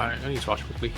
I need to watch quickly.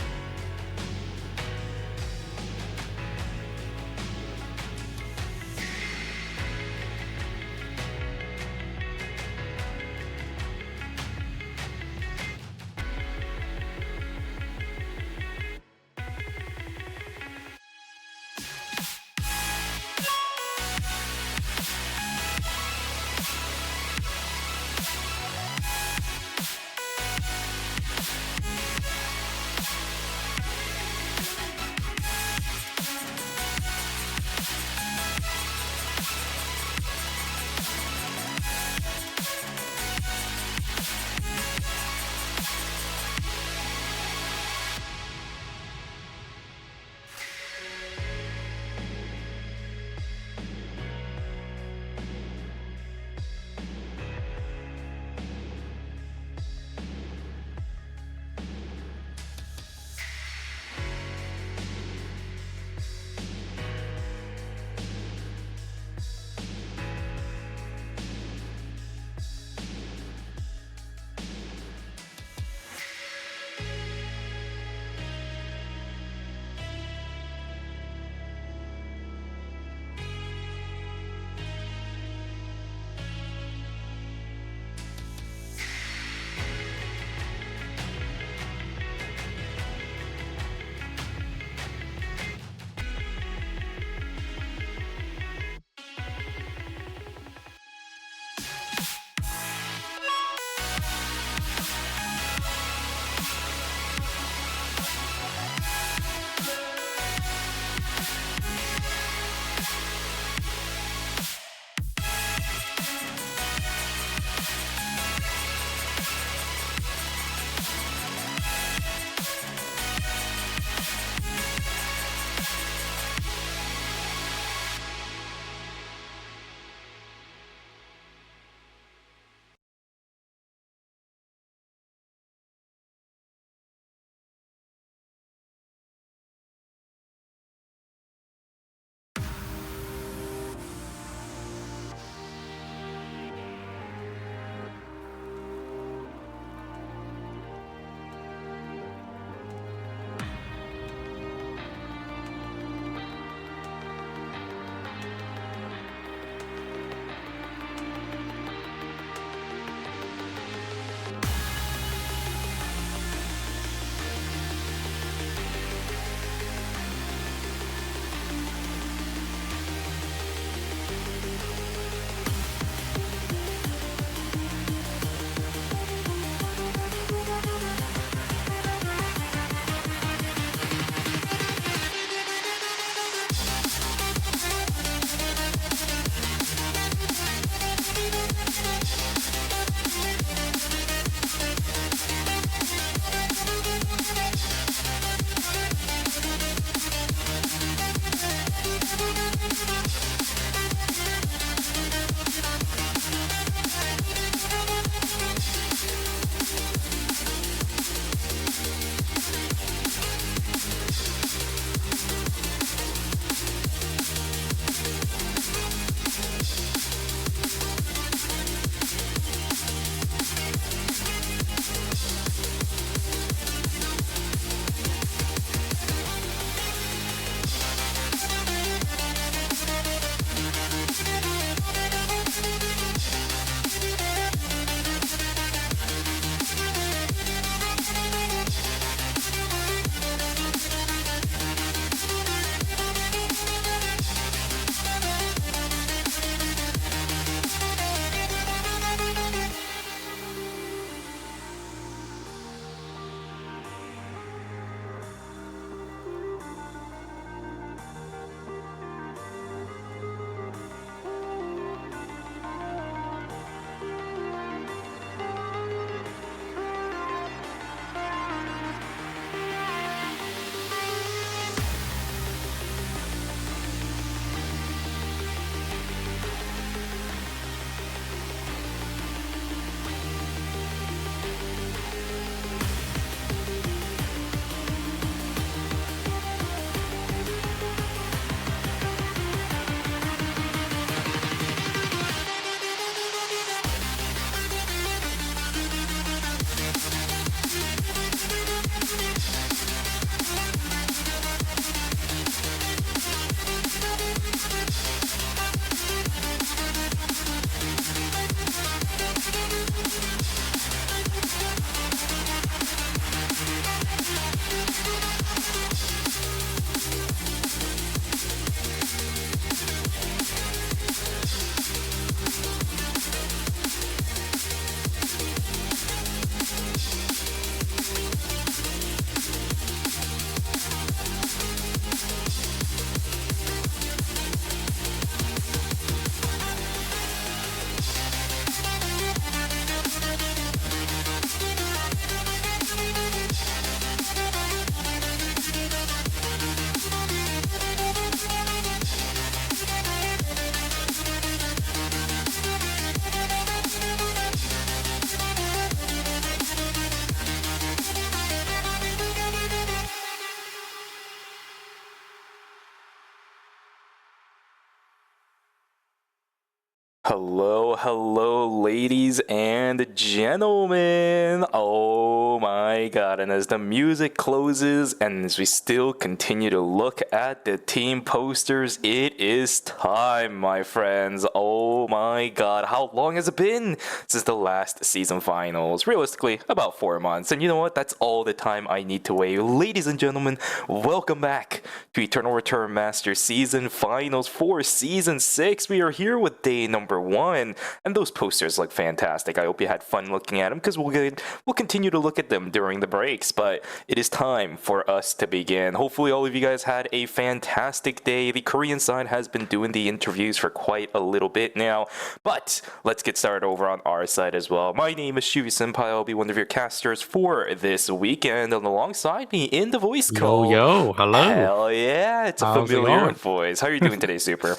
Hello, hello, ladies and gentlemen. Oh my god, and as the music closes and as we still continue to look at the team posters, it is time, my friends. Oh my god, how long has it been since the last season finals? Realistically, about 4 months. And you know what? That's all the time I need to wait. Ladies and gentlemen, welcome back to Eternal Return Master Season Finals for Season 6. We are here with day number 1, and those posters look fantastic. I hope you had fun looking at them, because we'll continue to look at them during the breaks, but it is time for us to begin. Hopefully all of you guys had a fantastic day. The Korean side has been doing the interviews for quite a little bit now, but let's get started over on our side as well. My name is 6ㅅSenpai. I'll be one of your casters for this weekend, and alongside me in the voice Yo, call, yo, hello. hell yeah, it's a How's it familiar going? voice. How are you doing today, Super?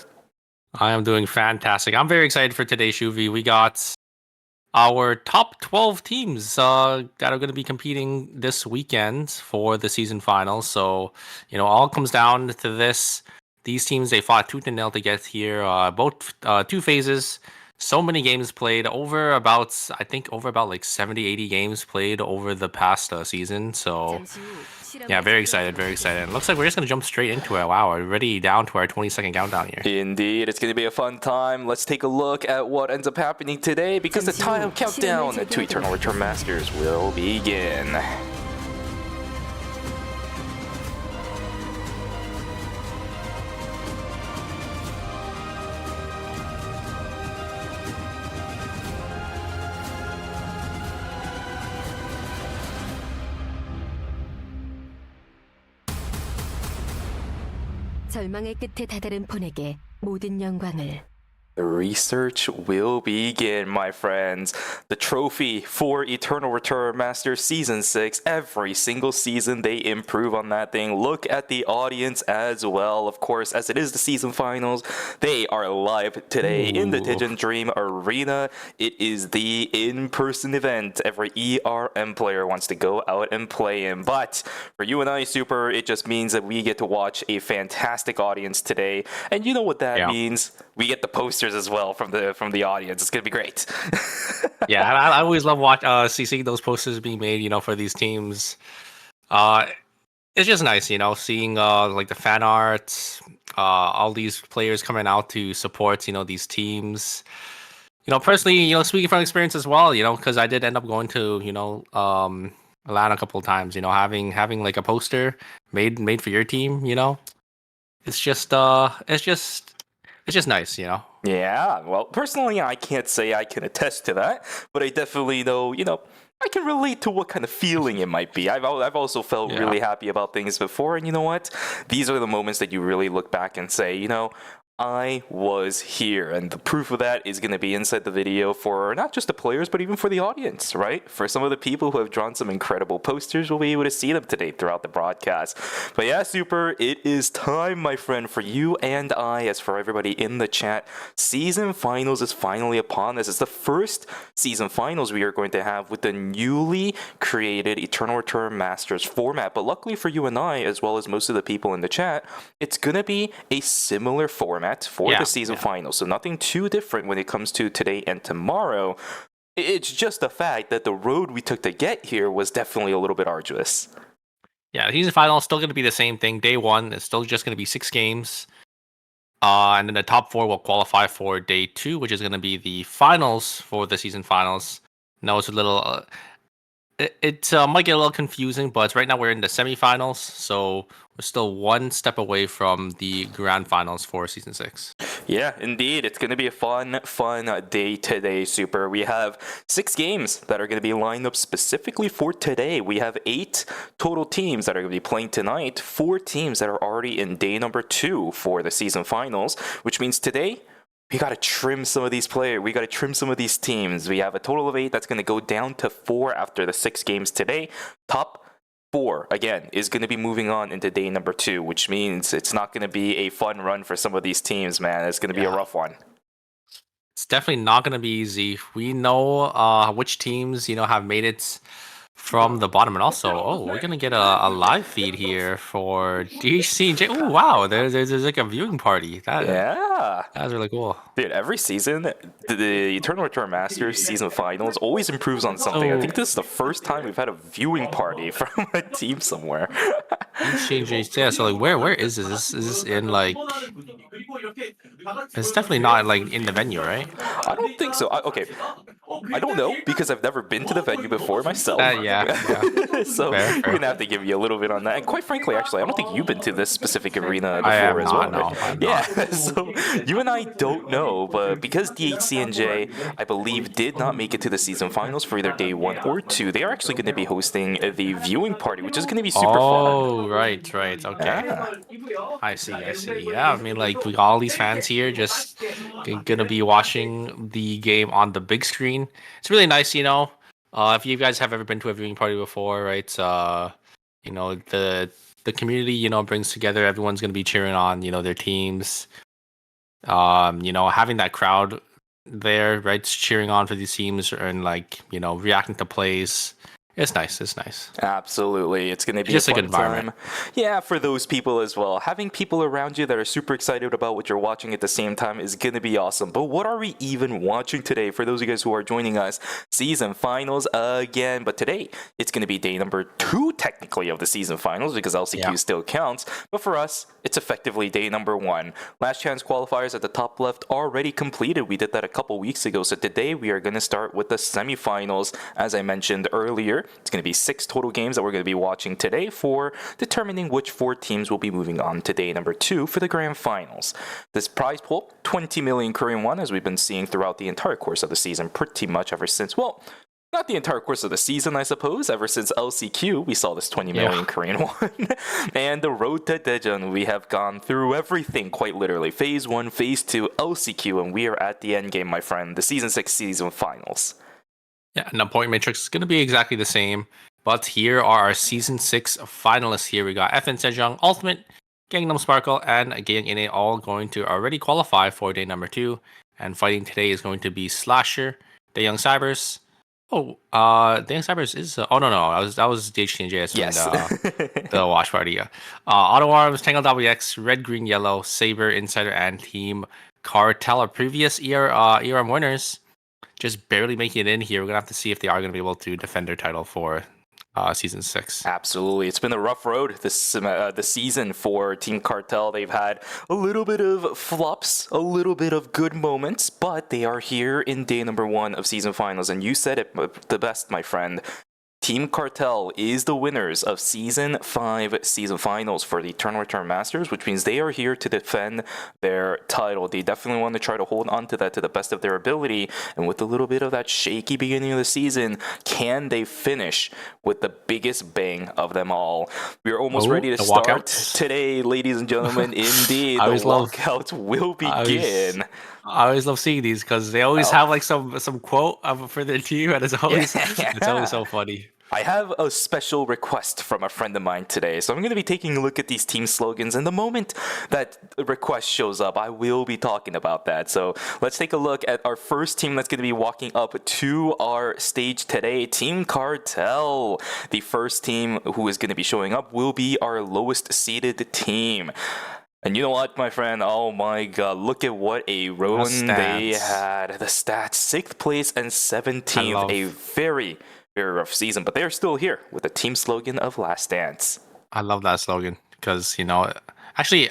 I am doing fantastic. I'm very excited for today's Shuvi. We got our top 12 teams that are going to be competing this weekend for the season finals. So, all comes down to this. These teams, they fought tooth and nail to get here. Both two phases. So many games played I think over about like 70, 80 games played over the past season. So, yeah, very excited, very excited. Looks like we're just going to jump straight into it. Wow, we're already down to our 20-second countdown here. Indeed, it's going to be a fun time. Let's take a look at what ends up happening today, because the time countdown to Eternal Return Masters will begin. 절망의 끝에 다다른 폰에게 모든 영광을. The research will begin, my friends. The trophy for Eternal Return Master Season 6. Every single season they improve on that thing. Look at the audience as well. Of course, as it is the season finals, they are live today in the Digen Dream Arena. It is the in-person event every ERM player wants to go out and play in. But for you and I, Super, it just means that we get to watch a fantastic audience today. And you know what that means? We get the posters as well from the audience. It's gonna be great. Yeah, I always love seeing those posters being made, for these teams. It's just nice, seeing like the fan art, all these players coming out to support, these teams. Personally, speaking from experience as well, because I did end up going to, Atlanta a couple of times, having like a poster made for your team, it's just nice, Yeah, well, personally, I can't say I can attest to that, but I definitely know, I can relate to what kind of feeling it might be. I've also felt really happy about things before, and you know what? These are the moments that you really look back and say, I was here, and the proof of that is going to be inside the video for not just the players, but even for the audience, right? For some of the people who have drawn some incredible posters, we'll be able to see them today throughout the broadcast. But yeah, Super, it is time, my friend, for you and I, as for everybody in the chat. Season finals is finally upon us. It's the first season finals we are going to have with the newly created Eternal Return Masters format. But luckily for you and I, as well as most of the people in the chat, it's going to be a similar format for the season finals. So nothing too different when it comes to today and tomorrow. It's just the fact that the road we took to get here was definitely a little bit arduous. Yeah, the season final is still going to be the same thing. Day one is still just going to be 6 games. And then the top 4 will qualify for day 2, which is going to be the finals for the season finals. Now it's a little... It might get a little confusing, but right now we're in the semifinals, so we're still one step away from the grand finals for season 6. Yeah, indeed. It's going to be a fun day today, Super. We have 6 games that are going to be lined up specifically for today. We have 8 total teams that are going to be playing tonight, 4 teams that are already in day number 2 for the season finals, which means today we got to trim some of these players. We got to trim some of these teams. We have a total of 8 that's going to go down to 4 after the 6 games today. Top 4, again, is going to be moving on into day number 2, which means it's not going to be a fun run for some of these teams, man. It's going to be a rough one. It's definitely not going to be easy. We know which teams, have made it from the bottom. And also, we're gonna get a live feed here for DHC&J. Oh wow, there's like a viewing party. That's really cool. Dude, every season, the Eternal Return Masters season finals always improves on something. I think this is the first time we've had a viewing party from a team somewhere. DHC&J, yeah. So like, where is this? Is this in like? It's definitely not like in the venue, right? I don't think so. Okay, I don't know because I've never been to the venue before myself. Yeah. So Fair. you're gonna have to give you a little bit on that. And quite frankly, actually, I don't think you've been to this specific arena I am before as well. not, Right? no, I'm Yeah. So you and I don't know, but because DHC&J, I believe, did not make it to the season finals for either day 1 or 2, they are actually going to be hosting the viewing party, which is going to be super fun. Oh, right. Okay. Yeah. I see. Yeah, I mean, like, we got all these fans here just gonna be watching the game on the big screen. It's really nice, if you guys have ever been to a viewing party before, right? The community, brings together. Everyone's gonna be cheering on, their teams. Having that crowd there, right, cheering on for these teams and reacting to plays. It's nice. Absolutely. It's going to be just a a fun good environment. time. Yeah, for those people as well. Having people around you that are super excited about what you're watching at the same time is going to be awesome. But what are we even watching today? For those of you guys who are joining us, season finals again. But today, it's going to be day number 2, technically, of the season finals because LCQ still counts. But for us, it's effectively day number 1. Last chance qualifiers at the top left already completed. We did that a couple weeks ago. So today, we are going to start with the semifinals, as I mentioned earlier. It's going to be 6 total games that we're going to be watching today for determining which 4 teams will be moving on to day number 2 for the grand finals. This prize pool, 20 million Korean won, as we've been seeing throughout the entire course of the season, pretty much ever since, well, not the entire course of the season, I suppose. Ever since LCQ, we saw this 20 million Korean won. And the road to Daejeon, we have gone through everything, quite literally. Phase 1, Phase 2, LCQ, and we are at the end game, my friend, the Season 6 season finals. Yeah, and the point matrix is going to be exactly the same. But here are our Season 6 finalists here. We got FN Sejong, Ultimate, Gangnam Sparkle, and Gang In all going to already qualify for day number 2. And fighting today is going to be Slasher, Daeyoung Cybers. Daeyoung Cybers is... no. That was DHT&J. Yes. The watch party, yeah. Auto Arms, Tangle WX, Red, Green, Yellow, Saber, Insider, and Team Cartel are previous ERM winners. Just barely making it in here. We're gonna have to see if they are gonna be able to defend their title for season 6. Absolutely, it's been a rough road this season for Team Cartel. They've had a little bit of flops, a little bit of good moments, but they are here in day number 1 of season finals. And you said it the best, my friend. Team Cartel is the winners of Season 5 season finals for the Eternal Return Masters, which means they are here to defend their title. They definitely want to try to hold on to that to the best of their ability. And with a little bit of that shaky beginning of the season, can they finish with the biggest bang of them all? We are almost ready to start today, ladies and gentlemen. Indeed, the walkout will begin. I always love seeing these because they always have like some quote for their team, and it's always so funny. I have a special request from a friend of mine today, so I'm going to be taking a look at these team slogans, and the moment that request shows up, I will be talking about that. So let's take a look at our first team that's going to be walking up to our stage today, Team Cartel. The first team who is going to be showing up will be our lowest seeded team. And you know what, my friend? Oh my god, look at what a run they had. The stats, 6th place and 17th, a very rough season, but they're still here with the team slogan of Last Dance. I love that slogan because, actually,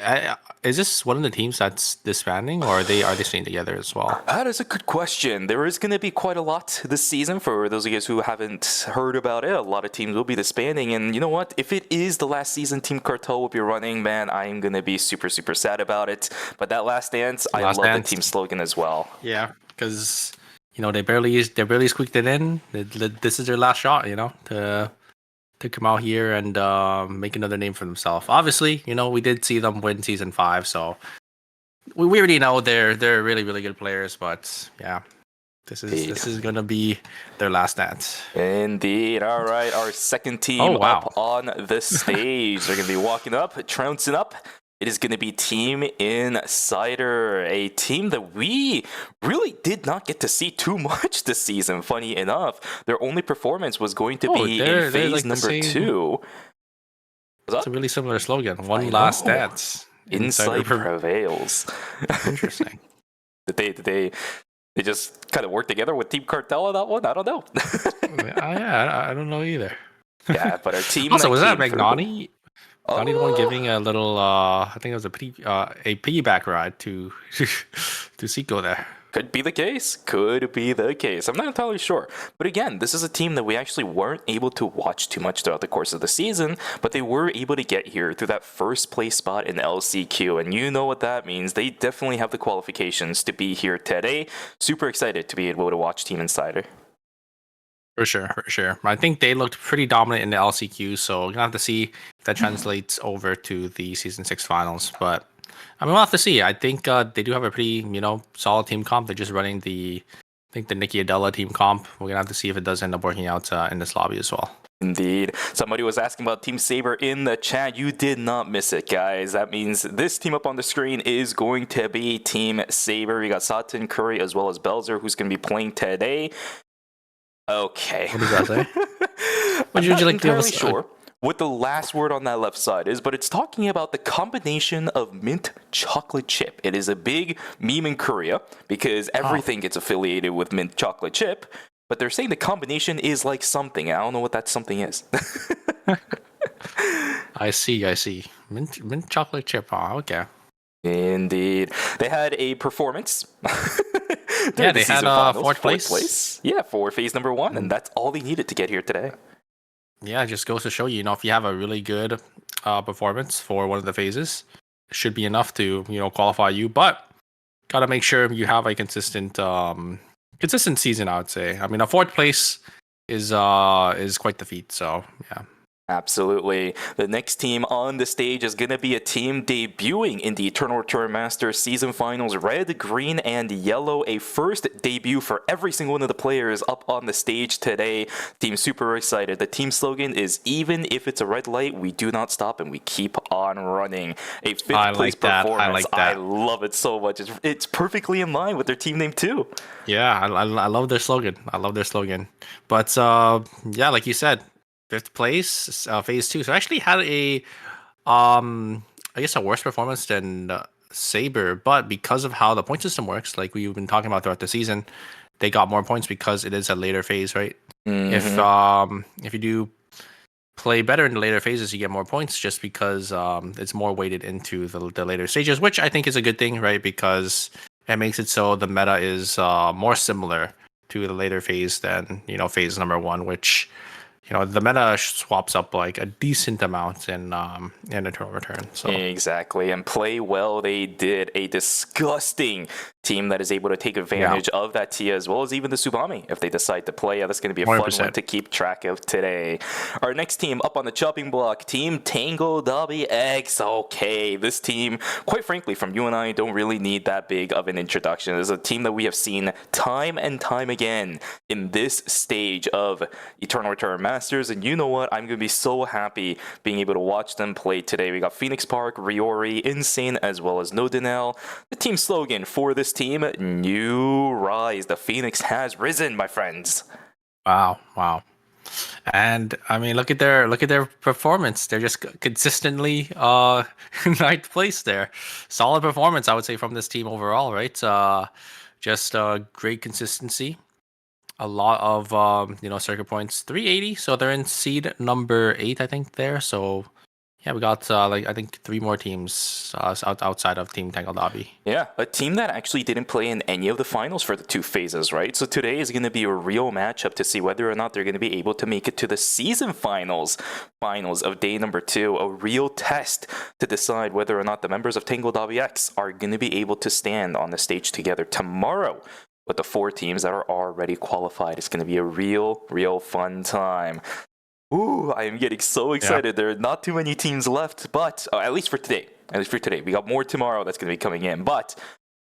is this one of the teams that's disbanding, or are they staying together as well? That is a good question. There is going to be quite a lot this season. For those of you guys who haven't heard about it, a lot of teams will be disbanding. And you know what? If it is the last season Team Cartel will be running, man, I am going to be super sad about it. But that Last Dance, I love the team slogan as well. Yeah, because they barely squeaked it in. This is their last shot, to come out here and make another name for themselves. Obviously, we did see them win season 5, so we already know they're really good players. But yeah, this is gonna be their last dance. Indeed. All right, our second team up on the stage. They're gonna be walking up, trouncing up. It is going to be Team Insider, a team that we really did not get to see too much this season. Funny enough, their only performance was going to be in phase like number 2. It's a really similar slogan. One last dance. Insight prevails. Interesting. Did they just kind of work together with Team Cartel on that one? I don't know. I don't know either. Yeah, but our team. Also, was that Magnani? Magnani the one giving a little, I think it was a piggyback ride to Seiko there. Could be the case. Could be the case. I'm not entirely sure. But again, this is a team that we actually weren't able to watch too much throughout the course of the season, but they were able to get here through that first place spot in LCQ. And you know what that means. They definitely have the qualifications to be here today. Super excited to be able to watch Team Insider. For sure. I think they looked pretty dominant in the LCQ, so we're going to have to see if that translates over to the Season 6 finals. But I mean, we'll have to see. I think they do have a pretty, solid team comp. They're just running the Nikki Adela team comp. We're going to have to see if it does end up working out in this lobby as well. Indeed. Somebody was asking about Team Saber in the chat. You did not miss it, guys. That means this team up on the screen is going to be Team Saber. We got Sutton, Curry, as well as Belzer, who's going to be playing today. Okay. What does that say? I'm not entirely sure what the last word on that left side is, but it's talking about the combination of mint chocolate chip. It is a big meme in Korea because everything gets affiliated with mint chocolate chip, but they're saying the combination is like something. I don't know what that something is. I see. Mint chocolate chip. Oh, okay. Indeed. They had a performance. Yeah, they had fourth place. Yeah, for phase number 1, and that's all they needed to get here today. Yeah, it just goes to show you, if you have a really good performance for one of the phases, it should be enough to, qualify you. But gotta make sure you have a consistent season, I would say. I mean, a fourth place is quite the feat. So yeah. Absolutely. The next team on the stage is going to be a team debuting in the Eternal Return Masters Season Finals, red, green, and yellow. A first debut for every single one of the players up on the stage today. Team super excited. The team slogan is, even if it's a red light, we do not stop and we keep on running. A fifth place performance. I like that. I love it so much. It's perfectly in line with their team name too. Yeah, I love their slogan. But yeah, like you said, 5th place, phase 2. So I actually had a worse performance than Saber, but because of how the point system works, like we've been talking about throughout the season, they got more points because it is a later phase, right? Mm-hmm. If you do play better in the later phases, you get more points just because it's more weighted into the later stages, which I think is a good thing, right? Because it makes it so the meta is more similar to the later phase than phase number 1, which the meta swaps up like a decent amount in Eternal Return. So exactly, and play well they did. A disgusting team that is able to take advantage of that Tia as well as even the Subami if they decide to play. That's going to be a 100%. Fun one to keep track of today. Our next team up on the chopping block, Team Tango Dobby X. Okay, this team, quite frankly, from you and I, don't really need that big of an introduction. It's a team that we have seen time and time again in this stage of Eternal Return Masters, and you know what? I'm going to be so happy being able to watch them play today. We got Phoenix Park, Riori, Insane, as well as Nodinel. The team slogan for this team, New Rise. The Phoenix has risen, my friends. Wow. And I mean, look at their performance. They're just consistently 9th place there. Solid performance, I would say, from this team overall, right? Just great consistency. A lot of circuit points, 380. So they're in seed number 8, I think. There. So yeah, we got I think 3 more teams outside of Team Tango Dobby. Yeah, a team that actually didn't play in any of the finals for the 2 phases, right? So today is going to be a real matchup to see whether or not they're going to be able to make it to the season finals of day number 2. A real test to decide whether or not the members of Tango Dobby X are going to be able to stand on the stage together tomorrow. With the 4 teams that are already qualified, it's going to be a real fun time. Ooh, I am getting so excited. Yeah. There are not too many teams left, but at least for today. We got more tomorrow that's going to be coming in. But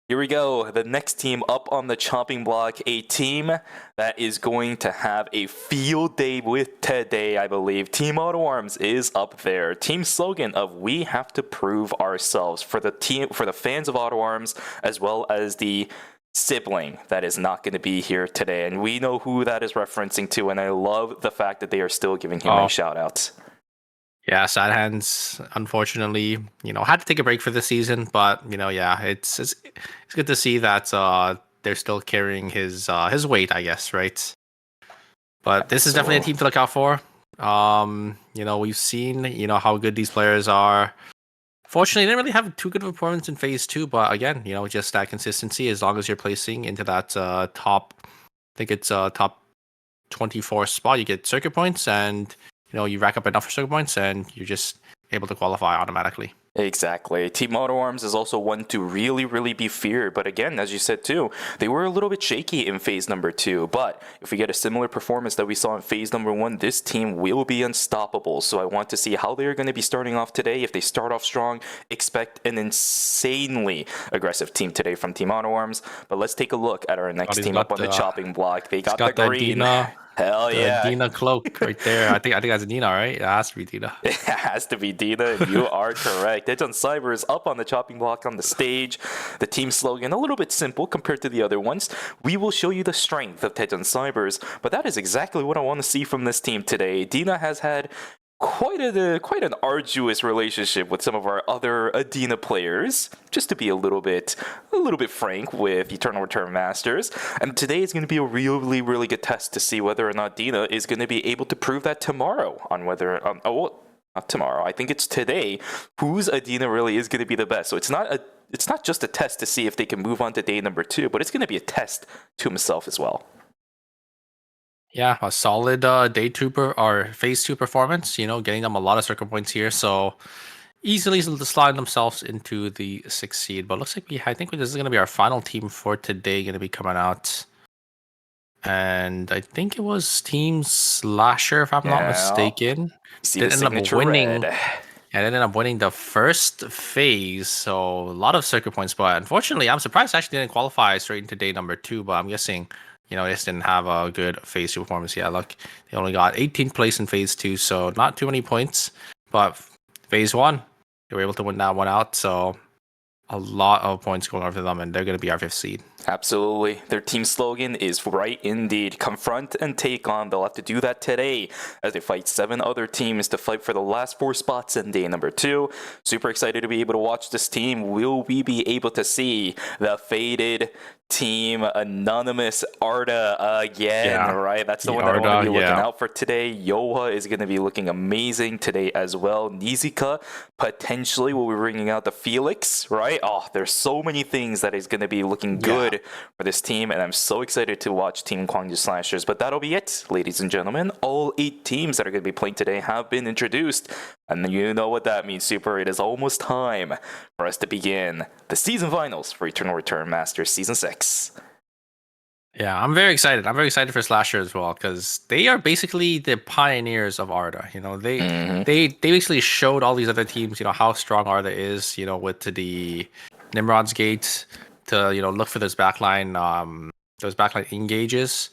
Here we go. The next team up on the chopping block, a team that is going to have a field day with today, I believe. Team Auto Arms is up there. Team slogan of "We have to prove ourselves" for the fans of Auto Arms, as well as the sibling that is not going to be here today. And we know who that is referencing to, and I love the fact that they are still giving him a shout out. Yeah, Sad Hands, unfortunately, had to take a break for the season, but yeah, it's good to see that they're still carrying his weight, I guess, right? But this is definitely a team to look out for. We've seen how good these players are. Fortunately, they didn't really have too good of a performance in phase 2, but again, just that consistency. As long as you're placing into that top, I think it's top 24 spot, you get circuit points, and you rack up enough circuit points, and you're just able to qualify automatically. Exactly. Team Auto Arms is also one to really, really be feared. But again, as you said too, they were a little bit shaky in phase number 2. But if we get a similar performance that we saw in phase number 1, this team will be unstoppable. So I want to see how they're going to be starting off today. If they start off strong, expect an insanely aggressive team today from Team Auto Arms. But let's take a look at our next team up on the chopping block. They got the green. Hell yeah. Dina cloak right there. I think that's Dina, right? It has to be Dina. It has to be Dina. You are correct. Edge on Cyber is up on the chopping block on the stage. The team slogan, a little bit simple compared to the other ones. We will show you the strength of Tej on Cybers, but that is exactly what I want to see from this team today. Dina has had quite an arduous relationship with some of our other Adina players, just to be a little bit frank with Eternal Return Masters. And today is going to be a really, really good test to see whether or not Dina is going to be able to prove that tomorrow on whether not tomorrow. I think it's today whose Adina really is going to be the best. So it's not just a test to see if they can move on to day number 2, but it's going to be a test to himself as well. Yeah, a solid day 2 or phase 2 performance, getting them a lot of circle points here. So easily sliding themselves into the 6th seed. But looks like I think this is going to be our final team for today, going to be coming out. And I think it was Team Slasher, if I'm not mistaken. See the signature red. And ended up winning the first phase, so a lot of circuit points. But unfortunately, I'm surprised I actually didn't qualify straight into day number 2. But I'm guessing, they just didn't have a good phase 2 performance. Yeah, look, they only got 18th place in phase 2, so not too many points. But phase 1, they were able to win that one out. So a lot of points going over to them, and they're going to be our 5th seed. Absolutely. Their team slogan is right indeed. Confront and take on. They'll have to do that today as they fight 7 other teams to fight for the last 4 spots in day number 2. Super excited to be able to watch this team. Will we be able to see the faded Team Anonymous Arda again, right? That's the one that I want to be looking out for today. Yoha is going to be looking amazing today as well. Nizika potentially will be bringing out the Felix, right? Oh, there's so many things that is going to be looking good for this team, and I'm so excited to watch Team Gwangju Slashers. But that'll be it, ladies and gentlemen. All 8 teams that are going to be playing today have been introduced, and you know what that means, Super. It is almost time for us to begin the season finals for Eternal Return Masters Season 6. Yeah, I'm very excited. I'm very excited for Slasher as well, because they are basically the pioneers of Arda. They basically showed all these other teams, how strong Arda is, with the Nimrod's Gate to look for those backline engages.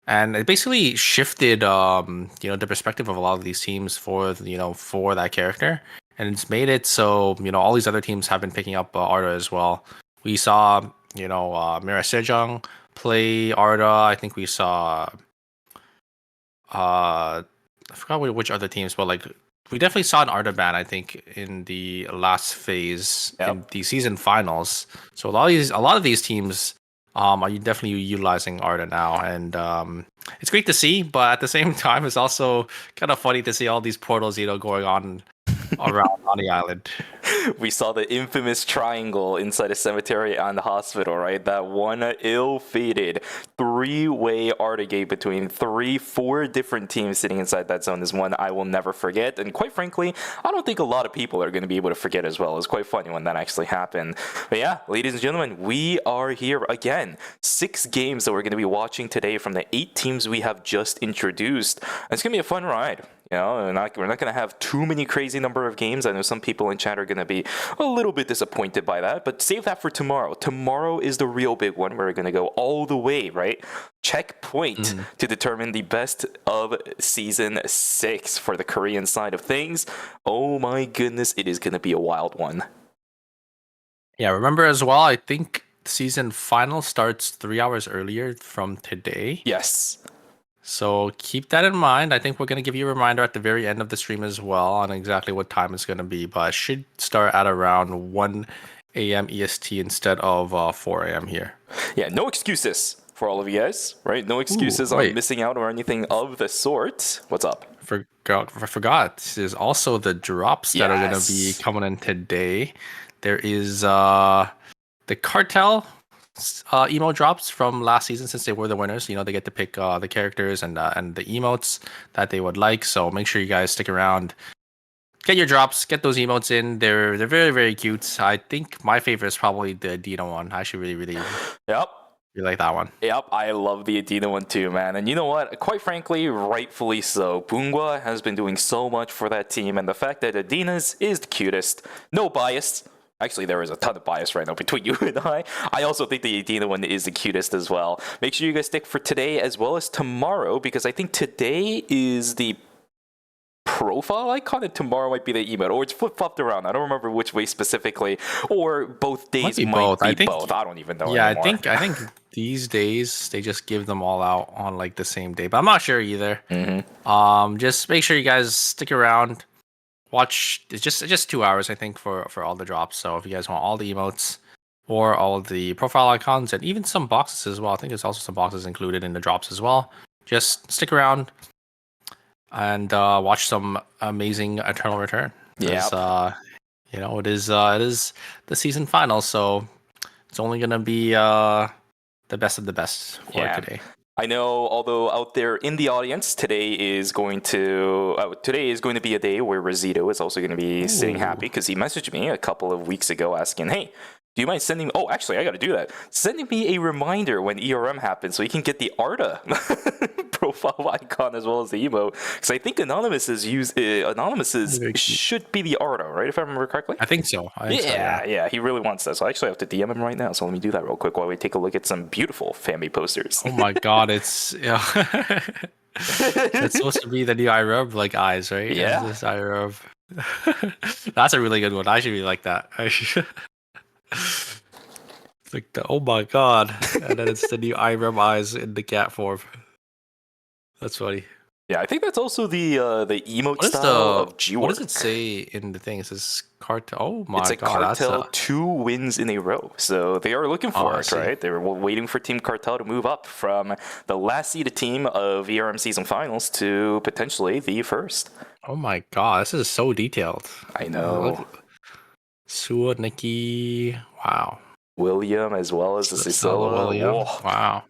And it basically shifted the perspective of a lot of these teams for that character. And it's made it so, all these other teams have been picking up Arda as well. We saw, Mira Sejong play Arda. I think we saw I forgot which other teams, but we definitely saw an Arda ban, I think, in the last phase in the season finals. So a lot of these teams are definitely utilizing Arda now, and it's great to see. But at the same time, it's also kind of funny to see all these portals, going on around on the island. We saw the infamous triangle inside a cemetery and the hospital, right? That one ill-fated 3-way Arda gate between 4 different teams sitting inside that zone is one I will never forget. And quite frankly, I don't think a lot of people are going to be able to forget as well. It's quite funny when that actually happened. But yeah, ladies and gentlemen, we are here again. 6 games that we're going to be watching today from the 8 teams we have just introduced. And it's going to be a fun ride. You know, we're not going to have too many crazy number of games. I know some people in chat are going to be a little bit disappointed by that, but save that for tomorrow. Tomorrow is the real big one. We're going to go all the way, right? Checkpoint to determine the best of Season 6 for the Korean side of things. Oh my goodness, it is going to be a wild one. Yeah, remember as well, I think season final starts 3 hours earlier from today. Yes. So keep that in mind. I think we're going to give you a reminder at the very end of the stream as well on exactly what time it's going to be, but it should start at around 1 a.m. EST instead of 4 a.m. here. Yeah, no excuses for all of you guys, right? No excuses on missing out or anything of the sort. What's up? I forgot. There's also the drops that are going to be coming in today. There is the cartel emo drops from last season, since they were the winners. You know, they get to pick the characters and the emotes that they would like. So make sure you guys stick around. Get your drops. Get those emotes in. They're very, very cute. I think my favorite is probably the Adina one. I actually really you like that one. Yep, I love the Adina one too, man. And you know what? Quite frankly, rightfully so. Bunga has been doing so much for that team, and the fact that Adina's is the cutest. No bias. Actually, there is a ton of bias right now between you and I. I also think the Adina one is the cutest as well. Make sure you guys stick for today as well as tomorrow, because I think today is the profile icon and tomorrow might be the emote, or it's flip-flopped around. I don't remember which way specifically, or both days might be both. I don't even know anymore. I think these days they just give them all out on like the same day, but I'm not sure either. Just make sure you guys stick around. Watch. It's just 2 hours, I think, for all the drops. So if you guys want all the emotes or all the profile icons and even some boxes as well, I think there's also some boxes included in the drops as well. Just stick around and watch some amazing Eternal Return. Yeah. You know, it is the season final, so it's only gonna be the best of the best for today. I know, although out there in the audience, today is going to be a day where Rosito is also going to be sitting happy, because he messaged me a couple of weeks ago asking, hey, do you mind sending... Oh, actually, I got to do that. Sending me a reminder when ERM happens so you can get the Arda profile icon as well as the emote. Because I think Anonymous's should be the Arda, right? If I remember correctly? I think so. Yeah, he really wants that. So I actually have to DM him right now. So let me do that real quick while we take a look at some beautiful Family posters. Oh my god, it's... Yeah. It's supposed to be the new iRub, like eyes, right? Yeah. This iRub. That's a really good one. I actually really like that. It's like the, oh my god, and then it's the new iRub eyes in the cat form. That's funny. Yeah, I think that's also the emote style of G-Work. What does it say in the thing? It says cartel. Oh my god, it's a cartel 2 wins in a row. So they are looking for it, right? They were waiting for Team Cartel to move up from the last seeded team of ERM season finals to potentially the first. Oh my god, this is so detailed. I know. Sua, Nikki, wow. William as well as the Cicilla. William. Wow.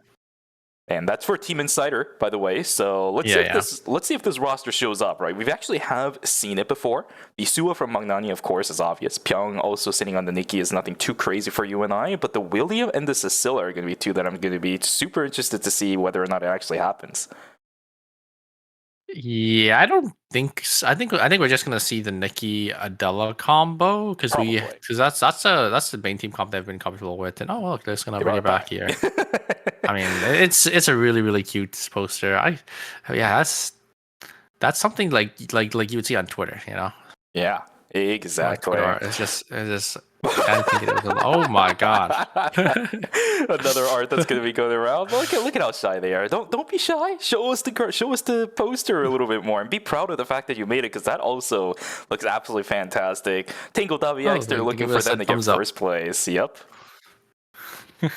And that's for Team Insider, by the way. So let's see if this roster shows up, right? We've actually have seen it before. The Sua from Magnani, of course, is obvious. Pyong also sitting on the Nikki is nothing too crazy for you and I. But the William and the Cicilla are going to be two that I'm going to be super interested to see whether or not it actually happens. Yeah, I don't think. I think we're just gonna see the Nikki Adela combo because that's the main team comp they've been comfortable with. And oh look, they're just gonna bring it back here. I mean, it's a really cute poster. That's something like you would see on Twitter, you know? Yeah, exactly. It's just. I think it was, oh my god! Another art that's going to be going around. Look at how shy they are. Don't be shy. Show us the poster a little bit more, and be proud of the fact that you made it, because that also looks absolutely fantastic. Tangle WX, they're looking for them to get first place. Yep. It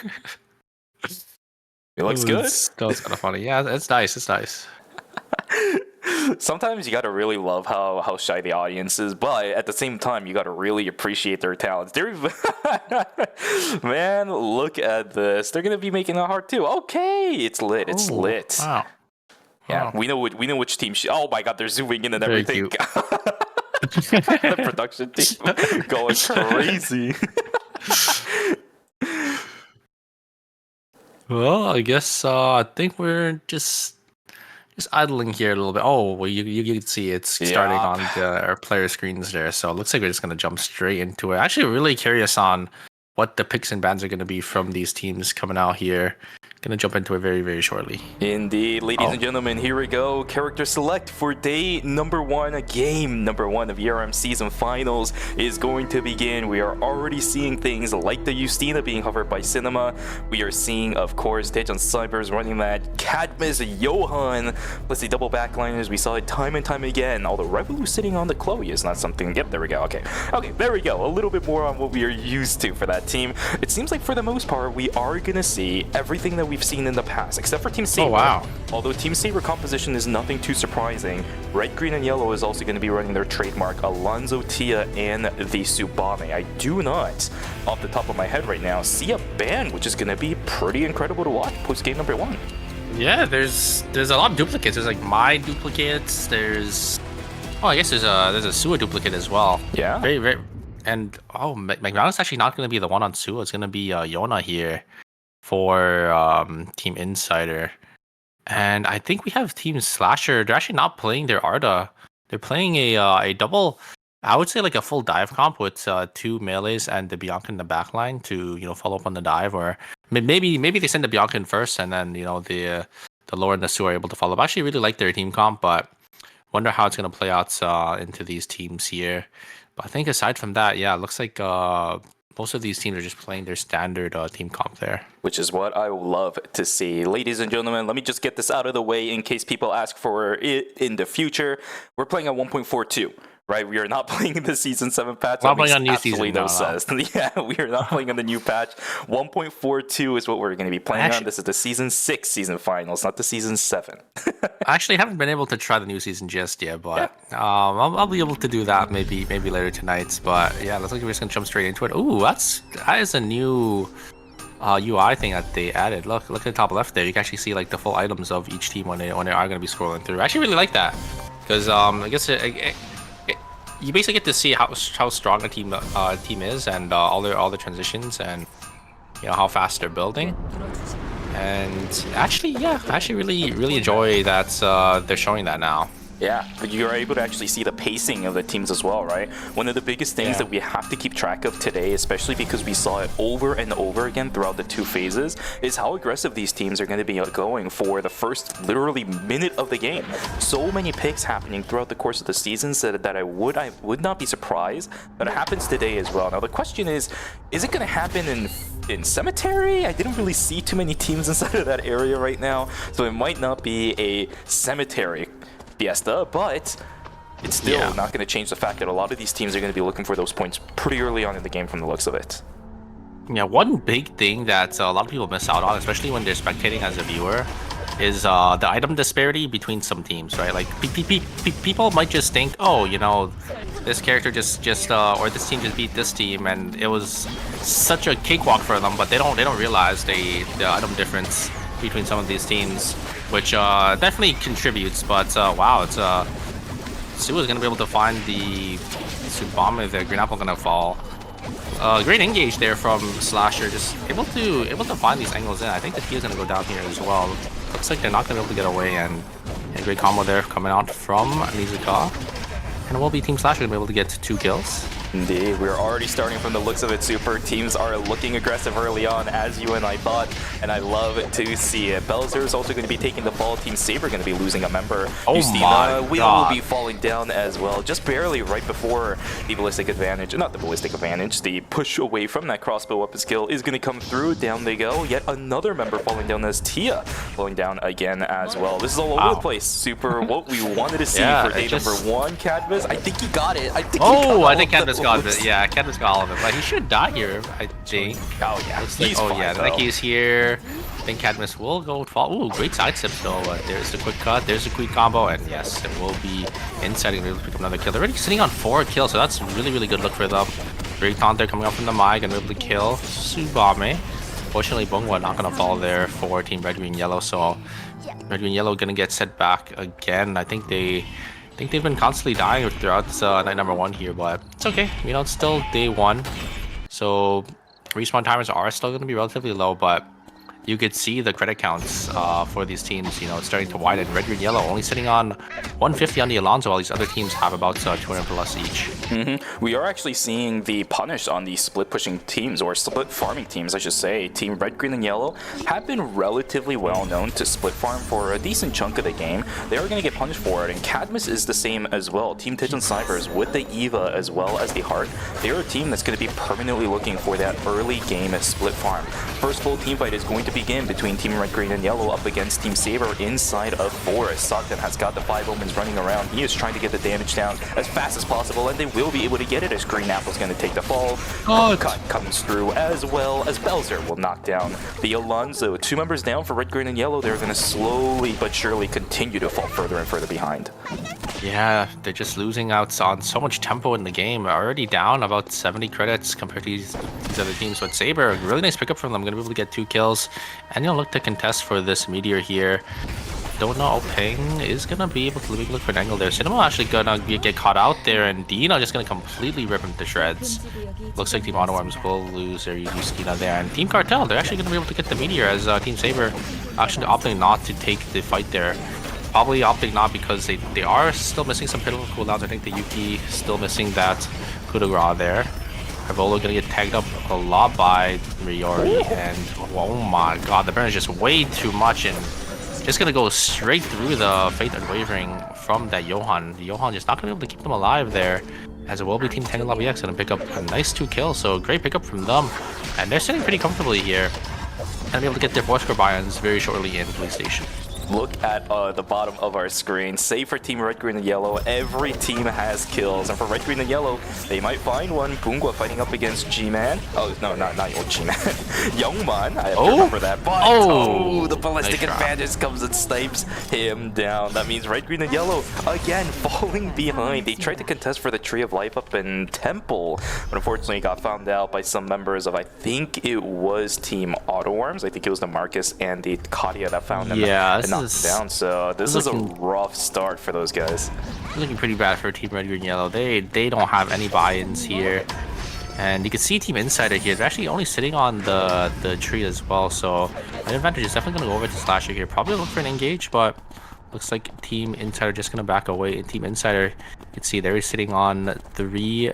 looks good. That's kind of funny. Yeah, it's nice. It's nice. Sometimes you gotta really love how shy the audience is, but at the same time you gotta really appreciate their talents. Man, look at this. They're gonna be making it hard too. Okay, it's lit. It's lit. Wow. Yeah, we know which team. Oh my god, they're zooming in and everything. The production team going crazy. Well, I guess I think we're just just idling here a little bit. Oh, well, you can see it's starting on our player screens there. So it looks like we're just gonna jump straight into it. Actually, really curious on what the picks and bans are gonna be from these teams coming out here. Gonna jump into it very, very shortly. Indeed, ladies and gentlemen, here we go. Character select for day number 1. Game number 1 of ERM Season Finals is going to begin. We are already seeing things like the Justina being hovered by Cinema. We are seeing, of course, Dejan Cybers running that Cadmus Johan. Plus the double backliners. We saw it time and time again. Although Revolu sitting on the Chloe is not something. Yep, there we go. Okay, there we go. A little bit more on what we are used to for that team. It seems like for the most part, we are going to see everything that we've seen in the past, except for Team Saber. Oh, wow. Although Team Saber composition is nothing too surprising, Red, Green, and Yellow is also going to be running their trademark Alonzo, Tia, and the Tsubame. I do not, off the top of my head right now, see a ban, which is going to be pretty incredible to watch post game number 1. Yeah, there's a lot of duplicates. There's like my duplicates. There's I guess there's a Sua duplicate as well. Yeah. Very, very. And McDonald's actually not going to be the one on Sua. It's going to be Yona here for Team Insider. And I think we have Team Slasher. They're actually not playing their Arda. They're playing a double, I would say like a full dive comp with 2 melees and the Bianca in the backline to follow up on the dive, or maybe they send the Bianca in first and then the Lore and the Sue are able to follow up. I actually really like their team comp, but wonder how it's gonna play out into these teams here. But I think aside from that, yeah, it looks like most of these teams are just playing their standard team comp there. Which is what I love to see. Ladies and gentlemen, let me just get this out of the way in case people ask for it in the future. We're playing at 1.42. Right, we are not playing in the Season 7 patch. We're not playing on new season. No sense. Yeah, we are not playing on the new patch. 1.42 is what we're going to be playing on. This is the Season 6 Season Finals, not the Season 7. I actually haven't been able to try the new season just yet, but I'll be able to do that maybe later tonight. But yeah, looks like we're just going to jump straight into it. Ooh, that is a new UI thing that they added. Look at the top left there. You can actually see like the full items of each team when they are going to be scrolling through. I actually really like that because I guess you basically get to see how strong a team is and all the transitions and how fast they're building. And actually, I actually really enjoy that they're showing that now. Yeah, but you're able to actually see the pacing of the teams as well, right? One of the biggest things that we have to keep track of today, especially because we saw it over and over again throughout the 2 phases, is how aggressive these teams are going to be going for the first literally minute of the game. So many picks happening throughout the course of the seasons that I would not be surprised that it happens today as well. Now the question is it going to happen in Cemetery? I didn't really see too many teams inside of that area right now, so it might not be a Cemetery Fiesta, but it's still not going to change the fact that a lot of these teams are going to be looking for those points pretty early on in the game from the looks of it. Yeah, one big thing that a lot of people miss out on, especially when they're spectating as a viewer, is the item disparity between some teams, right? Like people might just think, oh, this character just or this team just beat this team, and it was such a cakewalk for them, but they don't realize the item difference between some of these teams, which definitely contributes. But wow, it's Sue is gonna be able to find the Tsubame there. Green Apple gonna fall. Great engage there from Slasher, just able to find these angles in. I think the T is gonna go down here as well. Looks like they're not gonna be able to get away, and great combo there coming out from Nizuka. And will be Team Slasher gonna be able to get 2 kills. Indeed, we're already starting from the looks of it, Super. Teams are looking aggressive early on, as you and I thought, and I love to see it. Belzer is also going to be taking the ball. Team Saber going to be losing a member. Oh Justina, my Will God. will be falling down as well, just barely right before the ballistic advantage. Not the ballistic advantage, the push away from that crossbow weapon skill is going to come through. Down they go. Yet another member falling down as Tia falling down again as well. This is all over the place, Super. What we wanted to see for day number 1, Cadmus. I think he got it. I think Cadmus got it. Yeah, Cadmus got all of it. But he should die here, I think. Oh yeah, he's fine, Nike's here. I think Cadmus will go fall. Ooh, great side step though. There's the quick cut. There's a quick combo, and yes, it will be inside and able to pick up another kill. They're already sitting on 4 kills, so that's really good look for them. Great taunt there coming up from the mic and able to kill Tsubame. Fortunately, Bungwa not gonna fall there for Team Red, Green, Yellow. So Red, Green, Yellow gonna get set back again. I think they've been constantly dying throughout night number 1 here, but it's okay. It's still day 1, so respawn timers are still going to be relatively low, but you could see the credit counts for these teams, you know, it's starting to widen. Red, green, yellow only sitting on 150 on the Alonso, while these other teams have about 200 plus each. We are actually seeing the punish on the split pushing teams, or split farming teams, I should say. Team red, green, and yellow have been relatively well known to split farm for a decent chunk of the game. They are going to get punished for it, and Cadmus is the same as well. Team Titan Cybers with the Eva as well as the Heart, they're a team that's going to be permanently looking for that early game split farm. First full team fight is going to begin between Team Red, Green, and Yellow up against Team Saber inside of Forest. Sogden has got the 5 omens running around. He is trying to get the damage down as fast as possible, and they will be able to get it as Green Apple's going to take the fall. Cut comes through, as well as Belzer will knock down the Alonso. 2 members down for Red, Green, and Yellow. They're going to slowly but surely continue to fall further and further behind. Yeah, they're just losing out on so much tempo in the game. Already down about 70 credits compared to these other teams. But Saber, really nice pickup from them. Going to be able to get 2 kills. And you'll look to contest for this Meteor here. Don't know, Peng is going to be able to look for an angle there. Cinema actually going to get caught out there. And Dina just going to completely rip him to shreds. Looks like Team Auto Arms will lose their Yuskina there. And Team Cartel, they're actually going to be able to get the Meteor, as Team Saber actually opting not to take the fight there. Probably opting not because they are still missing some pivotal cooldowns. I think the Yuki still missing that coup de grace there. Ivolo gonna get tagged up a lot by Riori, and oh my god, the burn is just way too much, and just gonna go straight through the Fate Unwavering from that Johan. Johan just not gonna be able to keep them alive there, as it will be Team Tango Lobby X gonna pick up a nice 2 kills, so great pickup from them, and they're sitting pretty comfortably here. Gonna be able to get their force core buy-ins very shortly in police station. Look at the bottom of our screen. Save for Team Red, Green, and Yellow, every team has kills. And for Red, Green, and Yellow, they might find one. Pungwa fighting up against G-Man. Oh, no, not old G-Man. Youngman, I have to remember that. But, the ballistic advantage comes and snipes him down. That means Red, Green, and Yellow, again, falling behind. They tried to contest for the Tree of Life up in Temple, but unfortunately got found out by some members of, I think it was Team Auto Arms. I think it was the Marcus and the Katia that found them. Yeah, down, so this is a rough start for those guys. Looking pretty bad for Team Red, Green, Yellow. They don't have any buy-ins here, and you can see Team Insider here. They're actually only sitting on the tree as well, so an advantage is definitely going to go over to Slasher here. Probably look for an engage, but looks like Team Insider just going to back away. And Team Insider, you can see they're sitting on 3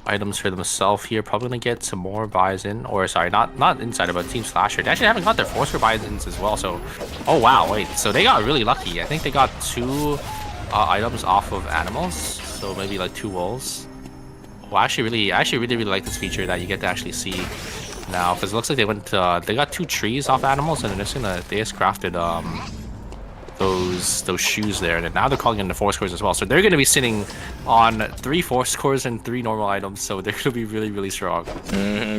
items for themselves here. Probably gonna get some more buys in, or sorry, not Insider, but Team Slasher. They actually haven't got their force for buys ins as well. So, oh wow, wait, so they got really lucky. I think they got 2 items off of animals, so maybe like 2 wolves. Well, I actually really like this feature that you get to actually see now, because it looks like they went they got 2 trees off animals, and they just crafted those shoes there, and now they're calling in the force cores as well, so they're going to be sitting on 3 force cores and 3 normal items, so they're going to be really strong.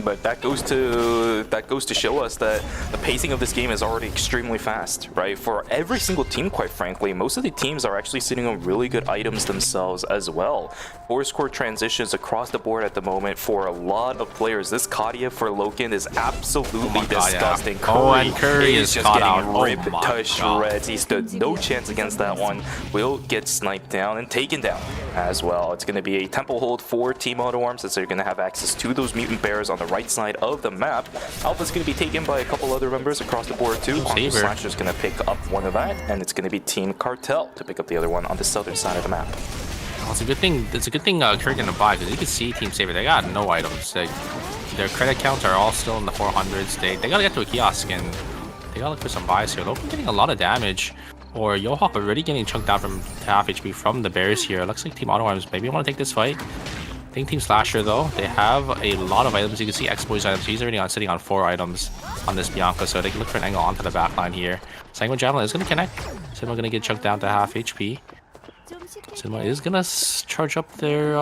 But that goes to show us that the pacing of this game is already extremely fast, right? For every single team, quite frankly, most of the teams are actually sitting on really good items themselves as well. Force core transitions across the board at the moment for a lot of players. This Katia for Loken is absolutely disgusting. God, yeah. Curry is just caught getting out. ripped to shreds. He stood no chance against that one. Will get sniped down and taken down as well. It's going to be a temple hold for Team Auto Arms, as they're going to have access to those mutant bears on the right side of the map. Alpha's going to be taken by a couple other members across the board too. Slasher's going to pick up one of that, and it's going to be Team Cartel to pick up the other one on the southern side of the map. Well, it's a good thing. It's a good thing Kirk gonna buy, because you can see Team Saber, they got no items. Their credit counts are all still in the 400s. They gotta get to a kiosk, and they gotta look for some buys here. Loken getting a lot of damage, or Yohop already getting chunked down from half HP from the bears here. Looks like Team Auto Arms maybe want to take this fight. I think Team Slasher, though, they have a lot of items. You can see Exploit's items. He's already sitting on 4 items on this Bianca, so they can look for an angle onto the backline here. Sanguine Javelin is going to connect. Cinema going to get chunked down to half HP. Cinema is going to charge up their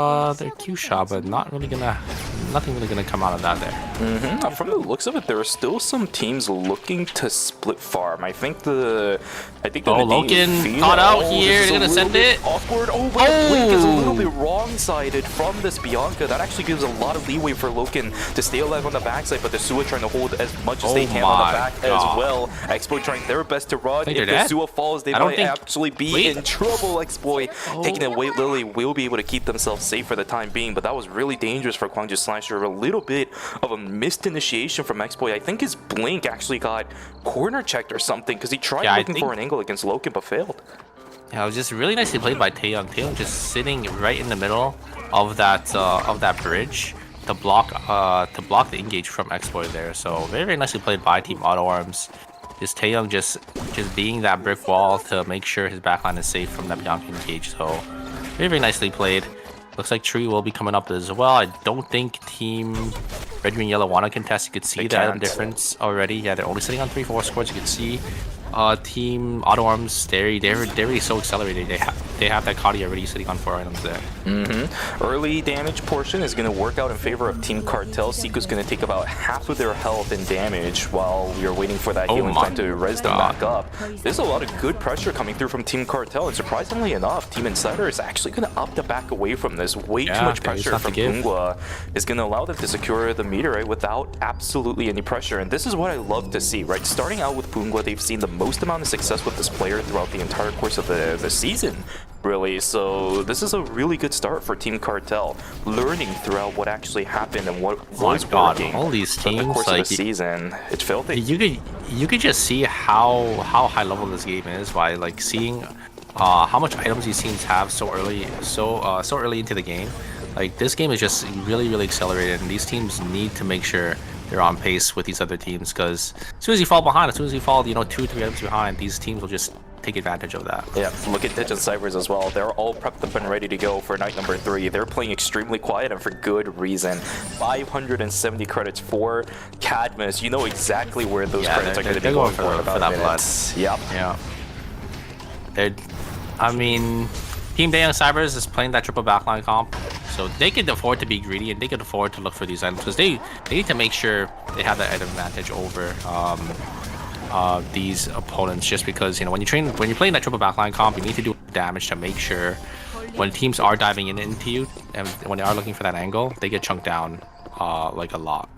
Q shot, but nothing really going to come out of that there. From the looks of it, there are still some teams looking to split farm. I think the Loken caught out here. They're gonna send it awkward. Oh, but Blink is a little bit wrong-sided from this Bianca. That actually gives a lot of leeway for Loken to stay alive on the backside, but the Sua trying to hold as much as they can on the back as well. Exploit trying their best to run. If the Sua falls, they might actually be in trouble. Exploit taking away Lily will be able to keep themselves safe for the time being, but that was really dangerous for Kwangju Slasher. A little bit of a missed initiation from X-Boy. I think his blink actually got corner checked or something because he tried looking for an angle against Loken but failed. Yeah, it was just really nicely played by Taeyong. Taeyong just sitting right in the middle of that bridge to block the engage from X-Boy there. So very, very nicely played by Team Auto Arms. Just Taeyong just being that brick wall to make sure his backline is safe from that Bianca engage. So very, very nicely played. Looks like Tree will be coming up as well. I don't think Team Red, Green, Yellow want to contest. You could see the item difference already. Yeah, they're only sitting on 3-4 scores. You can see Team Auto Arms, they're really so accelerated. They have that Kadi already sitting on 4 items there. Early damage portion is going to work out in favor of Team Cartel. Siku's going to take about half of their health and damage while we are waiting for that healing time to res them back up. There's a lot of good pressure coming through from Team Cartel, and surprisingly enough, Team Insider is actually going to opt to back away from this. Way too much pressure from Pungwa is going to allow them to secure the meteorite without absolutely any pressure, and this is what I love to see, right? Starting out with Pungwa, they've seen the most amount of success with this player throughout the entire course of the season, really. So this is a really good start for Team Cartel, learning throughout what actually happened and what was working. All these teams, the course of the season, it's filthy. You could just see how high level this game is by like seeing how much items these teams have so early into the game. Like this game is just really, really accelerated, and these teams need to make sure they're on pace with these other teams, because as soon as you fall behind, as soon as you fall 2 or 3 items behind, these teams will just take advantage of that. Yeah, look at Digit Cybers as well. They're all prepped up and ready to go for night number 3. They're playing extremely quiet and for good reason. 570 credits for Cadmus. You know exactly where those credits are going to be going for that blood. Yep. Yeah. I mean, Team Taeyong Cybers is playing that triple backline comp, so they can afford to be greedy and they can afford to look for these items, because they need to make sure they have that item advantage over these opponents. Just because when you're playing that triple backline comp, you need to do damage to make sure when teams are diving into you and when they are looking for that angle, they get chunked down like a lot.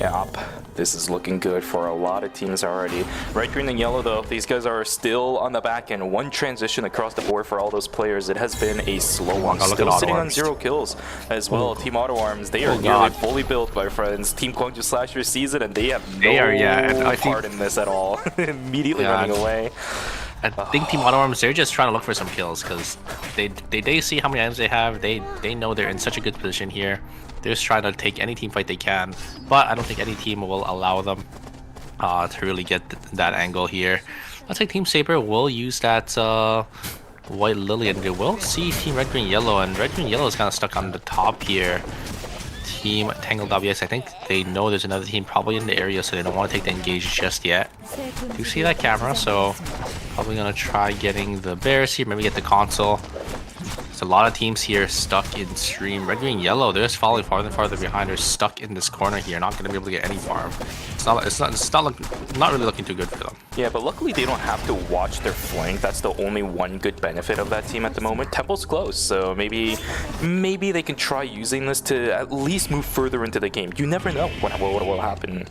Yep, this is looking good for a lot of teams already. Red, green, and yellow, though, these guys are still on the back end. One transition across the board for all those players. It has been a slow one. Still sitting on 0 kills as well. Team Auto Arms, they are nearly fully built, my friends. Team Kwangju Slasher season, and they have no part in this at all. Immediately running away. I think Team Auto Arms, they're just trying to look for some kills, because they see how many items they have. They know they're in such a good position here. They're just trying to take any team fight they can, but I don't think any team will allow them to really get that angle here. Looks like Team Saber will use that White Lily, and they will see Team Red, Green, Yellow, and Red, Green, Yellow is kind of stuck on the top here. Team Tangled WX, I think they know there's another team probably in the area, so they don't want to take the engage just yet. You see that camera, so probably gonna try getting the bears here, maybe get the console. There's a lot of teams here stuck in stream. Red, green, yellow, they're just falling farther and farther behind. They're stuck in this corner here, not going to be able to get any farm. It's not really looking too good for them. Yeah, but luckily they don't have to watch their flank. That's the only one good benefit of that team at the moment. Temple's close, so maybe they can try using this to at least move further into the game. You never know what will happen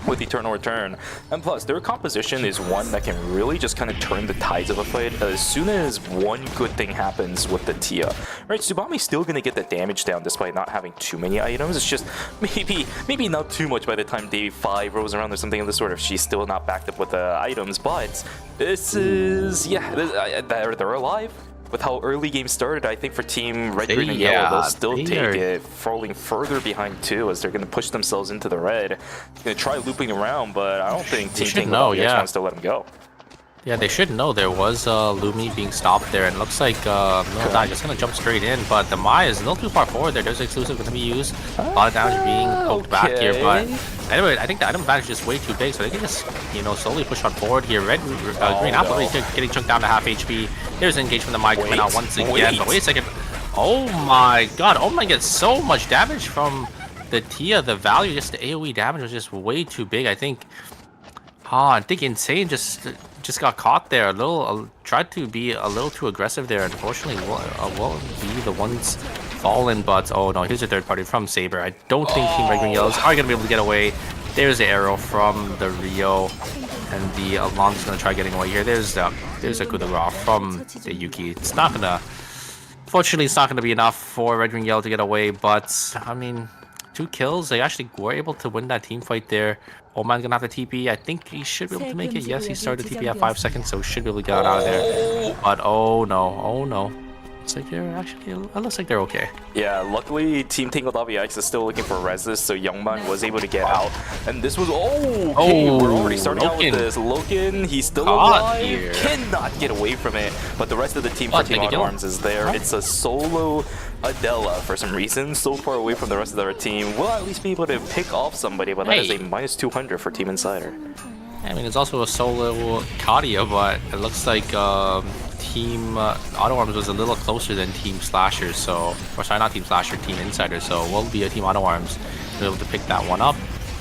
with Eternal Return. And plus, their composition is one that can really just kind of turn the tides of a fight as soon as one good thing happens with the Tia. Right, Tsubami's still going to get the damage down despite not having too many items. It's just maybe not too much by the time day 5 rolls around or something of the sort. If she's still not backed up with the items, but this is, yeah, they're alive. With how early game started, I think for Team Red, Green, and Yellow, they'll still take it, falling further behind too, as they're going to push themselves into the red. Going to try looping around, but I don't think Team Tango wants to let them go. Yeah, they should know there was Lumi being stopped there, and it looks like Miltai just going to jump straight in, but the Mai is a little too far forward there. There's exclusive going to be used. A lot of damage being poked back here, but anyway, I think the item advantage is way too big, so they can just, slowly push on forward here. Green Apple getting chunked down to half HP. There's an engage from the Mai coming out once again, but wait a second. Oh my god, Omai gets so much damage from the Tia. The value, just the AoE damage was just way too big. I think Insane just got caught there tried to be a little too aggressive there. Unfortunately, will be the ones fallen, but oh no, here's a third party from Saber. I don't think Team Red, Green, Yellows are gonna be able to get away. There's the arrow from the Rio, and the Alon's gonna try getting away here. There's a coup de grace from the Yuki. It's not gonna Fortunately, it's not going to be enough for Red Green Yellow to get away, but I mean, 2 kills. They actually were able to win that team fight there. Old Man's going to have to TP. I think he should be able to make it. Yes, he started the TP at 5 seconds, so he should be able to get out of there. But oh no. Looks like they're actually, it looks like they're okay. Yeah, luckily Team Tangled WX is still looking for Resis, so Youngman was able to get out. And this was, okay, we're already starting out with this. Loken, he's still alive, here. Cannot get away from it. But the rest of the team for Team Auto Arms is there. It's a solo Adela for some reason, so far away from the rest of their team. We'll at least be able to pick off somebody, but that is a minus 200 for Team Insider. I mean, it's also a solo Kadia, but it looks like Team Auto Arms was a little closer than Team Slasher, so, or sorry, not Team Slasher, Team Insider, so we'll be a Team Auto Arms be able to pick that one up.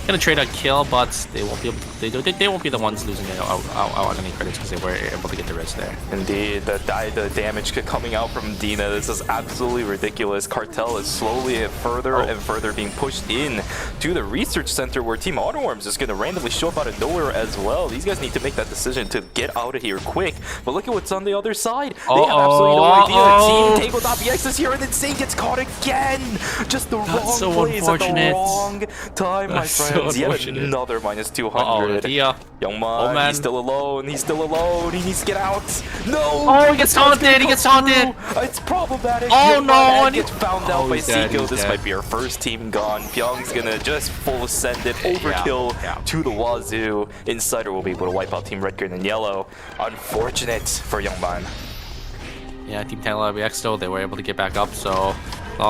Gonna trade a kill, but they won't be able to, they won't be the ones losing it out on any credits because they were able to get the res there. Indeed, the damage coming out from Dina, this is absolutely ridiculous. Cartel is slowly further and further being pushed in to the research center where Team Auto Arms is going to randomly show up out of nowhere as well. These guys need to make that decision to get out of here quick. But look at what's on the other side. They have absolutely no idea. Team Tangled.bx is here and then Insane gets caught again. Just the wrong plays at the wrong time, my friend. Yet another minus 200. Youngman, he's still alone. He's still alone. He needs to get out. No! Oh, he gets taunted. He gets taunted. It's problematic. Oh no! And gets found out by Seiko. This might be our first team gone. Pyong's gonna just full send it. Overkill to the wazoo. Insider will be able to wipe out Team Red, Green, and Yellow. Unfortunate for Youngman. Yeah, Team Tangled WX though, they were able to get back up, so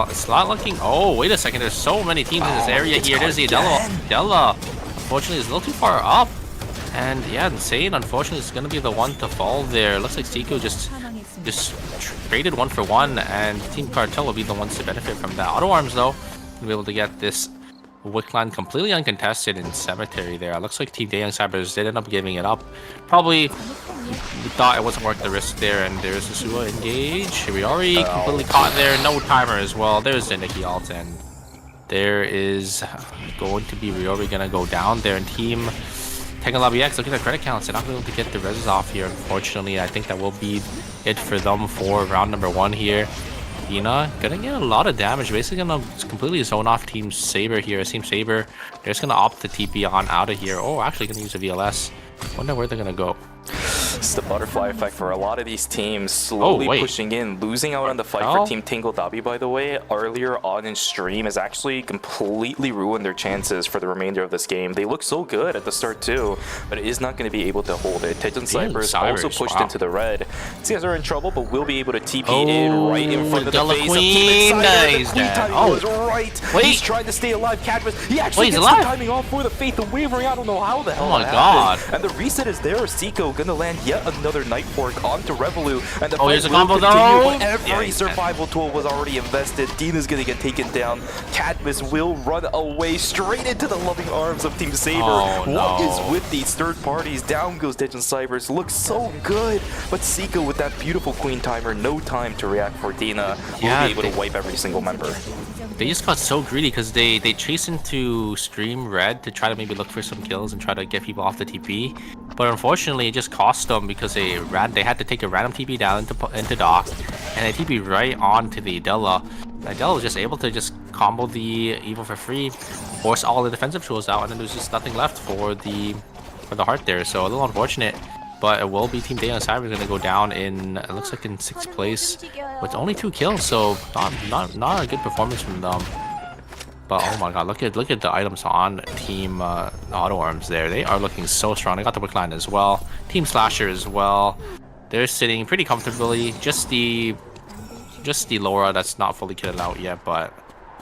it's not looking. Oh, wait a second, there's so many teams in this area here. There's the Adela. Unfortunately, is a little too far up. And yeah, Insane, unfortunately, is going to be the one to fall there. Looks like Seiko just traded 1 for 1, and Team Cartel will be the ones to benefit from that. Auto Arms, though, will be able to get this Wickline completely uncontested in Cemetery there. It looks like Team Dayoung Cybers did end up giving it up. Probably thought it wasn't worth the risk there, and there's the Suwa engage. Riori completely caught there. No timer as well. There's the Nikki ult, and there is going to be Riori gonna go down there, and Team Tangled WX, look at their credit counts. They're not going to be able to get the reses off here, unfortunately. I think that will be it for them for round number 1 here. Dina gonna get a lot of damage, basically gonna completely zone off Team Saber here. Team Saber, they're just gonna opt to TP on out of here. Oh, actually gonna use a VLS. Wonder where they're gonna go. It's the butterfly effect for a lot of these teams, slowly pushing in, losing out on the fight for Team Tangled Dabi, by the way, earlier on in stream has actually completely ruined their chances for the remainder of this game. They look so good at the start too, but it is not going to be able to hold it. Tejan Cybers also pushed into the red. These guys are in trouble, but will be able to TP in right in front of the face of Team Insider. Was right. He's trying to stay alive. Cadmus, he actually gets the timing off for the Faith of Wavering. I don't know how the hell that happened. And the reset is there. Seiko gonna land yet another Night Fork onto Revolu, and the fight will continue, but every survival tool was already invested. Dina's gonna get taken down. Cadmus will run away straight into the loving arms of Team Saber. What is with these third parties? Down goes Tejan Cybers. Looks so good, but Seiko with that beautiful queen timer, no time to react for Dina, will be able to wipe every single member. They just got so greedy because they chase into Stream Red to try to maybe look for some kills and try to get people off the TP. But unfortunately, it just cost them because they had to take a random TP down into Dock, and they TP right onto the Adela. Adela was just able to just combo the Evil for free, force all the defensive tools out, and then there's just nothing left for the heart there. So a little unfortunate. But it will be Team Dayoung Cybers going to go down in, it looks like in 6th place with only 2 kills, so not a good performance from them. But oh my god, look at the items on Team Auto Arms there. They are looking so strong. They got the Wickline as well. Team Slasher as well. They're sitting pretty comfortably. Just the Laura that's not fully kitted out yet, but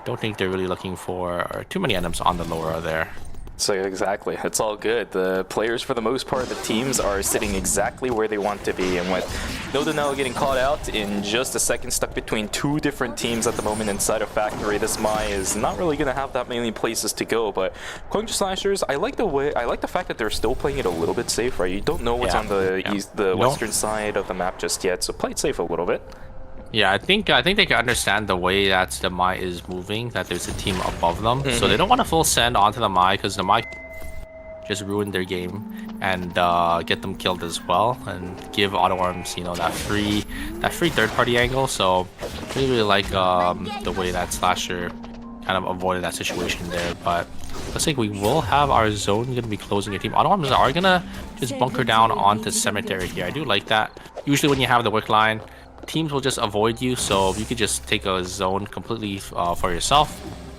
don't think they're really looking for too many items on the Laura there. So exactly, it's all good. The players, for the most part, the teams are sitting exactly where they want to be, and with Nodanel getting caught out in just a second, stuck between 2 different teams at the moment inside of Factory, this Mai is not really going to have that many places to go. But Quang Slashers, I like the fact that they're still playing it a little bit safe, right? You don't know what's on the western side of the map just yet, so play it safe a little bit. Yeah, I think they can understand the way that the Mai is moving, that there's a team above them. So they don't want to full send onto the Mai because the Mai just ruined their game. and get them killed as well, and give Auto Arms, you know, that free third-party angle. So really like the way that Slasher kind of avoided that situation there. But looks like we will have our zone going to be closing your team. Auto Arms are gonna just bunker down onto Cemetery here. I do like that. Usually when you have the wick line, teams will just avoid you, so you could just take a zone completely for yourself.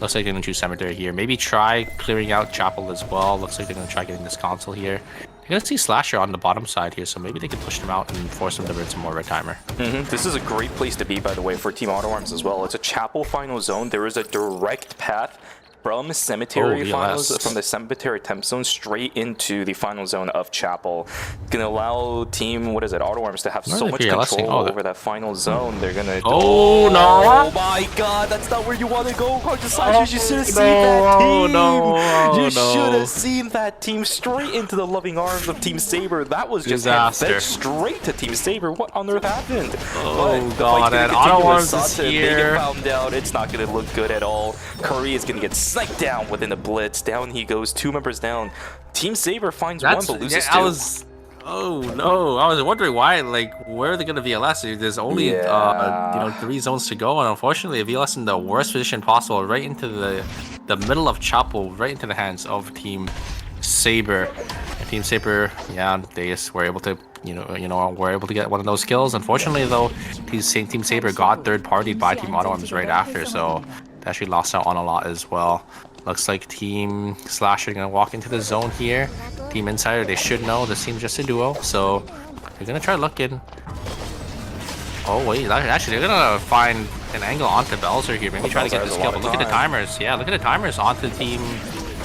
Looks like they're gonna choose Cemetery here. Maybe try clearing out Chapel as well. Looks like they're gonna try getting this console here. You're gonna see Slasher on the bottom side here, so maybe they can push them out and force them to burn some more red timer. This is a great place to be, by the way, for Team Auto Arms as well. It's a Chapel final zone. There is a direct path from Cemetery finals, from the Cemetery temp zone straight into the final zone of Chapel. Gonna allow Team, what is it, Auto Arms to have so much control over that final zone. They're gonna. Oh no! Oh my God, that's not where you want to go, Conscious Slashers. You should have seen that team. You should have seen that team straight into the loving arms of Team Saber. That was just fed straight to Team Saber. What on earth happened? Oh God! And Auto Arms is here. They get found out. It's not gonna look good at all. Curry is gonna get sniped down within the blitz. Down he goes, 2 members down. Team Saber finds one but loses 2. Oh no! I was wondering why. Like, where are they gonna VLS? There's only you know, 3 zones to go, and unfortunately, a VLS in the worst position possible, right into the middle of Chapel, right into the hands of Team Saber. And Team Saber, yeah, they just were able to, were able to get one of those kills. Unfortunately, though, Team Saber got third-partied by Team Auto Arms right after, so they actually lost out on a lot as well. Looks like Team Slasher gonna walk into the zone here. Team Insider, they should know this team's just a duo, so they're gonna try looking. Oh wait, actually they're gonna find an angle onto Belzer here. Maybe try to get this kill, but look at the timers. Yeah, look at the timers onto Team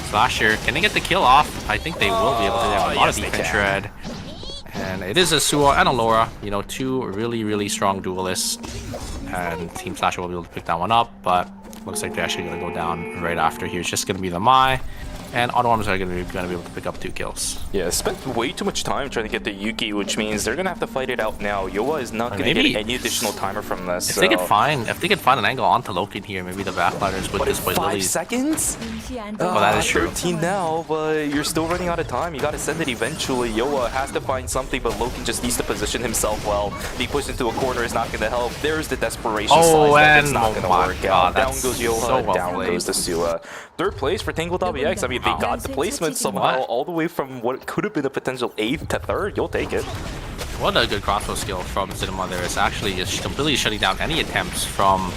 Slasher. Can they get the kill off? I think they will be able to. They have a lot of defense shred. And it is a Suo and a Laura, 2 really strong duelists. And Team Slasher will be able to pick that one up, but looks like they're actually going to go down right after here. It's just going to be the Mai, and Auto Arms are going to be able to pick up 2 kills. Yeah, spent way too much time trying to get the Yuki, which means they're going to have to fight it out now. Yoa is not going to get any additional timer from this. If they could find an angle onto Loken here, maybe the backliners would display 5 seconds? Oh, that is true. 13 now, but you're still running out of time. You got to send it eventually. Yoa has to find something, but Loken just needs to position himself well. Be pushed into a corner is not going to help. There's the desperation slice. It's not going to work out. Down goes Yoa, so down goes the Sua. 3rd place for Tangled WX. I mean, they got the placement somehow all the way from what could have been a potential 8th to 3rd. You'll take it. What a good crossbow skill from Cinema there. It's actually just completely shutting down any attempts from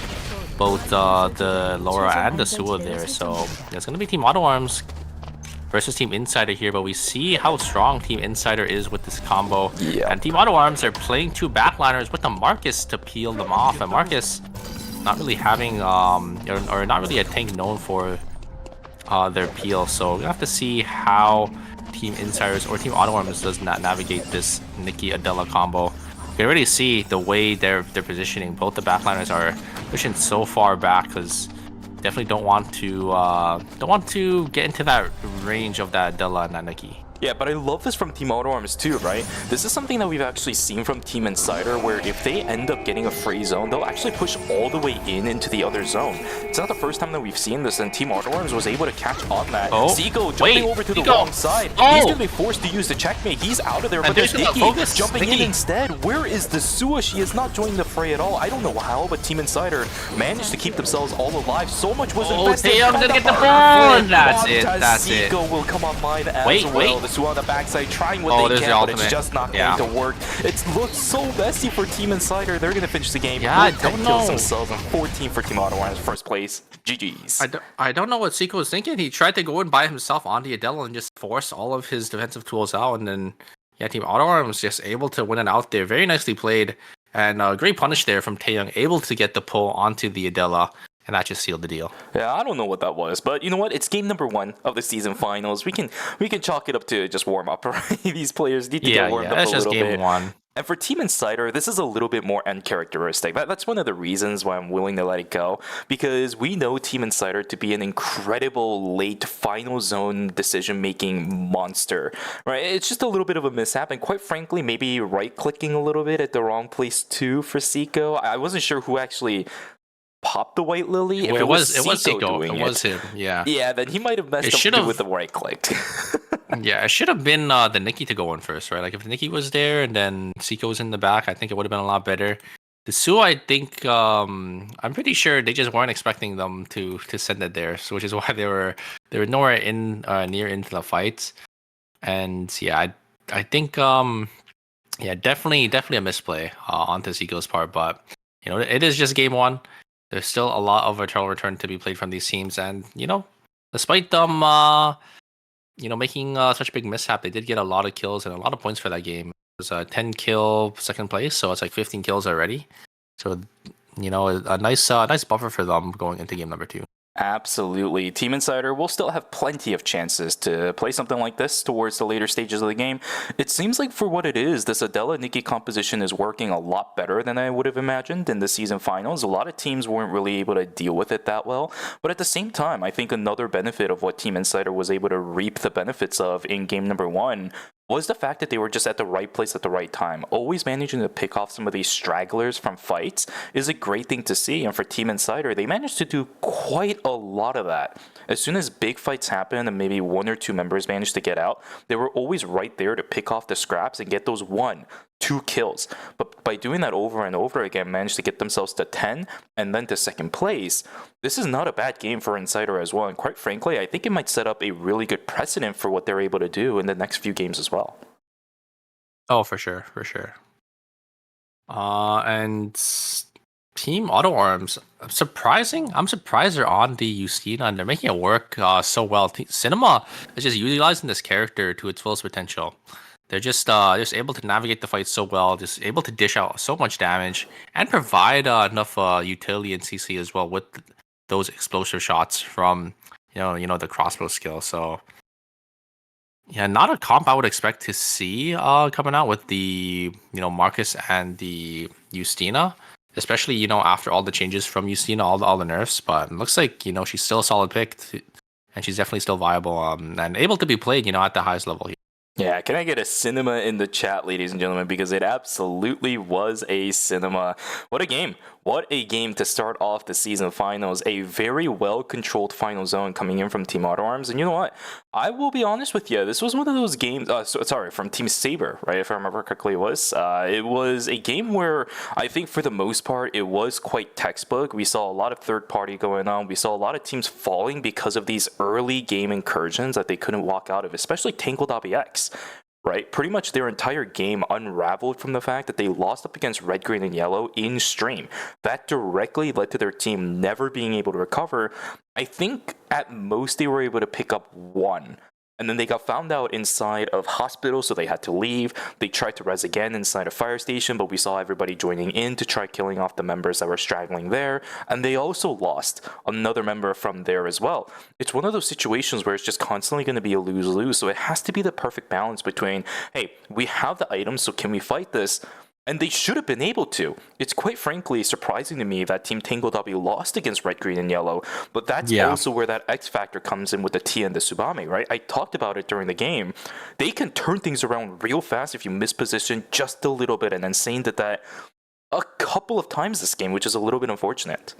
both the Laura and the Sua there. So it's going to be Team Auto Arms versus Team Insider here, but we see how strong Team Insider is with this combo. Yeah. And Team Auto Arms are playing 2 backliners with the Marcus to peel them off, and Marcus not really having or not really a tank known for their peel. So we're gonna have to see how Team Insiders or Team Auto Arms does not navigate this Nikki Adela combo. You can already see the way they're positioning. Both the backliners are pushing so far back because definitely don't want to get into that range of that Adela and that Nikki. Yeah, but I love this from Team Auto Arms too, right? This is something that we've actually seen from Team Insider, where if they end up getting a free zone, they'll actually push all the way into the other zone. It's not the first time that we've seen this, and Team Auto Arms was able to catch on that. Zico jumping over to the wrong side. He's going to be forced to use the checkmate. He's out of there, but there's Nikki jumping in instead. Where is the Sua? She is not joining the fray at all. I don't know how, but Team Insider managed to keep themselves all alive. So much was invested. Taeyong's going to get the ball, and that's it. Zico will come online as well. The Sua on the backside trying what they can, but it's just not going to work. It looks so messy for Team Insider. They're going to finish the game. Yeah, I don't know. Kills themselves on 14 for Team Auto Arms, 1st place. GG's. I don't know what Zico was thinking. He tried to go in by himself on the Adela and just force all of his defensive tools out, and then Team Auto Arms just able to win it out there. Very nicely played, and great punish there from Taeyong, able to get the pull onto the Adela. And that just sealed the deal. Yeah, I don't know what that was, but you know what? It's game number 1 of the season finals. We can chalk it up to just warm up, right? These players need to get warmed up a little bit. That's just game 1. And for Team Insider, this is a little bit more uncharacteristic. That's one of the reasons why I'm willing to let it go, because we know Team Insider to be an incredible late final zone decision-making monster, right? It's just a little bit of a mishap, and quite frankly, maybe right-clicking a little bit at the wrong place too for Zico. I wasn't sure who actually popped the white lily. If it was Zico doing it, it was him. Yeah. Yeah, then he might have messed up with the right click. Yeah, it should have been the Nikki to go in first, right? Like if Nikki was there and then Seiko was in the back, I think it would have been a lot better. The Sue, I think I'm pretty sure they just weren't expecting them to send it there, so which is why they were nowhere in near into the fights. And yeah, I think yeah, definitely a misplay on Seiko's part, but it is just game one. There's still a lot of eternal return to be played from these teams, and despite them making such a big mishap, they did get a lot of kills and a lot of points for that game. It was a 10 kill second place, so it's like 15 kills already. So, a nice buffer for them going into game number 2. Absolutely. Team Insider will still have plenty of chances to play something like this towards the later stages of the game. It seems like for what it is, this Adela Nikki composition is working a lot better than I would have imagined in the season finals. A lot of teams weren't really able to deal with it that well. But at the same time, I think another benefit of what Team Insider was able to reap the benefits of in game number 1 was the fact that they were just at the right place at the right time. Always managing to pick off some of these stragglers from fights is a great thing to see, and for Team Insider, they managed to do quite a lot of that. As soon as big fights happen and maybe 1 or 2 members managed to get out, they were always right there to pick off the scraps and get those 1, 2 kills. But by doing that over and over again, managed to get themselves to 10 and then to second place. This is not a bad game for Insider as well, and quite frankly, I think it might set up a really good precedent for what they're able to do in the next few games as well. Oh, for sure. And Team Auto Arms, I'm surprised they're on the Justina and they're making it work so well. Cinema is just utilizing this character to its fullest potential. They're just able to navigate the fight so well, just able to dish out so much damage and provide enough utility in CC as well with those explosive shots from the crossbow skill. So yeah, not a comp I would expect to see coming out with the Marcus and the Justina, especially after all the changes from Justina, all the nerfs. But it looks like she's still a solid pick, and she's definitely still viable and able to be played at the highest level here. Yeah, can I get a cinema in the chat, ladies and gentlemen, because it absolutely was a cinema. What a game. What a game to start off the season finals. A very well-controlled final zone coming in from Team Auto Arms. And you know what? I will be honest with you. This was one of those games, from Team Saber, right? If I remember correctly, it was. It was a game where I think for the most part, it was quite textbook. We saw a lot of third party going on. We saw a lot of teams falling because of these early game incursions that they couldn't walk out of, especially Tangled.bx. Right? Pretty much their entire game unraveled from the fact that they lost up against Red, Green, and Yellow in stream. That directly led to their team never being able to recover. I think at most they were able to pick up 1. And then they got found out inside of hospital, so they had to leave. They tried to res again inside a fire station, but we saw everybody joining in to try killing off the members that were straggling there. And they also lost another member from there as well. It's one of those situations where it's just constantly going to be a lose-lose. So it has to be the perfect balance between, hey, we have the items, so can we fight this? And they should have been able to. It's quite frankly surprising to me that Team Tangle.w lost against Red, Green, and Yellow, but that's also where that X factor comes in with the Tia and the Tsubame, right? I talked about it during the game. They can turn things around real fast if you misposition just a little bit, and then Sane did that a couple of times this game, which is a little bit unfortunate.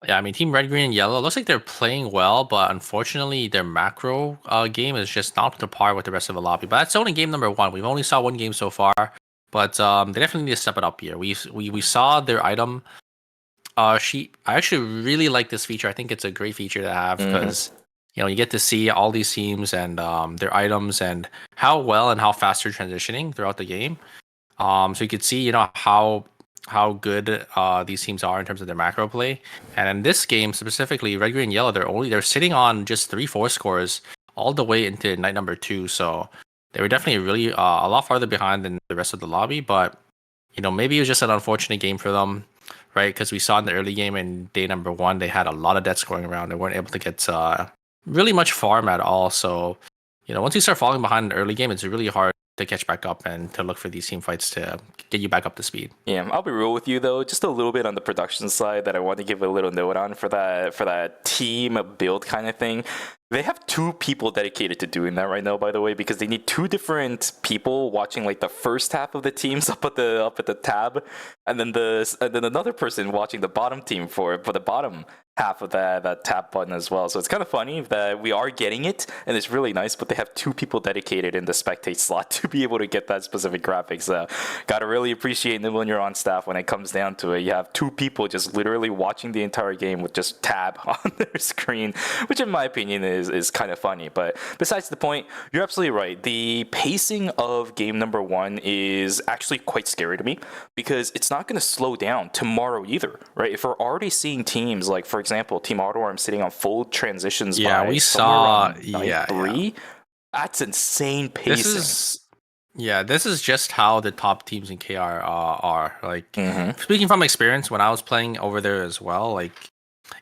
Yeah, I mean, Team Red, Green, and Yellow looks like they're playing well, but unfortunately, their macro game is just not up to par with the rest of the lobby. But that's only game number 1. We've only saw 1 game so far. But they definitely need to step it up here. We saw their item. I actually really like this feature. I think it's a great feature to have because you get to see all these teams and their items and how well and how fast they're transitioning throughout the game. So you could see how good these teams are in terms of their macro play. And in this game specifically, Red, Green, Yellow, they're sitting on just 3-4 scores all the way into night number 2. So they were definitely really a lot farther behind than the rest of the lobby, but maybe it was just an unfortunate game for them, right? Because we saw in the early game in day number 1, they had a lot of deaths going around. They weren't able to get really much farm at all. So, once you start falling behind in the early game, it's really hard to catch back up and to look for these team fights to get you back up to speed. Yeah, I'll be real with you though, just a little bit on the production side that I want to give a little note on for that team build kind of thing. They have two people dedicated to doing that right now, by the way, because they need two different people watching like the first half of the teams up at the tab, and then another person watching the bottom team for the bottom half of that tab button as well. So it's kind of funny that we are getting it, and it's really nice. But they have two people dedicated in the spectate slot to be able to get that specific graphics. Gotta really appreciate them when you're on staff. When it comes down to it, you have two people just literally watching the entire game with just tab on their screen, which in my opinion is kind of funny. But besides the point, you're absolutely right. The pacing of game number one is actually quite scary to me because it's not going to slow down tomorrow either, right? If we're already seeing teams like, for example, Team Autoarm sitting on full transitions by we somewhere saw around night 3, that's insane pacing. This is just how the top teams in KR are. Like speaking from experience, when I was playing over there as well, like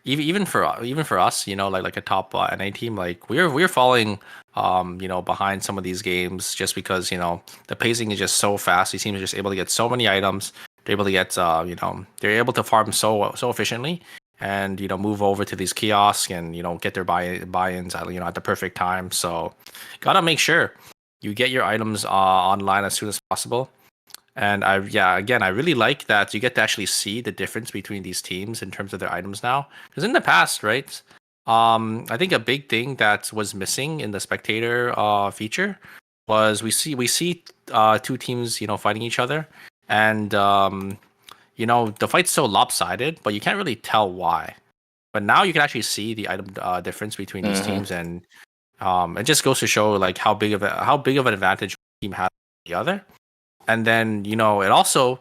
even for us, like a top NA team, like we're falling behind some of these games just because the pacing is just so fast. These teams are just able to get so many items. They're able to get they're able to farm so efficiently and move over to these kiosks and get their buy-ins at the perfect time. So gotta make sure you get your items online as soon as possible. And I really like that you get to actually see the difference between these teams in terms of their items now. Because in the past, right, I think a big thing that was missing in the spectator feature was we see two teams fighting each other, and the fight's so lopsided, but you can't really tell why. But now you can actually see the item difference between these teams, and it just goes to show like how big of an advantage one team has over the other. And then it also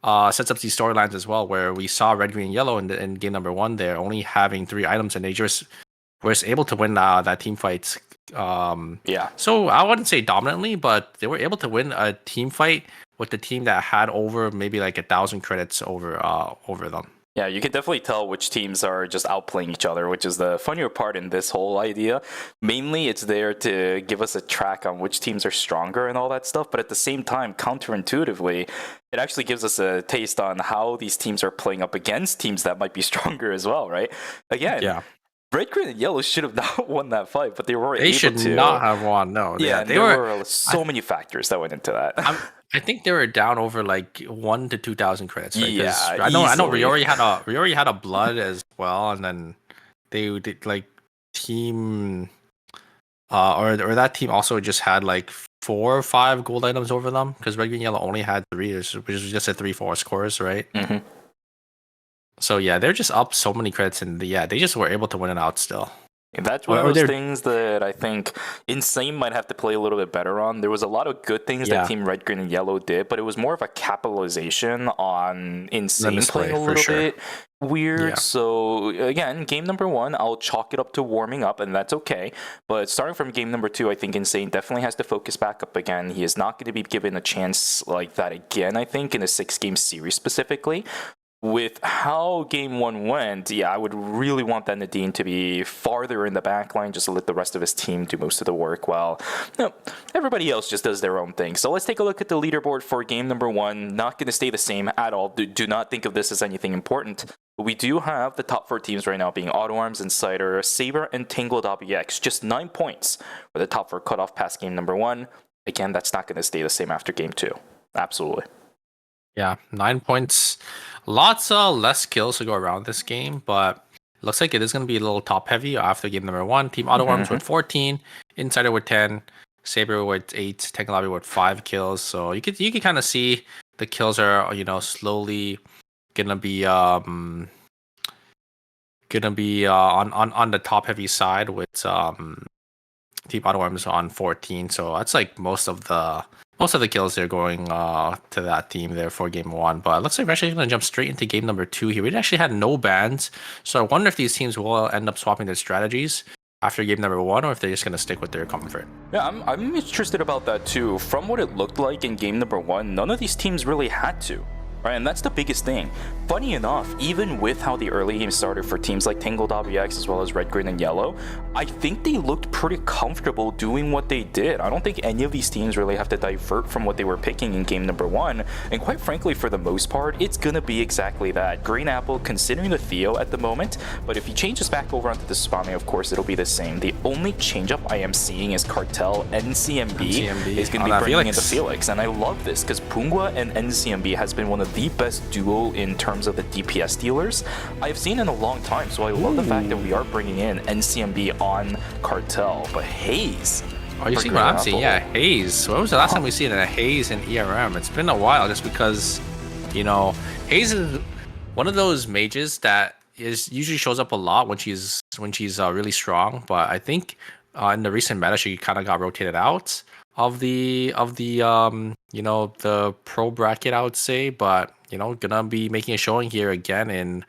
sets up these storylines as well, where we saw red, green, yellow in game number one. They're only having 3 items, and they just were able to win that team fight. So I wouldn't say dominantly, but they were able to win a team fight with the team that had over maybe like 1,000 credits over them. Yeah, you can definitely tell which teams are just outplaying each other, which is the funnier part in this whole idea. Mainly, it's there to give us a track on which teams are stronger and all that stuff. But at the same time, counterintuitively, it actually gives us a taste on how these teams are playing up against teams that might be stronger as well, right? Again, red, green, and yellow should have not won that fight, but they were able to. They should not have won. No. Yeah, there were so many factors that went into that. I think they were down over like 1,000 to 2,000 credits. Right? Yeah, I know. We already had a blood as well, and then they did like team, or that team also just had like 4 or 5 gold items over them because red, green, yellow only had 3, which was just a 3-4 scores, right? So yeah, they're just up so many credits, and they just were able to win it out still. And that's one of those things that I think Insane might have to play a little bit better on. There was a lot of good things that Team Red, Green, and Yellow did, but it was more of a capitalization on Insane playing a little bit weird. Yeah. So again, game number 1, I'll chalk it up to warming up, and that's okay. But starting from game number 2, I think Insane definitely has to focus back up again. He is not going to be given a chance like that again, I think, in a 6-game series specifically. With how game 1 went, I would really want that Nadine to be farther in the back line just to let the rest of his team do most of the work while everybody else just does their own thing. So let's take a look at the leaderboard for game number 1. Not going to stay the same at all. Do not think of this as anything important. But we do have the top 4 teams right now being AutoArms, Insider, Saber, and Tangled.wx. Just 9 points for the top 4 cutoff past game number 1. Again, that's not going to stay the same after game 2. Absolutely. Yeah, 9 points. Lots less kills to go around this game, but it looks like it is going to be a little top heavy after game number 1. Team AutoArms with 14, Insider with 10, Saber with 8, Tangled with 5 kills. So you can kind of see the kills are slowly gonna be on the top heavy side with Team AutoArms on 14. So that's like most of the kills they're going to that team there for game 1. But it looks like we're actually going to jump straight into game number 2 here. We actually had no bans, so I wonder if these teams will end up swapping their strategies after game number 1, or if they're just going to stick with their comfort. Yeah, I'm interested about that too. From what it looked like in game number 1, none of these teams really had to. Right, and that's the biggest thing. Funny enough, even with how the early game started for teams like Tangled WX as well as Red, Green, and Yellow, I think they looked pretty comfortable doing what they did. I don't think any of these teams really have to divert from what they were picking in game number 1, and quite frankly, for the most part, it's gonna be exactly that. Green Apple considering the Theo at the moment, but if he changes back over onto the Spame, of course, it'll be the same. The only change-up I am seeing is Cartel. NCMB is gonna be bringing in the Felix, and I love this because Pungwa and NCMB has been one of the best duo in terms of the DPS dealers I've seen in a long time, so I love the fact that we are bringing in NCMB on Cartel. But Haze, oh, you see what I'm seeing? Yeah, Haze. When was the last time we seen a Haze in ERM? It's been a while, just because, you know, Haze is one of those mages that usually shows up a lot when she's really strong, but I think in the recent meta she kind of got rotated out of the you know, the pro bracket, I would say, but you know, gonna be making a showing here again in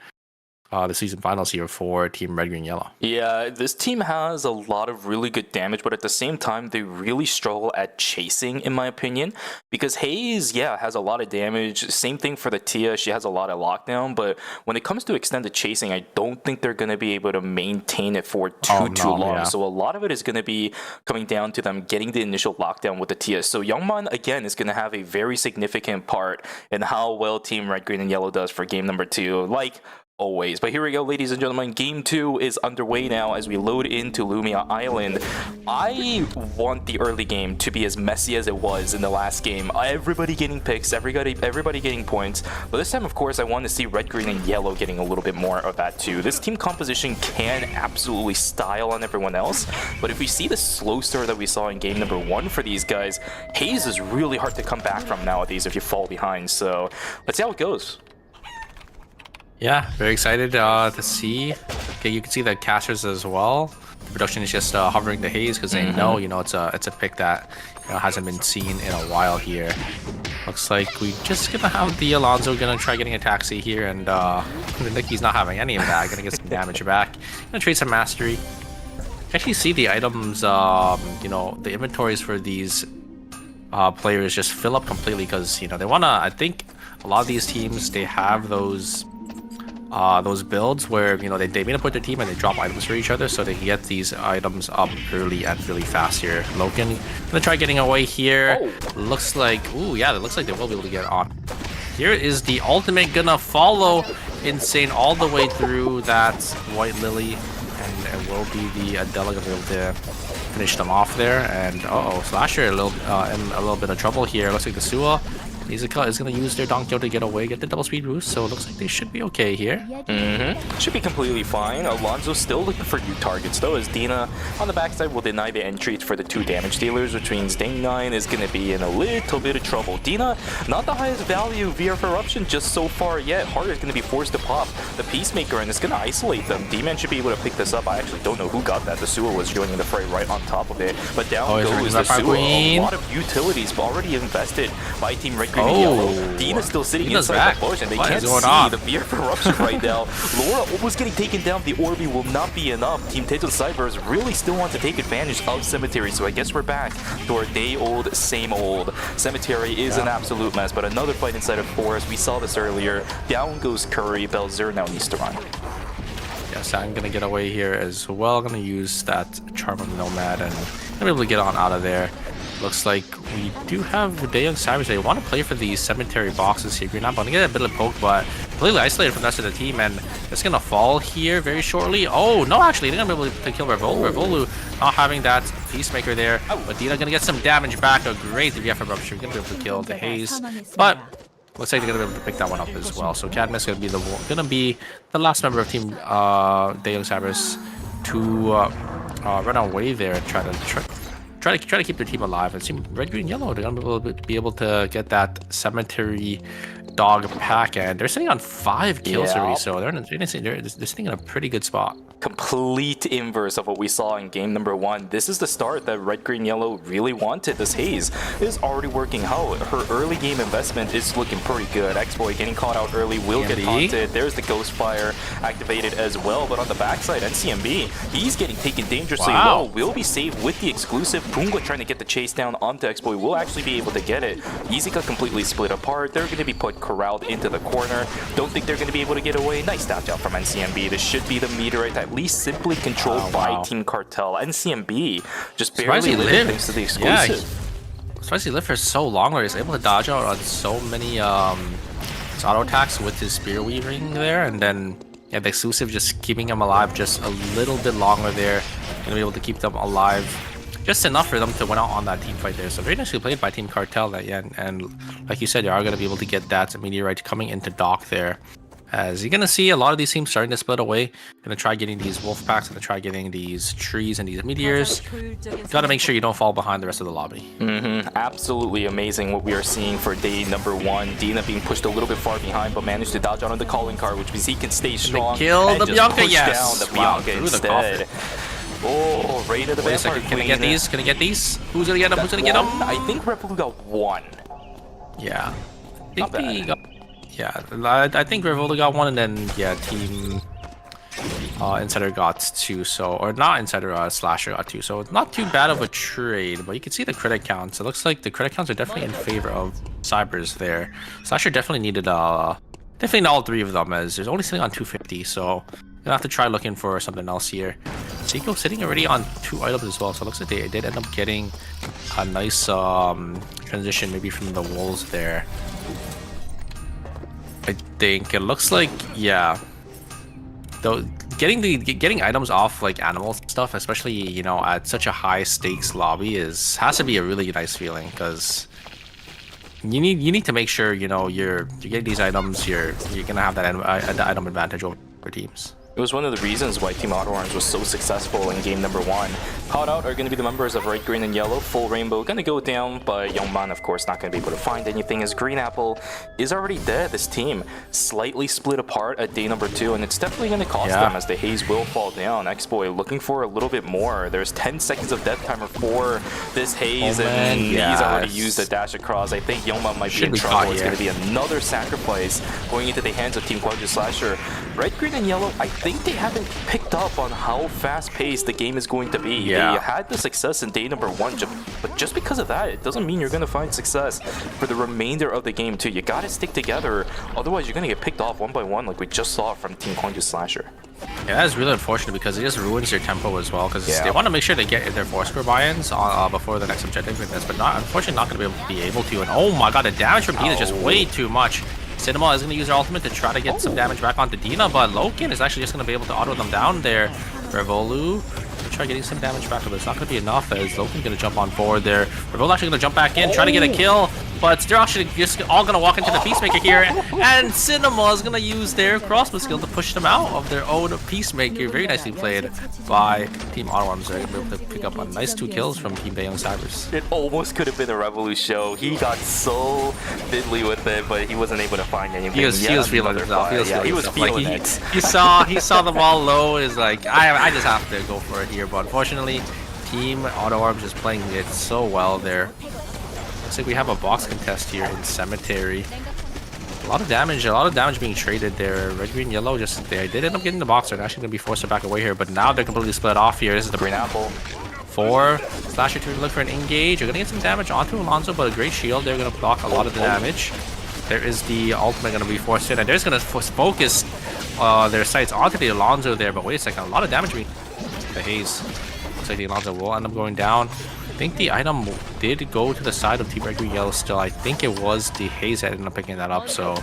the season finals here for Team Red, Green, Yellow. Yeah, this team has a lot of really good damage, but at the same time, they really struggle at chasing, in my opinion, because Haze, yeah, has a lot of damage. Same thing for the Tia, she has a lot of lockdown, but when it comes to extended chasing, I don't think they're going to be able to maintain it for too long. Yeah. So a lot of it is going to be coming down to them getting the initial lockdown with the Tia. So Youngman, again, is going to have a very significant part in how well Team Red, Green, and Yellow does for game number 2. Like always. But here we go, ladies and gentlemen. Game 2 is underway now as we load into Lumia Island. I want the early game to be as messy as it was in the last game. Everybody getting picks, everybody getting points. But this time, of course, I want to see Red, Green, and Yellow getting a little bit more of that too. This team composition can absolutely style on everyone else. But if we see the slow start that we saw in game number 1 for these guys, Haze is really hard to come back from nowadays if you fall behind. So let's see how it goes. Yeah, very excited to see. Okay, you can see the casters as well. The production is just hovering the Haze because they know, you know, it's a pick that, you know, hasn't been seen in a while here. Looks like we just gonna have the Alonso gonna try getting a taxi here, and Nicky's not having any of that. Gonna get some damage back. Gonna trade some mastery. You actually see the items, you know, the inventories for these players just fill up completely because, you know, they wanna. I think a lot of these teams, they have those builds where, you know, they meet up with their team and they drop items for each other so they can get these items up early and really fast here. Logan gonna try getting away here. Looks like, ooh, yeah, it looks like they will be able to get on. Here is the ultimate gonna follow Insane all the way through that White Lily, and it will be the Adela gonna be able to finish them off there. And Slasher in a little bit of trouble here. Looks like the Sua is going to use their Donkyo to get away, get the double speed boost, so it looks like they should be okay here. Should be completely fine. Alonso still looking for new targets, though, as Dina on the backside will deny the entry for the 2 damage dealers, which means Dang9 is going to be in a little bit of trouble. Dina, not the highest value via Corruption just so far yet. Heart is going to be forced to pop the Peacemaker, and it's going to isolate them. D-Man should be able to pick this up. I actually don't know who got that. The Sua was joining the fray right on top of it, but down goes the Sua. A lot of utilities already invested by Team Red, Green, and Yellow. Dina's still sitting inside the bush, and they can't see the Fear Corruption right now. Laura almost getting taken down. The Orbi will not be enough. Team Teto Cybers really still want to take advantage of Cemetery, so I guess we're back to our day old, same old. Cemetery is an absolute mess, but another fight inside of Forest. We saw this earlier. Down goes Curry. Belzer now needs to run. Yes, I'm gonna get away here as well. Gonna use that Charm of Nomad and be able to get on out of there. Looks like we do have Daeyoung Savage. They want to play for these cemetery boxes here. Green Apple gonna get a bit of poke, but completely isolated from the rest of the team, and it's gonna fall here very shortly. Oh no, actually they're gonna be able to kill Revolu. Revolu not having that Peacemaker there, but Dina gonna get some damage back. A great VF eruption, gonna be able to kill the Haze, but looks like they're gonna be able to pick that one up as well. So Cadmus gonna be the last member of Team Daeyoung Savage to run away there and try to keep their team alive. And seem Red, Green, Yellow, they're gonna be able to get that cemetery dog pack, and they're sitting on 5 kills already, so they're sitting in a pretty good spot. complete inverse of what we saw in game number 1. This is the start that Red, Green, Yellow really wanted. This Haze is already working out. Her early game investment is looking pretty good. X-Boy getting caught out early will get taunted. There's the Ghost Fire activated as well, but on the backside, NCMB, he's getting taken dangerously low. Will be saved with the exclusive. Punga trying to get the chase down onto X-Boy will actually be able to get it. Easyka completely split apart. They're going to be put corralled into the corner. Don't think they're going to be able to get away. Nice dodge out from NCMB. This should be the meteorite, at least simply controlled by Team Cartel. NCMB just barely lived thanks to the exclusive. Spicy lived for so long where he's able to dodge out on so many his auto attacks with his spear weaving there, and then the exclusive just keeping him alive just a little bit longer there. Gonna be able to keep them alive just enough for them to win out on that team fight there. So very nicely played by Team Cartel that and like you said, you are gonna be able to get that meteorite coming into dock there. As you're gonna see a lot of these teams starting to split away. Gonna try getting these wolf packs, gonna try getting these trees and these meteors. Gotta make sure you don't fall behind the rest of the lobby. Absolutely amazing what we are seeing for day number 1. Dina being pushed a little bit far behind, but managed to dodge out on the calling card, which means he can stay strong. Kill the Bianca, down yes. the Bianca instead. Oh, right at the Wait a second, can I get these? Can I get these? Who's gonna get them? Who's gonna get them? I think Revolut got 1. Yeah. I think he got. Yeah, I think Revolta got 1, and then yeah, Team Insider got 2. So, or not Insider, Slasher got 2. So not too bad of a trade, but you can see the credit counts. It looks like the credit counts are definitely in favor of Cybers there. Slasher definitely needed definitely not all 3 of them, as there's only sitting on 250. So you'll have to try looking for something else here. Seiko sitting already on 2 items as well, so it looks like they did end up getting a nice transition maybe from the wolves there. I think it looks like, yeah, though getting items off like animal stuff, especially, you know, at such a high stakes lobby has to be a really nice feeling, because you need to make sure, you know, you're getting these items, you're gonna have that item advantage over teams. It was one of the reasons why Team Auto Arms was so successful in game number 1. Caught out are going to be the members of Red, Green, and Yellow. Full Rainbow going to go down, but Youngman, of course, not going to be able to find anything, as Green Apple is already dead. This team slightly split apart at day number 2, and it's definitely going to cost them, as the Haze will fall down. X-Boy looking for a little bit more. There's 10 seconds of death timer for this Haze, and he's already used a dash across. I think Youngman might be in trouble. It's going to be another sacrifice going into the hands of Team Quadra Slasher. Red, Green, and Yellow, I think they haven't picked up on how fast-paced the game is going to be. They had the success in day number 1, but just because of that, it doesn't mean you're going to find success for the remainder of the game too. You got to stick together, otherwise you're going to get picked off one by one, like we just saw from Team Quadra Slasher. Yeah, that is really unfortunate, because it just ruins your tempo as well, because they want to make sure they get their 4-score buy-ins before the next objective in this, but unfortunately not going to be able to. And oh my god, the damage from Dina is just way too much. Cinema is going to use her ultimate to try to get some damage back onto Dina, but Loken is actually just going to be able to auto them down there. Revolu try getting some damage back, but it's not going to be enough, as Loken's going to jump on forward there. Revolu actually going to jump back in, try to get a kill, but they're actually just all going to walk into the Peacemaker here, and Cinema is going to use their crossbow skill to push them out of their own Peacemaker. Very nicely played by Team Auto Arms. They're able to pick up a nice 2 kills from Team Bayoung Cybers. It almost could have been a Revolu show. He got so fiddly with it, but he wasn't able to find anything. He was feeling himself. He was feeling it. He saw the ball low. Is like, I just have to go for it here. But unfortunately, Team Auto Arms is playing it so well there. Looks like we have a box contest here in Cemetery. A lot of damage being traded there. Red, Green, Yellow just they did end up getting the box. They're actually going to be forced to back away here, but now they're completely split off here. This is the Green Apple. 4 Slasher to look for an engage. You're going to get some damage onto Alonzo, but a great shield. They're going to block a lot of the damage. There is the ultimate going to be forced in, and they're just going to focus their sights onto the Alonzo there. But wait a second, a lot of damage being the Haze. Looks like the Alonzo will end up going down. I think the item did go to the side of Team Red, Green, Yellow still. I think it was the Haze that ended up picking that up, so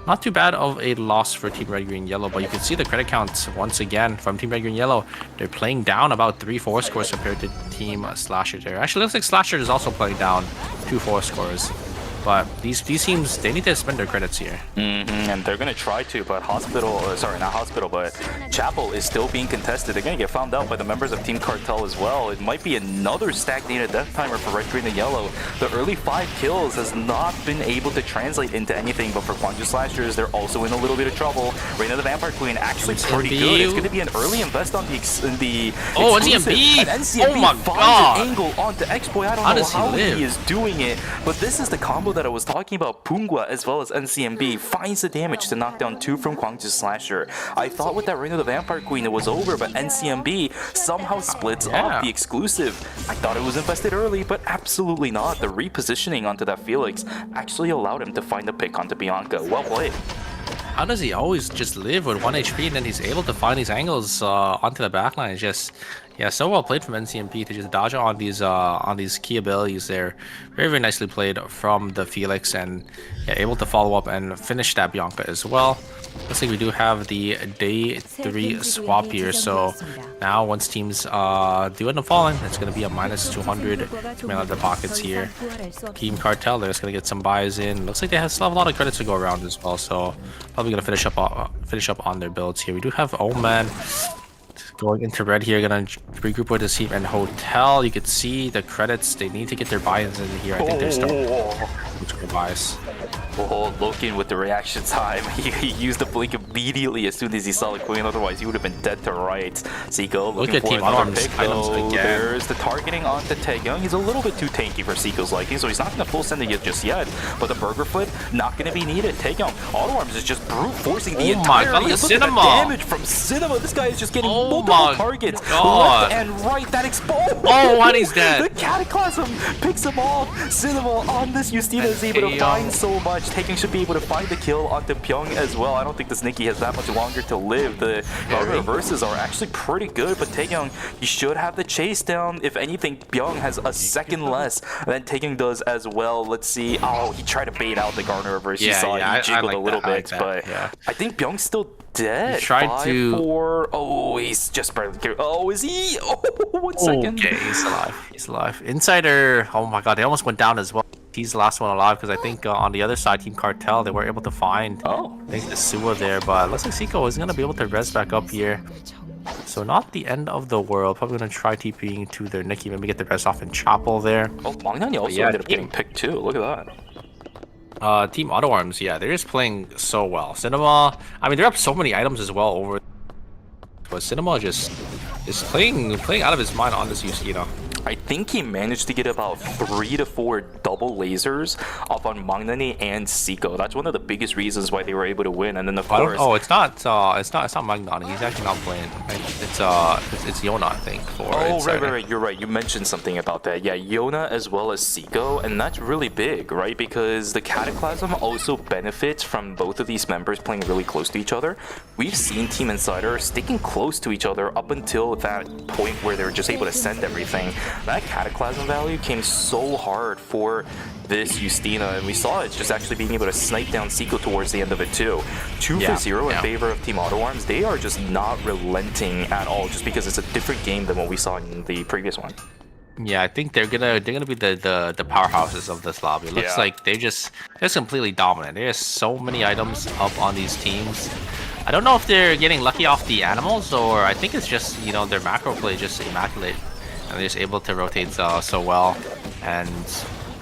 not too bad of a loss for Team Red, Green, Yellow, but you can see the credit counts once again from Team Red, Green, Yellow. They're playing down about 3 4-scores compared to Team Slasher there. Actually, looks like Slasher is also playing down 2 4-scores. But these teams, they need to spend their credits here. And they're gonna try to, but sorry, not Hospital, but Chapel is still being contested. They're gonna get found out by the members of Team Cartel as well. It might be another stagnated death timer for Red, Green, and Yellow. The early 5 kills has not been able to translate into anything, but for Gwangju Slashers, they're also in a little bit of trouble. Reina the Vampire Queen actually pretty good. It's gonna be an early invest on the NCMB! And NCMB oh my finds god! an angle onto X-Boy. I don't know how he is doing it, but this is the combo that I was talking about. Pungwa as well as NCMB finds the damage to knock down 2 from Gwangju Slasher. I thought with that Reina the Vampire Queen it was over, but NCMB somehow splits off the exclusive. I thought it was invested early, but absolutely not. The repositioning onto that Felix actually allowed him to find a pick onto Bianca. Well played. How does he always just live with 1 HP and then he's able to find these angles onto the backline? It's just, yeah, so well played from NCMP to just dodge on these key abilities there. Very, very nicely played from the Felix, and yeah, able to follow up and finish that Bianca as well. Looks like we do have the day 3 swap here, so now once teams do end up falling, it's going to be a -200 coming out of the pockets here. Team Cartel, they're just going to get some buys in. Looks like they still have a lot of credits to go around as well, so probably going to finish up on their builds here. We do have Omen going into red here, gonna regroup with his team and Hotel. You can see the credits, they need to get their buy-ins in here. I think there's still buys. Oh, Loken with the reaction time. He used the blink immediately as soon as he saw the queen, otherwise he would have been dead to rights. Seiko looking for another pick though. There's the targeting onto Taekyung. He's a little bit too tanky for Seiko's liking, so he's not going to full send it just yet. But the burger flip, not going to be needed. Taekyung, Auto Arms is just brute forcing the entire damage from Cinema. This guy is just getting multiple targets. Left and right, that exposed. Oh, and he's dead. The Cataclysm picks him off. Cinema on this Justina is able to find so much. Taekyung should be able to find the kill onto Pyong as well. I don't think this Nikki has that much longer to live. The reverses are actually pretty good, but Taekyung, you should have the chase down. If anything, Pyong has a second less than Taekyung does as well. Let's see. Oh, he tried to bait out the Garner reverse. You saw he jiggled a little bit, but I think Pyong's still dead. He tried to... 4. Oh, he's just barely... Oh, is he? Oh, 1 second. Okay, he's alive. He's alive. Insider, oh my god, they almost went down as well. He's the last one alive because I think on the other side, Team Cartel, they were able to find I think the Suwa there, but looks like Seiko is going to be able to res back up here. So not the end of the world. Probably going to try TPing to their Nikki, maybe get the res off in Chapel there. Oh, Mangnani also ended up getting picked too. Look at that. Team Auto Arms, yeah, they're just playing so well. Cinema, I mean, they're up so many items as well over, but Cinema just is playing out of his mind on this Justina. I think he managed to get about 3 to 4 double lasers up on Magnani and Seiko. That's one of the biggest reasons why they were able to win. And then of course, it's not Magnani. He's actually not playing. It's Yona, I think. Right. You're right. You mentioned something about that. Yeah, Yona as well as Seiko, and that's really big, right? Because the Cataclysm also benefits from both of these members playing really close to each other. We've seen Team Insider sticking close to each other up until that point where they're just able to send everything. That Cataclysm value came so hard for this Justina, and we saw it just actually being able to snipe down Seiko towards the end of it too. 2 for 0 in favor of Team Auto Arms. They are just not relenting at all, just because it's a different game than what we saw in the previous one. Yeah, I think they're gonna be the powerhouses of this lobby. It looks like they're completely dominant. There's so many items up on these teams. I don't know if they're getting lucky off the animals, or I think it's just, you know, their macro play is just immaculate. And they're just able to rotate so well. And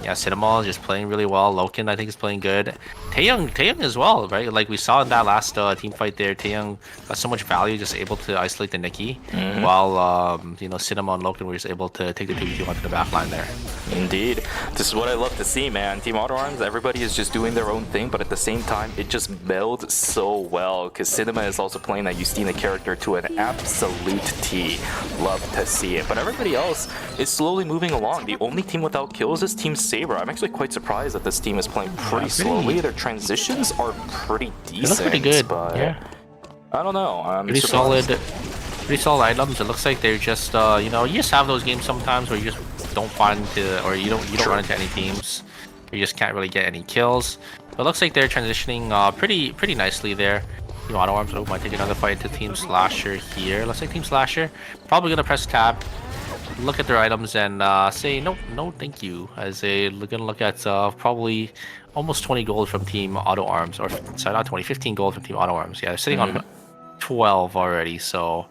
yeah, Cinema is just playing really well. Loken, I think, is playing good. Taeyong as well, right? Like we saw in that last team fight there, Taeyong got so much value, just able to isolate the Nikki, while you know, Cinema and Loken were just able to take the 2v2 onto the back line there. Indeed. This is what I love to see, man. Team Auto Arms, everybody is just doing their own thing, but at the same time, it just melds so well, because Cinema is also playing that Justina character to an absolute T. Love to see it. But everybody else is slowly moving along. The only team without kills is Team Saber. I'm actually quite surprised that this team is playing pretty slowly. Their transitions are pretty decent. They look pretty good, but yeah. I don't know. I'm pretty solid items. It looks like they're just you know, you just have those games sometimes where you just don't find or you don't run into any teams. You just can't really get any kills. But it looks like they're transitioning pretty nicely there. Team Auto Arms might take another fight into Team Slasher here. Looks like Team Slasher probably gonna press tab look at their items and say nope, no thank you, as they gonna look at probably almost 20 gold from Team Auto Arms, or sorry, not 20, 15 gold from Team Auto Arms. Yeah, they're sitting on 12 already, so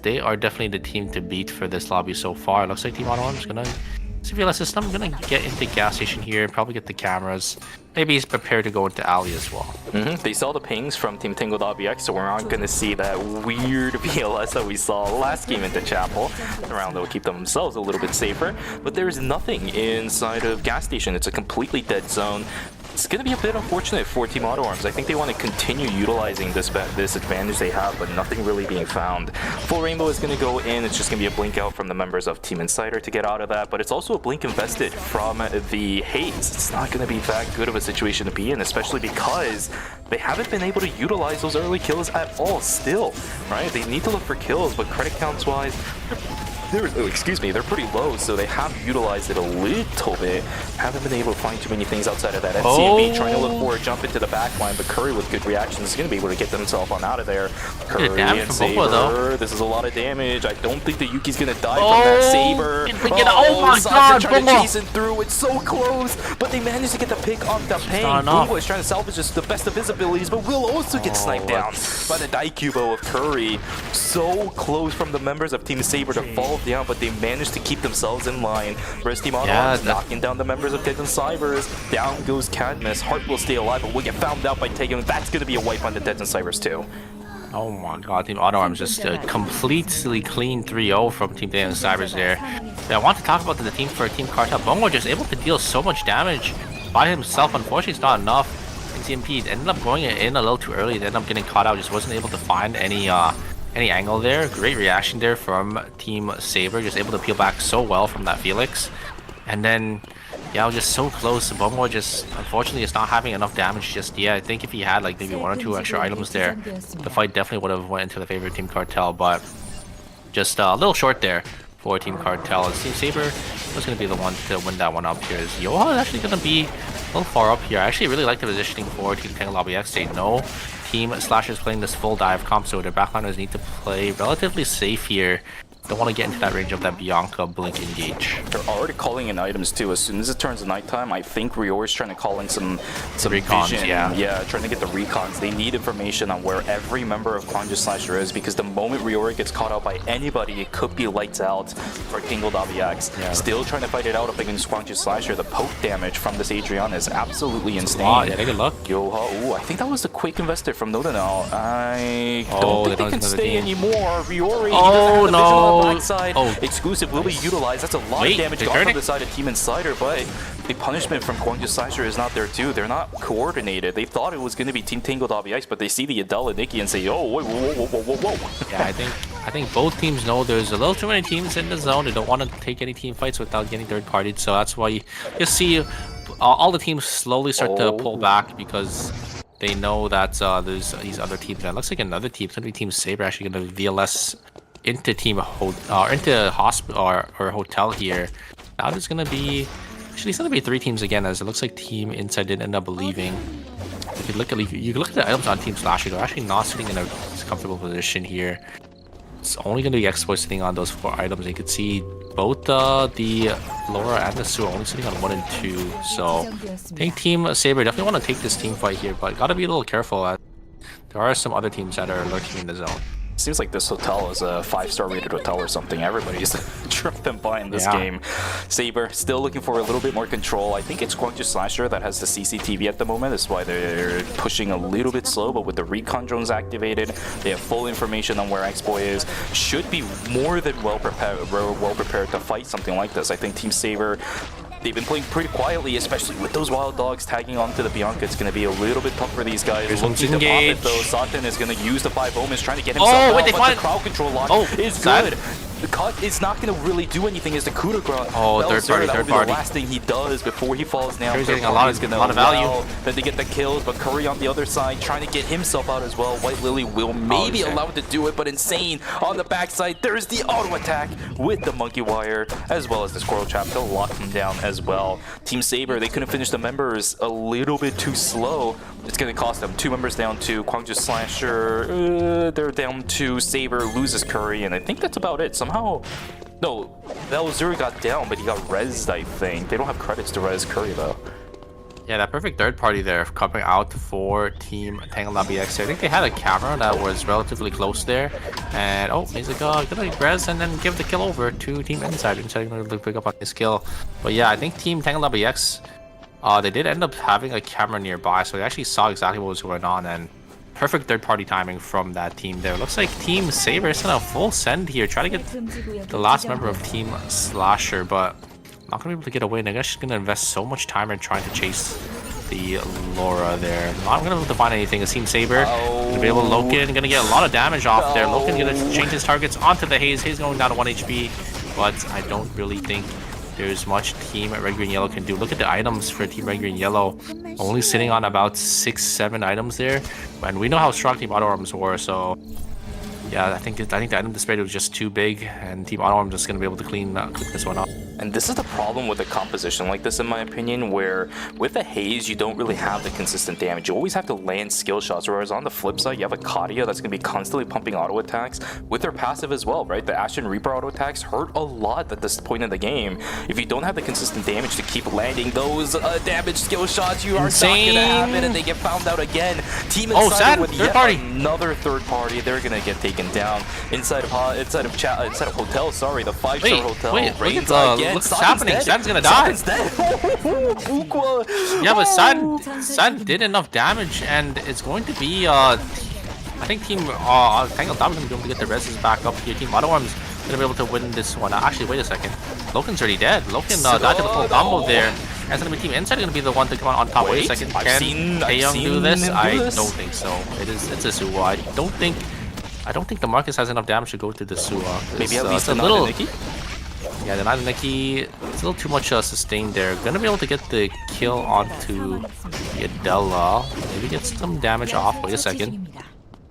they are definitely the team to beat for this lobby so far. It looks like Team Auto Arms gonna civilize system, gonna get into gas station here, probably get the cameras. Maybe he's prepared to go into alley as well. They saw the pings from Team Tingle.bx, so we're not going to see that weird VLS that we saw last game into Chapel. Around they'll keep themselves a little bit safer, but there is nothing inside of gas station. It's a completely dead zone. It's going to be a bit unfortunate for Team Auto Arms. I think they want to continue utilizing this advantage they have, but nothing really being found. Full Rainbow is going to go in. It's just going to be a blink out from the members of Team Insider to get out of that, but it's also a blink invested from the Haze. It's not going to be that good of a situation to be in, especially because they haven't been able to utilize those early kills at all still, right? They need to look for kills, but credit counts wise, they're pretty low, so they have utilized it a little bit. Haven't been able to find too many things outside of that FCMB. Trying to look for a jump into the back line, but Curry with good reactions is going to be able to get themselves on out of there. Curry and Saber, this is a lot of damage. I don't think the Yuki's going to die from that Saber. Oh my god, trying to chase him through. It's so close, but they managed to get the pick on the Pang. Bungo is trying to salvage just the best of his abilities, but will also get sniped down by the Daikubo of Curry. So close from the members of Team Saber to fall down, but they managed to keep themselves in line. Whereas Team Auto Arms knocking down the members of Dead Cybers. Down goes Cadmus. Heart will stay alive, but will get found out by Taegyung. That's going to be a wipe on the Dead Cybers too. Oh my god, Team Auto Arms just completely clean 3-0 from Team Dead Cybers there. I want to talk about the team for Team Cartel. Bungo just able to deal so much damage by himself. Unfortunately, it's not enough. And TMP ended up going in a little too early. They ended up getting caught out. Just wasn't able to find any angle there. Great reaction there from Team Saber, just able to peel back so well from that Felix. And then, yeah, just so close. Bungo just, unfortunately, is not having enough damage just yet. I think if he had like maybe 1 or 2 extra items there, the fight definitely would have went into the favor of Team Cartel, but just a little short there for Team Cartel. And Team Saber was going to be the one to win that one up here. Yoha is actually going to be a little far up here. I actually really like the positioning for Team Tango Lobby X. They know Team Slashers playing this full dive comp, so their backliners need to play relatively safe here. Don't want to get into that range of that Bianca blink engage. They're already calling in items too. As soon as it turns to nighttime, I think Rior is trying to call in some recons, vision. yeah, trying to get the recons. They need information on where every member of Kwangju Slasher is, because the moment Rior gets caught out by anybody, it could be lights out for Tingle.bx. Yeah. Still trying to fight it out up against Kwangju Slasher. The poke damage from this Adriana is absolutely insane. Yeah, take a look. Yoha, ooh, I think that was the quick invested from Nodanal. I don't think they can stay anymore. Riori, oh no. Backside. Exclusive will be utilized. That's a lot of damage gone from the side of Team Insider, but the punishment from Kwangju Slasher is not there too. They're not coordinated. They thought it was going to be Team Tingle.bx, but they see the Adela Nikki and say, oh, whoa. Yeah, I think both teams know there's a little too many teams in the zone. They don't want to take any team fights without getting third-partied, so that's why you see all the teams slowly start to pull back, because they know that there's these other teams. And it looks like another team, it's going to be Team Saber, actually going to VLS into into hospital or hotel here. Now there's gonna be it's gonna be 3 teams again, as it looks like Team Inside did end up leaving. You can look at the items on Team Slasher. They're actually not sitting in a comfortable position here. It's only gonna be exploits sitting on those 4 items. You can see both the Laura and the Sue are only sitting on 1 and 2. So I think Team Saber definitely want to take this team fight here, but gotta be a little careful, as there are some other teams that are lurking in the zone. Seems like this hotel is a 5-star rated hotel or something. Everybody's tripping by in this game. Saber still looking for a little bit more control. I think it's Kwangju Slasher that has the CCTV at the moment. That's why they're pushing a little bit slow, but with the recon drones activated, they have full information on where X-Boy is. Should be more than well prepared to fight something like this. I think Team Saber, they've been playing pretty quietly, especially with those wild dogs tagging onto the Bianca. It's going to be a little bit tough for these guys. Looking to pop it though. Satan is going to use the 5 omens, trying to get himself out, but the crowd control lock is good. The cut is not going to really do anything as the coup de grace. Third party. The last thing he does before he falls down. Curry's getting a lot of value. Then they get the kills, but Curry on the other side trying to get himself out as well. White Lily will maybe allow him to do it, but Insane on the backside. There's the auto attack with the monkey wire, as well as the squirrel trap to lock him down as well. Team Saber, they couldn't finish the members a little bit too slow. It's going to cost them 2 members down to Kwangju Slasher. They're down to Saber, loses Curry, and I think that's about it. Somehow No, that Zuri got down, but he got rezzed, I think. They don't have credits to res Curry, though. Yeah, that perfect third party there coming out for Team Tangled BX. I think they had a camera that was relatively close there. And, oh, he's like, gonna res and then give the kill over to Team Insider. Insider gonna pick up on his kill. But yeah, I think Team Tangled BX, they did end up having a camera nearby, so they actually saw exactly what was going on. And perfect third party timing from that team there. Looks like Team Saber is gonna full send here. Try to get the last member of Team Slasher, but not gonna be able to get away. And they're just gonna invest so much time in trying to chase the Laura there. Not gonna be able to find anything. Team Saber gonna be able to Loken, gonna get a lot of damage off there. Loken gonna change his targets onto the Haze. Haze going down to 1 HP, but I don't really think there's much Team Red Green Yellow can do. Look at the items for Team Red Green Yellow, only sitting on about 6-7 items there, and we know how strong Team Auto Arms were. So yeah, I think the item disparity was just too big, and Team Auto Arms just gonna be able to clean this one up. And this is the problem with a composition like this, in my opinion, where with the Haze, you don't really have the consistent damage. You always have to land skill shots, whereas on the flip side, you have a Kadia that's going to be constantly pumping auto attacks with her passive as well, right? The Ashen Reaper auto attacks hurt a lot at this point in the game. If you don't have the consistent damage to keep landing those damage skill shots, you are not going to have it, and they get found out again. Team Insider with yet another third party, they're going to get taken down inside of hotel. Sorry, the 5-star hotel. Wait, look what's happening. San's gonna die. Yeah, but San did enough damage, and it's going to be I think Team Tangled Dom is gonna be able to get the reses back up here. Team Auto Arms gonna be able to win this one. Actually, wait a second. Loken's already dead. Loken died to the full combo there. And it's gonna be Team Inside gonna be the one to come on top. Wait a second. Can Taeyong do this? I don't think so. It's a Suwa. I don't think the Marcus has enough damage to go to the Suwa. Maybe at least a little. Yeah, the Nikki, it's a little too much sustained there. Gonna be able to get the kill onto Adela. Maybe get some damage off. Wait a second.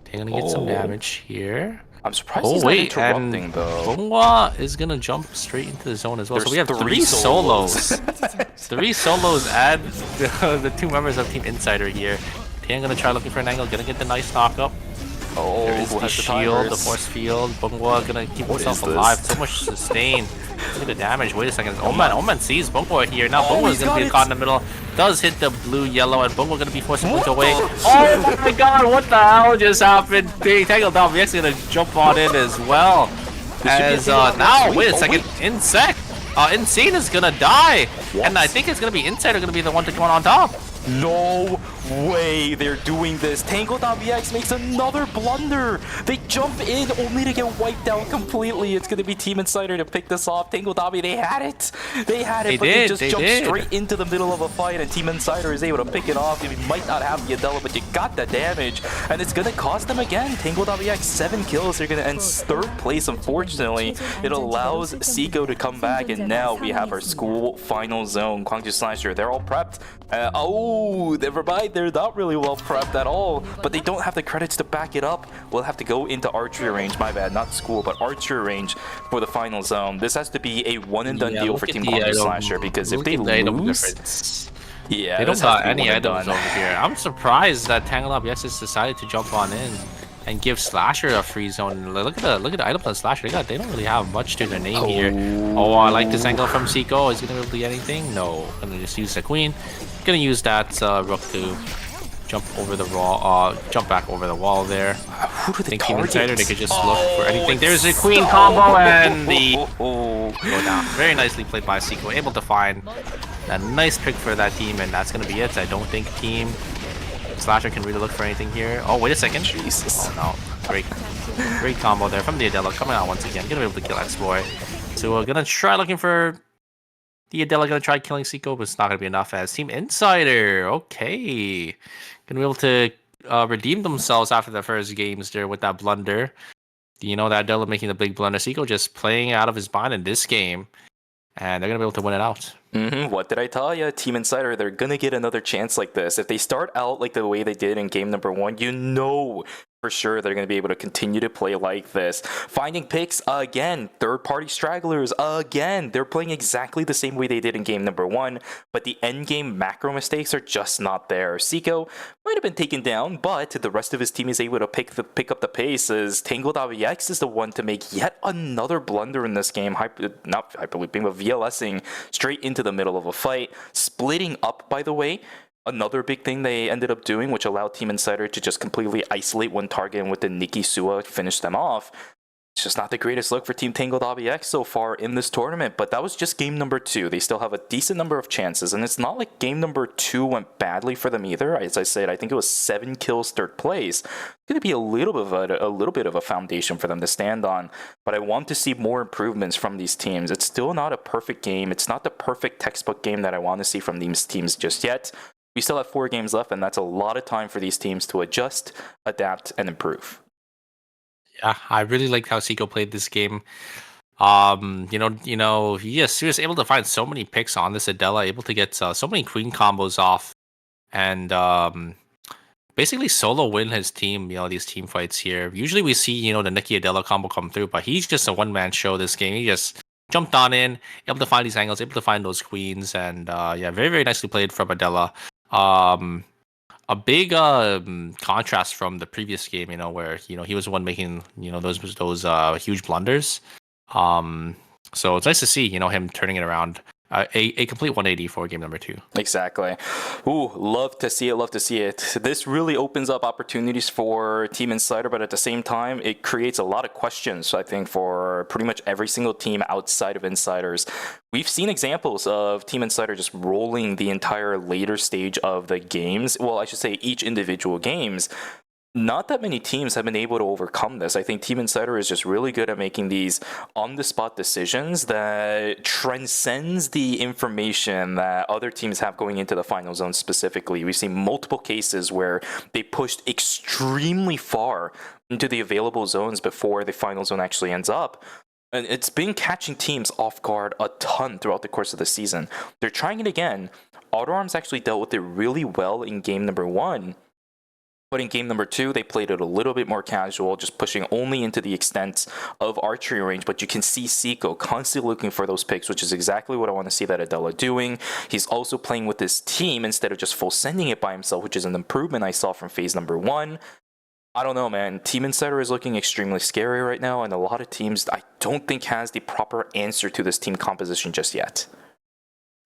They're gonna get some damage here. I'm surprised he's not interrupting, though. Bongwa is gonna jump straight into the zone as well. So we have 3 solos. 3 solos and the 2 members of Team Insider here. Taeyong gonna try looking for an angle. Gonna get the nice knock up. Oh, there is the shield, the force field. Bongwa gonna keep himself alive. So much sustain. Look at the damage. Wait a second. Oman sees Bongwa here. Now Bongwa is gonna be caught in the middle. Does hit the blue yellow, and Bongwa gonna be forced to push away. Oh my god, what the hell just happened? Tangled down. We're actually gonna jump on in as well. As now, wait a second. Insane is gonna die. And I think it's gonna be Insider gonna be the one to come on top. No way they're doing this. Tango.vx makes another blunder. They jump in only to get wiped out completely. It's going to be Team Insider to pick this off. Tango.v, they had it. They just jumped straight into the middle of a fight, and Team Insider is able to pick it off. You might not have the Adela, but you got the damage, and it's going to cost them again. Tango.vx, 7 kills. They're going to end 3rd place, unfortunately. It allows Seiko to come back, and now we have our school final zone. Gwangju Slasher, they're all prepped. Oh, never mind. They're not really well prepped at all, but they don't have the credits to back it up. We'll have to go into archery range. My bad, not school, but archery range for the final zone. This has to be a one-and-done deal for Team Gwangju Slasher, because if they lose, yeah, they don't got any items over here. I'm surprised that Tangled BX has decided to jump on in and give Slasher a free zone. Look at the items on Slasher. They don't really have much to their name here. Oh, I like this angle from Seiko. Is he gonna be able to get anything? No. Gonna just use the Queen. Gonna use that Rook to jump over the wall. Jump back over the wall there. Who do they think Team Insider, they could just look for anything. There's a Queen combo, and the go down. Very nicely played by Seiko. Able to find a nice pick for that team, and that's gonna be it. I don't think Team Slasher can really look for anything here. Oh, wait a second. Jesus. Oh, no. Great combo there from the Adela. Coming out once again. Gonna be able to kill X-Boy. So we're gonna try looking for the Adela. Gonna try killing Seiko, but it's not gonna be enough as Team Insider. Okay. Gonna be able to redeem themselves after the first games there with that blunder. You know, that Adela making the big blunder. Seiko just playing out of his mind in this game. And they're going to be able to win it out. What did I tell you? Team Insider, they're going to get another chance like this. If they start out like the way they did in game number 1, you know For sure, they're going to be able to continue to play like this. Finding picks again, third-party stragglers again. They're playing exactly the same way they did in game number 1, but the end-game macro mistakes are just not there. 6ㅣ might have been taken down, but the rest of his team is able to pick up the pace as Tangled.ex is the one to make yet another blunder in this game. Not hyperlooping, but VLSing straight into the middle of a fight. Splitting up, by the way. Another big thing they ended up doing, which allowed Team Insider to just completely isolate one target and with the Nikki Sua finish them off. It's just not the greatest look for Team Tangled.ex so far in this tournament, but that was just game number 2. They still have a decent number of chances, and it's not like game number 2 went badly for them either. As I said, I think it was 7 kills, 3rd place. It's going to be a little bit of a foundation for them to stand on, but I want to see more improvements from these teams. It's still not a perfect game. It's not the perfect textbook game that I want to see from these teams just yet. We still have 4 games left, and that's a lot of time for these teams to adjust, adapt, and improve. Yeah, I really liked how 6ㅅ played this game. He was able to find so many picks on this Adela, able to get so many queen combos off, and basically solo win his team. These team fights here. Usually we see the Nikki Adela combo come through, but he's just a one-man show this game. He just jumped on in, able to find these angles, able to find those queens, and very, very nicely played from Adela. A big contrast from the previous game, where he was the one making those huge blunders. So it's nice to see him turning it around. A complete 180 for game number 2. Exactly. Ooh, love to see it, love to see it. This really opens up opportunities for Team Insider, but at the same time, it creates a lot of questions, I think, for pretty much every single team outside of Insiders. We've seen examples of Team Insider just rolling the entire later stage of the games. Well, I should say each individual games. Not that many teams have been able to overcome this. I think Team Insider is just really good at making these on-the-spot decisions that transcends the information that other teams have going into the final zone specifically. We've seen multiple cases where they pushed extremely far into the available zones before the final zone actually ends up. And it's been catching teams off guard a ton throughout the course of the season. They're trying it again. AutoArms actually dealt with it really well in game number 1. But in game number 2, they played it a little bit more casual, just pushing only into the extent of archery range. But you can see 6ㅅ constantly looking for those picks, which is exactly what I want to see that Adela doing. He's also playing with his team instead of just full sending it by himself, which is an improvement I saw from phase number 1. I don't know, man. Team Insider is looking extremely scary right now, and a lot of teams I don't think has the proper answer to this team composition just yet.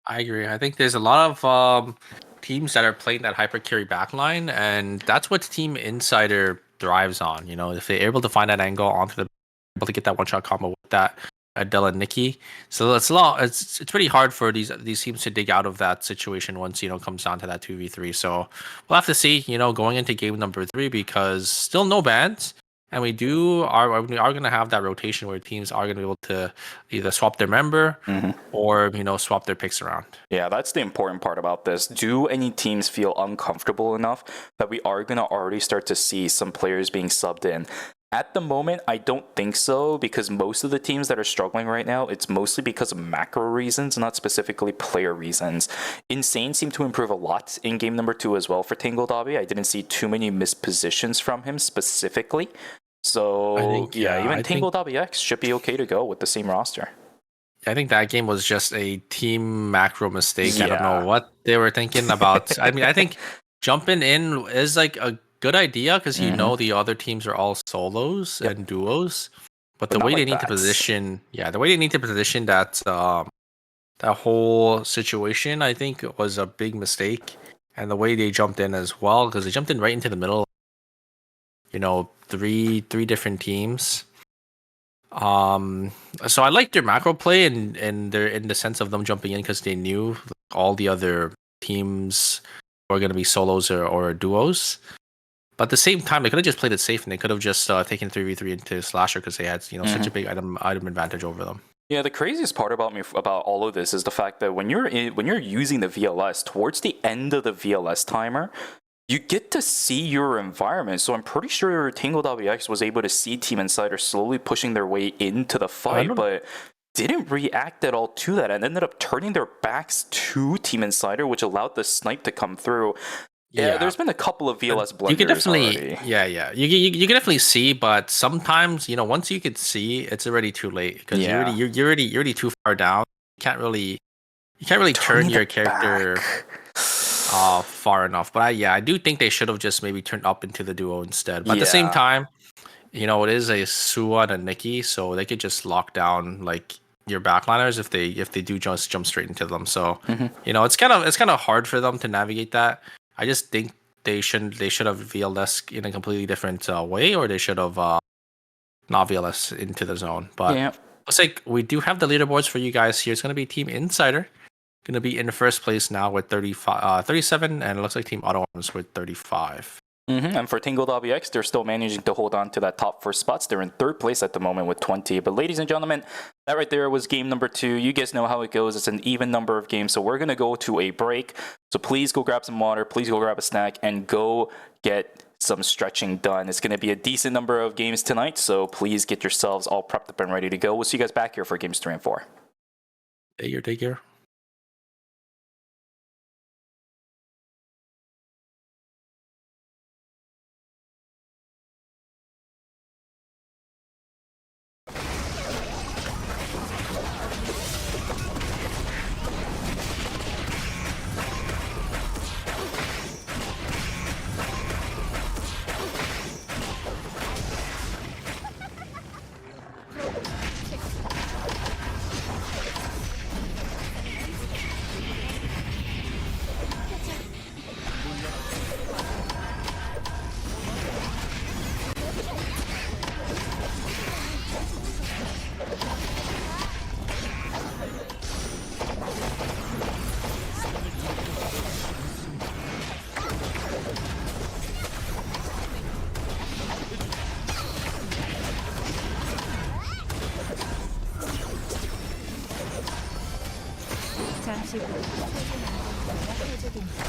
I agree. I think there's a lot of teams that are playing that hyper carry backline, and that's what Team Insider thrives on. If they're able to find that angle onto the, able to get that one shot combo with that Adela Nikki. So it's pretty hard for these teams to dig out of that situation once it comes down to that 2v3. So we'll have to see going into game number 3, because still no bans. And we are going to have that rotation where teams are going to be able to either swap their member or swap their picks around. Yeah, that's the important part about this. Do any teams feel uncomfortable enough that we are going to already start to see some players being subbed in? At the moment, I don't think so, because most of the teams that are struggling right now, it's mostly because of macro reasons, not specifically player reasons. Insane seemed to improve a lot in game number 2 as well for Tangled Obby. I didn't see too many missed positions from him specifically. So, even Tangled X should be okay to go with the same roster. I think that game was just a team macro mistake. Yeah. I don't know what they were thinking about. I mean, I think jumping in is like a good idea, because the other teams are all solos and duos. But the way they need to position, that that whole situation, I think, was a big mistake. And the way they jumped in as well, because they jumped in right into the middle. Three different teams. So I liked their macro play, and they're in the sense of them jumping in because they knew all the other teams were going to be solos or duos. But at the same time, they could have just played it safe, and they could have just taken 3v3 into Slasher, because they had such a big item advantage over them. Yeah, the craziest part about all of this is the fact that when you're using the VLS towards the end of the VLS timer, you get to see your environment. So I'm pretty sure Tangled.x was able to see Team Insider slowly pushing their way into the fight, but didn't react at all to that, and ended up turning their backs to Team Insider, which allowed the snipe to come through. Yeah, there's been a couple of VLS blunders you can definitely, already. yeah. You can definitely see, but sometimes once you could see, it's already too late because you're already too far down. You can't really turn your character far enough. But I do think they should have just maybe turned up into the duo instead. But at the same time, it is a Sua and a Nikki, so they could just lock down like your backliners if they do just jump straight into them. So it's kind of hard for them to navigate that. I just think they should have VLS in a completely different way, or they should have not VLS into the zone. But looks like we do have the leaderboards for you guys here. It's gonna be Team Insider. Gonna be in first place now with 37, and it looks like Team Auto Arms with 35. And for Tingle WX, they're still managing to hold on to that top first spots. They're in third place at the moment with 20. But ladies and gentlemen, that right there was game number 2. You guys know how it goes. It's an even number of games. So we're going to go to a break. So please go grab some water. Please go grab a snack and go get some stretching done. It's going to be a decent number of games tonight. So please get yourselves all prepped up and ready to go. We'll see you guys back here for games 3 and 4. Take care. 잠시 후 해제됩니다.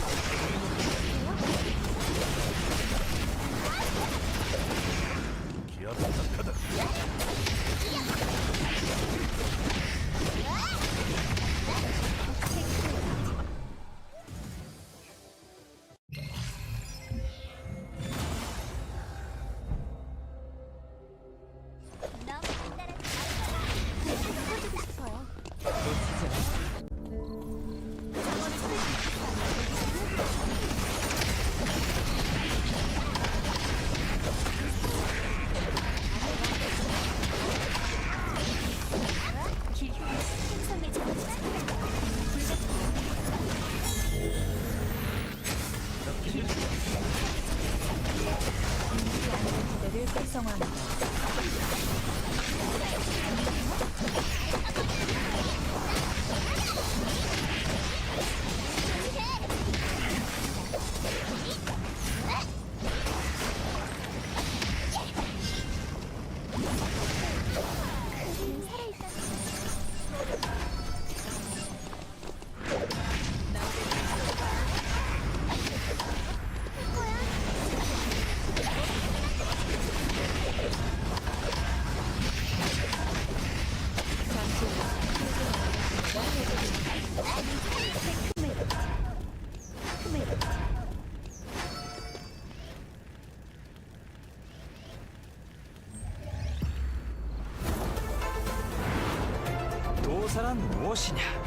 도사란 무엇이냐?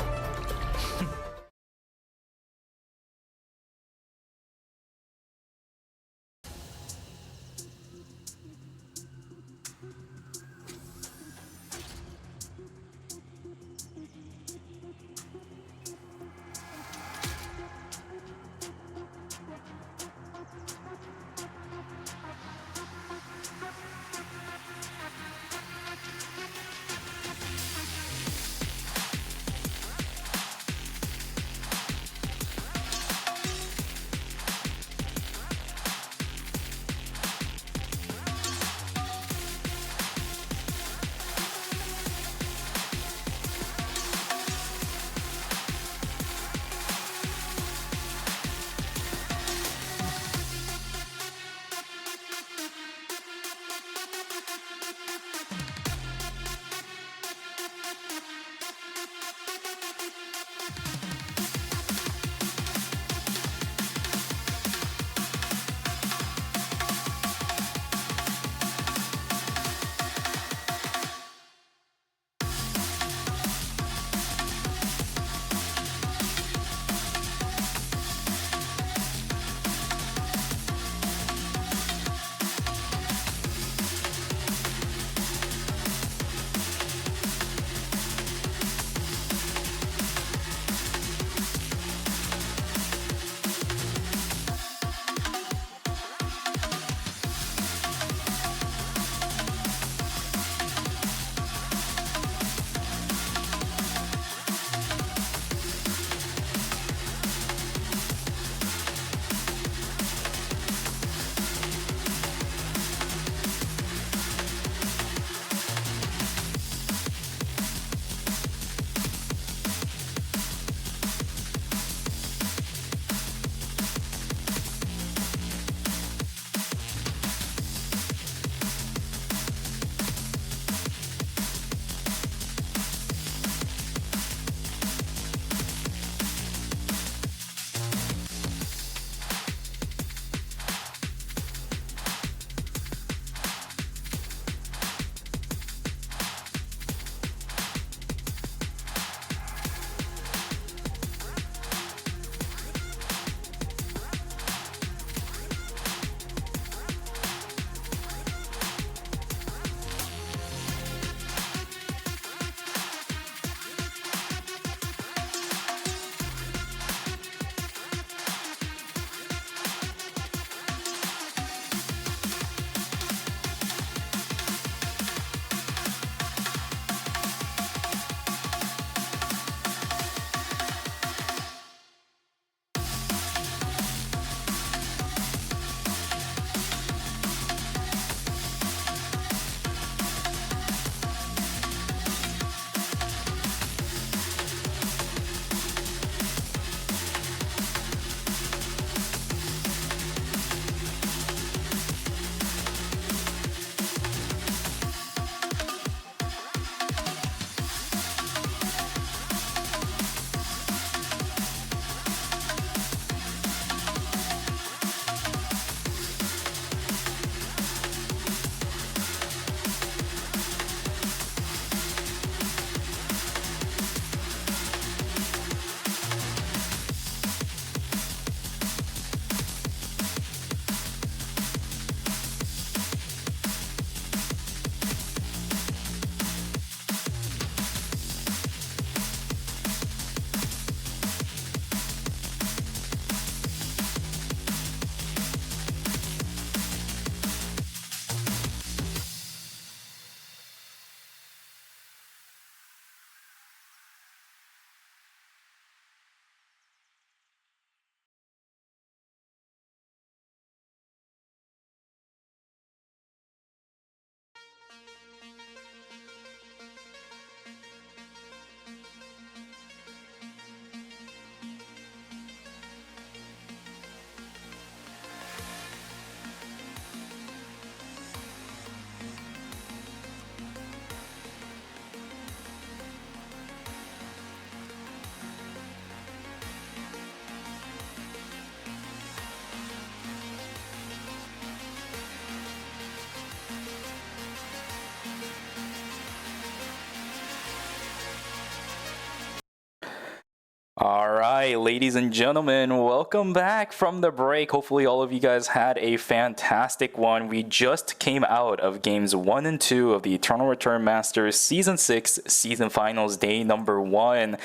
All right, ladies and gentlemen, welcome back from the break. Hopefully, all of you guys had a fantastic one. We just came out of games 1 and 2 of the Eternal Return Masters Season 6 Season Finals Day number 1. And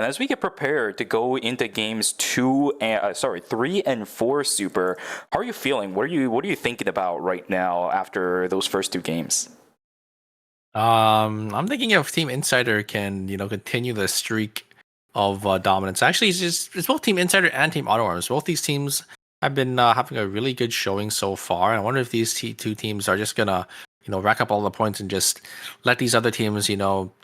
as we get prepared to go into games 3 and 4, Super, how are you feeling? What are you thinking about right now after those first two games? I'm thinking if Team Insider can, continue the streak of dominance. Actually, it's both Team Insider and Team Auto Arms. Both these teams have been having a really good showing so far. And I wonder if these two teams are just gonna, rack up all the points and just let these other teams,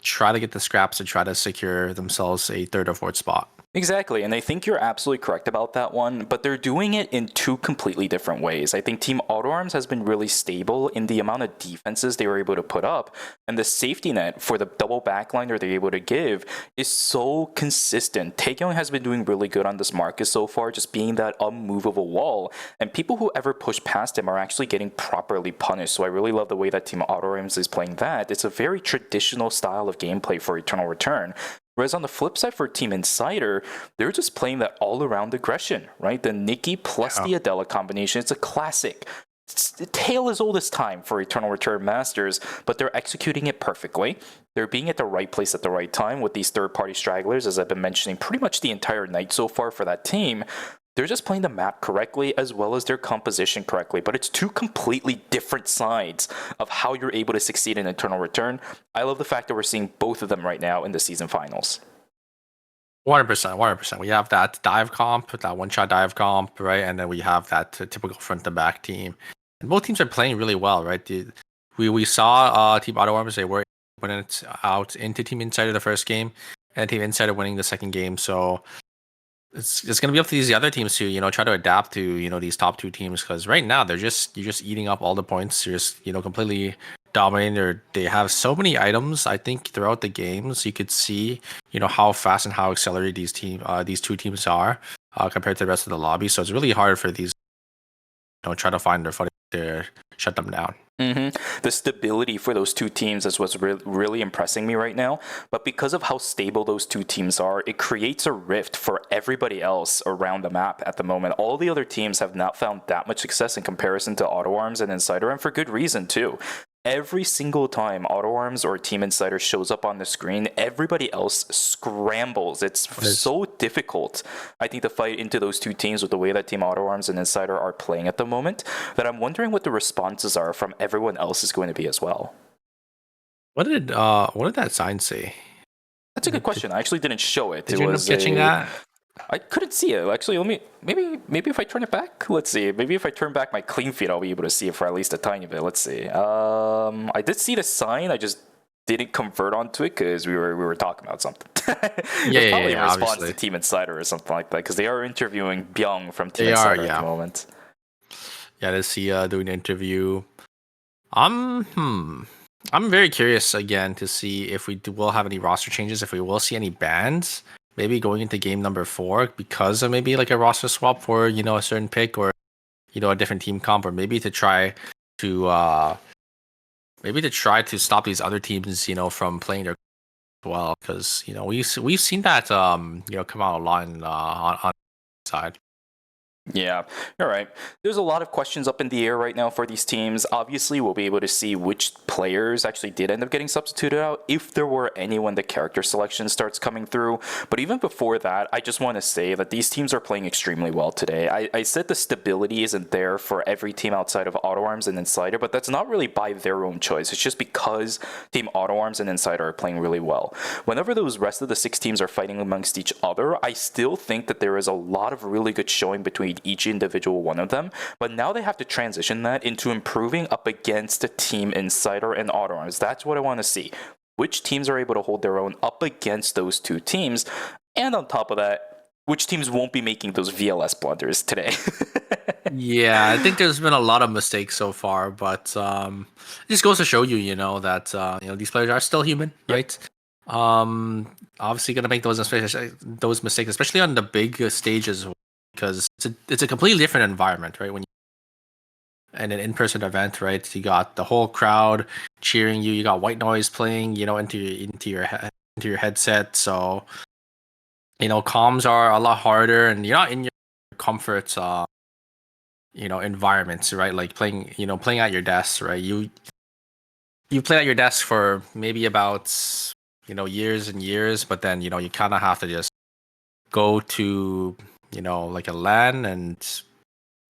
try to get the scraps and try to secure themselves a third or fourth spot. Exactly, and I think you're absolutely correct about that one, but they're doing it in two completely different ways. I think Team Auto Arms has been really stable in the amount of defenses they were able to put up, and the safety net for the double backliner they're able to give is so consistent. Taekyung has been doing really good on this market so far, just being that unmovable wall, and people who ever push past him are actually getting properly punished, so I really love the way that Team Auto Arms is playing that. It's a very traditional style of gameplay for Eternal Return. Whereas on the flip side for Team Insider, they're just playing that all-around aggression, right? The Nikki plus the Adela combination, it's a classic. It's the tale as old as time for Eternal Return Masters, but they're executing it perfectly. They're being at the right place at the right time with these third-party stragglers, as I've been mentioning pretty much the entire night so far for that team. They're just playing the map correctly as well as their composition correctly, but it's two completely different sides of how you're able to succeed in Eternal Return. I love the fact that we're seeing both of them right now in the season finals. 100%, 100%. We have that dive comp, that one-shot dive comp, right? And then we have that typical front-to-back team. And both teams are playing really well, right? We saw Team Auto Arms, they were winning it out into Team Insider the first game, and Team Insider winning the second game. So it's going to be up to these other teams to try to adapt to these top two teams, because right now you're just eating up all the points. You're just completely dominating. They have so many items. I think throughout the games you could see how fast and how accelerated these two teams are compared to the rest of the lobby. So it's really hard for these try to find their footing to shut them down. The stability for those two teams is what's really impressing me right now. But because of how stable those two teams are, it creates a rift for everybody else around the map at the moment. All the other teams have not found that much success in comparison to Auto Arms and Insider, and for good reason too. Every single time Auto Arms or Team Insider shows up on the screen, everybody else scrambles. It's so difficult, I think, to fight into those two teams with the way that Team Auto Arms and Insider are playing at the moment, that I'm wondering what the responses are from everyone else is going to be as well. What did that sign say? That's a good question. I actually didn't show it. Did you end up catching that? I couldn't see it. Actually, maybe if I turn it back, let's see. Maybe if I turn back my clean feed, I'll be able to see it for at least a tiny bit. Let's see. I did see the sign. I just didn't convert onto it because we were talking about something. It's probably in response obviously to Team Insider or something like that, because they are interviewing Byung from Team They Insider are, at the moment. Yeah, to see doing an interview. I'm very curious again to see if we will have any roster changes, if we will see any bans, maybe going into game number 4 because of maybe like a roster swap for a certain pick, or a different team comp, or maybe to try to stop these other teams from playing their well, because we've seen that come out a lot on the side. Yeah, you're right. There's a lot of questions up in the air right now for these teams. Obviously, we'll be able to see which players actually did end up getting substituted out, if there were any when the character selection starts coming through. But even before that, I just want to say that these teams are playing extremely well today. I said the stability isn't there for every team outside of Auto Arms and Insider, but that's not really by their own choice. It's just because Team Auto Arms and Insider are playing really well. Whenever those rest of the 6 teams are fighting amongst each other, I still think that there is a lot of really good showing between each individual one of them, but now they have to transition that into improving up against a Team Insider and Auto Arms. That's what I want to see. Which teams are able to hold their own up against those two teams, and on top of that, which teams won't be making those VLS blunders today. Yeah, I think there's been a lot of mistakes so far, but it just goes to show you, that these players are still human, right? Obviously gonna make those mistakes, especially on the big stages, because it's a completely different environment, right? When you in an in-person event, right? You got the whole crowd cheering you. You got white noise playing, into your headset. So comms are a lot harder, and you're not in your comfort, environments, right? Like playing at your desk, right? You play at your desk for maybe about years and years, but then you kind of have to just go to like a LAN and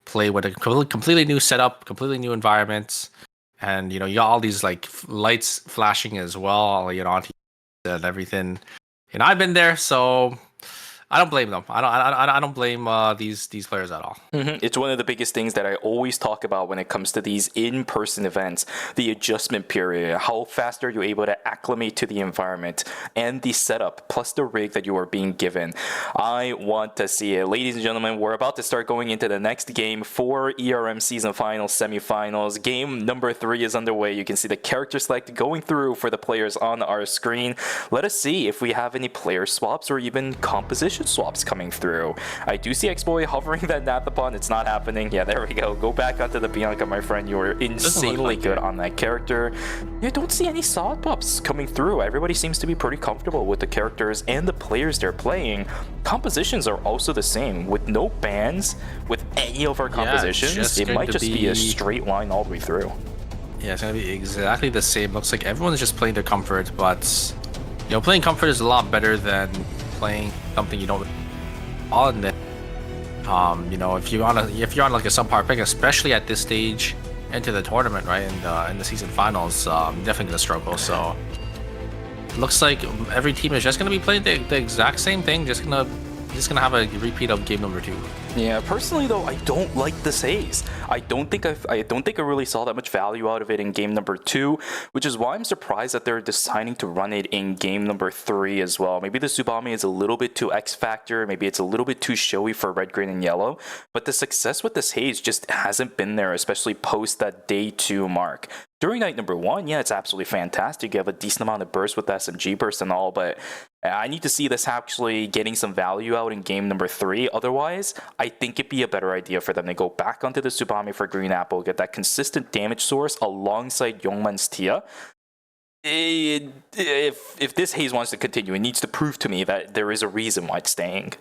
play with a completely new setup, completely new environment, and you got all these like lights flashing as well, on TV and everything. And I've been there, so I don't blame them. I don't blame these players at all. It's one of the biggest things that I always talk about when it comes to these in-person events, the adjustment period. How fast are you able to acclimate to the environment and the setup, plus the rig that you are being given. I want to see it. Ladies and gentlemen, we're about to start going into the next game for ERM Season Finals, Semifinals. Game number 3 is underway. You can see the character select going through for the players on our screen. Let us see if we have any player swaps or even composition swaps coming through. I do see X-Boy hovering that Nathapon. It's not happening. Yeah, there we go. Go back onto the Bianca, my friend. You were insanely good on that character. You don't see any swap pops coming through. Everybody seems to be pretty comfortable with the characters and the players they're playing. Compositions are also the same. With no bans, with any of our compositions, it might just be a straight line all the way through. Yeah, it's going to be exactly the same. Looks like everyone's just playing their comfort, but playing comfort is a lot better than playing something you don't on it. If you're on like a subpar pick, especially at this stage into the tournament, right, in the season finals, definitely gonna struggle. So looks like every team is just gonna be playing the exact same thing, just gonna have a repeat of game number 2. Yeah, personally though, I don't like this haze. I don't think I really saw that much value out of it in game number 2, which is why I'm surprised that they're deciding to run it in game number 3 as well. Maybe the Tsubame is a little bit too X factor, maybe it's a little bit too showy for red, green, and yellow, but the success with this haze just hasn't been there, especially post that day 2 mark. During night number 1, yeah, it's absolutely fantastic. You have a decent amount of burst with SMG burst and all, but I need to see this actually getting some value out in game number 3. Otherwise, I think it'd be a better idea for them to go back onto the Tsubame for Green Apple, get that consistent damage source alongside Youngman's Tia. If this haze wants to continue, it needs to prove to me that there is a reason why it's staying.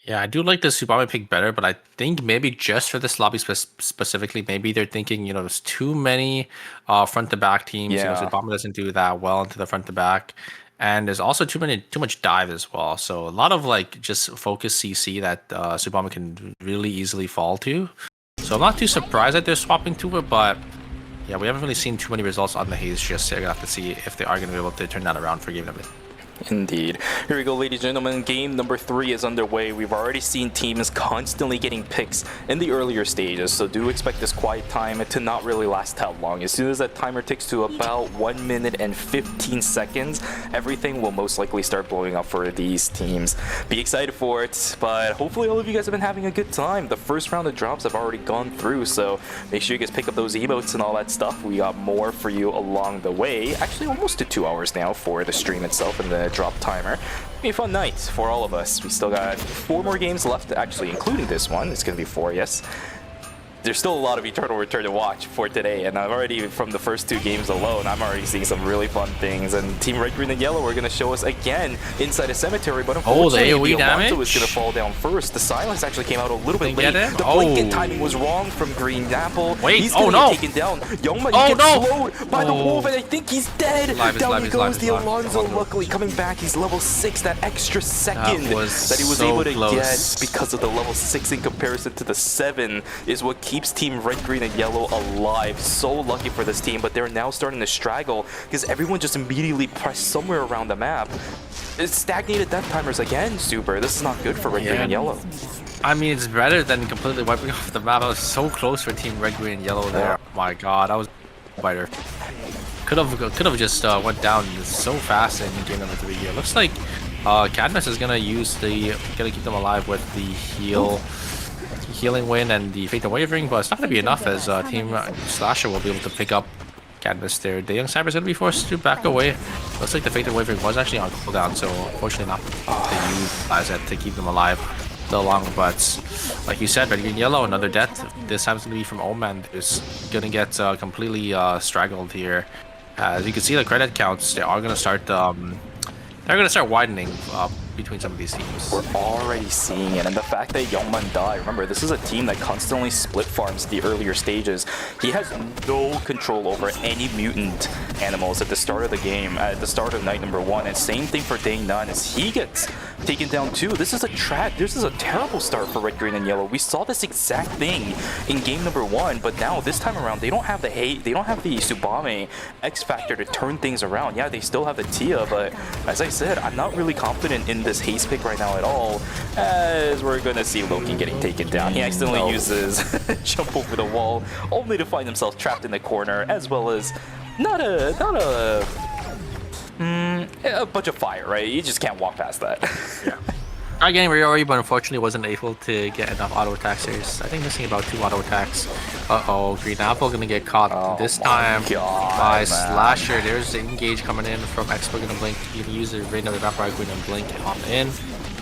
Yeah, I do like the Tsubame pick better, but I think maybe just for this lobby specifically, maybe they're thinking, there's too many front to back teams. Yeah. Tsubame doesn't do that well into the front to back. And there's also too much dive as well. So a lot of like just focus CC that Tsubame can really easily fall to. So I'm not too surprised that they're swapping to it, but yeah, we haven't really seen too many results on the haze just yet. We're gonna have to see if they are gonna be able to turn that around for game number. Indeed. Here we go, ladies and gentlemen. Game number 3 is underway. We've already seen teams constantly getting picks in the earlier stages, so do expect this quiet time to not really last that long. As soon as that timer ticks to about 1 minute and 15 seconds, everything will most likely start blowing up for these teams. Be excited for it, but hopefully all of you guys have been having a good time. The first round of drops have already gone through, so make sure you guys pick up those emotes and all that stuff. We got more for you along the way. Actually, almost to 2 hours now for the stream itself and the drop timer. Be a fun night for all of us. We still got 4 more games left, actually, including this one. It's going to be 4, yes. There's still a lot of Eternal Return to watch for today, and I've already, from the first 2 games alone, I'm already seeing some really fun things. And Team Red, Green, and Yellow are going to show us again inside a cemetery, but unfortunately, the Alonso is going to fall down first. The silence actually came out a little bit late. The blanket timing was wrong from Green Apple. Wait, he's going to get taken down. Youngman gets slowed by the wolf, and I think he's dead. Down he goes. The Alonso, luckily coming back. He's level 6. That extra second that he was able to get because of the level 6 in comparison to the 7 is what keeps Team Red, Green, and Yellow alive. So lucky for this team, but they're now starting to straggle because everyone just immediately pressed somewhere around the map. It's stagnated death timers again, Super. This is not good for Red, Green, and Yellow. I mean, it's better than completely wiping off the map. I was so close for Team Red, Green, and Yellow there. Oh my god, that was fighter. Could have just went down so fast in game number 3 here. Looks like Cadmus is gonna keep them alive with the healing win and the Fate and Wavering, but it's not gonna be enough as Team Slasher will be able to pick up Cadmus there. The Young Cyber's gonna be forced to back away. Looks like the Fate and Wavering was actually on cooldown, so unfortunately not to utilize it to keep them alive so long. But like you said, Red, Green, Yellow, another death. This time it's gonna be from Oman, who's gonna get completely straggled here. As you can see, the credit counts, they are gonna start they're gonna start widening between some of these teams. We're already seeing it, and the fact that Youngman Dai, remember, this is a team that constantly split farms the earlier stages. He has no control over any mutant animals at the start of the game, at the start of night number 1, and same thing for Day 9 as he gets taken down too. This is a terrible start for Red, Green, and Yellow. We saw this exact thing in game number 1, but now this time around they don't have the Tsubame X Factor to turn things around. Yeah, they still have the Tia, but as I said, I'm not really confident in this haste pick right now at all, as we're gonna see Loki getting taken down. He accidentally uses jump over the wall, only to find himself trapped in the corner, as well as a bunch of fire, right? You just can't walk past that. Yeah. Tried getting Riori, but unfortunately wasn't able to get enough auto attacks here. I think missing about 2 auto attacks. Uh-oh, Green Apple gonna get caught this time by Slasher. There's the engage coming in from Expo, gonna blink. You can use the Rain of the Evaporite, Green and blink on in.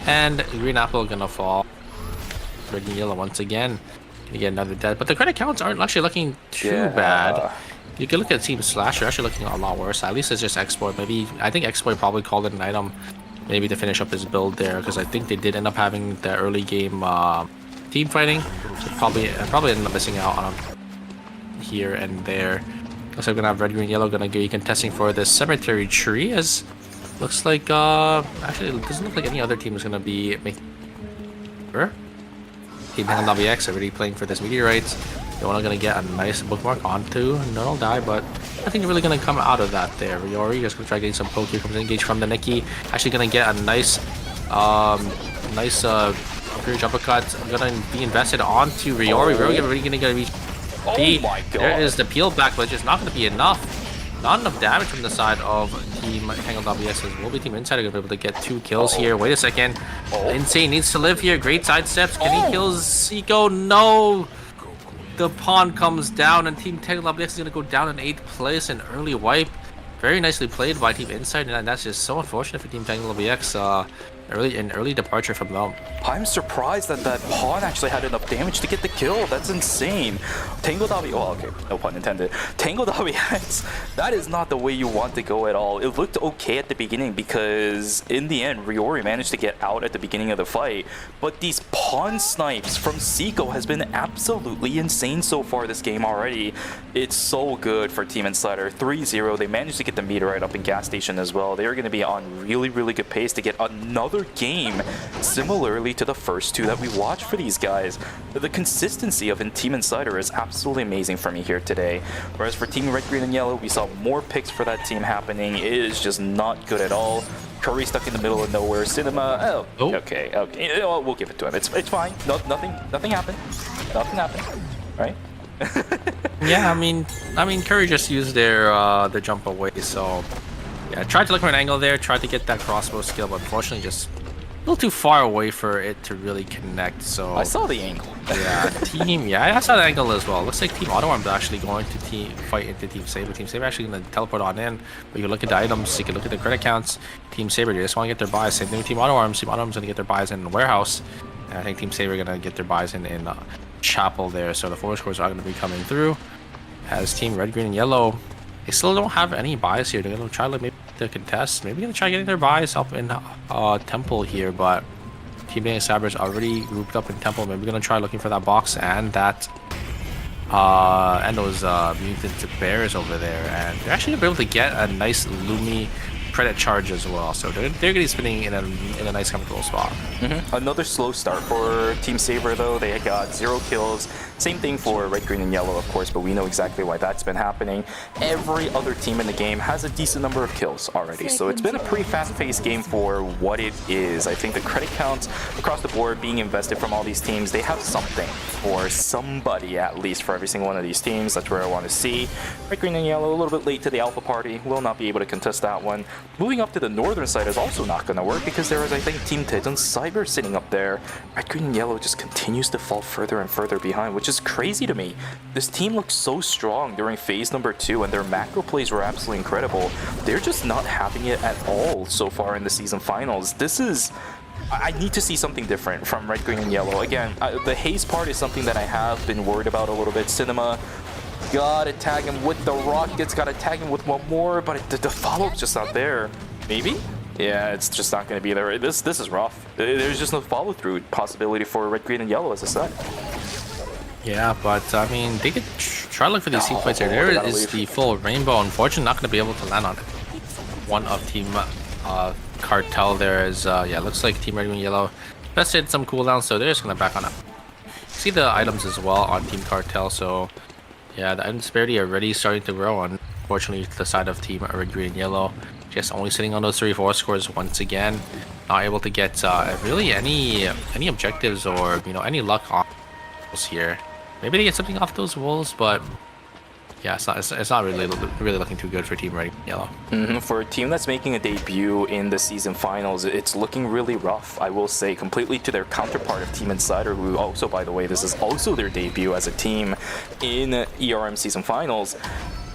And Green Apple gonna fall. Red and Yellow once again. Gonna get another dead. But the credit counts aren't actually looking too bad. You can look at Team Slasher, actually looking a lot worse. At least it's just Exploit. Maybe, I think Exploit probably called it an item. Maybe to finish up his build there, because I think they did end up having the early game team fighting, so probably ended up missing out on him here and there. Looks like we're gonna have Red, Green, Yellow gonna be contesting for this cemetery tree. As looks like actually it doesn't look like any other team is gonna be making. Team WX already playing for this meteorite. They're only gonna get a nice bookmark onto Nodal Die, but nothing really gonna come out of that there. Riori just gonna try getting some poke here, comes engage from the Nikki. Actually gonna get a nice Imperial uppercut. Gonna be invested onto Riori. Riori gonna reach P. Oh my god. There is the peel back, but it's just not gonna be enough. Not enough damage from the side of Team Tangled WS. Will be Team Insider gonna be able to get 2 kills here. Wait a second. Insane needs to live here. Great side steps. Can he kill Zico? No. The pawn comes down, and Team Tangled WS is gonna go down in 8th place. An early wipe. Very nicely played by Team Inside, and that's just so unfortunate for Team Tangled WX. Early departure from them. I'm surprised that that pawn actually had enough damage to get the kill. That's insane. Tangled WX, oh okay, no pun intended. Tangled WX, that is not the way you want to go at all. It looked okay at the beginning because in the end, Riori managed to get out at the beginning of the fight. But these pawn snipes from Zico has been absolutely insane so far this game already. It's so good for Team Insider. 3-0, they managed to get the meteorite up in gas station as well. They're going to be on really good pace to get another game similarly to the first 2 that we watched for these guys. The consistency of Team Insider is absolutely amazing for me here today. Whereas for Team Red, Green, and Yellow, we saw more picks for that team happening. It is just not good at all. Curry stuck in the middle of nowhere. Cinema, okay. You know what, we'll give it to him. It's fine. Nothing happened. Nothing happened. Right? Yeah, I mean, Curry just used their the jump away, so yeah, tried to look for an angle there, tried to get that crossbow skill, but unfortunately just a little too far away for it to really connect. So I saw the angle. Yeah, I saw the angle as well. Looks like Team Auto Arms actually going to fight into Team Saber. Team Saber actually going to teleport on in. But you can look at the items, you can look at the credit counts. Team Saber, they just want to get their buys. Same thing with Team Auto Arms. Team Auto Arms going to get their buys in the warehouse. And I think Team Saber going to get their buys in Chapel there. So the forward scores are going to be coming through. As Team Red, Green, and Yellow, they still don't have any buys here. They're going to try like maybe to contest. Maybe going to try getting their buys up in Temple here, but Team Dang Sabers already grouped up in Temple. Maybe going to try looking for that box and that and those mutant bears over there. And they're actually going to be able to get a nice Lumi credit charge as well, so they're going to be spinning in a nice comfortable spot. Another slow start for Team Saber though. They got 0 kills. Same thing for Red, Green, and Yellow, of course, but we know exactly why that's been happening. Every other team in the game has a decent number of kills already, so it's been a pretty fast-paced game for what it is. I think the credit counts across the board being invested from all these teams, they have something or somebody at least for every single one of these teams. That's where I want to see. Red, Green, and Yellow a little bit late to the Alpha Party. Will not be able to contest that one. Moving up to the northern side is also not going to work because there is, I think, Team Titan Cyber sitting up there. Red, Green, and Yellow just continues to fall further and further behind, which is crazy to me. This team looked so strong during phase number 2 and their macro plays were absolutely incredible. They're just not having it at all so far in the season finals. I need to see something different from Red, Green, and Yellow. Again, the haze part is something that I have been worried about a little bit. Cinema, gotta tag him with the rockets, gotta tag him with one more, but the follow-up's just not there. Maybe? Yeah, it's just not going to be there. This is rough. There's just no follow-through possibility for red, green, and yellow, as I said. Yeah, but I mean, they could try to look for these seed points here. They There gotta is leave. the full rainbow. Unfortunately, not going to be able to land on it. One of Team Cartel there is, yeah, looks like Team Red, Green, Yellow invested some cooldowns, so they're just going to back on up. See the items as well on Team Cartel, so yeah, the item disparity already starting to grow. Unfortunately, to the side of Team Red, Green, and Yellow, just only sitting on those 3-4 scores once again. Not able to get really any objectives or any luck on here. Maybe they get something off those wolves, but yeah, it's not really looking too good for Team Red, Yellow. For a team that's making a debut in the season finals, it's looking really rough, I will say, completely to their counterpart of Team Insider, who also, by the way, this is also their debut as a team in ERM season finals.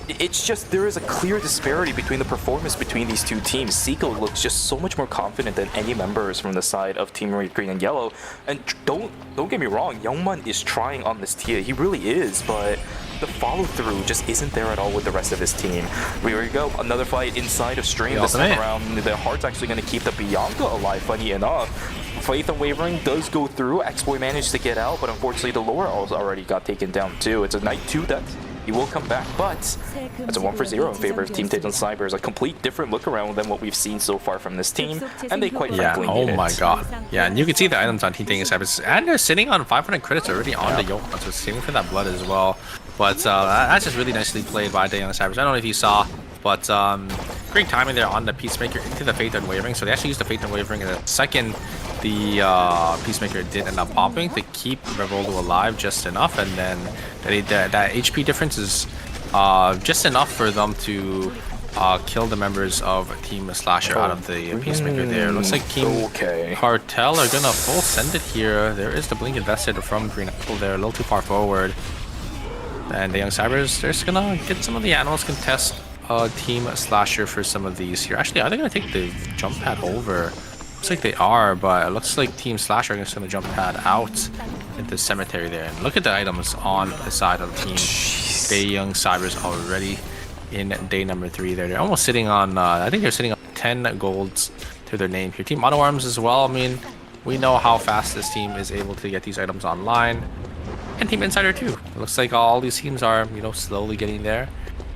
It's just, there is a clear disparity between the performance between these two teams. Seiko looks just so much more confident than any members from the side of Team Red, Green, and Yellow. And don't get me wrong, Youngman is trying on this tier. He really is, but the follow-through just isn't there at all with the rest of his team. Here we go, another fight inside of stream this time around. The Heart's actually going to keep the Bianca alive, funny enough. Faith Unwavering does go through. X-Boy managed to get out, but unfortunately the lower already got taken down too. It's a Knight 2 death. He will come back, but that's a 1-for-0 in favor of Team Taejon Cybers. A complete different look around than what we've seen so far from this team, and they quite frankly need it. Oh my god. Yeah, and you can see the items on Team Taejon Cybers, and they're sitting on 500 credits already on the Yoke, so saving for that blood as well. But that's just really nicely played by Taejon Cybers. I don't know if you saw, but great timing there on the Peacemaker into the Faith Unwavering. So they actually used the Faith Unwavering in the second the Peacemaker did end up popping to keep Revoldo alive just enough, and then that HP difference is just enough for them to kill the members of Team Slasher out of the Peacemaker there. Looks like Team Cartel are gonna full send it here. There is the blink invested from Green Apple there, a little too far forward. And the Young Cybers, they're just gonna get some of the animals contest Team Slasher for some of these here. Actually, are they gonna take the jump pad over? Looks like they are, but it looks like Team Slasher are just gonna jump pad out into the cemetery there. And look at the items on the side of Team Young Cybers already in day number 3 there. They're almost sitting on, I think they're sitting on 10 golds to their name here. Team Auto Arms as well. I mean, we know how fast this team is able to get these items online. And Team Insider too. It looks like all these teams are, slowly getting there.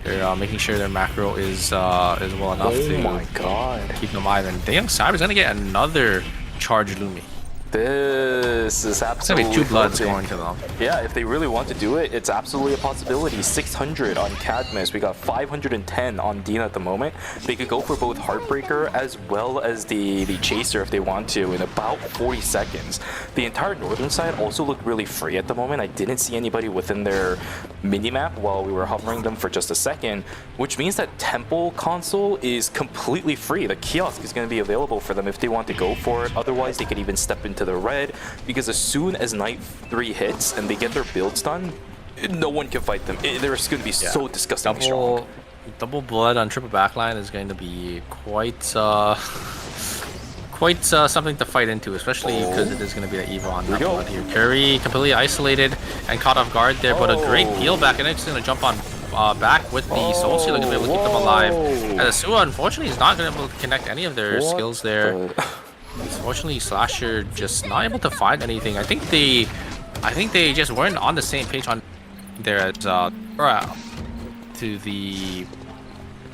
They're making sure their macro is well enough to keep them alive. And the Young Cyber is gonna get another charge Lumi. This is absolutely it's gonna be 2 bloods going to them. Yeah, if they really want to do it, it's absolutely a possibility. 600 on Cadmus, we got 510 on Dina at the moment. They could go for both Heartbreaker as well as the Chaser if they want to in about 40 seconds. The entire northern side also looked really free at the moment. I didn't see anybody within their minimap while we were hovering them for just a second, which means that Temple console is completely free. The kiosk is going to be available for them if they want to go for it. Otherwise, they could even step into the red, because as soon as Night 3 hits and they get their builds done, no one can fight them. They're just going to be so disgustingly strong. Double blood on triple backline is going to be quite something to fight into, especially because it is going to be the Eva on that blood here. Curry completely isolated and caught off guard there, but a great peel back, and it's going to jump on back with the Soul Stealer to be able to keep them alive. And the Sua, unfortunately, is not going to be able to connect any of their skills there. Unfortunately, Slasher just not able to find anything. I think they just weren't on the same page on there to the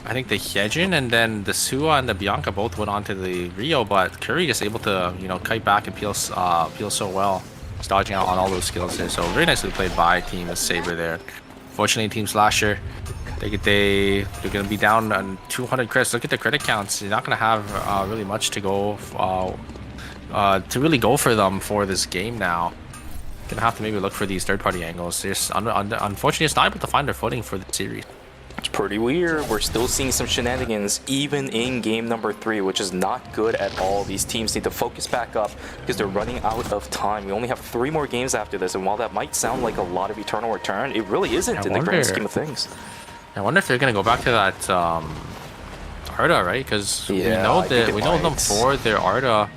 the Hyejin, and then the Sua and the Bianca both went on to the Rio, but Curry just able to kite back and peel so well, just dodging out on all those skills there. So very nicely played by Team Saber there. Fortunately, Team Slasher, they're gonna be down on 200 crits. Look at the credit counts. You're not gonna have really much to go to really go for them for this game now. Gonna have to maybe look for these third-party angles. Unfortunately, it's not able to find their footing for the series. It's pretty weird. We're still seeing some shenanigans even in game number 3, which is not good at all. These teams need to focus back up because they're running out of time. We only have 3 more games after this, and while that might sound like a lot of Eternal Return, it really isn't in the grand scheme of things. I wonder if they're gonna go back to that Arda, right? Because we know them for their Arda,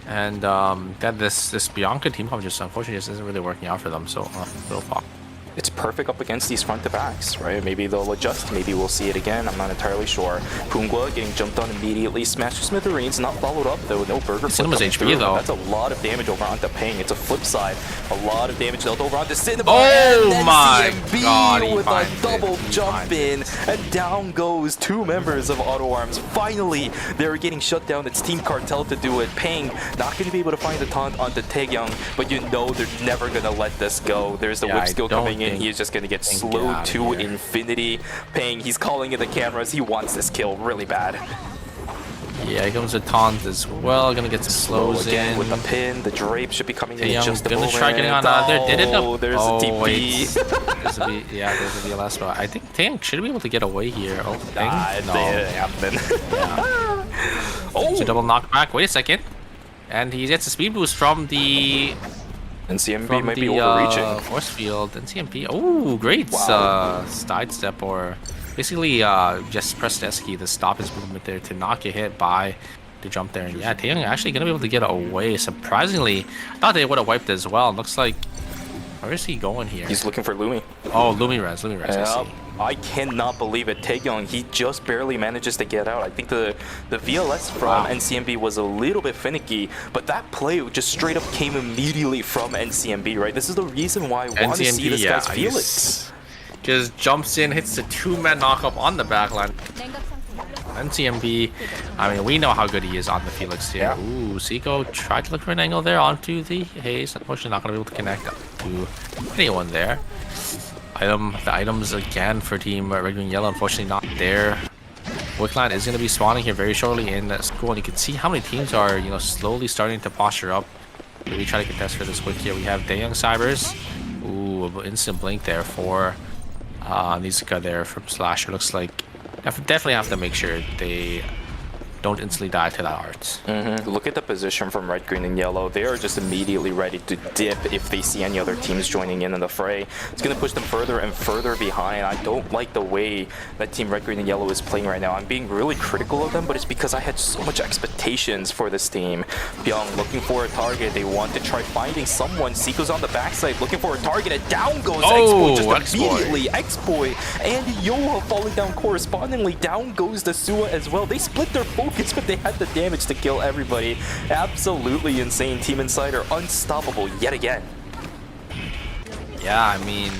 and that this Bianca team comp just unfortunately just isn't really working out for them. So little fuck. it's perfect up against these front to backs, right? Maybe they'll adjust. Maybe we'll see it again. I'm not entirely sure. Pungwa getting jumped on immediately. Smash to smithereens. Not followed up though. No burger. Cinema's HP though. That's a lot of damage over onto Ping. It's a flip side. A lot of damage dealt over onto Cinema. Oh and my CMB god! with a double jump in, and down goes two members of Auto Arms. Finally, they're getting shut down. It's Team Cartel to do it. Ping not going to be able to find the taunt onto Taekyung, but you know they're never going to let this go. There's the whip skill coming in. He's just going to get slowed to infinity. Ping, he's calling in the cameras. He wants this kill really bad. Yeah, here comes a taunt as well. Gonna get some slows again in. with the pin. The drape should be coming in just a gonna moment. try getting on there. Did it up? There's a TP. There's a VLS, but I think Taeyang should be able to get away here. Oh, no. Yeah. Oh, so double knockback. Wait a second, and he gets a speed boost from the. NCMB might be overreaching. Force field. NCMB. Oh, great. Side step or. Basically, just press the S key to stop his movement there to not get hit by the jump there. And yeah, Taeyang actually gonna be able to get away. Surprisingly, I thought they would have wiped as well. Looks like, where is he going here? He's looking for Lumi. Oh, Lumi res. I see. I cannot believe it. Taekyung, he just barely manages to get out. I think the VLS from NCMB was a little bit finicky, but that play just straight up came immediately from NCMB, right? This is the reason why I want to see this guy's Felix. Just jumps in, hits the two-man knockup on the backline. NCMB, I mean, we know how good he is on the Felix here. Ooh, Seiko tried to look for an angle there onto the Haze. Unfortunately, not going to be able to connect to anyone there. The items again for Team Red, Green, Yellow, unfortunately not there. Wickland is going to be spawning here very shortly in school, and you can see how many teams are, you know, slowly starting to posture up. Maybe try to contest for this Wick here. We have Daeyoung Cybers. Ooh, instant blink there for Nizuka there from Slasher. Looks like definitely have to make sure they don't instantly die to that art. Look at the position from Red, Green, and Yellow. They are just immediately ready to dip if they see any other teams joining in the fray. It's going to push them further and further behind. I don't like the way that Team Red, Green, and Yellow is playing right now. I'm being really critical of them, but it's because I had so much expectations for this team. Byung looking for a target. They want to try finding someone. Seiko's on the backside looking for a target, and down goes X-Boy just immediately. X-Boy and Yoha falling down correspondingly. Down goes the Sua as well. They split their focus, but they had the damage to kill everybody. Absolutely insane. Team Insider unstoppable yet again. Yeah, I mean,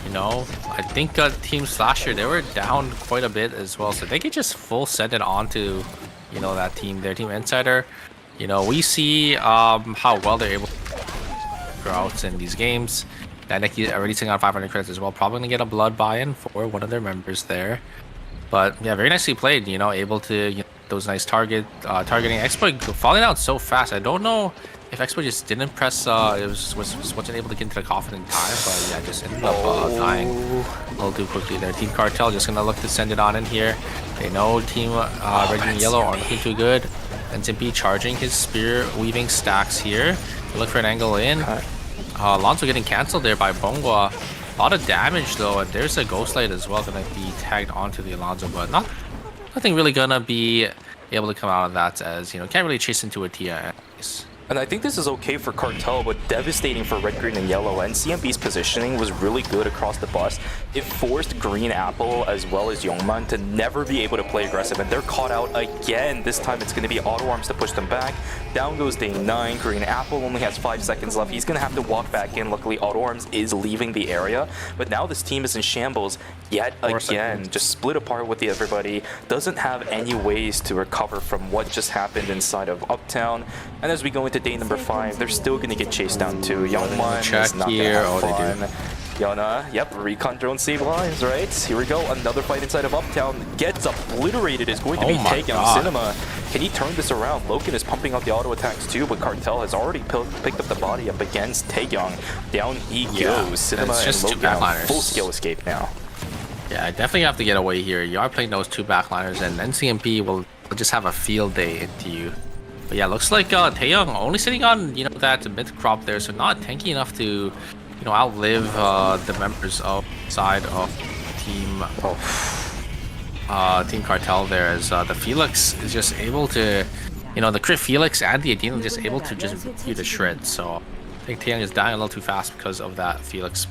you know, I think Team Slasher, they were down quite a bit as well, so they could just full send it onto, you know, that team, their Team Insider. You know, we see how well they're able to grow out in these games. Daneki already sitting on 500 credits as well, probably gonna get a blood buy-in for one of their members there. But yeah, very nicely played, you know, able to, you know, those nice targeting. Exploit falling out so fast. I don't know if Exploit just didn't press, wasn't able to get into the coffin in time, but yeah, just ended up dying a little too quickly there. Team Cartel just gonna look to send it on in here. They know Team Red and Yellow aren't looking too good. And Simpy charging his spear weaving stacks here. Look for an angle in. Alonso getting cancelled there by Bongwa. A lot of damage though, and there's a Ghost Light as well gonna be tagged onto the Alonso, but nothing really gonna be able to come out of that, as you know, can't really chase into a Tia. And I think this is okay for Cartel, but devastating for Red, Green, and Yellow. And CMB's positioning was really good across the bus. It forced Green Apple as well as Youngman to never be able to play aggressive, and they're caught out again. This time it's going to be Auto Arms to push them back. Down goes Day 9. Green Apple only has 5 seconds left. He's going to have to walk back in. Luckily, Auto Arms is leaving the area, but now this team is in shambles yet again. Just split apart with everybody. Doesn't have any ways to recover from what just happened inside of Uptown. And as we go into day number 5, they're still going to get chased down too. Youngman is not going to have fun. Yona, yep, recon drone save lives, right? Here we go, another fight inside of Uptown. Gets obliterated, is going to be taken on Cinema. Can he turn this around? Loken is pumping out the auto attacks too, but Cartel has already picked up the body up against Taeyong. Down he goes. Cinema and Loken on full skill escape now. Yeah, I definitely have to get away here. You are playing those two backliners, and NCMP will just have a field day into you. But yeah, looks like Taeyong only sitting on, you know, that mid crop there, so not tanky enough to, you know, outlive the members of side of Team Team Cartel there, as the Felix is just able to, you know, the crit Felix and the Adina just able to just rip you to shreds. So I think Taeyong is dying a little too fast because of that Felix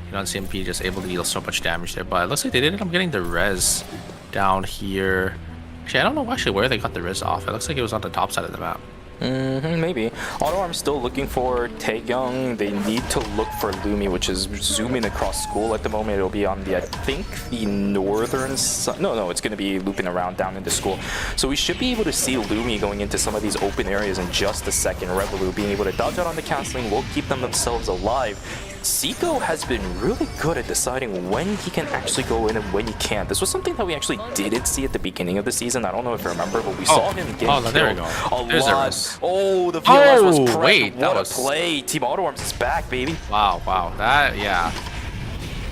You know, CMP just able to deal so much damage there. But it looks like they ended up getting the res down here. Actually, I don't know actually where they got the res off. It looks like it was on the top side of the map. Maybe. AutoArm's still looking for Taekyung. They need to look for Lumi, which is zooming across school at the moment. It'll be on the, I think, the northern side. No, it's going to be looping around down into school. So we should be able to see Lumi going into some of these open areas in just a second. Revolu being able to dodge out on the castling will keep them themselves alive. 6ㅅ has been really good at deciding when he can actually go in and when he can't. This was something that we actually didn't see at the beginning of the season. I don't know if you remember, but we saw him getting killed there we go. a lot. Oh, the VLS was correct. Wait, what a play. Team AutoArms is back, baby. Wow. That, yeah.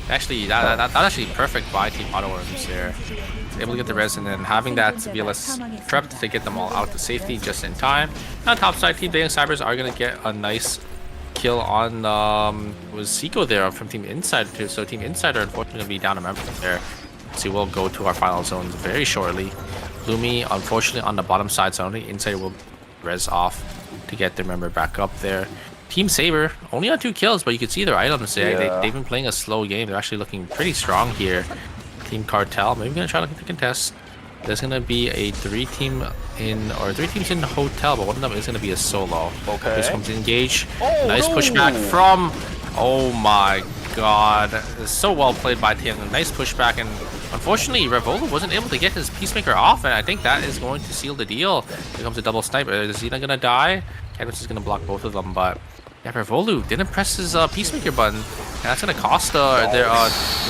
Actually, that's actually perfect by Team AutoArms there. Able to get the res and then having that VLS prepped to get them all out to safety just in time. On top side, Team Daring Cybers are going to get a nice kill on was 6ㅅ there from Team Insider too. So Team Insider unfortunately gonna be down a member there. So we'll go to our final zones very shortly. Lumi unfortunately on the bottom side, so only Insider will res off to get their member back up there. Team Saber only on 2 kills, but you can see their items there. Yeah. They've been playing a slow game. They're actually looking pretty strong here. Team Cartel maybe gonna try to contest. There's gonna be a 3 teams in the hotel, but one of them is gonna be a solo. Okay. This comes to engage. Oh, nice no. pushback from. Oh my god. It's so well played by Tiang. Nice pushback, and unfortunately Revolu wasn't able to get his Peacemaker off, and I think that is going to seal the deal. Here comes a double sniper. Is Xena gonna die? Cadmus is gonna block both of them, but yeah, Revolu didn't press his Peacemaker button, and that's gonna cost their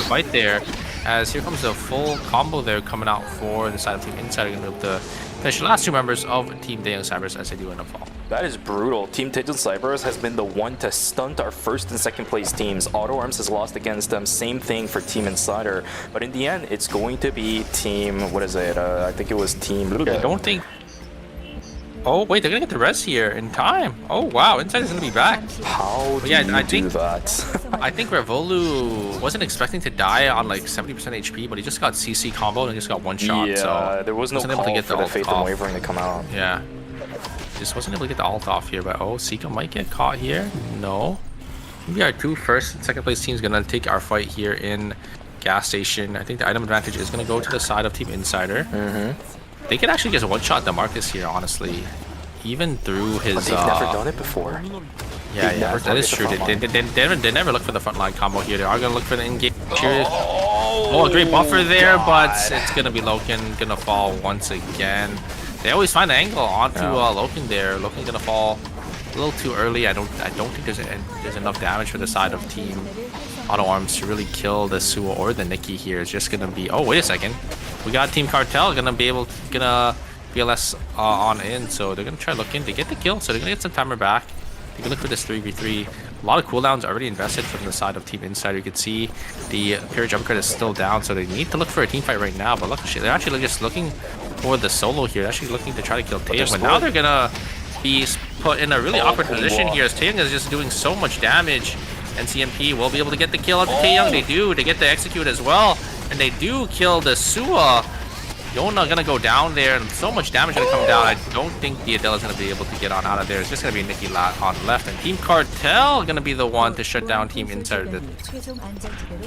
fight there. As here comes the full combo there coming out for the side of Team Insider, going to be able to finish the last 2 members of Team Daring Cybers as they do end up fall. That is brutal. Team Daring Cybers has been the one to stunt our first and second place teams. AutoArms has lost against them. Same thing for Team Insider. But in the end, it's going to be Team, what is it? I think it was Team... I don't think... Oh, wait, they're going to get the res here in time. Oh, wow, Insider's going to be back. How do I do think that? I think Revolu wasn't expecting to die on like 70% HP, but he just got CC combo and he just got 1 shot. Yeah, so there was no wasn't able call to get for the Faith and Wavering to come out. Yeah. Just wasn't able to get the ult off here, but 6ㅅ might get caught here. No. Maybe our 2 first and second place teams gonna take our fight here in gas station. I think the item advantage is gonna go to the side of Team Insider. They could actually just one-shot the Marcus here, honestly. Even through his... But they've never done it before. Yeah, that is true. They never look for the frontline combo here. They are gonna look for the in-game cheers. Oh, a great buffer there, but it's gonna be Loken gonna fall once again. They always find the angle onto Loken there. Loken's gonna fall a little too early. I don't think there's enough damage for the side of Team AutoArms to really kill the Suo or the Nikki here. It's just gonna be... Oh, wait a second. We got Team Cartel gonna BLS on in, so they're gonna try looking to get the kill. So they're gonna get some timer back. You can look for this 3v3. A lot of cooldowns already invested from the side of Team Insider. You can see the Pure Jump Card is still down, so they need to look for a team fight right now. But look, they're actually just looking for the solo here. They're actually looking to try to kill Taeyong, but now they're gonna be put in a really awkward position here as Taeyong is just doing so much damage. And CMP will be able to get the kill after Taeyong. They do. They get the execute as well, and they do kill the Suo. Yona gonna go down there, and so much damage gonna come down. I don't think the Adele is gonna be able to get on out of there. It's just gonna be Nikki Lat on left, and Team Cartel gonna be the one to shut down Team Insider.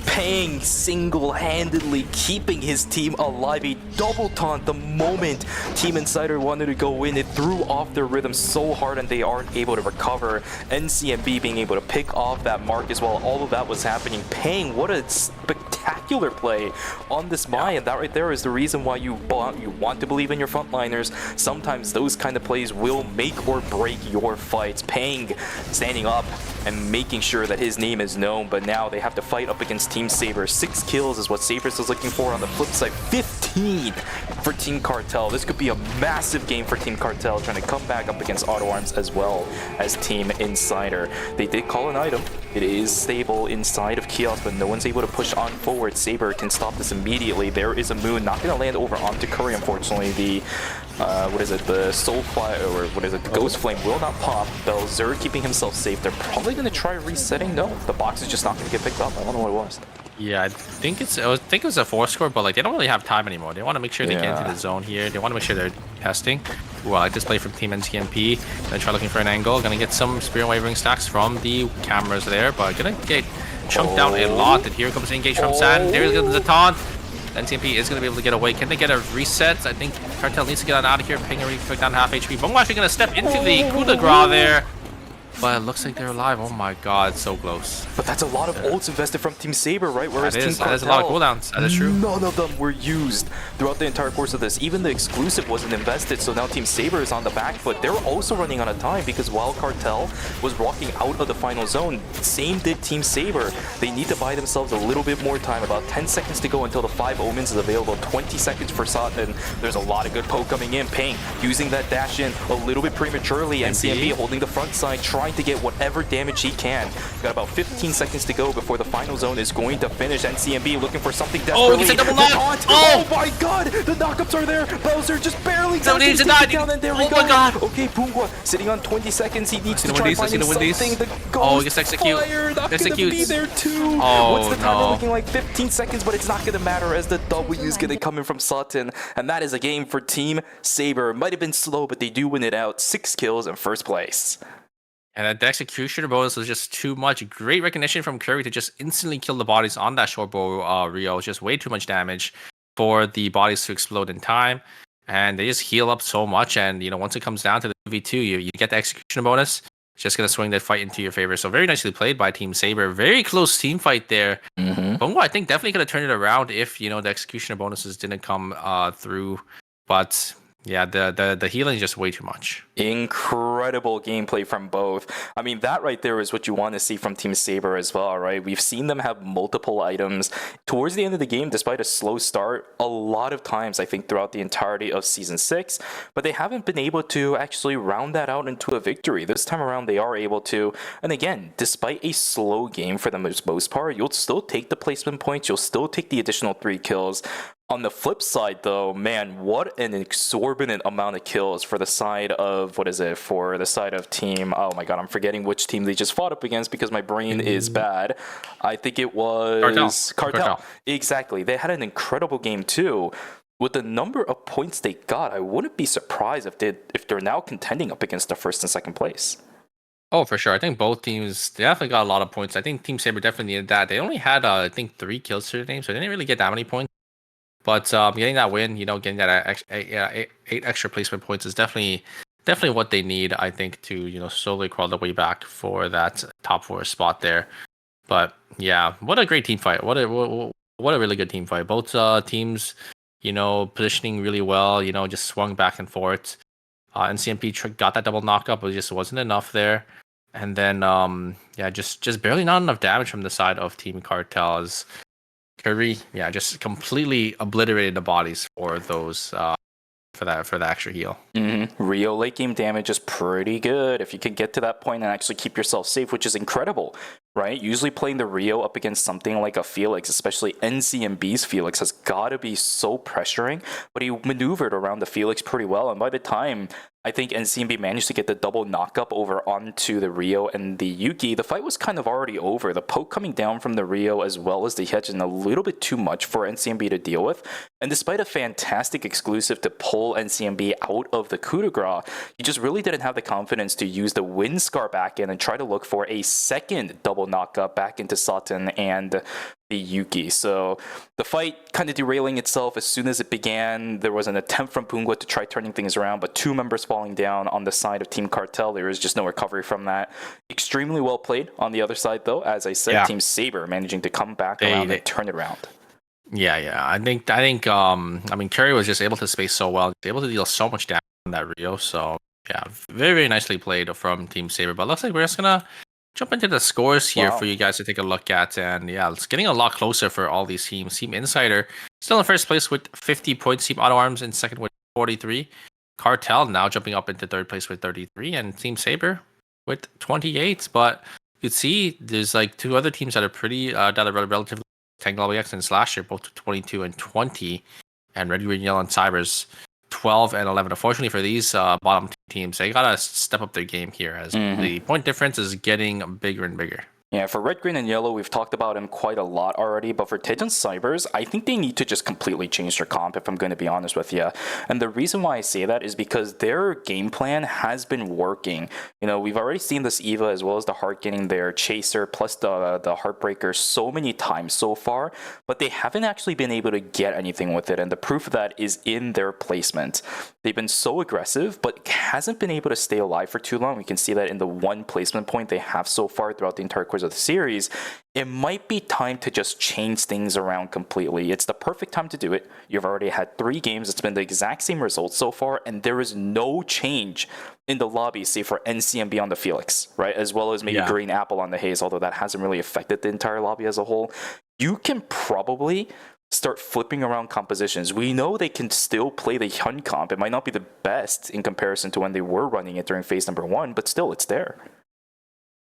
Pang single-handedly keeping his team alive. A double taunt the moment Team Insider wanted to go in. It threw off their rhythm so hard, and they aren't able to recover. NCMB being able to pick off that Marcus while all of that was happening. Pang, what a spectacular play on this Mai, and that right there is the reason why you want to believe in your frontliners. Sometimes those kind of plays will make or break your fights. Pang standing up and making sure that his name is known, but now they have to fight up against Team Saber. 6 kills is what Sabers is looking for. On the flip side, 15 for Team Cartel. This could be a massive game for Team Cartel, trying to come back up against AutoArms as well as Team Insider. They did call an item. It is stable inside of Kiosk, but no one's able to push on forward. Saber can stop this immediately. There is a moon, not going to land over onto Curry, unfortunately. The the Soul Fly, or what is it, the Ghost Flame will not pop. Belzer keeping himself safe. They're probably going to try resetting. No, the box is just not going to get picked up. I don't know what it was. Yeah, I think it was a 4 score, but like they don't really have time anymore. They want to make sure they get into the zone here. They want to make sure they're testing. Ooh, I like this play from Team NTMP. Gonna try looking for an angle. Gonna get some Spear and Wavering stacks from the cameras there, but gonna get chunked down a lot. And here comes the engage from San. There goes the taunt. NCMP is going to be able to get away. Can they get a reset? I think Cartel needs to get out of here. Ping already took down half HP. Bungwa actually going to step into the coup de grace there. But it looks like they're alive. Oh my god, so close. But that's a lot of ults invested from Team Saber, right? Whereas Team Cartel, that is a lot of cooldowns. That is true. None of them were used throughout the entire course of this. Even the exclusive wasn't invested, so now Team Saber is on the back foot. They're also running out of time because while Cartel was walking out of the final zone, same did Team Saber. They need to buy themselves a little bit more time. About 10 seconds to go until the 5 Omens is available. 20 seconds for Satan. There's a lot of good poke coming in. Ping using that dash in a little bit prematurely. NCMB holding the front side, trying to get whatever damage he can. Got about 15 seconds to go before the final zone is going to finish. NCMB looking for something desperately. Oh, he gets a double knock! Oh my god! The knockups are there! Bowser just barely got needs to down, die. and there we go. Oh my god! Okay, Pungwa sitting on 20 seconds. He needs to try win finding these. something. The Oh, he gets execute. fire not gonna be there too. Oh, What's the timer no. looking like? 15 seconds, but it's not gonna matter as the W is gonna come in from Sutton. And that is a game for Team Saber. Might have been slow, but they do win it out. 6 kills in first place. And the executioner bonus was just too much. Great recognition from Curry to just instantly kill the bodies on that short bow Rio. Just way too much damage for the bodies to explode in time. And they just heal up so much. And, you know, once it comes down to the V2, you get the executioner bonus. It's just going to swing that fight into your favor. So very nicely played by Team Saber. Very close team fight there. Bungwa, I think, definitely could have turned it around if, you know, the executioner bonuses didn't come through. But yeah, the healing is just way too much. Incredible gameplay from both. I mean, that right there is what you want to see from Team Saber as well, right? We've seen them have multiple items towards the end of the game, despite a slow start, a lot of times, I think, throughout the entirety of Season 6, but they haven't been able to actually round that out into a victory. This time around, they are able to, and again, despite a slow game for the most part, you'll still take the placement points, you'll still take the additional 3 kills. On the flip side, though, man, what an exorbitant amount of kills for the side of, for the side of Team, oh my god, I'm forgetting which team they just fought up against because my brain is bad. I think it was Cartel. Exactly. They had an incredible game, too. With the number of points they got, I wouldn't be surprised if they're now contending up against the first and second place. Oh, for sure. I think both teams definitely got a lot of points. I think Team Saber definitely needed that. They only had, I think, 3 kills to their name, so they didn't really get that many points. But getting that win, you know, getting that 8 extra placement points is definitely what they need, I think, to, you know, slowly crawl their way back for that top 4 spot there. But yeah, what a great team fight! What a really good team fight. Both teams, you know, positioning really well. You know, just swung back and forth. NCMP got that double knockup, but it just wasn't enough there. And then yeah, just barely not enough damage from the side of Team Cartel as Curry, yeah, just completely obliterated the bodies for those for the extra heal. Rio late game damage is pretty good if you can get to that point and actually keep yourself safe, which is incredible, right? Usually playing the Rio up against something like a Felix, especially NCMB's Felix, has got to be so pressuring, but he maneuvered around the Felix pretty well, and by the time I think NCMB managed to get the double knockup over onto the Rio and the Yuki, the fight was kind of already over. The poke coming down from the Rio as well as the Hedge and a little bit too much for NCMB to deal with. And despite a fantastic exclusive to pull NCMB out of the coup de grace, he just really didn't have the confidence to use the Wind Scar back in and try to look for a second double knockup back into Sutton and the Yuki. So the fight kind of derailing itself as soon as it began. There was an attempt from Pungwa to try turning things around, but 2 members falling down on the side of Team Cartel. There is just no recovery from that. Extremely well played on the other side, though. As I said, Team Saber managing to come back around and turn it around. Yeah. I think I mean, Curry was just able to space so well, able to deal so much damage on that Rio. So yeah, very, very nicely played from Team Saber. But looks like we're just gonna jump into the scores here for you guys to take a look at. And yeah, it's getting a lot closer for all these teams. Team Insider still in first place with 50 points. Team Auto Arms in second with 43. Cartel now jumping up into third place with 33. And Team Saber with 28. But you can see there's like 2 other teams that are pretty, that are relatively Tangle LBX and Slasher, both 22 and 20. And Red, Green, Yellow, and Cybers 12 and 11. Unfortunately for these bottom teams, they gotta step up their game here as the point difference is getting bigger and bigger. Yeah, for red, green, and yellow, we've talked about him quite a lot already, but for Tej and Cybers, I think they need to just completely change their comp, if I'm going to be honest with you. And the reason why I say that is because their game plan has been working. You know, we've already seen this Eva as well as the Heart getting their Chaser plus the Heartbreaker so many times so far, but they haven't actually been able to get anything with it, and the proof of that is in their placement. They've been so aggressive, but hasn't been able to stay alive for too long. We can see that in the one placement point they have so far throughout the entire course of the series. It might be time to just change things around completely. It's the perfect time to do it. You've already had 3 games. It's been the exact same results so far, and there is no change in the lobby, say for NCMB on the Felix, right? As well as maybe Green Apple on the Haze, although that hasn't really affected the entire lobby as a whole. You can probably start flipping around compositions. We know they can still play the Hun comp. It might not be the best in comparison to when they were running it during phase number 1, but still, it's there.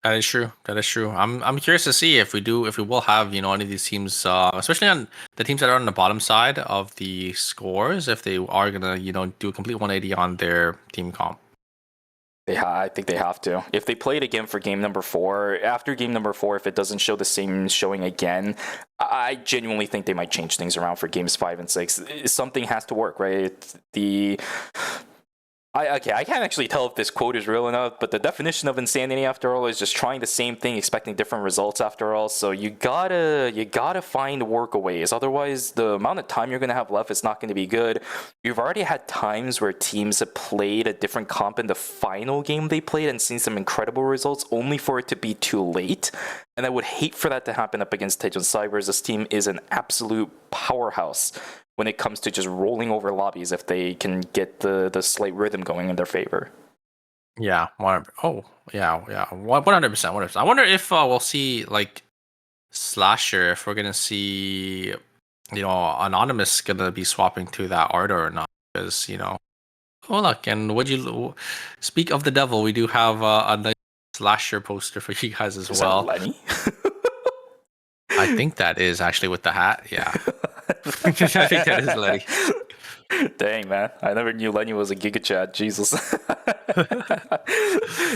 That is true. That is true. I'm curious to see if we will have any of these teams, especially on the teams that are on the bottom side of the scores, if they are gonna do a complete 180 on their team comp. I think they have to. If they play it again for game number 4, after game number 4, if it doesn't show the same showing again, I genuinely think they might change things around for games 5 and 6. Something has to work, right? I can't actually tell if this quote is real enough, but the definition of insanity, after all, is just trying the same thing, expecting different results, after all. So you gotta find workaways. Otherwise, the amount of time you're gonna have left is not gonna be good. You've already had times where teams have played a different comp in the final game they played and seen some incredible results, only for it to be too late. And I would hate for that to happen up against Tej and Cybers. This team is an absolute powerhouse when it comes to just rolling over lobbies if they can get the slight rhythm going in their favor. Yeah. 100%. I wonder if we'll see like Slasher, if we're gonna see Anonymous gonna be swapping to that Ardor or not, because oh look, and would you speak of the devil, we do have a nice Slasher poster for you guys as well. That Lenny? I think that is actually with the hat. Yeah. I think that is Lenny. Dang, man. I never knew Lenny was a Giga Chat. Jesus.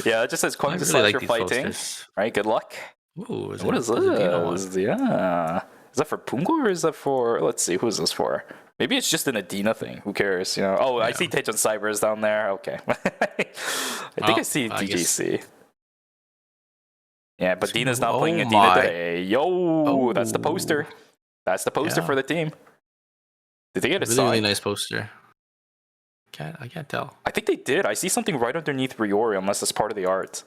Yeah, it just says Quantum Slasher fighting. Posters. Right, good luck. Ooh, what is this? Yeah. Is that for Pungo or is that for... Let's see, who is this for? Maybe it's just an Adina thing. Who cares? Oh, yeah. I see Tej on Cybers down there. Okay. I think I see DJC. Yeah, but Dina's not playing Adina today. Yo, that's the poster. That's the poster for the team. Did they get a really nice poster? I can't tell. I think they did. I see something right underneath Riori, unless it's part of the art.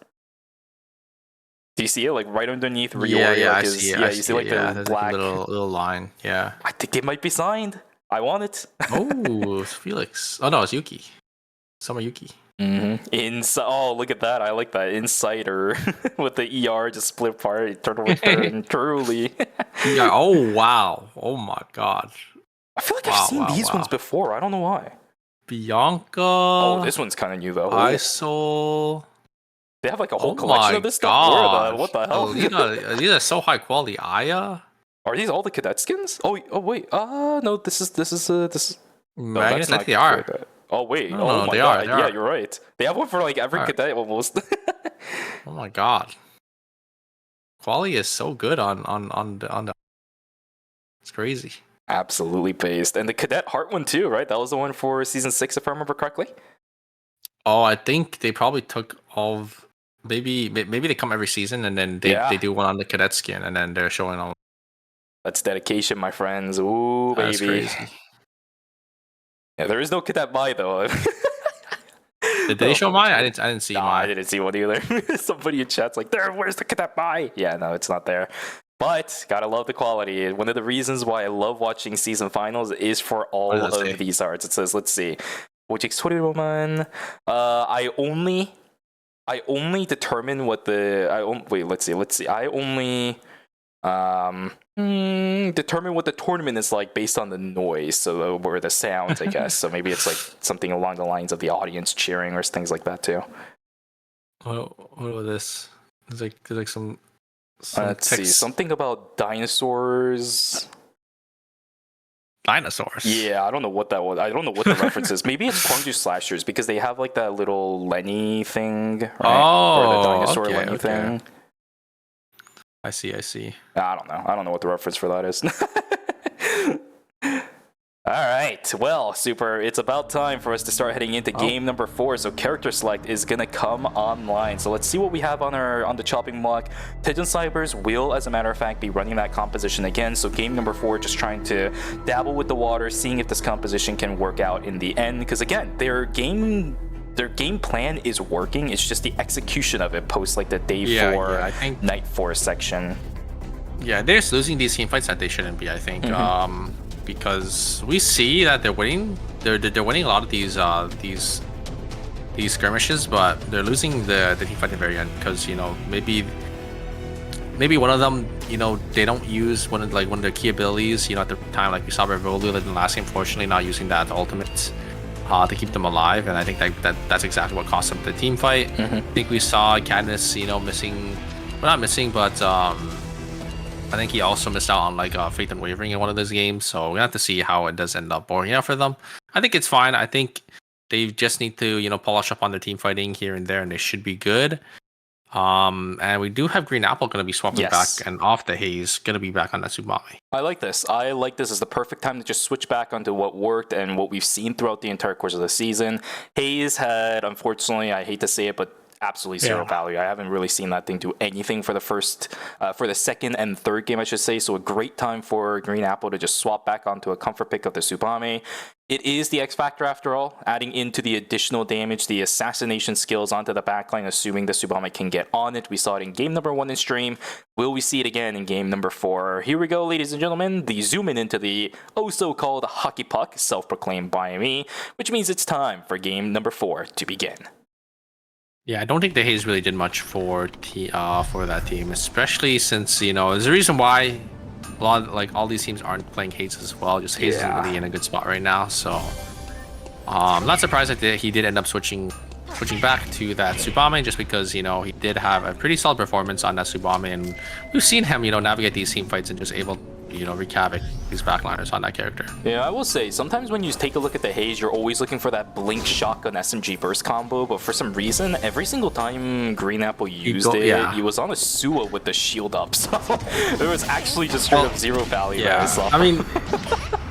Do you see it, like right underneath Riori? Yeah, like I see it. You see like the black little line. Yeah. I think it might be signed. I want it. Oh, it's Felix. Oh no, it's Yuki. Summer Yuki. Mm-hmm. Oh, look at that! I like that Insider with the ER just split apart. Turtle return, truly. Yeah. Oh wow! Oh my god! I feel like I've seen these ones before. I don't know why. Bianca. Oh, this one's kind of new though. ISO. They have like a whole collection of this stuff. What the hell? These are so high quality. Aya. Are these all the cadet skins? Oh wait. No, this is. No, I guess they are. Oh wait! No, my god! Yeah, you're right. They have one for like every cadet almost. Oh my god! Quality is so good on the. It's crazy. Absolutely based, and the cadet heart one too, right? That was the one for season 6, if I remember correctly. Oh, I think they probably took all of. Maybe they come every season, and then they do one on the cadet skin, and then they're showing all. That's dedication, my friends. Ooh, baby. That's crazy. Yeah, there is no cadet buy though. Did they show mine? I didn't see mine. I didn't see one either. Somebody in chat's like, where's the cadet buy? Yeah, no, it's not there. But gotta love the quality. One of the reasons why I love watching season finals is for all of these arts. It says, let's see, which exterior I only determine what the let's see. I only determine what the tournament is like based on the noise, or the sounds, I guess. So maybe it's like something along the lines of the audience cheering or things like that too. What was this? There's like some let's see, something about dinosaurs. Dinosaurs. Yeah, I don't know what that was. I don't know what the reference is. Maybe it's Kwangju Slashers because they have like that little Lenny thing, right? Oh, or the dinosaur Lenny thing. I see. I don't know. I don't know what the reference for that is. All right, well, Super, it's about time for us to start heading into game number 4. So character select is gonna come online. So let's see what we have on the chopping block. Pigeon Cybers will, as a matter of fact, be running that composition again. So game number 4, just trying to dabble with the water, seeing if this composition can work out in the end. Because again, their game plan is working. It's just the execution of it post like the day 4, I think night 4 section. Yeah, they're just losing these team fights that they shouldn't be, I think. Because we see that they're winning. They're winning a lot of these skirmishes, but they're losing the team fight at the very end because, you know, maybe one of them, you know, they don't use one of their key abilities, you know, at the time, like we saw Revolu in the last game, fortunately not using that ultimate to keep them alive, and I think that's exactly what cost them the team fight. I think we saw Cadmus, you know, missing, well, not missing, but I think he also missed out on like Faith and Wavering in one of those games, so we have to see how it does end up boring out for them. I think it's fine. I think they just need to, you know, polish up on their team fighting here and there, and they should be good. And we do have Green Apple going to be swapping back and off the Haze, going to be back on that Tsubame. I like this. I like this as the perfect time to just switch back onto what worked and what we've seen throughout the entire course of the season. Haze had, unfortunately, I hate to say it, but absolutely zero value. I haven't really seen that thing do anything for the second and third game, I should say. So a great time for Green Apple to just swap back onto a comfort pick of the Tsubame. It is the X Factor after all, adding into the additional damage, the assassination skills onto the backline, assuming the Tsubame can get on it. We saw it in game number 1 in stream. Will we see it again in game number 4? Here we go, ladies and gentlemen. The zoom in into the so-called hockey puck, self-proclaimed by me, which means it's time for game number 4 to begin. Yeah, I don't think the Haze really did much for that team, especially since, you know, there's a reason why a lot, like, all these teams aren't playing Haze as well. Just Haze isn't really in a good spot right now, so I'm not surprised that he did end up switching back to that Tsubame, just because, you know, he did have a pretty solid performance on that Tsubame, and we've seen him, you know, navigate these team fights and just able, you know, wreak havoc these backliners on that character. Yeah, I will say, sometimes when you take a look at the Haze, you're always looking for that Blink Shotgun SMG burst combo, but for some reason, every single time Green Apple used he was on a Suwa with the shield up, so there was actually just straight up zero value. I mean,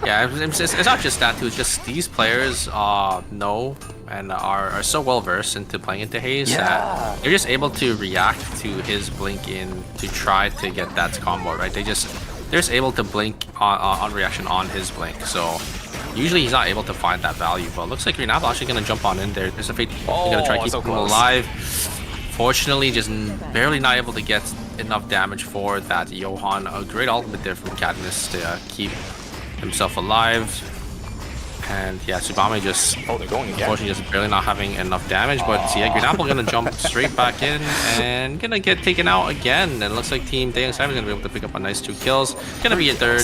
it's not just that too, it's just these players know and are so well versed into playing into Haze that they're just able to react to his blink in to try to get that combo, right? They're just able to blink on reaction on his blink, so usually he's not able to find that value, but it looks like Green Apple actually going to jump on in there. There's a Fate going to try to keep him alive. Fortunately, just barely not able to get enough damage for that Johan. A great ultimate there from Cadmus to keep himself alive. And yeah, Tsubame just unfortunately just barely not having enough damage, but yeah, Green Apple gonna jump straight back in and gonna get taken out again. And it looks like Team Daeyoung Simon is gonna be able to pick up a nice 2 kills. Gonna be a third,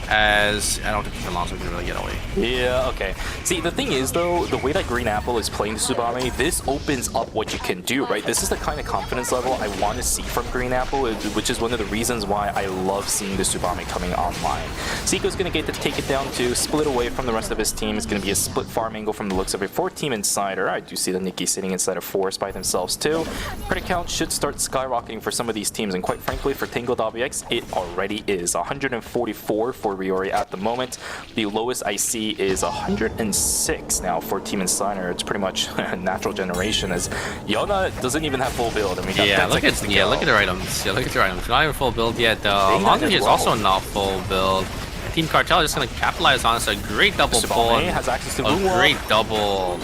as I don't think Team Alonso can really get away. Yeah, okay. See, the thing is though, the way that Green Apple is playing the Tsubame, this opens up what you can do, right? This is the kind of confidence level I want to see from Green Apple, which is one of the reasons why I love seeing the Tsubame coming online. Seiko's going to get to take it down to split away from the rest of his team. It's going to be a split farm angle from the looks of it for Team Insider. I do see the Nikki sitting inside of Forest by themselves too. Credit count should start skyrocketing for some of these teams, and quite frankly, for Tangled WX, it already is. 144 for Riori at the moment. The lowest I see is 106 now for Team Insider. It's pretty much natural generation, as Yona doesn't even have full build. I mean, look at their items. Yeah, look at their items. Not even full build yet. Monty is also not full build. Team Cartel is just going to capitalize on this. A great double pull. Has access to a great double.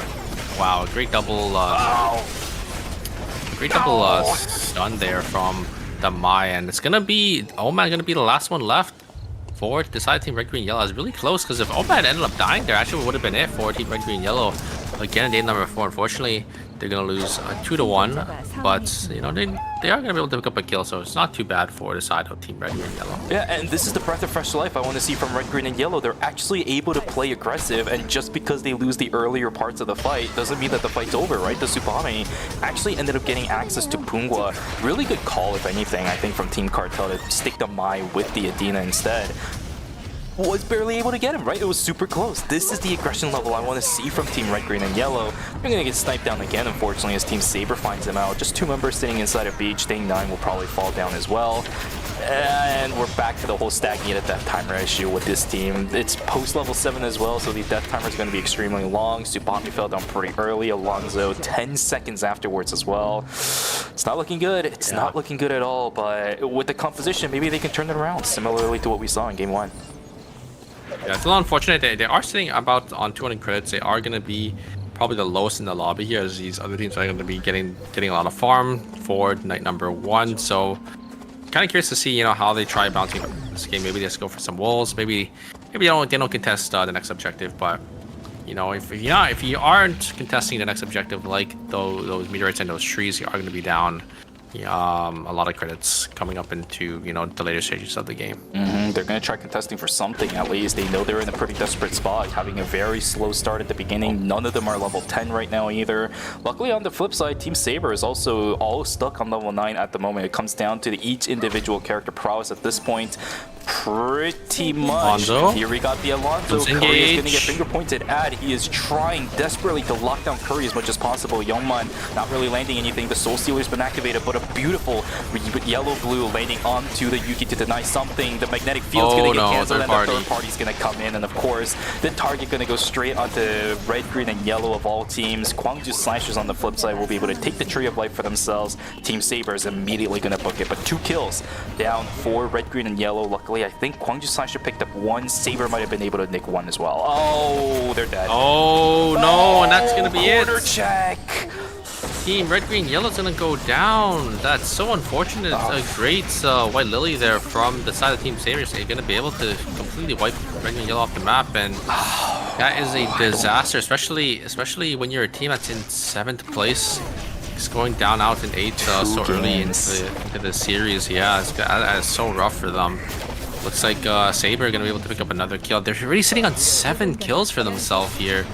Wow, a great double. Stun there from the Mai, and it's gonna be Omad gonna be the last one left for Decide Team Red, Green, Yellow. Is really close, because if Omad ended up dying there, actually would have been it for Team Red, Green, Yellow. Again, day number 4. Unfortunately, they're gonna lose 2-1, but you know they are gonna be able to pick up a kill, so it's not too bad for the side of Team Red, Green, Yellow. Yeah, and this is the breath of fresh life I want to see from Red, Green, and Yellow. They're actually able to play aggressive, and just because they lose the earlier parts of the fight doesn't mean that the fight's over, right? The Tsubame actually ended up getting access to Pungwa. Really good call, if anything, I think, from Team Cartel to stick the Mai with the Adina instead. was barely able to get him, right? It was super close. This is the aggression level I want to see from Team Red, Green, and Yellow. They're going to get sniped down again, unfortunately, as Team Saber finds him out. Just 2 members sitting inside of Beach. Thing 9 will probably fall down as well. And we're back to the whole stagnated death timer issue with this team. It's post-level 7 as well, so the death timer is going to be extremely long. Tsubaki fell down pretty early. Alonzo 10 seconds afterwards as well. It's not looking good. It's not looking good at all, but with the composition, maybe they can turn it around, similarly to what we saw in Game 1. Yeah, it's a little unfortunate. They are sitting about on 200 credits. They are going to be probably the lowest in the lobby here, as these other teams are going to be getting a lot of farm for night number 1. So kind of curious to see, how they try bouncing this game. Maybe they just go for some walls. Maybe they don't contest the next objective. But if you aren't contesting the next objective, like those meteorites and those trees, you are going to be down a lot of credits coming up into the later stages of the game. They're going to try contesting for something at least. They know they're in a pretty desperate spot, having a very slow start at the beginning. None of them are level 10 right now either. Luckily, on the flip side, Team Saber is also all stuck on level 9 at the moment. It comes down to each individual character prowess at this point. Pretty much. Alonzo. Here we got the Alonzo. Curry is going to get finger pointed at. He is trying desperately to lock down Curry as much as possible. Youngman not really landing anything. The Soul Stealer's been activated, but a beautiful yellow-blue landing onto the Yuki to deny something. The magnetic field's going to get canceled, and the third party's going to come in. And of course, the target going to go straight onto red, green, and yellow of all teams. Gwangju Slashers on the flip side will be able to take the Tree of Life for themselves. Team Saber is immediately going to book it, but 2 kills down for red, green, and yellow. Luckily, I think Gwangju Slasher picked up 1. Saber might have been able to nick 1 as well. Oh, they're dead. Oh no, and that's gonna be it. Corner check. Team Red, Green, Yellow's gonna go down. That's so unfortunate. A great White Lily there from the side of Team Saber. They're gonna be able to completely wipe Red, Green, Yellow off the map, and that is a disaster, especially when you're a team that's in 7th place. It's going down out in 8th so early into the series. Yeah, it's so rough for them. Looks like Saber are going to be able to pick up another kill. They're already sitting on 7 kills for themselves here.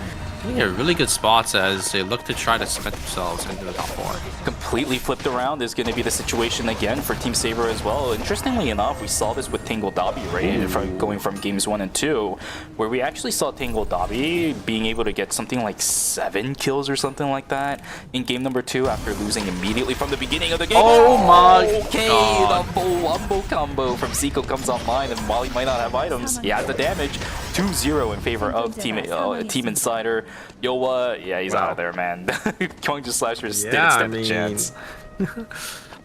They're really good spots as they look to try to cement themselves into the top 4. Completely flipped around is going to be the situation again for Team Saber as well. Interestingly enough, we saw this with Tangle Dobby, right? Going from games 1 and 2, where we actually saw Tangle Dobby being able to get something like 7 kills or something like that in game number 2 after losing immediately from the beginning of the game. Oh my God. The full wombo combo from Zico comes online, and while he might not have items, he has the damage. 2-0 in favor of Team Insider. Yowa, yeah, he's out of there, man. Gwangju Slashers didn't stand a chance.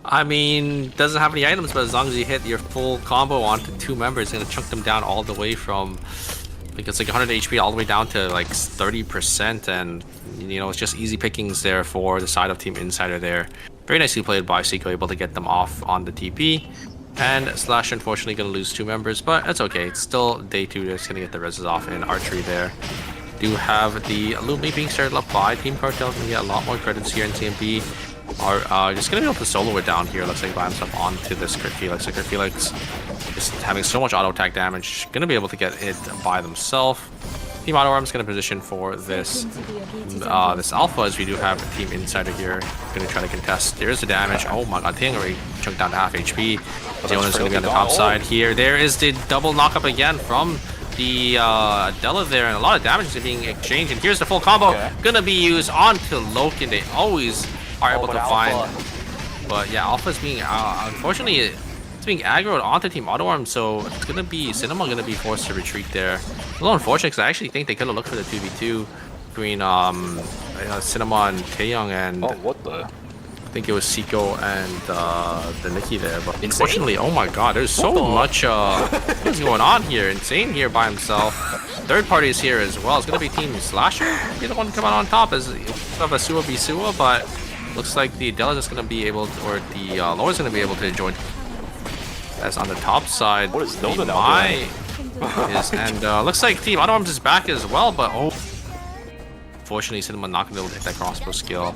I mean, doesn't have any items, but as long as you hit your full combo onto 2 members, it's gonna chunk them down all the way from, like, it's like 100 HP all the way down to like 30%, and it's just easy pickings there for the side of Team Insider there. Very nicely played by Seiko, able to get them off on the TP. And Slash unfortunately gonna lose 2 members, but that's okay. It's still day 2. They're just gonna get the reses off in archery there. Do have the Illumi being started up by Team Cartel. Can get a lot more credits here, in TMP are just gonna be able to solo it down here. Looks like by himself onto this Crit Felix. Crit Felix just having so much auto attack damage, gonna be able to get it by themselves. Team Auto Arm's gonna position for this this alpha, as we do have a Team Insider here gonna try to contest. There's the damage. Oh my god, Ting already chunked down to half HP. Zeona's gonna be on the top side here. There is the double knock up again from the Della there, and a lot of damage is being exchanged, and here's the full combo gonna be used onto Loken. They always are able to find, but yeah, Alpha's being unfortunately it's being aggroed onto Team Auto Arm, so it's gonna be Cinema gonna be forced to retreat there. A little unfortunate, because I actually think they could have looked for the 2v2 between Cinema and Taeyong, and what the? I think it was Seiko and the Nikki there, but unfortunately, oh my god, there's so much what's going on here. Insane here by himself. Third party is here as well. It's gonna be Team Slasher. He's the one coming on top as of a Sua Bisua, but looks like the Della is gonna be able to, or the Laura's gonna be able to join. As on the top side, what is Nova now doing? And looks like Team Auto Arms is back as well, but unfortunately, Cinema not gonna be able to hit that crossbow skill.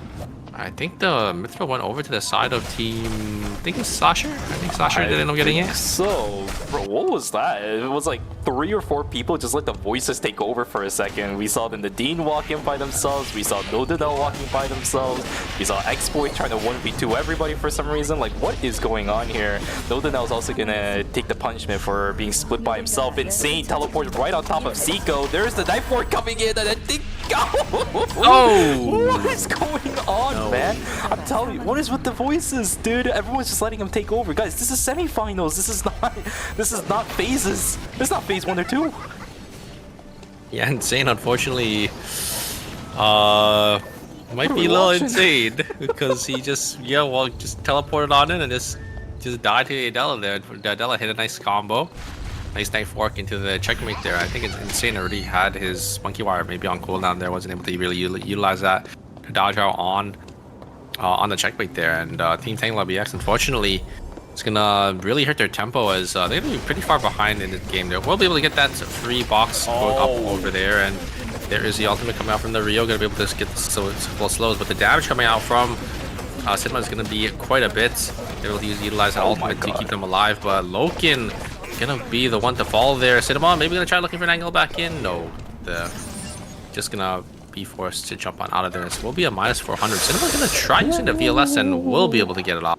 I think the Mithra went over to the side of team. I think it's Slasher. I think Slasher did end up getting it. So, bro, what was that? It was like 3 or 4 people just let the voices take over for a second. We saw then the Dean walk in by themselves. We saw Nodadel walking by themselves. We saw Exploit trying to 1v2 everybody for some reason. Like, what is going on here? Nodadel is also gonna take the punishment for being split by himself. Insane teleports right on top of Zico. There's the knife ward coming in, and I think. Oh! What is going on, man? I'm telling you, what is with the voices, dude? Everyone's just letting him take over. Guys, this is semifinals. This is not phases. This is not phase 1 or 2. Yeah, Insane, unfortunately, might be a little insane because he just, just teleported on in and just died to Adela there. Adela hit a nice combo. Nice knife work into the checkmate there. I think it's Insane already had his monkey wire maybe on cooldown there. Wasn't able to really utilize that to dodge out on the checkmate there. And Team Tangla BX, unfortunately, it's gonna really hurt their tempo as they're gonna be pretty far behind in this game. They will be able to get that free box going up over there, and there is the ultimate coming out from the Rio. Gonna be able to get the slows, but the damage coming out from Sigma is gonna be quite a bit. They're able to utilize that ultimate to keep them alive, but Loken gonna be the one to fall there. Cinnamon maybe gonna try looking for an angle back in. No, just gonna be forced to jump on out of there. This will be a -400. Cinnamon's gonna try using the VLS and will be able to get it off.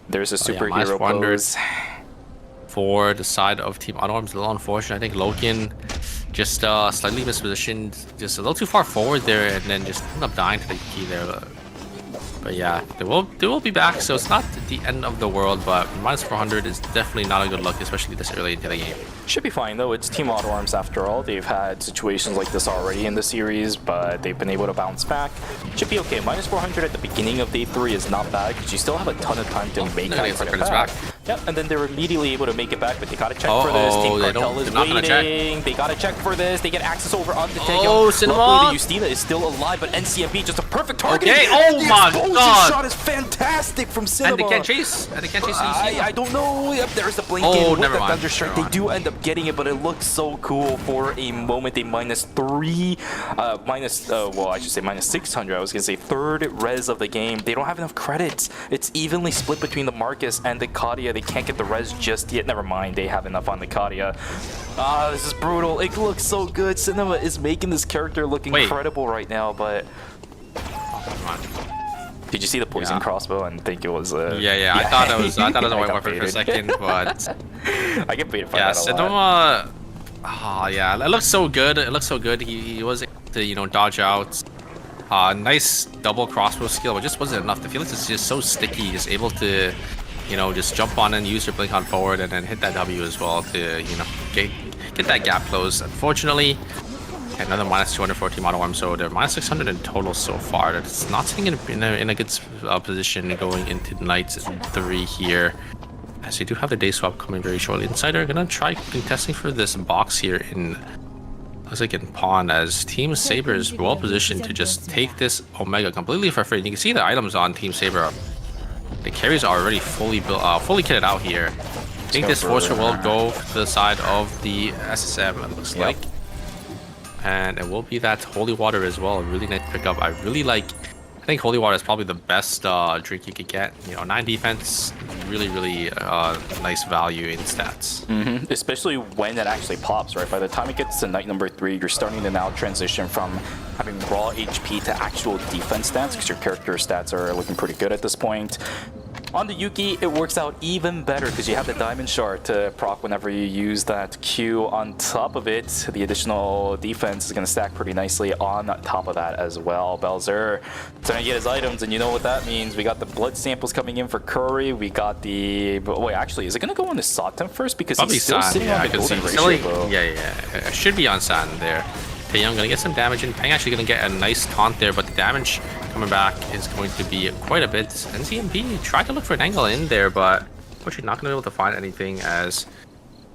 There's a superhero pose for the side of Team Auto Arms. A little unfortunate. I think Loken just slightly mispositioned, just a little too far forward there, and then just ended up dying to the key there. But yeah, they will be back, so it's not the end of the world, but -400 is definitely not a good look, especially this early into the game. Should be fine though. It's Team Auto Arms after all. They've had situations like this already in the series, but they've been able to bounce back. Should be okay. -400 at the beginning of day 3 is not bad because you still have a ton of time to make that credit back. Yep, and then they're immediately able to make it back, but they gotta check for this. Team Cartel is waiting. They gotta check for this. They get access over on the Takeout. Luckily, the Justina is still alive, but NCMP just a perfect target. Okay, oh my god! Shot is fantastic from Cinema. And they can't chase. I don't know. Yep, there's the blink in with the Thunder Strike. They do end up getting it, but it looks so cool for a moment. A -3, well, I should say -600. I was gonna say third res of the game. They don't have enough credits. It's evenly split between the Marcus and the Kadia. They can't get the res just yet. Never mind, they have enough on the Kadia. This is brutal. It looks so good. Cinema is making this character look incredible right now, but. Did you see the poison crossbow and think it was yeah, I thought it was a white weapon for a second, but I get baited by that a lot. Yeah, it looks so good. It looks so good. He was able to, dodge out. Nice double crossbow skill, but just wasn't enough. The Felix is just so sticky, just able to, just jump on and use your blink on forward and then hit that W as well to, get that gap closed. Unfortunately, another -200 for Team Auto Arms, so they're -600 in total so far. It's not sitting in a good position going into night 3 here, as you do have the day swap coming very shortly. Insider gonna try contesting for this box here in, looks like in Pawn, as Team Saber is well positioned to just take this Omega completely for free. And you can see the items on Team Saber. The carries are already fully built, fully kitted out here. I think this Forcer will go to the side of the SSM, it looks like. And it will be that Holy Water as well. A really nice pickup. I think Holy Water is probably the best drink you could get. 9 defense, really nice value in stats. Especially when it actually pops, right? By the time it gets to night number 3, you're starting to now transition from having raw HP to actual defense stats, because your character stats are looking pretty good at this point. On the Yuki, it works out even better because you have the Diamond Shard to proc whenever you use that Q. On top of it, the additional defense is going to stack pretty nicely on top of that as well. Belzer trying to get his items, and you know what that means. We got the blood samples coming in for Curry. We got the... Wait, actually, is it going to go on the Sotem first? Because probably he's still San, sitting on the golden ratio. Yeah. It should be on San there. Taeyong gonna get some damage, and Peng actually gonna get a nice taunt there, but the damage coming back is going to be quite a bit. NCMP tried to look for an angle in there, but unfortunately not gonna be able to find anything, as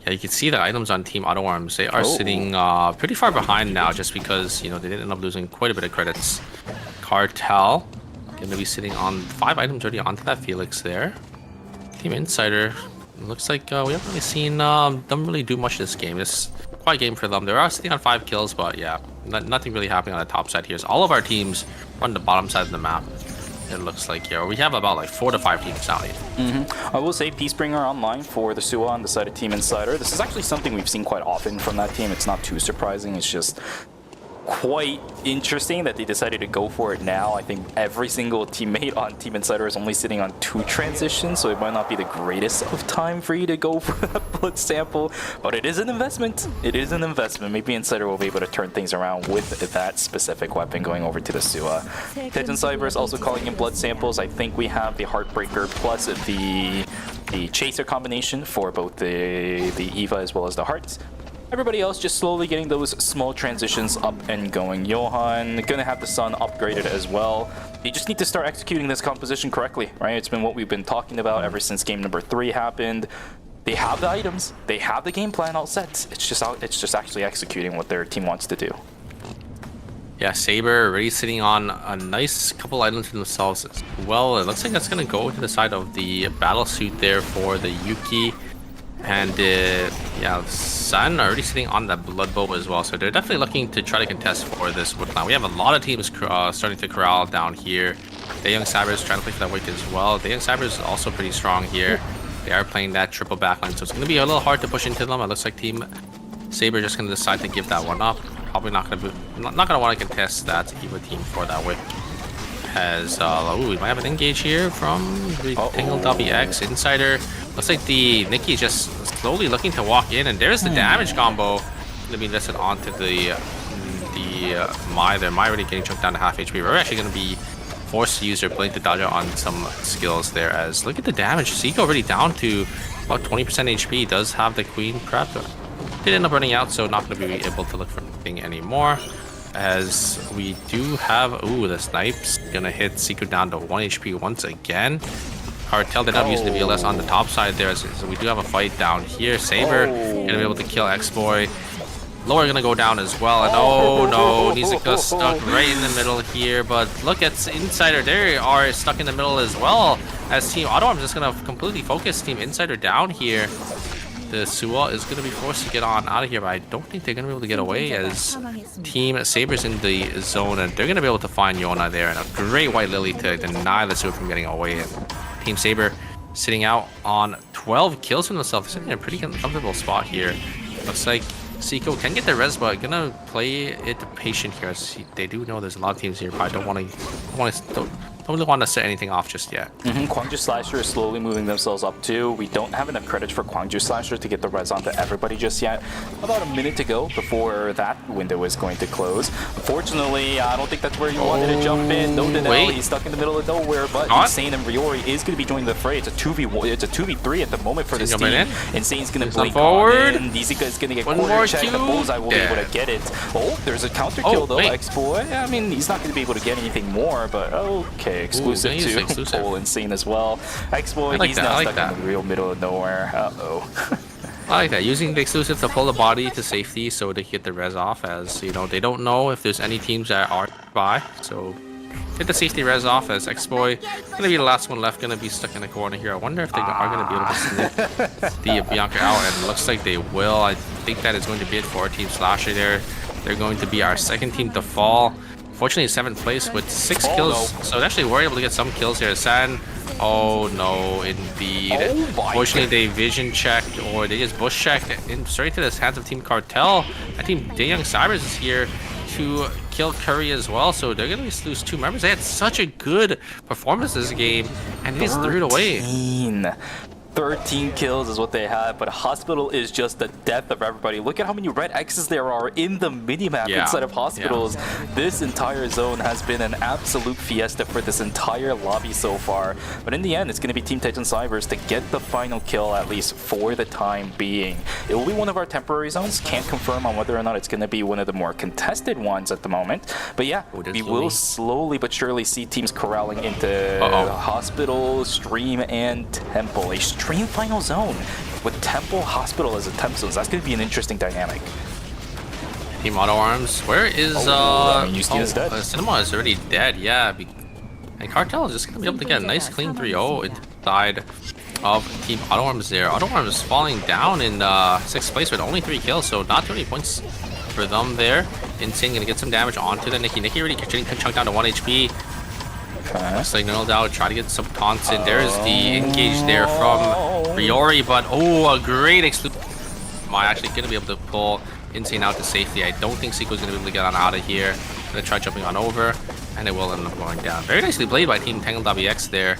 you can see the items on Team Auto Arms. They are sitting pretty far behind now, just because they did end up losing quite a bit of credits. Cartel gonna be sitting on 5 items already onto that Felix there. Team Insider, looks like we haven't really seen them really do much this game. This quiet game for them. They are sitting on 5 kills, but yeah, nothing really happening on the top side here. So all of our teams run the bottom side of the map. it looks like here. We have about like 4 to 5 teams down here. I will say Peacebringer online for the Suwa on the side of Team Insider. This is actually something we've seen quite often from that team. It's not too surprising. It's just quite interesting that they decided to go for it now. I think every single teammate on Team Insider is only sitting on 2 transitions, so it might not be the greatest of time for you to go for that blood sample, but it is an investment. It is an investment. Maybe Insider will be able to turn things around with that specific weapon going over to the Suwa. Titan Cyber is also calling in blood samples. I think we have the Heartbreaker plus the Chaser combination for both the Eva as well as the Hearts. Everybody else just slowly getting those small transitions up and going. Johan gonna have the Sun upgraded as well. You just need to start executing this composition correctly, right? It's been what we've been talking about ever since game number 3 happened. They have the items, they have the game plan all set. It's just actually executing what their team wants to do. Yeah, Saber already sitting on a nice couple items for themselves as well. It looks like that's gonna go to the side of the battle suit there for the Yuki. And yeah, Sun already sitting on the Blood Bow as well, so they're definitely looking to try to contest for this Wood Clan. We have a lot of teams starting to corral down here. The Young Cyber is trying to play for that Wake as well. The Young Cyber is also pretty strong here. They are playing that triple backline, so it's going to be a little hard to push into them. It looks like Team Saber just going to decide to give that one up. Probably not going to want to contest that Eva team for that Wake. Has ooh, we might have an engage here from the Tangled WX Insider. Looks like the Nikki just slowly looking to walk in, and there's the damage combo to be invested onto the Mai there. Mai already getting choked down to half HP. We're actually going to be forced to use their Blink to dodge out on some skills there. As look at the damage. Seiko already down to about 20% HP. Does have the Queen prep. Did end up running out, so not going to be able to look for anything anymore. As we do have, ooh, the Snipe's gonna hit Seiko down to 1 HP once again. Cartel did not use the VLS on the top side there, so we do have a fight down here. Saber gonna be able to kill X-Boy. Lower gonna go down as well, and oh no, Nizuka stuck right in the middle here, but look at Insider, they are stuck in the middle as well, as Team Auto just gonna completely focus Team Insider down here. The Suwa is going to be forced to get on out of here, but I don't think they're going to be able to get away as Team Saber's in the zone, and they're going to be able to find Yona there, and a great White Lily to deny the Suwa from getting away. And Team Saber sitting out on 12 kills for themselves, sitting in a pretty comfortable spot here. Looks like Seiko can get the res, but gonna play it patient here, as they do know there's a lot of teams here, but I don't really want to set anything off just yet. Kwangju Slasher is slowly moving themselves up too. We don't have enough credits for Kwangju Slasher to get the res onto everybody just yet. About a minute to go before that window is going to close. Unfortunately, I don't think that's where you wanted to jump in. No Danelle, he's stuck in the middle of nowhere, but Insane and Riori is going to be joining the fray. It's a 2v1, it's a 2v3 at the moment for this team. Insane's going to blink forward. Nizuka is going to get quarter check. The Bullseye will be able to get it. Oh, there's a counter kill though, X-Boy. I mean, he's not going to be able to get anything more, but okay. Exclusive to Pole Insane as well. X-Boy, he's now stuck in the real middle of nowhere. Uh-oh. I like that. Using the exclusive to pull the body to safety so they get the res off, as, you know, they don't know if there's any teams that are by. So get the safety res off, as X-Boy gonna be the last one left, gonna be stuck in the corner here. I wonder if they are gonna be able to snip the Bianca out, and it looks like they will. I think that is going to be it for our Team Slasher there. They're going to be our second team to fall. Fortunately, 7th place with 6 kills, so actually we're able to get some kills here. San, oh no, indeed. Fortunately, they vision checked, or they just bush checked in straight to the hands of Team Cartel. I think Daeyoung Cybers is here to kill Curry as well, so they're gonna lose 2 members. They had such a good performance this game, and they just threw it away. 13 kills is what they had, but Hospital is just the death of everybody. Look at how many red X's there are in the minimap inside of Hospitals. This entire zone has been an absolute fiesta for this entire lobby so far. But in the end, it's going to be Team Titan Cybers to get the final kill, at least for the time being. It will be one of our temporary zones. Can't confirm on whether or not it's going to be one of the more contested ones at the moment. But yeah, we will slowly but surely see teams corralling into Hospital, Stream, and Temple. A Stream final zone with Temple Hospital as a temp zone. That's going to be an interesting dynamic. Team Auto Arms, where is is dead. Cinema is already dead, yeah. And Cartel is just going to be able to get a nice clean 3-0 inside of Team Auto Arms there. Auto Arms falling down in 6th place with only 3 kills, so not too many points for them there. Insane going to get some damage onto the Nikki. Nikki already getting chunked down to 1 HP. Signaled out, try to get some taunts in. There's the engage there from Riori, but a great exclusive. Am I actually going to be able to pull Insane out to safety? I don't think Seiko's going to be able to get on out of here. Going to try jumping on over, and it will end up going down. Very nicely played by Team Tangled WX there.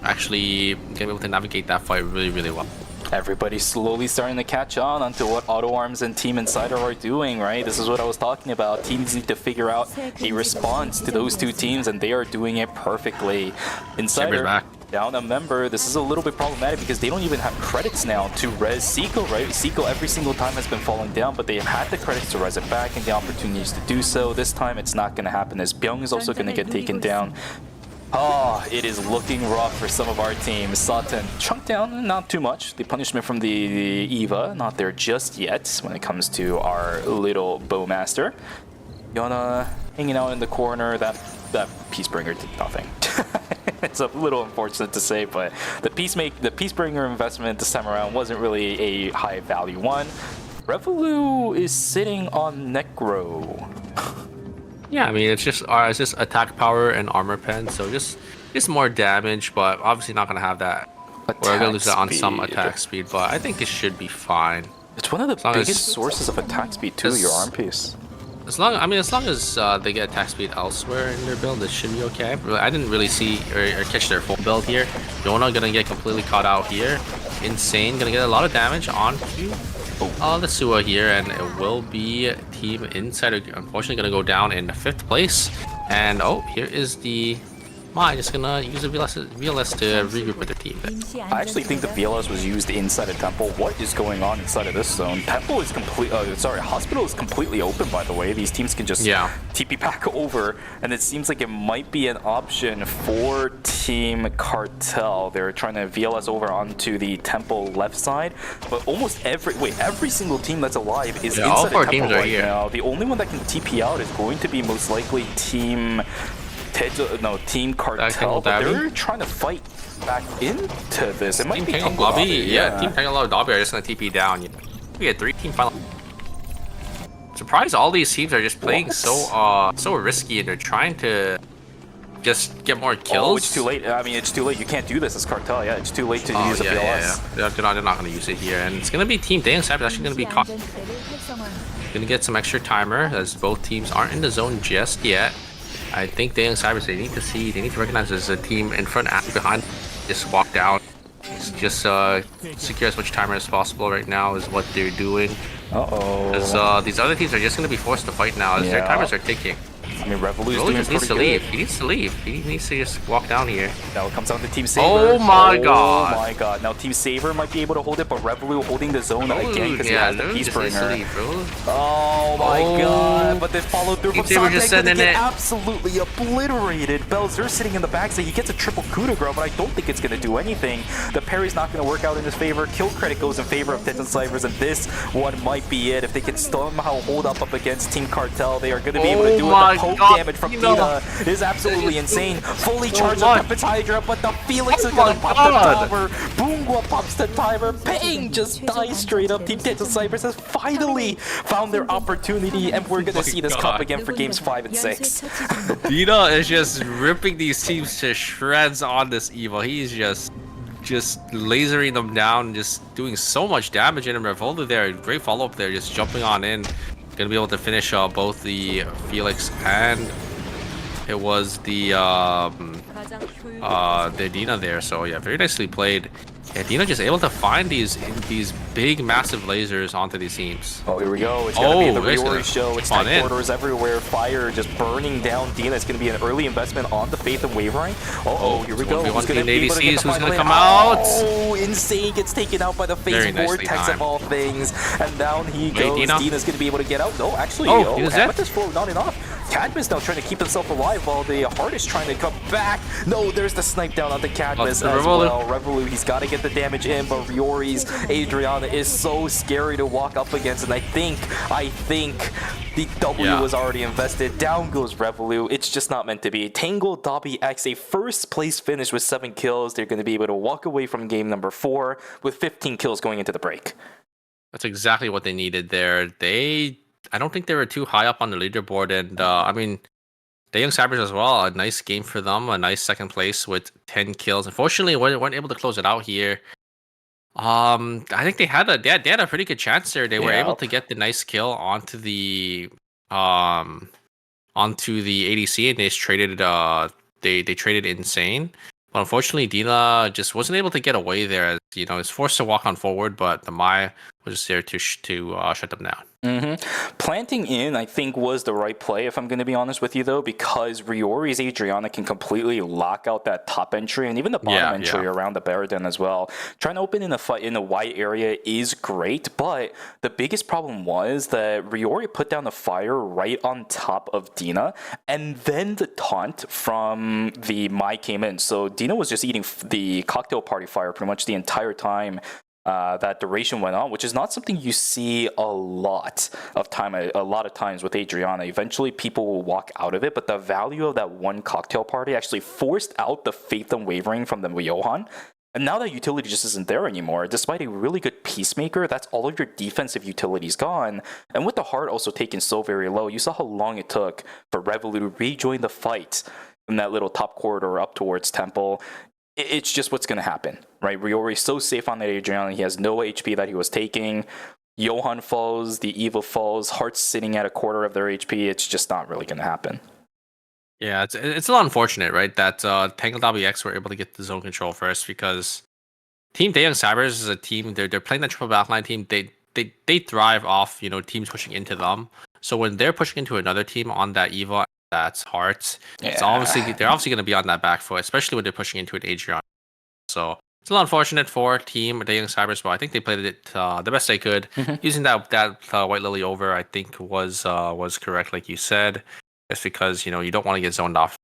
Actually going to be able to navigate that fight really, really well. Everybody's slowly starting to catch on onto what Auto Arms and Team Insider are doing, right? This is what I was talking about. Teams need to figure out a response to those two teams, and they are doing it perfectly. Insider down a member. This is a little bit problematic because they don't even have credits now to res Seiko, right? Seiko every single time has been falling down, but they have had the credits to res it back and the opportunities to do so. This time it's not going to happen, as Byung is also going to get taken down. Oh, it is looking rough for some of our teams. Satan chunked down, not too much. The punishment from the Eva, not there just yet when it comes to our little Bowmaster. Yona hanging out in the corner. That Peacebringer did nothing. It's a little unfortunate to say, but the Peacebringer investment this time around wasn't really a high value one. Revolu is sitting on Necro. Yeah, I mean, it's just attack power and armor pen, so just more damage, but obviously not going to have that. We're going to lose that on some attack speed, but I think it should be fine. It's one of the biggest sources of attack speed too, your arm piece. As long as they get attack speed elsewhere in their build, it should be okay. I didn't really see or catch their full build here. Yona going to get completely caught out here. Insane going to get a lot of damage onto the Suwa here, and it will be Team Insider unfortunately going to go down in 5th place. And here is the Mai just gonna use the VLS to regroup with their team. I actually think the VLS was used inside a temple. What is going on inside of this zone? Temple is Hospital is completely open, by the way. These teams can just TP back over, and it seems like it might be an option for Team Cartel. They're trying to VLS over onto the temple left side, but almost every single team that's alive is inside the temple right now. The only one that can TP out is going to be most likely Team Cartel, but they're trying to fight back into this. It might be Tangled Lobby. Yeah, Team Tangled Lobby are just going to TP down. We had 3 team final. Surprised all these teams are just playing so risky, and they're trying to just get more kills. Oh, it's too late. I mean, it's too late. You can't do this as Cartel. Yeah, it's too late to use a VLS. Yeah. They're not going to use it here, and it's going to be Team Dang Cyber actually going to be caught. Going to get some extra timer as both teams aren't in the zone just yet. I think Dang Cybers, they need to recognize there's a team in front and behind. Just walk down. Just secure as much timer as possible right now is what they're doing. Because these other teams are just going to be forced to fight now as their timers are ticking. I mean, Revolu just needs to leave. He needs to leave. He needs to just walk down here. Now it comes down to Team Saber. Oh my god. Oh my god. Now Team Saber might be able to hold it, but Revolu holding the zone again because he has the Peacebringer. Oh my god. But they followed through from Sante. Just sending it. Absolutely obliterated. Belzer sitting in the back, so he gets a triple coup de grace, but I don't think it's going to do anything. The parry's not going to work out in his favor. Kill credit goes in favor of Tits Cybers, and this one might be it. If they can somehow hold up against Team Cartel, they are going to be able to do it. The poke damage from Dina is absolutely insane. Fully charged up Tempest Hydra, but the Felix is gonna pop the timer. Boongwa pops the timer. Ping just dies straight up. Team Tits Cybers has finally found their opportunity, and we're gonna see this comp again for games 5 and 6. Dina is just ripping these teams to shreds on this Evo. He's just lasering them down, just doing so much damage in him. Revolver there, great follow-up there, just jumping on in. Gonna be able to finish both the Felix and it was the Dina there. So yeah, very nicely played. Yeah, Dina just able to find these big, massive lasers onto these teams. Oh, here we go. It's gonna be the Riori show. It's tank corridors everywhere. Fire just burning down Dina. It's gonna be an early investment on the Faith and Wavering. Here we go. Who's gonna be able to get the who's gonna come out? Oh, Insane gets taken out by the Faith Vortex of all things. And down he goes. Dina's gonna be able to get out. No, actually, Amethyst Flow, not enough. Cadmus now trying to keep himself alive while the Heart is trying to come back. No, there's the snipe down on the Cadmus as well. Revolu, he's got to get the damage in, but Riori's Adriana is so scary to walk up against, and I think the W was already invested. Down goes Revolu. It's just not meant to be. Tangle Dobby X, a first place finish with 7 kills. They're going to be able to walk away from game number 4 with 15 kills going into the break. That's exactly what they needed there. I don't think they were too high up on the leaderboard, and I mean, Young Sabres as well. A nice game for them. A nice second place with 10 kills. Unfortunately, weren't able to close it out here. I think they had a pretty good chance there. They were able to get the nice kill um onto the ADC, and they just traded they traded Insane. But unfortunately, Dina just wasn't able to get away there. As, is forced to walk on forward, but the Mai was just there to shut them down. Planting in, I think, was the right play, if I'm going to be honest with you, though, because Riori's Adriana can completely lock out that top entry and even the bottom entry around the Baradin as well. Trying to open in a wide area is great, but the biggest problem was that Riori put down the fire right on top of Dina, and then the taunt from the Mai came in. So Dina was just eating the cocktail party fire pretty much the entire time that duration went on, which is not something you see a lot of times with Adriana. Eventually, people will walk out of it, but the value of that one cocktail party actually forced out the faith and wavering from the Johan. And now that utility just isn't there anymore, despite a really good Peacemaker, that's all of your defensive utilities gone. And with the heart also taken so very low, you saw how long it took for Revolut to rejoin the fight in that little top corridor up towards Temple. It's just what's going to happen, right? Riori's so safe on that Adriana. He has no HP that he was taking. Johan falls, the Eva falls, Heart's sitting at a quarter of their HP. It's just not really going to happen. Yeah, it's a lot unfortunate, right? That Tangled WX were able to get the zone control first, because Team Daeyoung Sabres is a team. They're playing that triple backline team. They thrive off teams pushing into them. So when they're pushing into another team on that Eva, that's Hearts. They're obviously going to be on that back foot, especially when they're pushing into an Adrian. So it's a lot unfortunate for Team Daeyoung Sabres, but I think they played it the best they could. Using that White Lily over, I think was correct, like you said. Just because you don't want to get zoned off.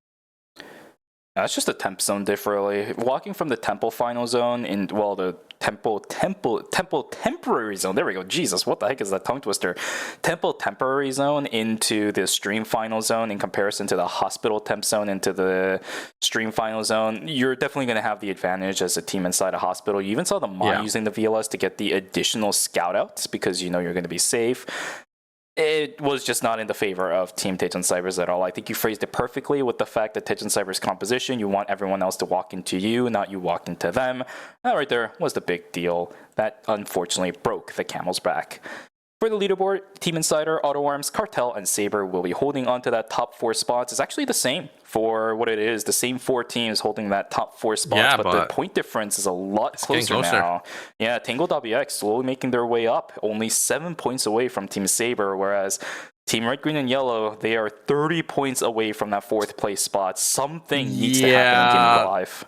That's just a temp zone diff, really. Walking from the Temple final zone the Temple temporary zone. There we go. Jesus, what the heck is that tongue twister? Temple temporary zone into the stream final zone in comparison to the hospital temp zone into the stream final zone. You're definitely going to have the advantage as a team inside a hospital. You even saw the Mai using the VLS to get the additional scout outs because you're going to be safe. It was just not in the favor of Team Daejeon Sabres at all. I think you phrased it perfectly with the fact that Daejeon Sabres composition, you want everyone else to walk into you, not you walk into them. That right there was the big deal. That unfortunately broke the camel's back. For the leaderboard, Team Insider, Auto Arms, Cartel, and Saber will be holding on to that top 4 spots. It's actually the same for what it is. The same 4 teams holding that top 4 spots, but the point difference is a lot closer now. Yeah, Tangled WX slowly making their way up, only 7 points away from Team Saber, whereas Team Red, Green, and Yellow, they are 30 points away from that 4th place spot. Something needs to happen in Gaming Live.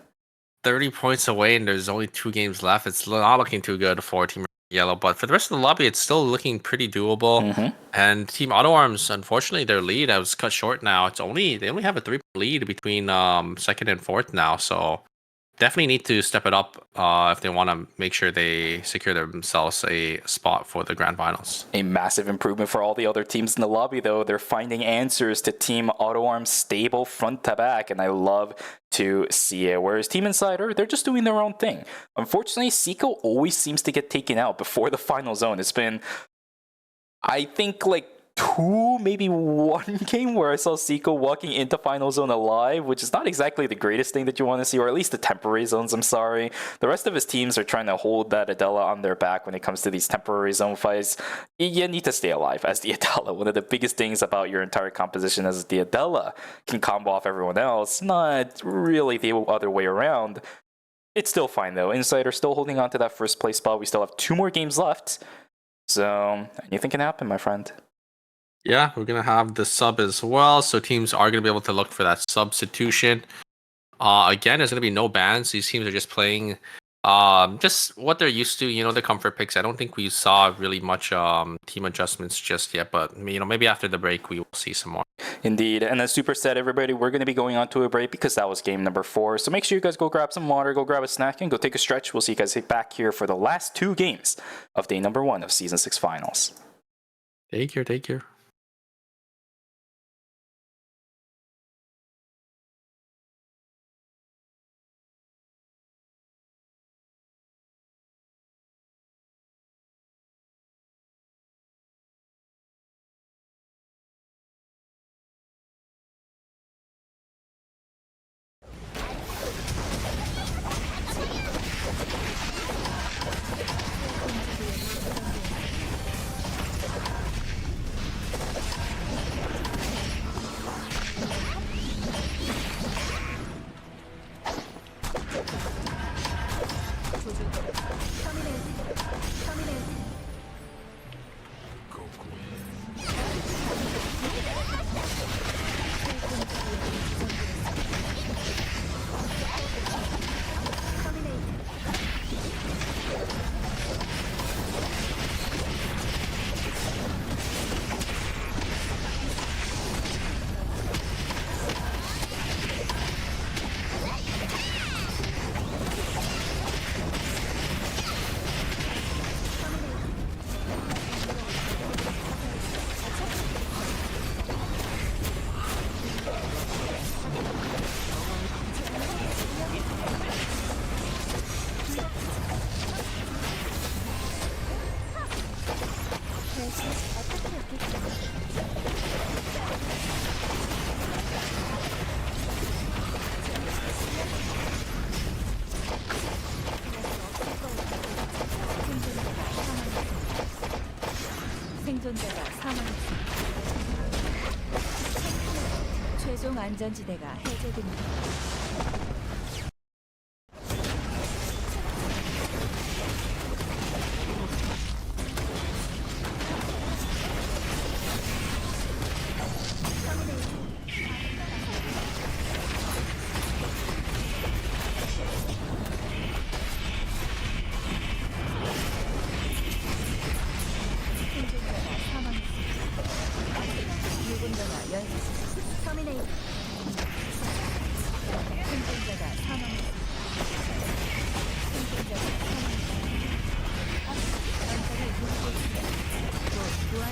30 points away, and there's only 2 games left. It's not looking too good for Team Yellow, but for the rest of the lobby, it's still looking pretty doable. And Team Auto Arms, unfortunately, their lead was cut short now. They only have a 3 lead between 2nd and 4th now, so definitely need to step it up if they want to make sure they secure themselves a spot for the grand finals. A massive improvement for all the other teams in the lobby, though. They're finding answers to Team Auto Arms' stable front to back, and I love to see it. Whereas Team Insider, they're just doing their own thing. Unfortunately, Seiko always seems to get taken out before the final zone. It's been, I think, like 2, maybe 1 game where I saw Seiko walking into final zone alive, which is not exactly the greatest thing that you want to see, or at least the temporary zones, I'm sorry. The rest of his teams are trying to hold that Adela on their back when it comes to these temporary zone fights. You need to stay alive as the Adela. One of the biggest things about your entire composition is the Adela can combo off everyone else, not really the other way around. It's still fine, though. Insider still holding on to that 1st place spot. We still have 2 more games left. So anything can happen, my friend. Yeah, we're going to have the sub as well. So teams are going to be able to look for that substitution. Again, there's going to be no bans. These teams are just playing just what they're used to, the comfort picks. I don't think we saw really much team adjustments just yet, but maybe after the break we will see some more. Indeed. And as Super said, everybody, we're going to be going on to a break because that was game number 4. So make sure you guys go grab some water, go grab a snack, and go take a stretch. We'll see you guys back here for the last 2 games of day number 1 of Season 6 Finals. Take care. 생존자가 사망했습니다. 최종 안전지대가 해제됩니다. 생존자가 사망했습니다. 누군가가 연쇄 터미네이터. 생존자가 사망했습니다. 생존자가 사망했습니다. 안전을 누르고 있습니다. 또 무한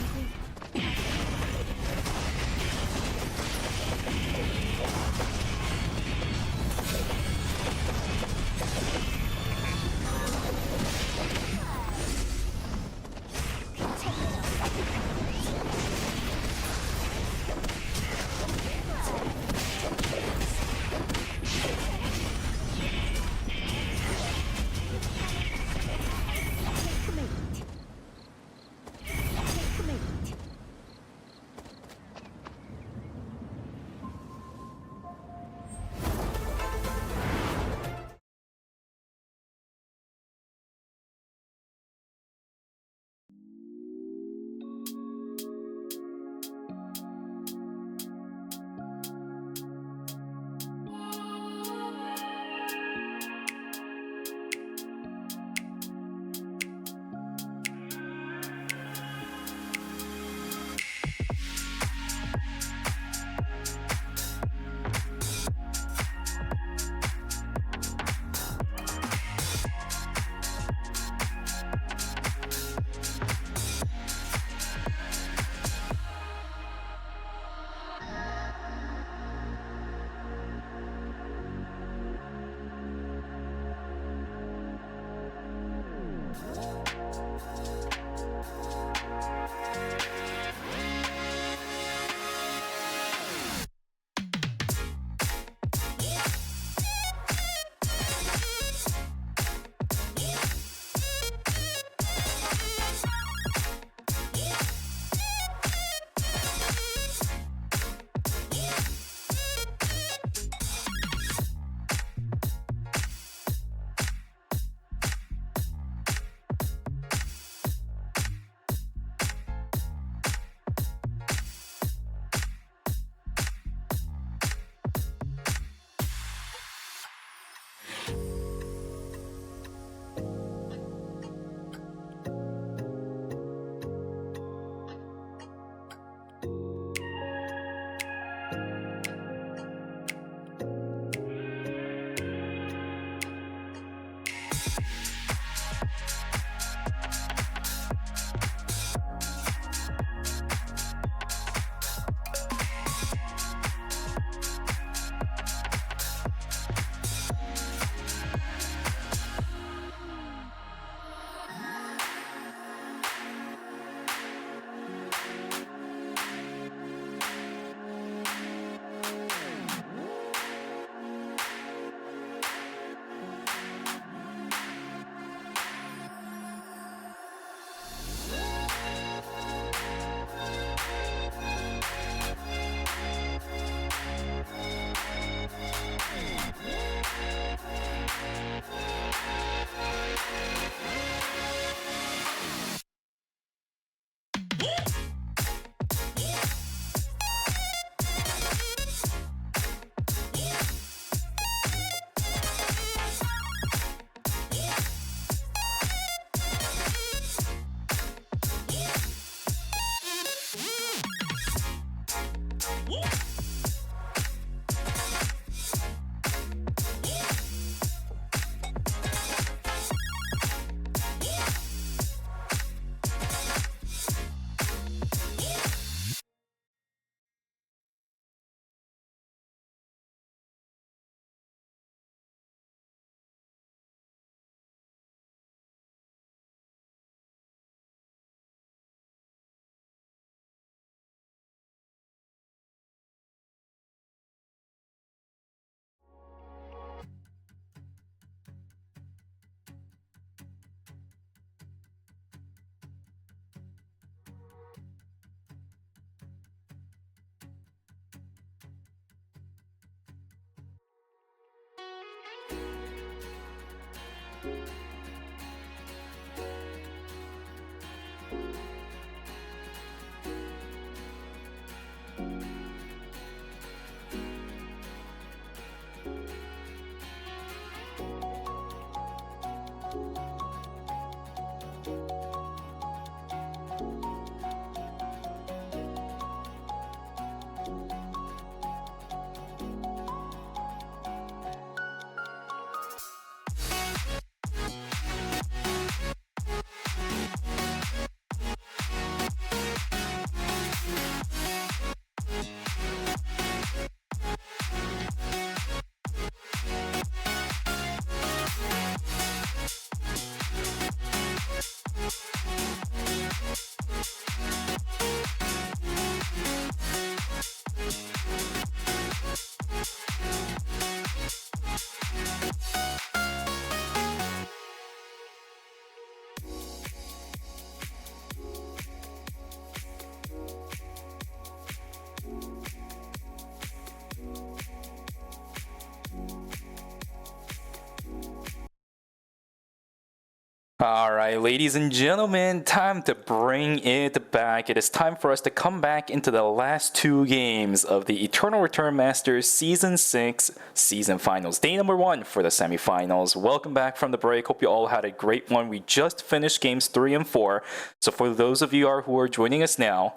All right, ladies and gentlemen, time to bring it back. It is time for us to come back into the last two games of the Eternal Return Masters Season 6 Season Finals. Day number 1 for the semifinals. Welcome back from the break. Hope you all had a great one. We just finished games 3 and 4. So for those of you who are joining us now,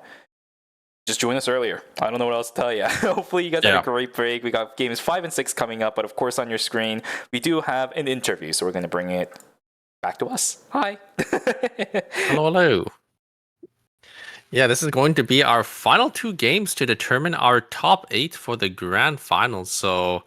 just join us earlier. I don't know what else to tell you. Hopefully you guys had a great break. We got games 5 and 6 coming up, but of course on your screen, we do have an interview. So we're going to bring it back to us. Hi. Hello. Yeah, this is going to be our final 2 games to determine our top 8 for the grand finals. So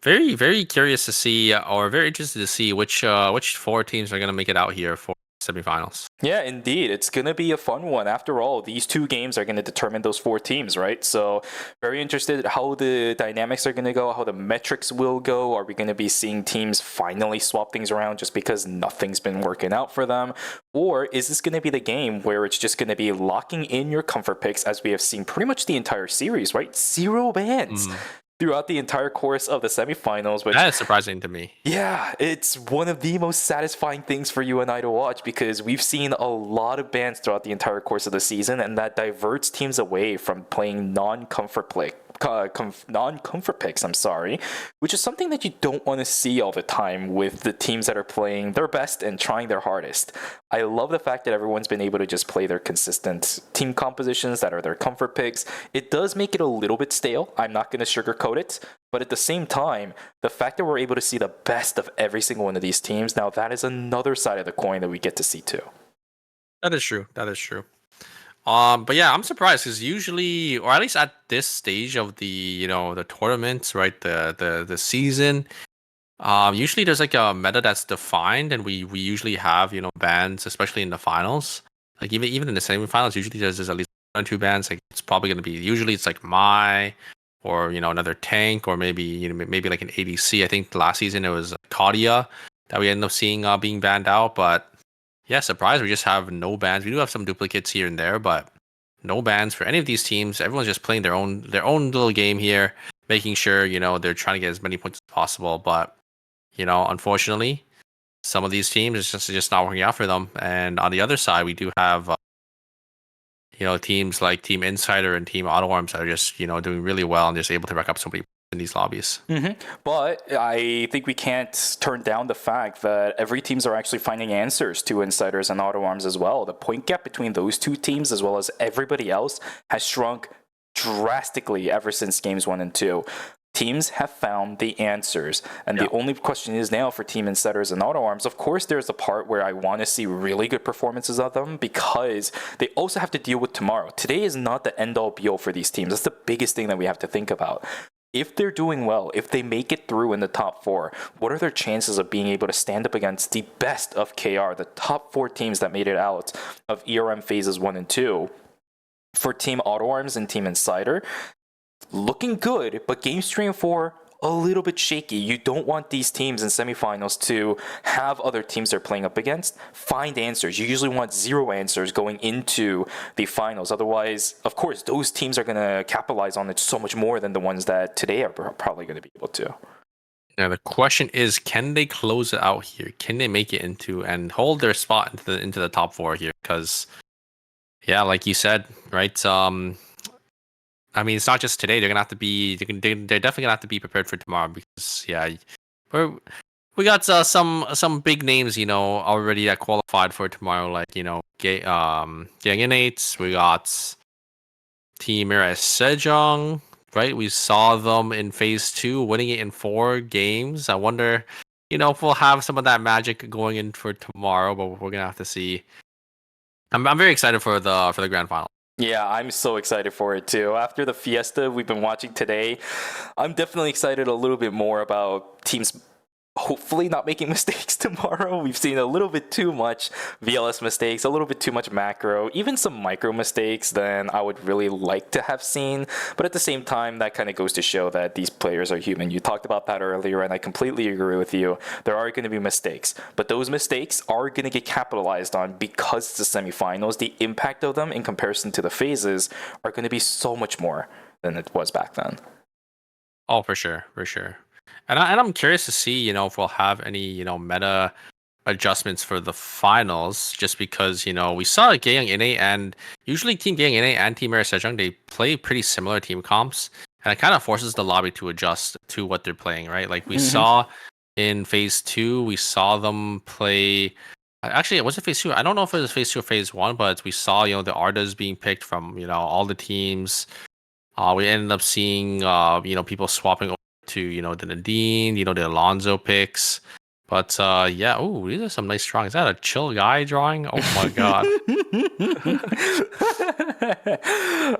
very, very curious to see, or very interested to see which 4 teams are going to make it out here for semifinals. Yeah, indeed. It's going to be a fun one. After all, these 2 games are going to determine those 4 teams, right? So very interested how the dynamics are going to go, how the metrics will go. Are we going to be seeing teams finally swap things around just because nothing's been working out for them? Or is this going to be the game where it's just going to be locking in your comfort picks as we have seen pretty much the entire series, right? 0 bans. Throughout the entire course of the semifinals. Which, that is surprising to me. Yeah, it's one of the most satisfying things for you and I to watch because we've seen a lot of bans throughout the entire course of the season, and that diverts teams away from playing non-comfort picks, which is something that you don't want to see all the time with the teams that are playing their best and trying their hardest. I love the fact that everyone's been able to just play their consistent team compositions that are their comfort picks. It does make it a little bit stale. I'm not going to sugarcoat it, but at the same time, the fact that we're able to see the best of every single one of these teams, now that is another side of the coin that we get to see too. That is true. But yeah, I'm surprised because usually, or at least at this stage of the the tournaments, right, the season, usually there's like a meta that's defined, and we usually have bans, especially in the finals. Like even in the semifinals, usually there's at least 1 or 2 bans. Like it's probably going to be it's like Mai, or another tank, or maybe maybe like an ADC. I think last season it was Kadia that we ended up seeing being banned out, but. Yeah, surprise. We just have no bans. We do have some duplicates here and there, but no bans for any of these teams. Everyone's just playing their own little game here, making sure, they're trying to get as many points as possible. But, unfortunately, some of these teams it's just not working out for them. And on the other side, we do have teams like Team Insider and Team Auto Arms that are just, doing really well and just able to rack up so many in these lobbies. But I think we can't turn down the fact that every teams are actually finding answers to Insiders and Auto Arms as well. The point gap between those 2 teams as well as everybody else has shrunk drastically ever since games 1 and 2. Teams have found the answers. And the only question is now for Team Insiders and Auto Arms, of course, there's a part where I want to see really good performances of them because they also have to deal with tomorrow. Today is not the end-all be-all for these teams. That's the biggest thing that we have to think about. If they're doing well, if they make it through in the top 4, what are their chances of being able to stand up against the best of KR, the top 4 teams that made it out of ERM phases 1 and 2? For Team Auto Arms and Team Insider, looking good, but games 3 and 4, a little bit shaky. You don't want these teams in semifinals to have other teams they're playing up against find answers. You usually want 0 answers going into the finals. Otherwise, of course, those teams are going to capitalize on it so much more than the ones that today are probably going to be able to. Now the question is, can they close it out here? Can they make it into and hold their spot into the top 4 here? Because, yeah, like you said, right? I mean, it's not just today. They're gonna have to be. They're definitely gonna have to be prepared for tomorrow because we got some big names, already that qualified for tomorrow. Like Gang Innates. We got Team Mira Sejong. Right, we saw them in phase 2, winning it in 4 games. I wonder, if we'll have some of that magic going in for tomorrow, but we're gonna have to see. I'm very excited for the grand final. Yeah, I'm so excited for it too. After the fiesta we've been watching today, I'm definitely excited a little bit more about teams hopefully not making mistakes tomorrow. We've seen a little bit too much VLS mistakes, a little bit too much macro, even some micro mistakes than I would really like to have seen. But at the same time, that kind of goes to show that these players are human. You talked about that earlier, and I completely agree with you. There are going to be mistakes, but those mistakes are going to get capitalized on because it's the semifinals. The impact of them in comparison to the phases are going to be so much more than it was back then. Oh, for sure. And I'm curious to see, if we'll have any, meta adjustments for the finals, just because we saw Gaeyoung NA and usually Team Gaeyoung NA and Team Air Sejong, they play pretty similar team comps, and it kind of forces the lobby to adjust to what they're playing, right? Like we saw in phase 2, we saw them play. Actually, was it phase 2? I don't know if it was phase 2 or phase 1, but we saw the Ardas being picked from all the teams. We ended up seeing people swapping over to the Nadine, the Alonso picks. But yeah, oh, these are some nice drawings. Is that a chill guy drawing? Oh my god.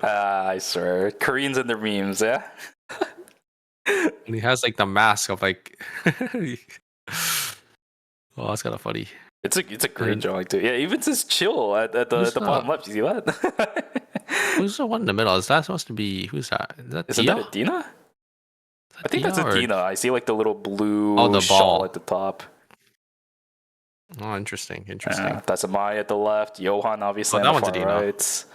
I swear. Koreans and their memes, yeah? And he has like the mask of like oh, that's kind of funny. It's a great drawing too. Yeah, even says chill at the bottom left. You see that? Who's the one in the middle? Is that supposed to be who's that? Isn't that a Dina? I think that's a Dina. I see like the little blue the shawl ball at the top. Oh, interesting. That's a Mai at the left. Johan obviously that on one's the a far Dina. right.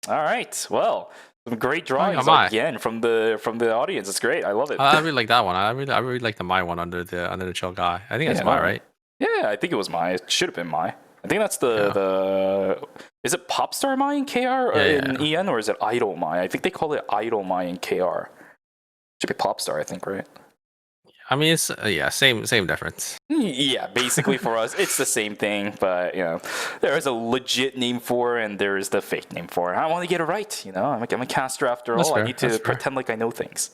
All right. Well, some great drawings again from the audience. It's great. I love it. I really like that one. I really like the Mai one under the chill guy. I think that's Mai, right? Yeah, I think it was Mai. It should have been Mai. I think that's the is it Popstar Mai in KR in EN, or is it Idol Mai? I think they call it Idol Mai in KR. Should be Popstar, I think, right? I mean, it's same difference. Yeah, basically for us, it's the same thing, but there is a legit name for it, and there is the fake name for it. I want to get it right, I'm a caster after all. I need to pretend like I know things.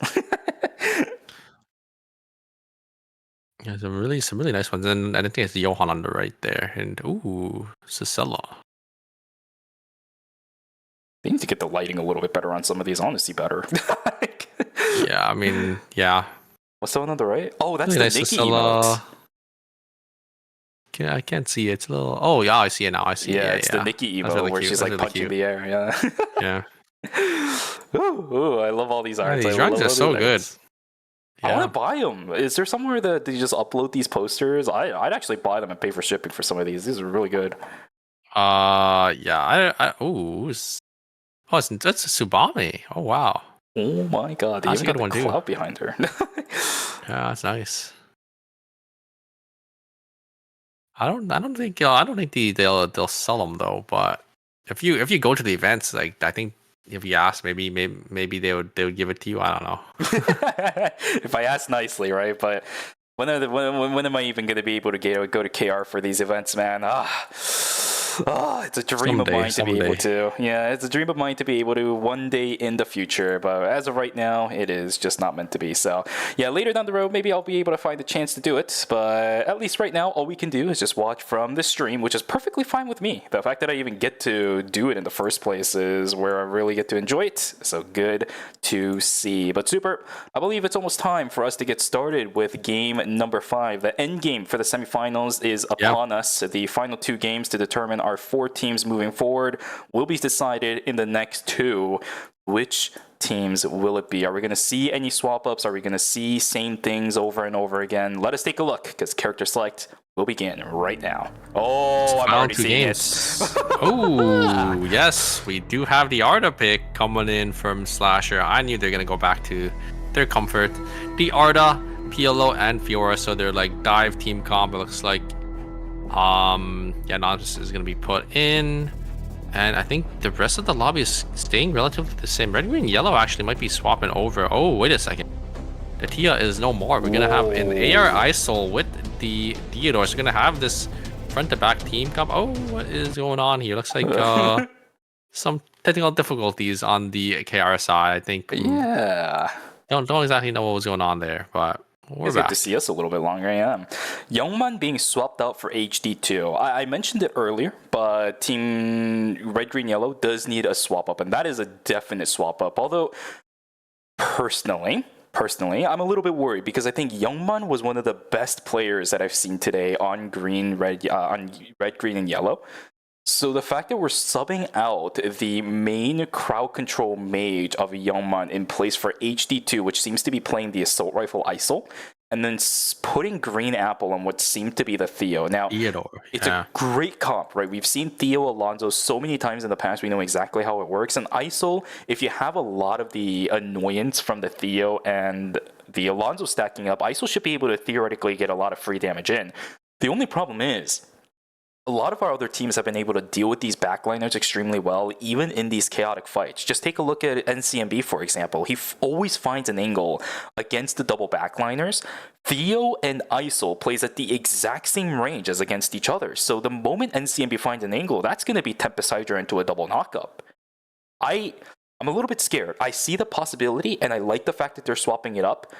Yeah, some really nice ones, and I think it's Johan on the right there, and ooh, Cicella. They need to get the lighting a little bit better on some of these. I want to see better. Yeah, I mean, yeah. What's the one on the right? Oh, that's really the nice Nikki emote. I can't see it. It's a little. Oh yeah, I see it now. I see. Yeah, it's the Nikki emote really where cute. she's That's like really punching cute. the air. Yeah. Yeah. Ooh, I love all these arts. These drawings are so good. I want to buy them. Is there somewhere that you just upload these posters? I'd actually buy them and pay for shipping for some of these. These are really good. Yeah. That's a Tsubame. Oh wow. Oh my god, they That's even a good got the one, too. clout behind her. Yeah, that's nice. I don't think they'll sell them though. But if you go to the events, like I think if you ask, maybe they would give it to you. I don't know. If I ask nicely, right? But when am I even going to be able to go to KR for these events, man? It's a dream of mine to be able to. Yeah, it's a dream of mine to be able to one day in the future. But as of right now, it is just not meant to be. So yeah, later down the road, maybe I'll be able to find a chance to do it. But at least right now, all we can do is just watch from the stream, which is perfectly fine with me. The fact that I even get to do it in the first place is where I really get to enjoy it. So good to see. But super, I believe it's almost time for us to get started with game number 5. The end game for the semifinals is upon us. The final 2 games to determine our 4 teams moving forward will be decided in the next 2. Which teams will it be? Are we going to see any swap ups? Are we going to see same things over and over again? Let us take a look, because character select will begin right now. Oh, I'm already seeing it. Oh, yes, we do have the Arda pick coming in from Slasher. I knew they're going to go back to their comfort. The Arda, PLO, and Fiora, so they're like dive team comp. It looks like Nonsense is going to be put in, and I think the rest of the lobby is staying relatively the same. Red, green, yellow actually might be swapping over. Oh, wait a second. The Tia is no more. We're going to have an AR ISOL with the Theodore. So we're going to have this front to back team comp. Oh, what is going on here? Looks like some technical difficulties on the KR side, I think. Yeah. Don't exactly know what was going on there, but we're back. To see us a little bit longer, yeah. Youngman being swapped out for HD2. I mentioned it earlier, but Team Red, Green, Yellow does need a swap up, and that is a definite swap up. Although, personally, I'm a little bit worried because I think Youngman was one of the best players that I've seen today on on Red, Green, and Yellow. So the fact that we're subbing out the main crowd control mage of Youngman in place for HD2, which seems to be playing the assault rifle ISOL, and then putting Green Apple on what seemed to be the Theo. Now, Theodore. it's a great comp, right? We've seen Theo Alonso so many times in the past. We know exactly how it works. And ISO, if you have a lot of the annoyance from the Theo and the Alonso stacking up, ISO should be able to theoretically get a lot of free damage in. The only problem is, a lot of our other teams have been able to deal with these backliners extremely well, even in these chaotic fights. Just take a look at NCMB, for example. He always finds an angle against the double backliners. Theo and ISO plays at the exact same range as against each other. So the moment NCMB finds an angle, that's going to be Tempest Hydra into a double knockup. I'm a little bit scared. I see the possibility, and I like the fact that they're swapping it up.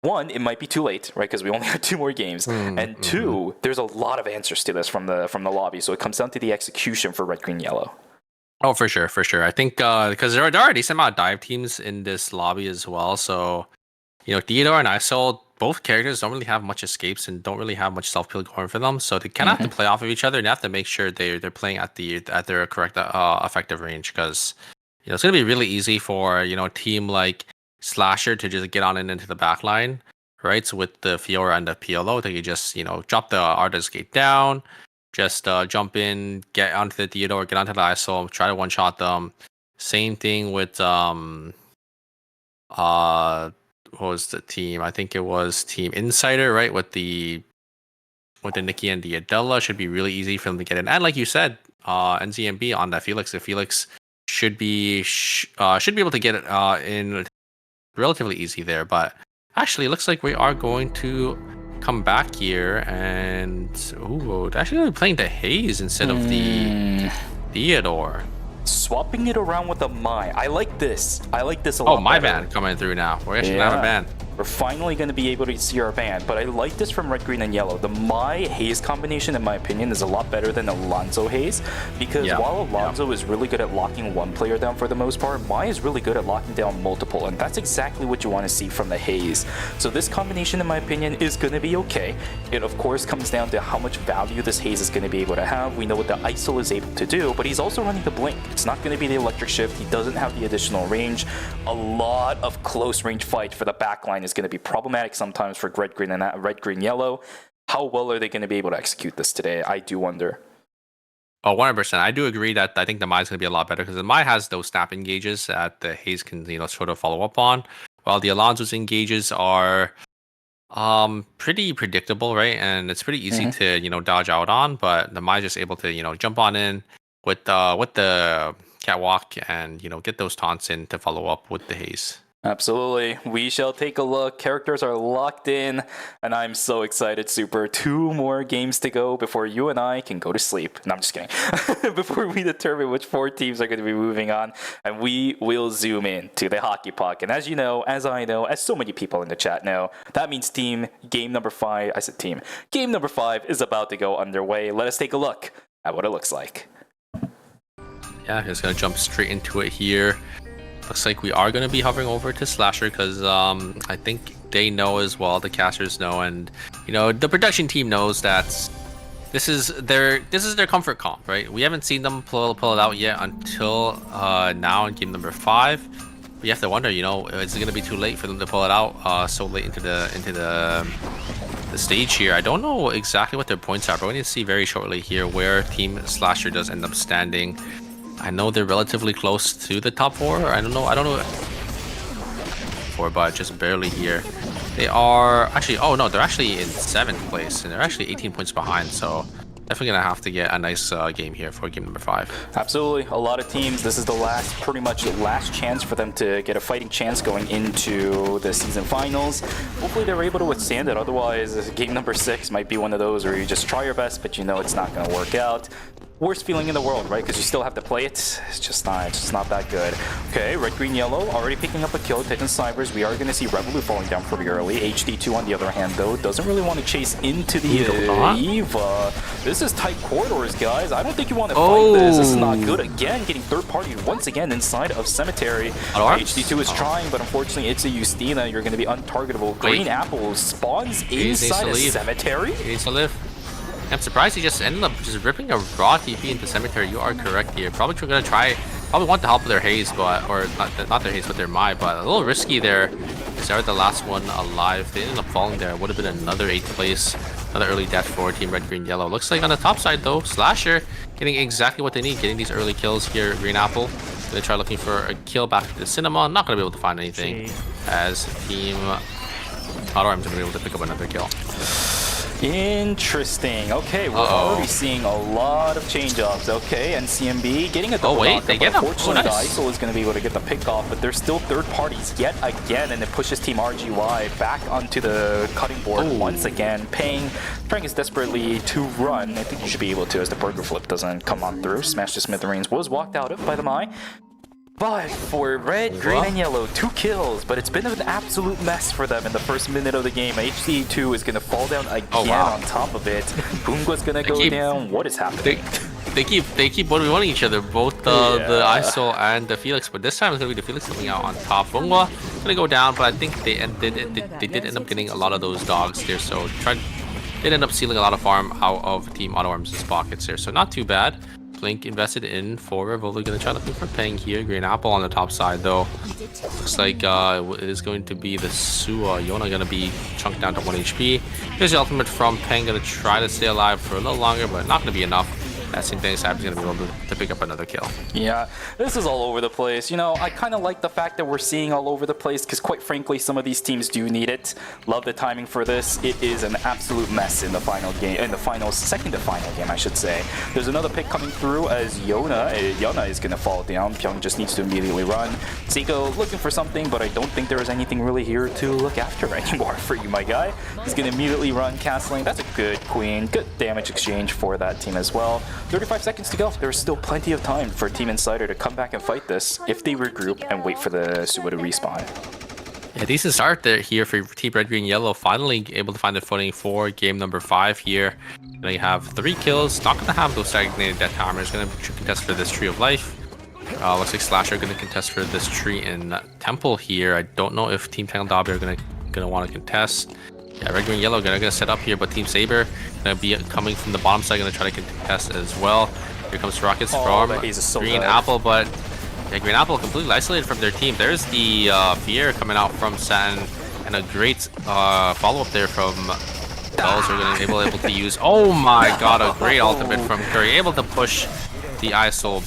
One, it might be too late, right? Because we only have 2 more games, and 2, there's a lot of answers to this from the lobby. So it comes down to the execution for red, green, yellow. Oh, for sure. I think because there are a decent amount of dive teams in this lobby as well. So Theodore and ISO, both characters don't really have much escapes and don't really have much self peel going for them. So they kind of have to play off of each other, and they have to make sure they're playing at their correct effective range. Because it's gonna be really easy for a team like Slasher to just get on into the back line, right? So with the Fiora and the PLO, they can just drop the Artist Gate down, just jump in, get onto the Theodore, get onto the ISO, try to one shot them. Same thing with what was the team? I think it was Team Insider, right? With the Nikki and the Adela, should be really easy for them to get in. And like you said, NZMB on that Felix, the Felix should be able to get it in relatively easy there. But actually, it looks like we are going to come back here and actually we're playing the Haze instead of the Theodore. Swapping it around with a Mai. I like this a lot. Oh, my ban coming through now. We're actually gonna have a ban. We're finally going to be able to see our ban, but I like this from red, green, and yellow. The Mai Haze combination, in my opinion, is a lot better than Alonso Haze, because while Alonso is really good at locking one player down for the most part, Mai is really good at locking down multiple, and that's exactly what you want to see from the Haze. So this combination, in my opinion, is going to be okay. It, of course, comes down to how much value this Haze is going to be able to have. We know what the ISO is able to do, but he's also running the Blink. It's not going to be the Electric Shift. He doesn't have the additional range. A lot of close range fight for the backline is going to be problematic sometimes for red, green, and red, green, yellow. How well are they going to be able to execute this today? I do wonder. Oh, 100%. I do agree that I think the Mai is going to be a lot better because the Mai has those snap engages that the Haze can sort of follow up on, while the Alonso's engages are pretty predictable, right? And it's pretty easy to dodge out on, but the Mai is just able to jump on in with the catwalk and get those taunts in to follow up with the Haze. Absolutely. We shall take a look. Characters are locked in, and I'm so excited, Super. 2 more games to go before you and I can go to sleep. No, I'm just kidding. Before we determine which 4 teams are going to be moving on, and we will zoom in to the Hockey Puck. And as you know, as I know, as so many people in the chat know, that means game number 5 is about to go underway. Let us take a look at what it looks like. Yeah, just going to jump straight into it here. Looks like we are going to be hovering over to Slasher because I think they know as well, the casters know, and the production team knows that this is their comfort comp, right? We haven't seen them pull it out yet until now in game number 5. But you have to wonder, is it going to be too late for them to pull it out so late into the stage here? I don't know exactly what their points are, but we're going to see very shortly here where Team Slasher does end up standing. I know they're relatively close to the top 4. I don't know. 4, but just barely here. They are actually. Oh no, they're actually in 7th place, and they're actually 18 points behind. So definitely gonna have to get a nice game here for game number 5. Absolutely, a lot of teams. This is pretty much the last chance for them to get a fighting chance going into the season finals. Hopefully, they're able to withstand it. Otherwise, game number 6 might be one of those where you just try your best, but it's not gonna work out. Worst feeling in the world, right? Because you still have to play it. It's just not that good. Okay, red, green, yellow already picking up a kill. Titan Cybers. We are going to see Revolut falling down pretty early. HD2 on the other hand, though, doesn't really want to chase into the Eva. This is tight corridors, guys. I don't think you want to fight this. This is not good. Again, getting third party once again inside of Cemetery. HD2 is trying, but unfortunately, it's a Justina. You're going to be untargetable. Green Apple spawns inside of Cemetery. He needs to live. I'm surprised he just ended up just ripping a raw TP into Cemetery. You are correct here. Probably going to probably want to help with their Haze, but not their Haze, but their Mai, but a little risky there. Because they were the last one alive. They ended up falling there. It would have been another 8th place. Another early death for Team Red, Green, Yellow. Looks like on the top side though, Slasher getting exactly what they need. Getting these early kills here. Green Apple gonna try looking for a kill back to the Cinema. Not gonna be able to find anything. As Team AutoArms gonna be able to pick up another kill. Interesting. Okay, we're already seeing a lot of change-ups. Okay, and CMB getting a double knock, they get him. Unfortunately, Oh, nice. the ISO is going to be able to get the pick off, but there's still third parties yet again, and it pushes Team RGY back onto the cutting board once again. Paying, trying as desperately to run. I think you should be able to, as the burger flip doesn't come on through. Smash to Smithereens was walked out of by the Mai. But for Red, Green, and Yellow, 2 kills, but it's been an absolute mess for them in the first minute of the game. HC2 is going to fall down again on top of it. Boomgua's going to go down. What is happening? They keep 1v1ing each other, both the ISO and the Felix, but this time it's going to be the Felix coming out on top. Boomgua going to go down, but I think they did end up getting a lot of those dogs there, so did end up stealing a lot of farm out of Team AutoArms' pockets here, so not too bad. Blink invested in for Revolu, gonna try looking for Peng here. Green Apple on the top side though. Looks like it is going to be the Sua. Yona gonna be chunked down to 1 HP. Here's the ultimate from Peng, gonna try to stay alive for a little longer, but not gonna be enough. That same thing, Sab's gonna be able to pick up another kill. Yeah, this is all over the place. You know, I kind of like the fact that we're seeing all over the place because, quite frankly, some of these teams do need it. Love the timing for this. It is an absolute mess in the final game, in the finals, second to final game, I should say. There's another pick coming through as Yona is going to fall down. Pyong just needs to immediately run. Seiko looking for something, but I don't think there is anything really here to look after anymore for you, my guy. He's going to immediately run Castling. That's a good queen. Good damage exchange for that team as well. 35 seconds to go. There's still plenty of time for Team Insider to come back and fight this if they regroup and wait for the Suwa to respawn. Yeah, decent start there here for Team Red, Green, Yellow. Finally able to find their footing for game number 5 here. They have 3 kills. Not going to have those stagnated death timers. Going to contest for this Tree of Life. Looks like Slasher going to contest for this tree in Temple here. I don't know if Team Tangle Dobby are going to want to contest. Yeah, Red, Green, Yellow gonna set up here, but Team Saber gonna be coming from the bottom side, gonna try to contest as well. Here comes Rockets from Green Apple, but yeah, Green Apple completely isolated from their team. There's the Fear coming out from Satin, and a great follow-up there from Bells. Are gonna able to use. Oh my God, a great ultimate from Curry, able to push the ISO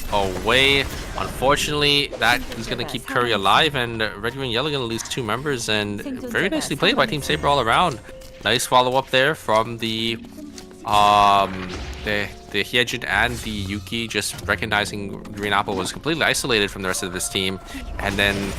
away. Unfortunately, that is going to keep Curry alive, and Red, Green, Yellow going to lose 2 members, and very nicely played by Team Saber all around. Nice follow-up there from the Hyejin and the Yuki, just recognizing Green Apple was completely isolated from the rest of this team, and then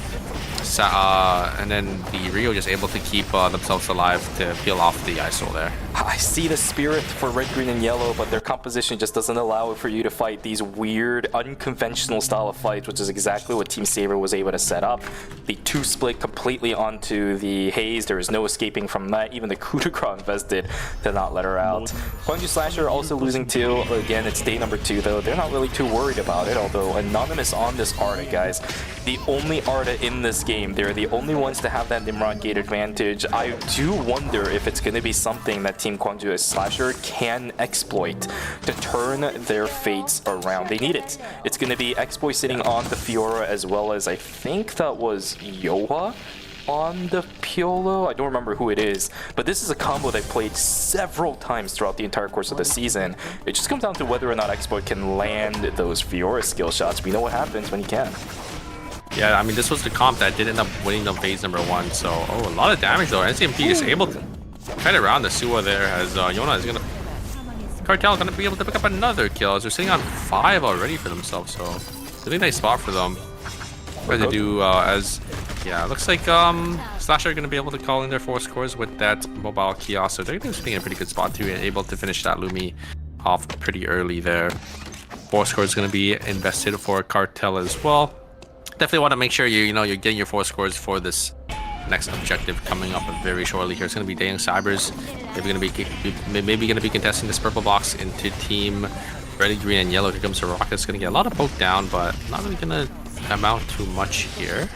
the Rio just able to keep themselves alive to peel off the ISO there. I see the spirit for Red, Green, and Yellow, but their composition just doesn't allow it for you to fight these weird, unconventional style of fights, which is exactly what Team Saber was able to set up. The 2 split completely onto the Haze. There is no escaping from that. Even the coup de grace invested to not let her out. Gwangju Slasher also losing 2. Again, it's day number 2, though. They're not really too worried about it, although Anonymous on this Arda, guys. The only Arda in this game. They're the only ones to have that Nimrod gate advantage. I do wonder if it's going to be something that Team Gwangju Slasher can exploit to turn their fates around. They need it. It's going to be X-Boy sitting on the Fiora, as well as I think that was Yoha on the Piolo. I don't remember who it is, but this is a combo they played several times throughout the entire course of the season. It just comes down to whether or not X-Boy can land those Fiora skill shots. We know what happens when he can. Yeah, I mean, this was the comp that did end up winning the phase number 1, so a lot of damage though. NCMP is able to cut around the Sua there, as Yona is gonna Cartel gonna be able to pick up another kill, as they're sitting on 5 already for themselves, so really nice spot for them. What they do yeah, looks like Slasher are gonna be able to call in their 4 scores with that mobile kiosk, so they're sitting in a pretty good spot too, and able to finish that Lumi off pretty early there. 4 scores gonna be invested for Cartel as well. Definitely want to make sure you're getting your 4 scores for this next objective coming up very shortly here. It's going to be Dayang Cybers. Maybe going to be contesting this purple box into Team Red, Green, and Yellow. Here comes the Rockets. Going to get a lot of poke down, but not really going to amount too much here.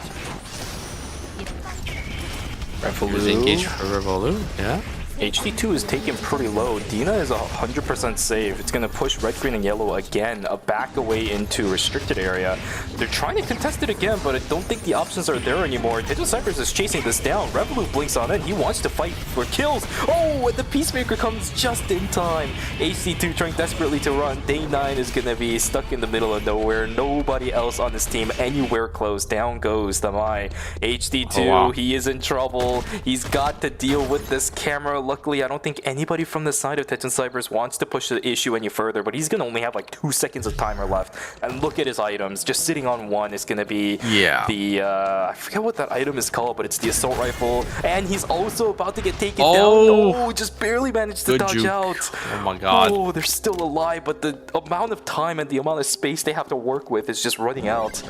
Revolu. Engage for Revolu, yeah. HD2 is taken pretty low. Dina is 100% safe. It's going to push red, green, and yellow again, back away into restricted area. They're trying to contest it again, but I don't think the options are there anymore. Digital Cypress is chasing this down. Revolut blinks on it. He wants to fight for kills. Oh, and the Peacemaker comes just in time. HD2 trying desperately to run. Day 9 is going to be stuck in the middle of nowhere. Nobody else on this team anywhere close. Down goes the Mai. HD2, Oh, wow. he is in trouble. He's got to deal with this camera. Luckily, I don't think anybody from the side of Tetsun Cypress wants to push the issue any further, but he's going to only have like 2 seconds of timer left. And look at his items. Just sitting on one is going to be the, I forget what that item is called, but it's the assault rifle. And he's also about to get taken down. No, just barely managed to dodge out. Oh my god. Oh, they're still alive, but the amount of time and the amount of space they have to work with is just running out.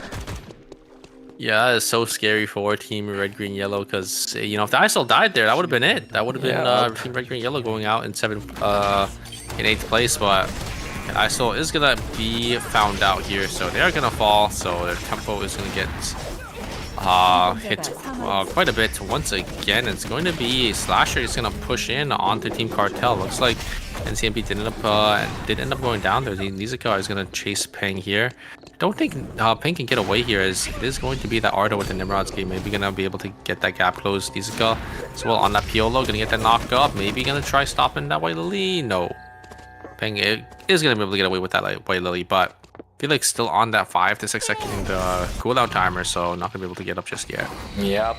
Yeah, it's so scary for Team Red, Green, Yellow because, you know, if the ISL died there, that would have been it. That would have been Team Red, Green, Yellow going out in 8th place, but ISL is going to be found out here, so they're going to fall, so their tempo is going to get hit quite a bit once again. It's going to be Slasher is going to push in onto Team Cartel. Looks like NCMP did end up going down there. Nizuka is going to chase Peng here. Don't think Peng can get away here, as it is going to be that Ardo with the Nimrod's game. Maybe gonna be able to get that gap closed. Nizuka as well on that Piolo, gonna get that knocked up. Maybe gonna try stopping that White Lily. No, Peng is gonna be able to get away with that White Lily, but I feel like still on that 5 to 6 second cooldown timer, so not gonna be able to get up just yet. Yep.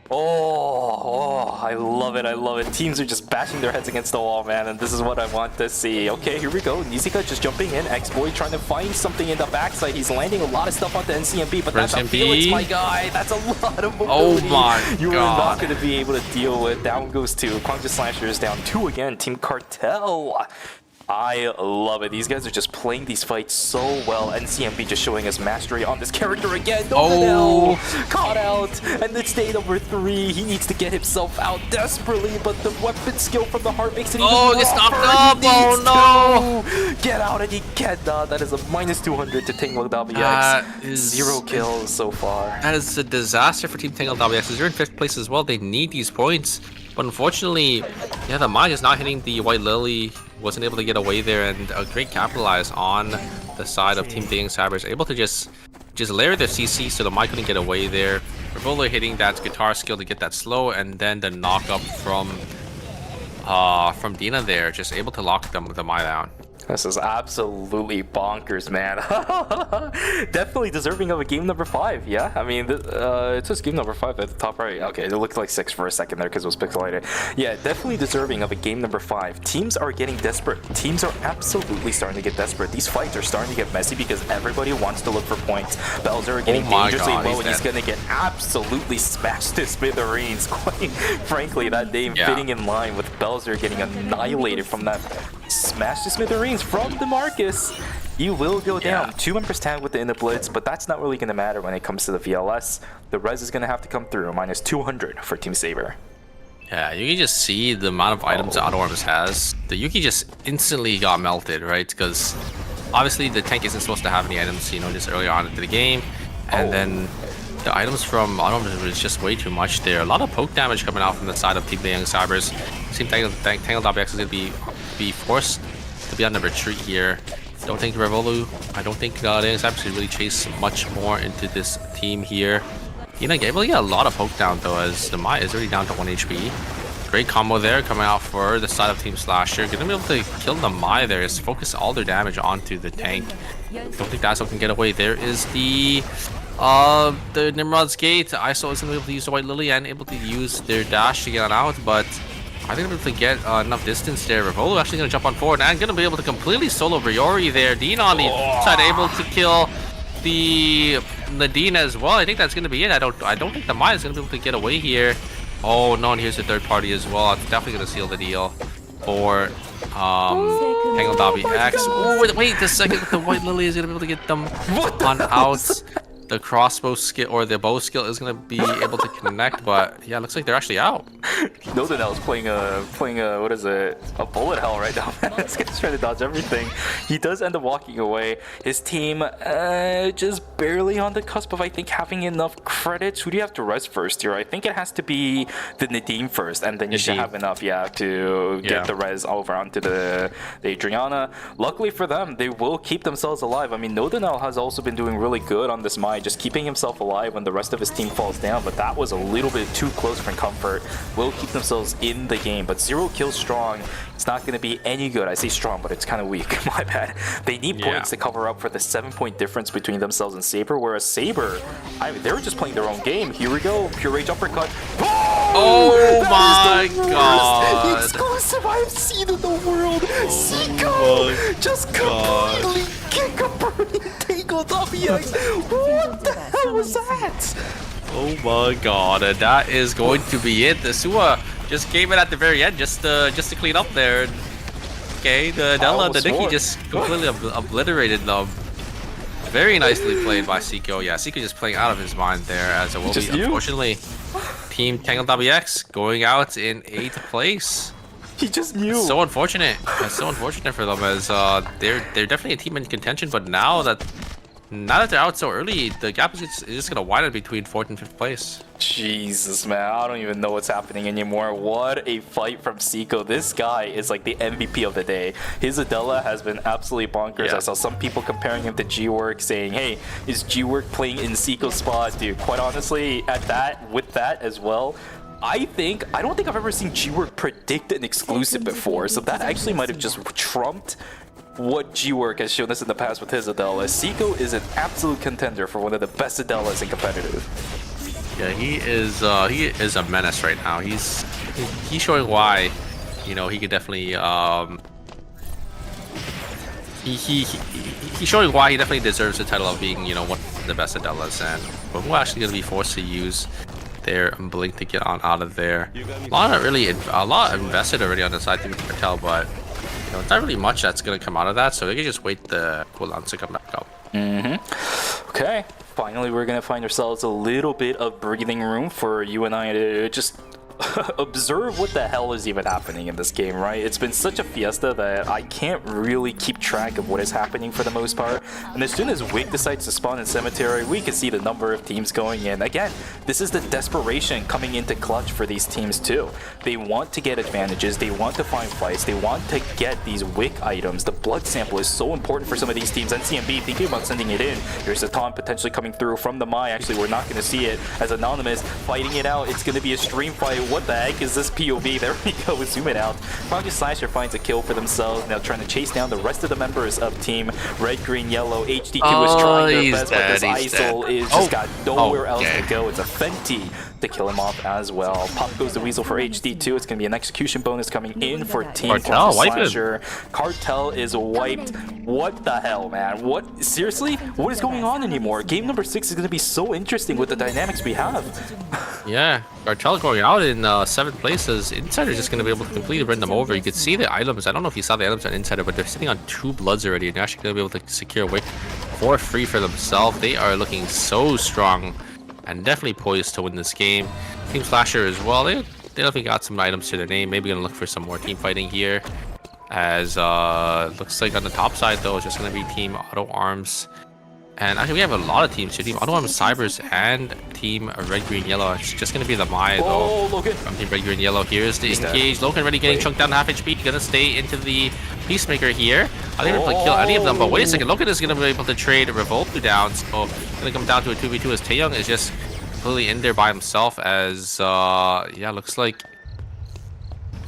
Oh, I love it, I love it. Teams are just bashing their heads against the wall, man, and this is what I want to see. Okay, here we go. Nizuka just jumping in. X-Boy trying to find something in the backside. He's landing a lot of stuff onto NCMP, but that's a Felix, my guy. That's a lot of mobility. Oh my god. You are not going to be able to deal with. Down goes 2. Kwangja Slasher is down 2 again. Team Cartel. I love it. These guys are just playing these fights so well. NCMP just showing us mastery on this character again. Oh, caught out. And it's day number 3. He needs to get himself out desperately, but the weapon skill from the heart makes it even Oh, gets knocked rougher. up. Oh no. Get out, and he cannot. That is a minus 200 to Tangled WX. That is 0 kills so far. That is a disaster for Team Tangled WX. They're in 5th place as well. They need these points. But unfortunately, yeah, the Mai is not hitting the White Lily. Wasn't able to get away there, and a great capitalize on the side of Team Dating Cybers. Able to just layer their CC so the Mai couldn't get away there. Revolo hitting that guitar skill to get that slow, and then the knock up from Dina there, just able to lock the Mai down. This is absolutely bonkers, man. Definitely deserving of a game number 5, yeah? I mean, it says game number 5 at the top right. Okay, it looked like 6 for a second there because it was pixelated. Yeah, definitely deserving of a game number 5. Teams are getting desperate. Teams are absolutely starting to get desperate. These fights are starting to get messy because everybody wants to look for points. Bowser getting dangerously low, and he's going to get absolutely smashed to smithereens. Quite frankly, that name fitting in line with Bowser getting annihilated from that smash to smithereens from DeMarcus. You will go down. 2 members tagged with the inner blitz, but that's not really going to matter when it comes to the VLS. The res is going to have to come through. Minus 200 for Team Saber. Yeah, you can just see the amount of items Auto Arms has. The Yuki just instantly got melted, right? Because obviously the tank isn't supposed to have any items, you know, just earlier on into the game. And then the items from Auto Arms was just way too much there. A lot of poke damage coming out from the side of Team Young Cybers. Team Tangled WX is going to be forced to be on the retreat here. Don't think Revolu, I don't think Young Cybers can really chase much more into this team here. You know, able to get a lot of poke down though, as the Mai is already down to 1 HP. Great combo there coming out for the side of Team Slasher. Gonna be able to kill the Mai there, is focus all their damage onto the tank. Don't think that ISO can get away. There is the Nimrod's Gate. ISO isn't able to use the White Lily and able to use their dash to get out, but I think they're able to get enough distance there. Revolo actually going to jump on forward and going to be able to completely solo Briori there. Dean on the side able to kill the Nadine as well. I think that's going to be it. I don't think the Mai is going to be able to get away here. Oh no, and here's the third party as well. It's definitely going to seal the deal for Tangled WX. Oh, wait, the second the White Lily is going to be able to get them on out. the crossbow skill or the bow skill is gonna be able to connect, but yeah, looks like they're actually out. Nodinel is playing a what is it? A bullet hell right now, man. This guy's trying to dodge everything. He does end up walking away. His team just barely on the cusp of, I think, having enough credits. Who do you have to res first here? I think it has to be the Nadim first, and then you should have enough, to get the res over onto the Adriana. Luckily for them, they will keep themselves alive. I mean, Nodinel has also been doing really good on this Mai, just keeping himself alive when the rest of his team falls down, but that was a little bit too close for comfort. Will keep themselves in the game, but 0 kills strong. It's not going to be any good. I say strong, but it's kind of weak. My bad. They need points to cover up for the 7-point difference between themselves and Saber, whereas Saber, I mean, they were just playing their own game. Here we go. Pure Rage uppercut. Oh my god. Exclusive I've seen in the world. Seiko just completely kick a burning tangle WX. What the hell was that? Oh my god, and that is going to be it. The Sua just came in at the very end just to clean up there. Okay, the Della, the Nikki just completely obliterated them. Very nicely played by Seiko. Yeah, Seiko just playing out of his mind there, as it will be, unfortunately. Team Tangle WX going out in 8th place. He just knew. So unfortunate. It's so unfortunate for them, as they're definitely a team in contention, but now that they're out so early, the gap is just gonna widen between 4th and 5th place. Jesus, man, I don't even know what's happening anymore. What a fight from Seiko. This guy is like the MVP of the day. His Adela has been absolutely bonkers. I saw some people comparing him to G-Work, saying, hey, is G-Work playing in Seiko's spot? Dude, quite honestly, with that as well, I don't think I've ever seen G-Work predict an exclusive before, so that actually might have just trumped what G-Work has shown us in the past with his Adela. Seiko is an absolute contender for one of the best Adelas in competitive. Yeah, he is a menace right now. He's showing why, he could definitely he's showing why he definitely deserves the title of being, one of the best Adelas, and we're actually gonna be forced to use their Blink to get on out of there. A lot invested already on the side team Cartel, but it's not really much that's gonna come out of that, so we can just wait the cooldowns to come back up. Okay, finally we're gonna find ourselves a little bit of breathing room for you and I to just observe what the hell is even happening in this game, right? It's been such a fiesta that I can't really keep track of what is happening for the most part. And as soon as Wig decides to spawn in Cemetery, we can see the number of teams going in. Again, this is the desperation coming into clutch for these teams too. They want to get advantages, they want to find fights, they want to get these Wick items. The blood sample is so important for some of these teams. NCMB thinking about sending it in. Here's a taunt potentially coming through from the Mai. Actually, we're not going to see it as Anonymous fighting it out. It's going to be a stream fight. What the heck is this POV? There we go, zoom it out. Probably Slasher finds a kill for themselves, now trying to chase down the rest of the members of Team Red, Green, Yellow. HD2 is trying their best, but this ISOL is just got nowhere else to go. It's a Fenty to kill him off as well. Pop goes the Weasel for HD2. It's going to be an execution bonus coming in for Team Cartel. Slasher. Cartel is wiped. What the hell, man? What? Seriously? What is going on anymore? Game number 6 is going to be so interesting with the dynamics we have. Yeah, Cartel going out in 7th place, as Insider is just going to be able to completely bring them over. You can see the items. I don't know if you saw the items on Insider, but they're sitting on 2 bloods already, and they're actually going to be able to secure Wick for free for themselves. They are looking so strong and definitely poised to win this game. Team Slasher as well, they definitely got some items to their name. Maybe gonna look for some more team fighting here, as looks like on the top side though it's just gonna be Team Auto Arms, and actually we have a lot of teams here. Team Auto Arms, Cybers, and Team Red, Green, Yellow. It's just gonna be the Maya though. Logan. From Team Red, Green, Yellow. Here's the engage. Logan already getting chunked down half HP. Gonna stay into the Peacemaker here. I think we're gonna kill any of them, but wait a second. Logan is gonna be able to trade Revolt down, so gonna come down to a 2v2 as Taeyong is just completely in there by himself, as yeah, looks like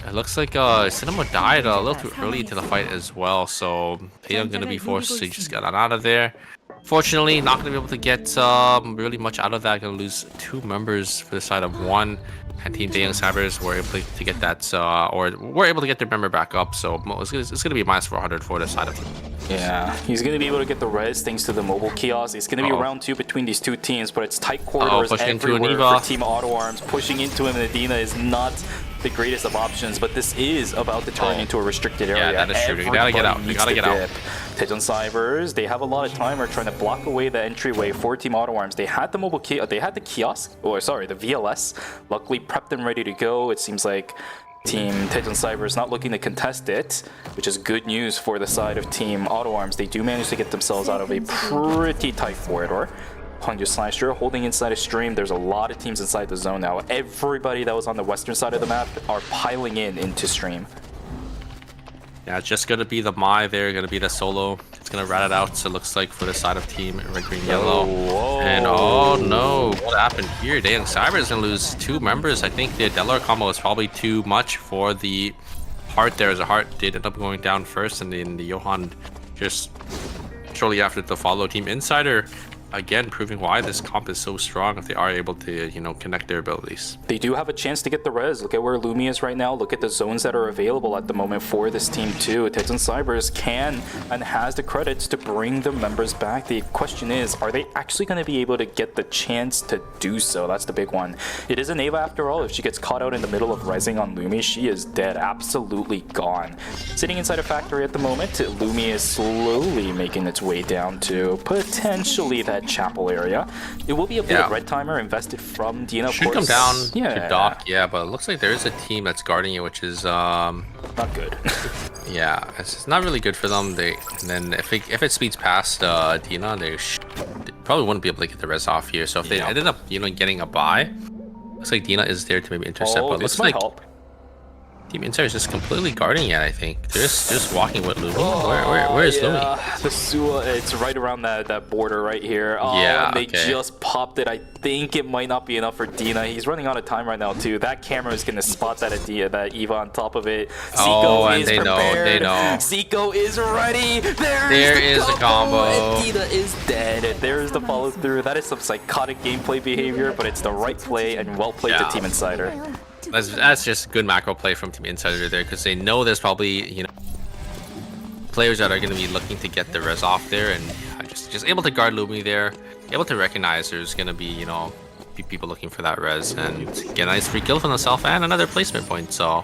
Cinema died a little too early into the fight as well, so Taeyong gonna be forced to just get on out of there. Fortunately, not gonna be able to get really much out of that. Gonna lose 2 members for the side of 1, and Team Taeyong Sabers were able to get that, or were able to get their member back up, so it's gonna be minus 400 for the side of them. Yeah, he's going to be able to get the res thanks to the mobile kiosk. It's going to be round 2 between these 2 teams, but it's tight corridors everywhere for Team Auto Arms. Pushing into him, and Adina is not the greatest of options, but this is about to turn into a restricted area. Yeah, that is true. You gotta get out. You gotta get out. Tejon Cybers, they have a lot of time. Are trying to block away the entryway for Team Auto Arms. They had the the kiosk, or sorry, the VLS. Luckily prepped and ready to go. It seems like Team Tejon Cybers not looking to contest it, which is good news for the side of Team Auto Arms. They do manage to get themselves out of a pretty tight corridor. Hangju Slasher holding inside a stream. There's a lot of teams inside the zone now. Everybody that was on the western side of the map are piling into stream. Yeah, it's just gonna be the Mai there, gonna be the solo. It's gonna rat it out, so it looks like for the side of team red, green, yellow. Whoa. And oh no, what happened here? Daeyoung Cyber is gonna lose 2 members. I think the Delaware combo was probably too much for the Heart there, as a Heart did end up going down first, and then the Johan just shortly after the follow Team Insider. Again, proving why this comp is so strong if they are able to, you know, connect their abilities. They do have a chance to get the res. Look at where Lumi is right now. Look at the zones that are available at the moment for this team too. Tejon Cybers can and has the credits to bring the members back. The question is, are they actually going to be able to get the chance to do so? That's the big one. It is an Ava after all. If she gets caught out in the middle of rising on Lumi, she is dead, absolutely gone. Sitting inside a factory at the moment, Lumi is slowly making its way down to potentially that chapel area. It will be a bit of red timer invested from Dina. Should come down to dock, but it looks like there is a team that's guarding it, which is not good. yeah, it's not really good for them. And then if it speeds past Dina, they probably wouldn't be able to get the res off here. So if they ended up, you know, getting a buy, looks like Dina is there to maybe intercept. But it looks like Team Insider is just completely guarding it, I think. They're just walking with Lumi. Where is Lumi? The Sua, it's right around that border right here. Yeah, they just popped it. I think it might not be enough for Dina. He's running out of time right now too. That camera is gonna spot that that Eva on top of it. Zico is prepared. They know. Zico is ready. There is the combo. And Dina is dead. There's the follow through. That is some psychotic gameplay behavior, but it's the right play and well played to Team Insider. That's just good macro play from Team Insider there, because they know there's probably, you know, players that are going to be looking to get the res off there, and just able to guard Lumi there, able to recognize there's going to be, you know, people looking for that res, and get a nice free kill from themselves and another placement point. So,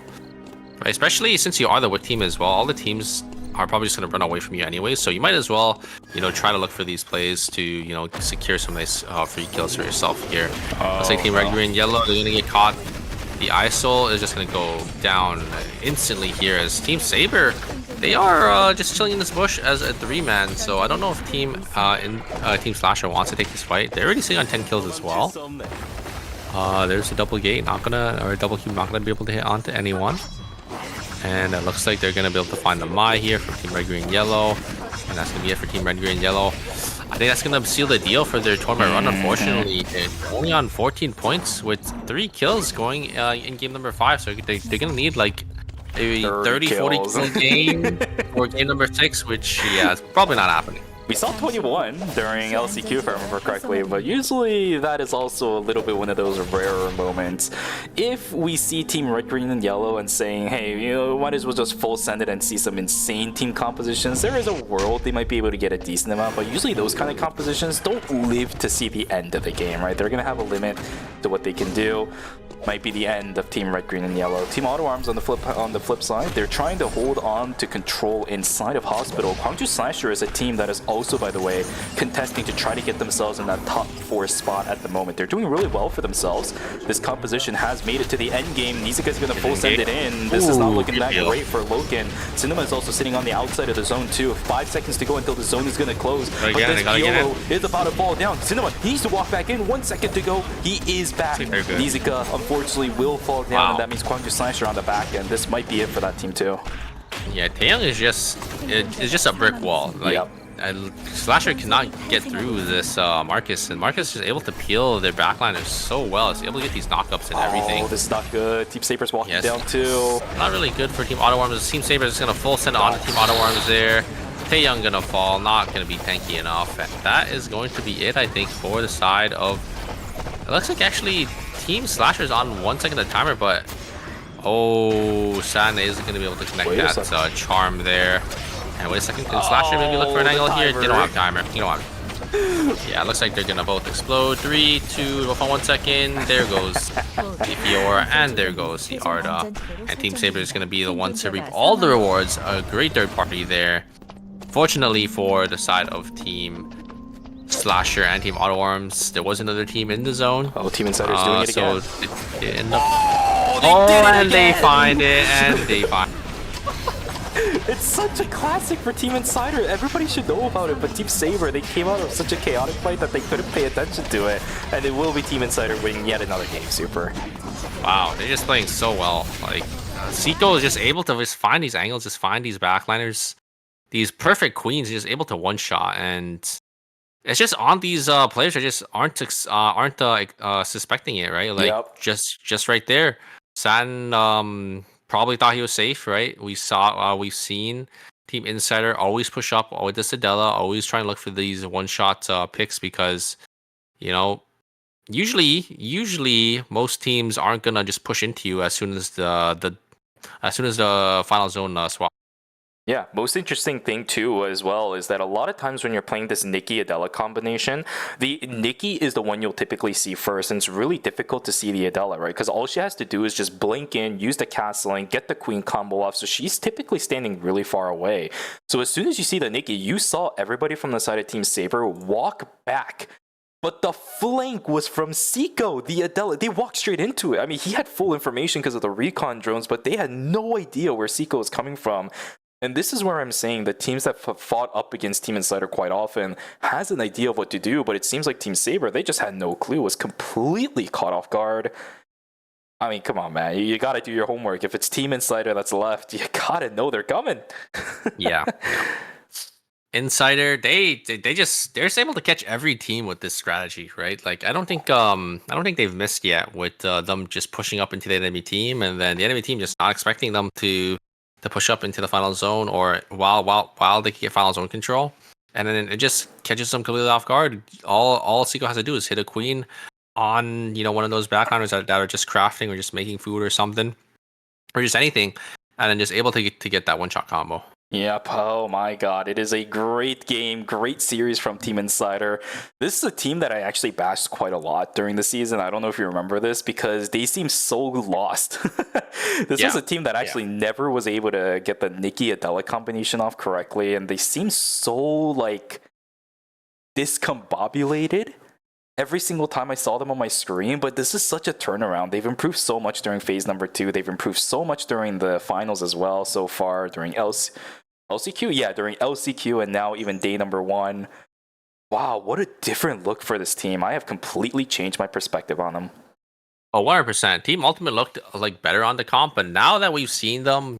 especially since you are the WIT team as well, all the teams are probably just going to run away from you anyway, so you might as well, you know, try to look for these plays to, you know, secure some nice free kills for yourself here. Looks like Team Red, Green, Yellow, they're going to get caught. The ISOL is just going to go down instantly here, as Team Saber, they are just chilling in this bush as a 3-man. So I don't know if Team Slasher wants to take this fight. They're already sitting on 10 kills as well. There's a double gate, or a double cube, not gonna be able to hit onto anyone. And it looks like they're gonna be able to find the Mai here for Team Red, Green, Yellow, and that's gonna be it for Team Red, Green, Yellow. I think that's going to seal the deal for their tournament run, unfortunately. They're only on 14 points with 3 kills going in game number 5. So they're going to need like a 30-40 kill game for game number 6, which, yeah, it's probably not happening. We saw 21 during LCQ, if I remember correctly, but usually that is also a little bit one of those rarer moments. If we see Team Red, Green, and Yellow and saying, hey, you know, might as well just full send it and see some insane team compositions, there is a world they might be able to get a decent amount, but usually those kind of compositions don't live to see the end of the game, right? They're going to have a limit to what they can do. Might be the end of Team Red, Green, and Yellow. Team Auto Arms on the flip side, they're trying to hold on to control inside of Hospital. Hangju Slasher is a team that is also, by the way, contesting to try to get themselves in that top 4 spot at the moment. They're doing really well for themselves. This composition has made it to the end game. Nizuka's going to full send it in. This is not looking that great for Loken. Cinema is also sitting on the outside of the zone too. 5 seconds to go until the zone is going to close. But this Kyolo is about to fall down. Cinema, he needs to walk back in. 1 second to go. He is back. Nizuka, unfortunately, will fall down, and that means Hangju Slasher on the back end. This might be it for that team too. Yeah, Taeyong is just a brick wall. Like, Slasher cannot get through this Marcus, and Marcus is able to peel their backliners so well. It's able to get these knockups and everything. Oh, this is not good. Team Saber's walking down too. Not really good for Team Auto Arms. Team Saber is going to full send on to Team Auto Arms there. Taeyong gonna fall, not gonna be tanky enough. And that is going to be it, I think, for the side of... It looks like actually Team Slasher's on 1 second of timer, but... Oh, San isn't going to be able to connect that charm there. And wait a second, can Slasher maybe look for an angle here? You don't have timer. You don't have Yeah, looks like they're gonna both explode. 3, 2, hold on 1 second. There goes the Fiora, and there goes the Arda. And Team Saber is gonna be the ones to reap all the rewards. A great third party there. Fortunately for the side of Team Slasher and Team Auto Arms, there was another team in the zone. Oh, Team Insider's doing it again. So they end up. They find it, and they find. It's such a classic for Team Insider. Everybody should know about it, but Team Saber, they came out of such a chaotic fight that they couldn't pay attention to it. And it will be Team Insider winning yet another game, Super. Wow, they're just playing so well. Like, Seiko is just able to just find these angles, just find these backliners, these perfect queens, just able to one-shot. And it's just on these players that just aren't suspecting it, right? Like, Yep. just right there. San probably thought he was safe, right? We've seen Team Insider always push up with the Sedella, always try and look for these one-shot picks because, you know, usually most teams aren't gonna just push into you as soon as the final zone swap. Yeah, most interesting thing too as well is that a lot of times when you're playing this Nikki Adela combination, the Nikki is the one you'll typically see first, and it's really difficult to see the Adela, right? Because all she has to do is just blink in, use the castling, get the queen combo off, so she's typically standing really far away. So as soon as you see the Nikki, you saw everybody from the side of Team Saber walk back. But the flank was from Seiko, the Adela. They walked straight into it. I mean, he had full information because of the recon drones, but they had no idea where Seiko was coming from. And this is where I'm saying the teams that fought up against Team Insider quite often has an idea of what to do, but it seems like Team Saber, they just had no clue, was completely caught off guard. I mean, come on, man. You got to do your homework. If it's Team Insider that's left, you got to know they're coming. Yeah. Insider, they're just able to catch every team with this strategy, right? Like I don't think they've missed yet with them just pushing up into the enemy team, and then the enemy team just not expecting them to push up into the final zone or while they can get final zone control, and then it just catches them completely off guard. All Seiko has to do is hit a queen on one of those backliners that are just crafting or just making food or something, or just anything, and then just able to get that one shot combo. Yep. Oh my god. It is a great game, great series from Team Insider. This is a team that I actually bashed quite a lot during the season. I don't know if you remember this because they seem so lost. This was a team that actually never was able to get the Nikki Adela combination off correctly, and they seem so like discombobulated every single time I saw them on my screen, but this is such a turnaround. They've improved so much during phase number 2. They've improved so much during the finals as well so far, during LCQ? Yeah, during LCQ and now even day number 1. Wow, what a different look for this team. I have completely changed my perspective on them. Oh, 100%. Team Ultimate looked like better on the comp, but now that we've seen them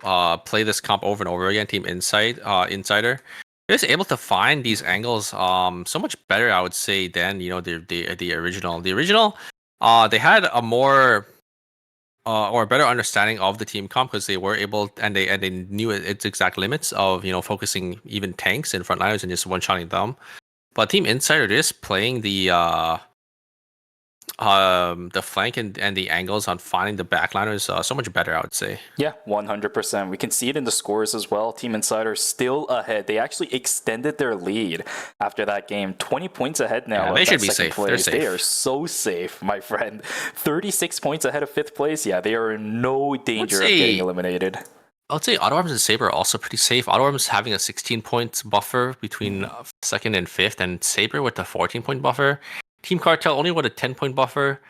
play this comp over and over again, Team Insider, they're just able to find these angles so much better, I would say, than the original. The original, they had a more or a better understanding of the team comp because they were able and they knew its exact limits of focusing even tanks and frontliners and just one-shotting them. But Team Insider, they're just playing the flank and the angles on finding the backliners so much better, I would say. Yeah, 100%. We can see it in the scores as well. Team Insider still ahead. They actually extended their lead after that game. 20 points ahead now. Yeah, they should be safe. Place. They're safe. They are so safe, my friend. 36 points ahead of 5th place. Yeah, they are in no danger of getting eliminated. I would say Auto Arms and Saber are also pretty safe. Auto Arms having a 16-point buffer between 2nd and 5th, and Saber with a 14-point buffer. Team Cartel only with a 10-point buffer,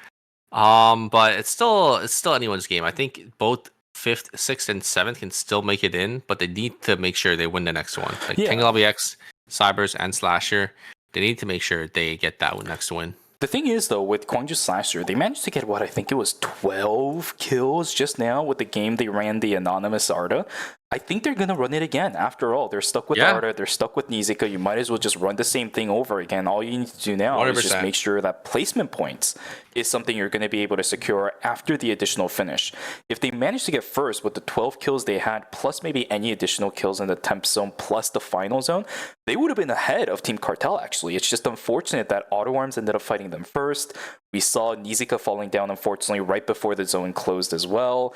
but it's still anyone's game. I think both 5th, 6th, and 7th can still make it in, but they need to make sure they win the next one. Like Tangle LBX, Cybers, and Slasher, they need to make sure they get that next win. The thing is, though, with Gwangju Slasher, they managed to get, I think it was 12 kills just now with the game they ran the anonymous Arda. I think they're going to run it again. After all, they're stuck with Arda, they're stuck with Nizica. You might as well just run the same thing over again. All you need to do now 100%. Is just make sure that placement points is something you're going to be able to secure after the additional finish. If they manage to get first with the 12 kills they had, plus maybe any additional kills in the temp zone, plus the final zone, they would have been ahead of Team Cartel, actually. It's just unfortunate that Auto Arms ended up fighting them first. We saw Nizica falling down, unfortunately, right before the zone closed as well.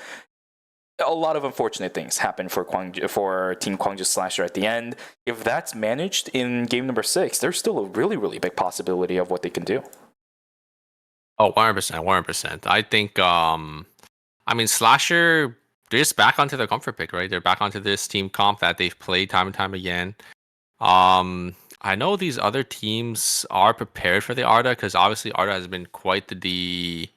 a lot of unfortunate things happen for Team Gwangju Slasher at the end. If that's managed in game number 6, there's still a really, really big possibility of what they can do. Oh, 100%, 100%. I think, I mean, Slasher, they're just back onto their comfort pick, right? They're back onto this team comp that they've played time and time again. I know these other teams are prepared for the Arda because obviously Arda has been quite the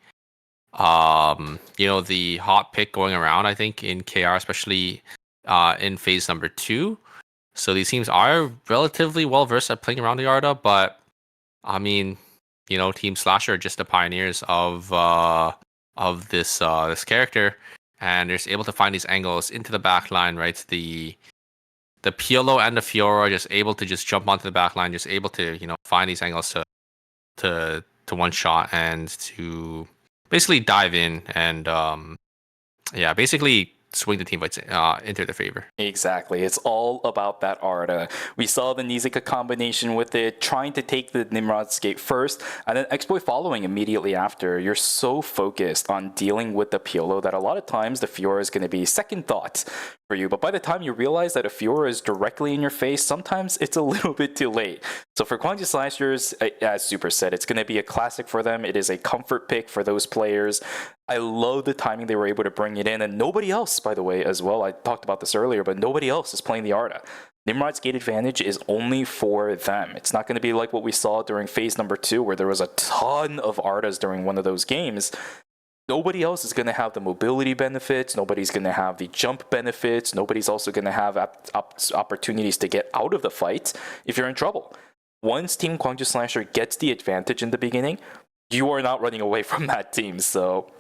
the hot pick going around, I think, in KR, especially in phase number 2. So these teams are relatively well versed at playing around the Arda, but I mean, Team Slasher are just the pioneers of this character, and they're just able to find these angles into the back line, right? The Piolo and the Fiora are just able to just jump onto the back line, just able to find these angles to one shot and to basically dive in and basically swing the team fights into their favor. Exactly. It's all about that Arda. We saw the Nizuka combination with it, trying to take the Nimrod skate first, and then X-Boy following immediately after. You're so focused on dealing with the Piolo that a lot of times the Fiora is going to be second thought for you. But by the time you realize that a Fiora is directly in your face, sometimes it's a little bit too late. So for Gwangju Slashers, as Super said, it's going to be a classic for them. It is a comfort pick for those players. I love the timing they were able to bring it in, and nobody else, by the way, as well. I talked about this earlier, but nobody else is playing the Arda. Nimrod's gate advantage is only for them. It's not going to be like what we saw during phase number 2, where there was a ton of Ardas during one of those games. Nobody else is going to have the mobility benefits. Nobody's going to have the jump benefits. Nobody's also going to have opportunities to get out of the fight if you're in trouble. Once Team Gwangju Slasher gets the advantage in the beginning, you are not running away from that team, so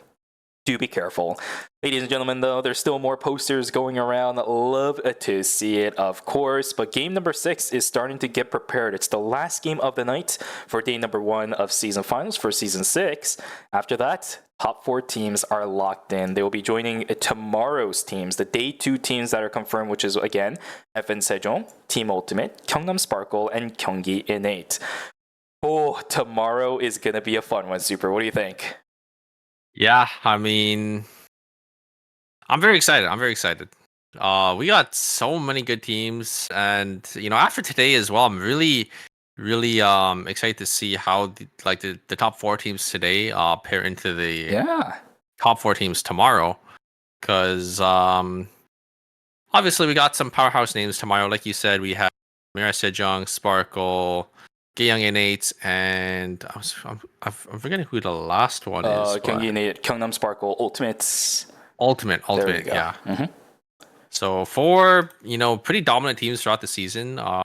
do be careful. Ladies and gentlemen, though, there's still more posters going around. Love to see it, of course. But game number 6 is starting to get prepared. It's the last game of the night for day number 1 of season finals for season 6. After that, top 4 teams are locked in. They will be joining tomorrow's teams, the day 2 teams that are confirmed, which is, again, FN Sejong, Team Ultimate, Gyeongnam Sparkle, and Gyeonggi Innate. Oh, tomorrow is going to be a fun one, Super. What do you think? Yeah, I mean, I'm very excited. We got so many good teams, and after today as well, I'm really excited to see how the top 4 teams today pair into the top 4 teams tomorrow. Because obviously we got some powerhouse names tomorrow. Like you said, we have Mira Sejong, Sparkle, Gyeong Innate, and I'm forgetting who the last one is. Gyeonggi Innate, Gyeongnam Sparkle, Ultimate, yeah. Mm-hmm. So 4, pretty dominant teams throughout the season are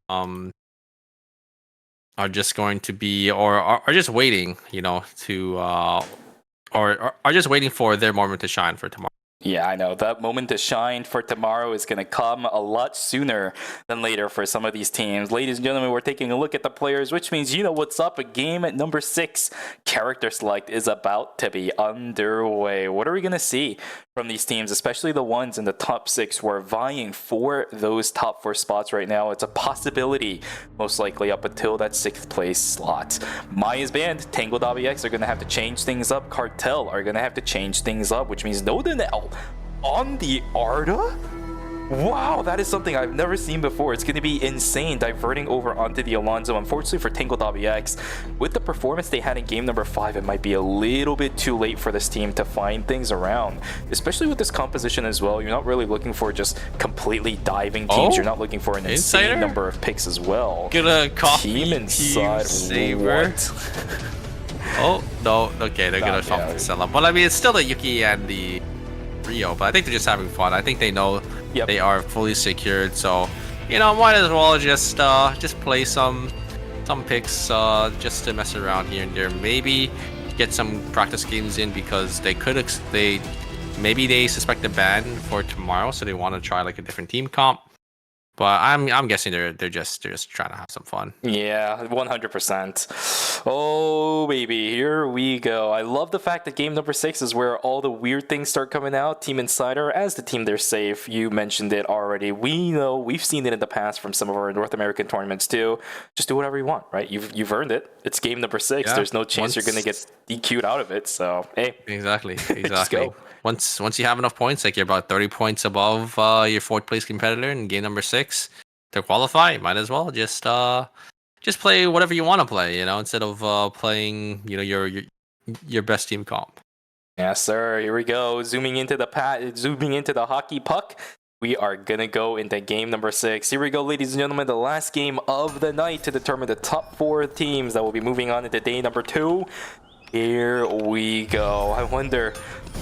just going to be, or are just waiting, to, or are just waiting for their moment to shine for tomorrow. Yeah, I know. That moment to shine for tomorrow is going to come a lot sooner than later for some of these teams. Ladies and gentlemen, we're taking a look at the players, which means you know what's up. A game at number 6, character select, is about to be underway. What are we going to see from these teams, especially the ones in the top 6 who are vying for those top 4 spots right now? It's a possibility, most likely, up until that 6th place slot. Maya's band, Tangled WX, are going to have to change things up. Cartel are going to have to change things up, which means no Danelle on the Arda? Wow, that is something I've never seen before. It's going to be insane diverting over onto the Alonzo. Unfortunately for Tangled WX, with the performance they had in game number 5, it might be a little bit too late for this team to find things around. Especially with this composition as well. You're not really looking for just completely diving teams. You're not looking for an insane number of picks as well. Get a coffee team inside. Saver. Oh, no. Okay, they're going to sell up. Well, I mean, it's still the Yuki and the Rio, but I think they're just having fun. I think they know they are fully secured, so might as well just play some picks just to mess around here and there. Maybe get some practice games in because maybe they suspect a ban for tomorrow, so they want to try like a different team comp. But I'm guessing they're just trying to have some fun. Yeah, 100%. Oh baby, here we go. I love the fact that game number 6 is where all the weird things start coming out. Team Insider, as the team, they're safe. You mentioned it already. We know, we've seen it in the past from some of our North American tournaments too. Just do whatever you want, right? You've earned it. It's game number 6. Yeah, there's no chance you're gonna get DQ'd out of it. So hey, exactly. just go. once you have enough points, like you're about 30 points above your fourth place competitor in game number 6 to qualify, you might as well just play whatever you want to play, you know, instead of playing, you know, your best team comp. Yes, sir. Here we go. Zooming into the hockey puck. We are gonna go into game number 6. Here we go, ladies and gentlemen. The last game of the night to determine the top 4 teams that will be moving on into day number 2. Here we go. I wonder,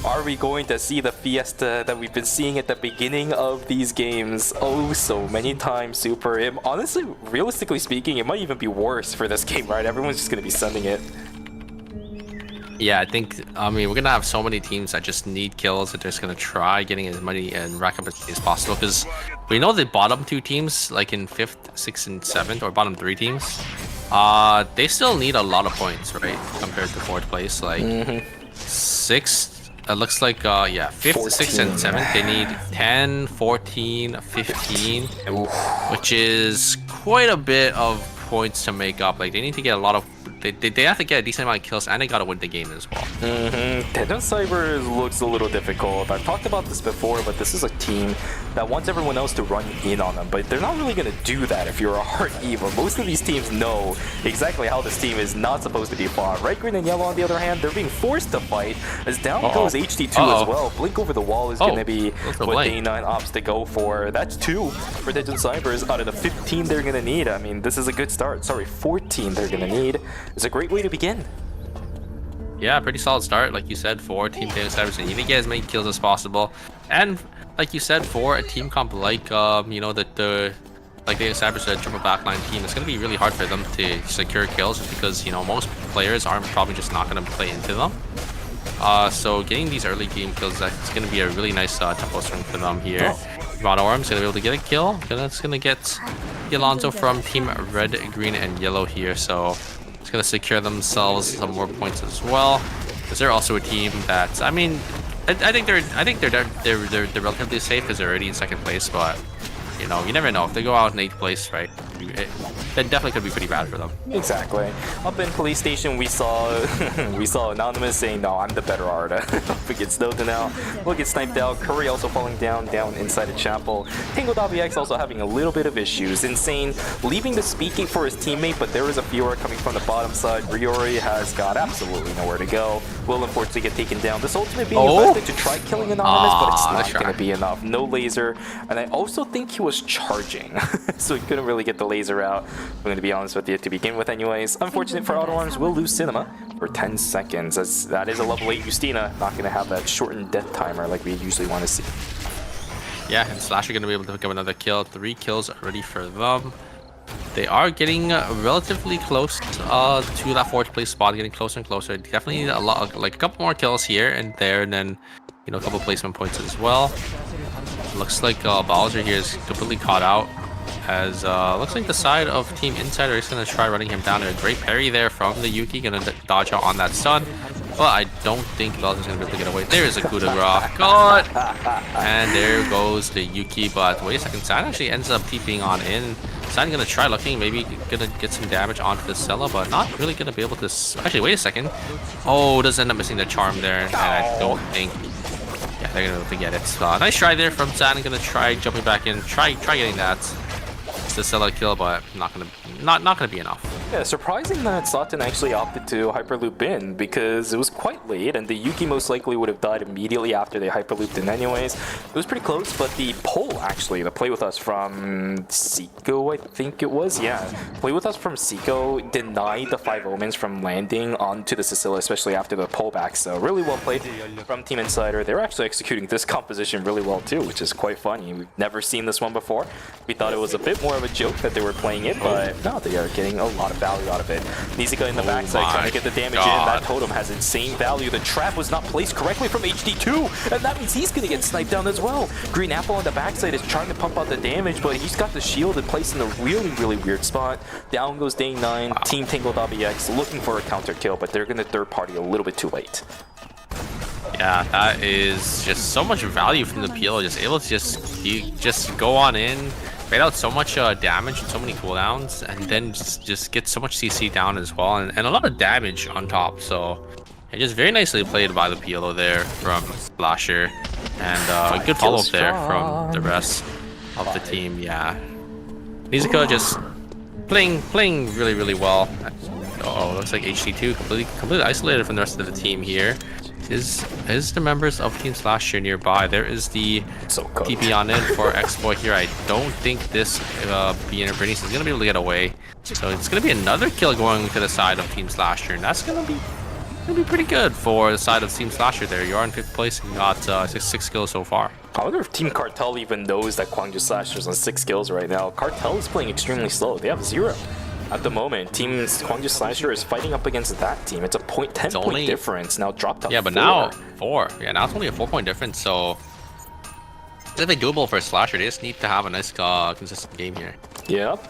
are we going to see the fiesta that we've been seeing at the beginning of these games? Oh, so many times, Super. Honestly, realistically speaking, it might even be worse for this game, right? Everyone's just gonna be sending it. Yeah, I mean, we're gonna have so many teams that just need kills that they're just gonna try getting as many and rack up as possible, because we know the bottom 2 teams, like in 5th, 6th, and 7th, or bottom 3 teams, they still need a lot of points, right, compared to 4th place. Like 6th, it looks like 5th, 6th, and 7th, they need 10, 14, 15, which is quite a bit of points to make up. Like, they need to get a lot of they have to get a decent amount of kills, and they gotta win the game as well. Tendon Cybers looks a little difficult. I've talked about this before, but this is a team that wants everyone else to run in on them, but they're not really gonna do that if you're a hard Eva. Most of these teams know exactly how this team is not supposed to be fought. Red, green, and yellow, on the other hand, they're being forced to fight, as down goes HD2 as well. Blink over the wall is gonna be what Day 9 opts to go for. That's 2 for Tendon Cybers out of the 15 they're gonna need. I mean, this is a good start. Sorry, 14 they're gonna need. It's a great way to begin. Yeah, pretty solid start, like you said, for Team Tendon Cybers. You need to get as many kills as possible, and like you said, for a team comp like you know, the like Tendon Cybers, a triple backline team, it's gonna be really hard for them to secure kills, just because, you know, most players aren't probably just not gonna play into them. So getting these early game kills, that's gonna be a really nice tempo swing for them here. Orm's gonna be able to get a kill. It's gonna get Alonso from Team Red, Green, and Yellow here, so it's gonna secure themselves some more points as well, because they're also a team that, I mean, I think they're relatively safe because they're already in 2nd place, but you know, you never know. If they go out in 8th place, right, that definitely could be pretty bad for them. Exactly. Up in police station, we saw Anonymous saying, "No, I'm the better Arda." Up against Snowden now. We'll get sniped out. Curry also falling down inside a chapel. Tango.vx also having a little bit of issues. Insane leaving the speaking for his teammate, but there is a Fiora coming from the bottom side. Riori has got absolutely nowhere to go. Will unfortunately get taken down. This ultimate being invested to try killing Anonymous, but it's not going to be enough. No laser, and I also think he was charging, so he couldn't really get the laser out. I'm going to be honest with you, to begin with anyways. Unfortunate for Auto Arms, will lose Cinema for 10 seconds. That is a level 8 Justina, not going to have that shortened death timer like we usually want to see. Yeah, and Slasher going to be able to pick up another kill. 3 kills already for them. They are getting relatively close to that 4th place spot, getting closer and closer. Definitely a lot, like a couple more kills here and there, and then, you know, a couple placement points as well. Looks like Bowser here is completely caught out, as looks like the side of Team Insider is going to try running him down. A great parry there from the Yuki, going to dodge out on that stun, but I don't think Bowser's going to be able to get away. There is a coup de grace, God! And there goes the Yuki, but wait a second, San actually ends up TPing on in. San going to try looking, maybe going to get some damage onto the Scylla, but not really going to be able to... Actually, wait a second. Oh, does end up missing the charm there, and I don't think... Yeah, they're going to be able to get it. Nice try there from San. Going to try jumping back in, try getting that. It's the Scylla kill, but not gonna be enough. Yeah, surprising that Satan actually opted to hyperloop in, because it was quite late, and the Yuki most likely would have died immediately after they hyperlooped in anyways. It was pretty close, but the pull, actually, the play with us from Seiko, I think it was, yeah. Play with us from Seiko denied the 5 Omens from landing onto the Sicily, especially after the pullback, so really well played from Team Insider. They're actually executing this composition really well too, which is quite funny. We've never seen this one before. We thought it was a bit more of a joke that they were playing it, but no, they are getting a lot of value out of it. Nizika in the backside trying to get the damage in. That totem has insane value. The trap was not placed correctly from HD2, and that means he's going to get sniped down as well. Green Apple on the backside is trying to pump out the damage, but he's got the shield in place in a really weird spot. Down goes Day 9. Team Tangle.bx looking for a counter kill, but they're going to third party a little bit too late. Yeah, that is just so much value from the PL, just able to just go on in, bait out so much damage and so many cooldowns, and then just get so much CC down as well, and a lot of damage on top. So Yeah, just very nicely played by the PLO there from Splasher. And a good follow-up there from the rest of the team. Yeah. Nizuka just playing really, really well. Oh, looks like HT2 completely isolated from the rest of the team here. Is the members of Team Slasher nearby? There is the TP on in for X-Boy here. I don't think this Bernice is going to be able to get away. So it's going to be another kill going to the side of Team Slasher. And that's going to be pretty good for the side of Team Slasher there. You are in 5th place and got 6 kills so far. I wonder if Team Cartel even knows that Gwangju Slashers on 6 kills right now. Cartel is playing extremely slow. They have 0 at the moment. Team Gwangju Slasher is fighting up against that team. It's a 10 point difference. Now dropped up. Yeah, but 4. now 4. Yeah, now it's only a 4-point difference. So it's definitely doable for Slasher. They just need to have a nice consistent game here. Yep.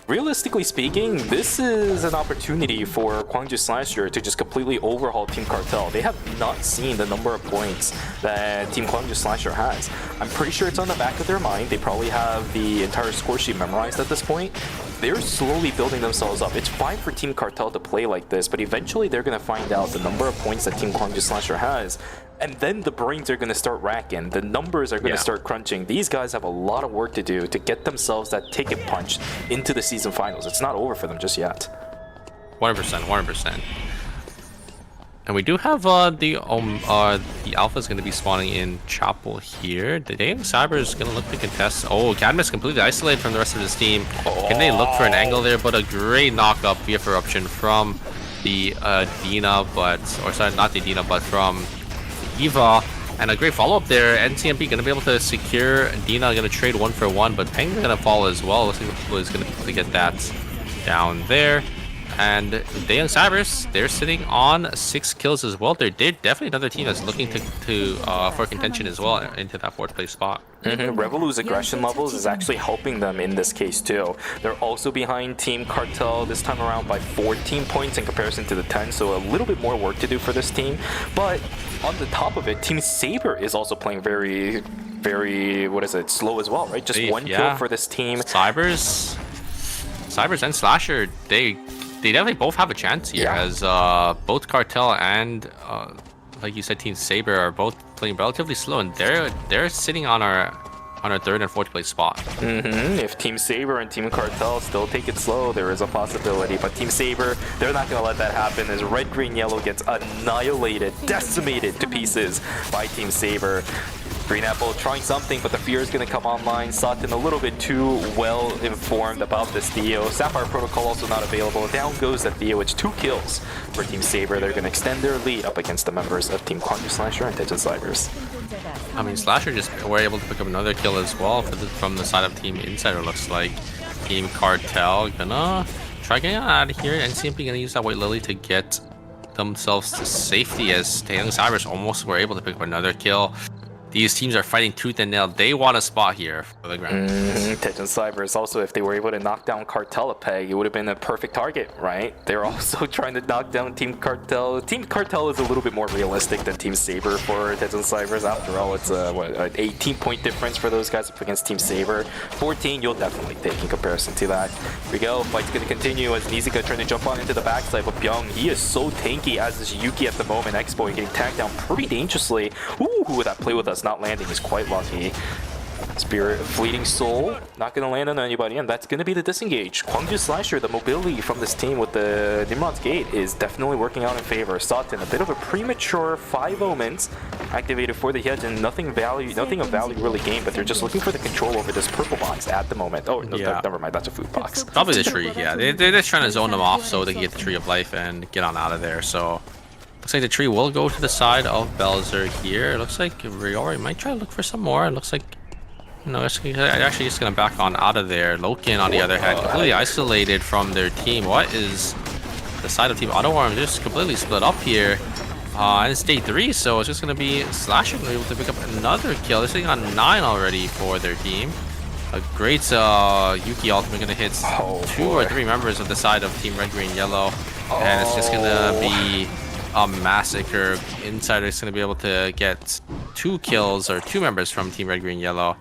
Realistically speaking, this is an opportunity for Gwangju Slasher to just completely overhaul Team Cartel. They have not seen the number of points that Team Gwangju Slasher has. I'm pretty sure it's on the back of their mind. They probably have the entire score sheet memorized at this point. They're slowly building themselves up. It's fine for Team Cartel to play like this, but eventually they're going to find out the number of points that Team Gwangju Slasher has. And then the brains are going to start racking. The numbers are going to start crunching. These guys have a lot of work to do to get themselves that ticket punch into the season finals. It's not over for them just yet. 100%. And we do have the Alpha is going to be spawning in Chapel here. The Daring Cyber is going to look to contest. Oh, Cadmus completely isolated from the rest of his team. Can they look for an angle there? But a great knock-up VF eruption from the Dina, not the Dina, but from Eva, and a great follow-up there. NCMP gonna be able to secure Dina, gonna trade 1 for 1, but Peng's gonna fall as well. Looks like is gonna be able to get that down there. And the Young Cybers, they're sitting on 6 kills as well. They're definitely another team that's looking for contention as well into that 4th place spot. Revolu's aggression levels is actually helping them in this case too. They're also behind Team Cartel this time around by 14 points in comparison to the 10, so a little bit more work to do for this team. But on the top of it, Team Saber is also playing very, slow as well, right? Just 1 kill for this team. Cybers and Slasher, they definitely both have a chance here, as both Cartel and like you said, Team Saber are both playing relatively slow, and they're sitting on our 3rd and 4th place spot. If Team Saber and Team Cartel still take it slow, there is a possibility. But Team Saber, they're not going to let that happen as Red, Green, Yellow gets annihilated, decimated to pieces by Team Saber. Green Apple trying something, but the fear is going to come online. Sutton a little bit too well informed about this Theo. Sapphire Protocol also not available. Down goes the Theo. It's 2 kills for Team Saber. They're going to extend their lead up against the members of Team Gwangju Slasher and Tejan Cybers. I mean, Slasher just were able to pick up another kill as well from the side of Team Insider. Looks like Team Cartel gonna try getting out of here, and NCMP gonna use that White Lily to get themselves to safety, as Taeyong Cybers almost were able to pick up another kill. These teams are fighting tooth and nail. They want a spot here for the ground. Tejan Cybers also, if they were able to knock down Cartel a peg, it would have been a perfect target, right? They're also trying to knock down Team Cartel. Team Cartel is a little bit more realistic than Team Saber for Tejan Cybers. After all, it's an 18-point difference for those guys up against Team Saber. 14, you'll definitely take in comparison to that. Here we go. Fight's going to continue as Nizuka trying to jump on into the backside, but Byung, he is so tanky as is Yuki at the moment. X-Boy getting tagged down pretty dangerously. Ooh, that play with us not landing is quite lucky. Spirit of Fleeting Soul, not going to land on anybody, and that's going to be the disengage. Gwangju Slasher, the mobility from this team with the Nimrod's Gate is definitely working out in favor. Sutton, a bit of a premature 5 omens activated for the Hyejin. Nothing of value really gained, but they're just looking for the control over this purple box at the moment. Oh, no, never mind, that's a food box. Probably the tree, yeah. They're just trying to zone them off so they can get the Tree of Life and get on out of there, so... Looks like the tree will go to the side of Belzer here. It looks like Riori might try to look for some more. It looks like... No, it's actually just going to back on out of there. Loken, on the other hand, completely isolated from their team. What is the side of Team Autoworm? Just completely split up here. And it's day 3, so it's just going to be Slasher able to pick up another kill. They're sitting on 9 already for their team. A great Yuki ultimate going to hit 2 or 3 members of the side of Team Red, Green, Yellow. And it's just going to be a massacre. Insider is going to be able to get 2 kills, or 2 members from Team Red, Green, Yellow.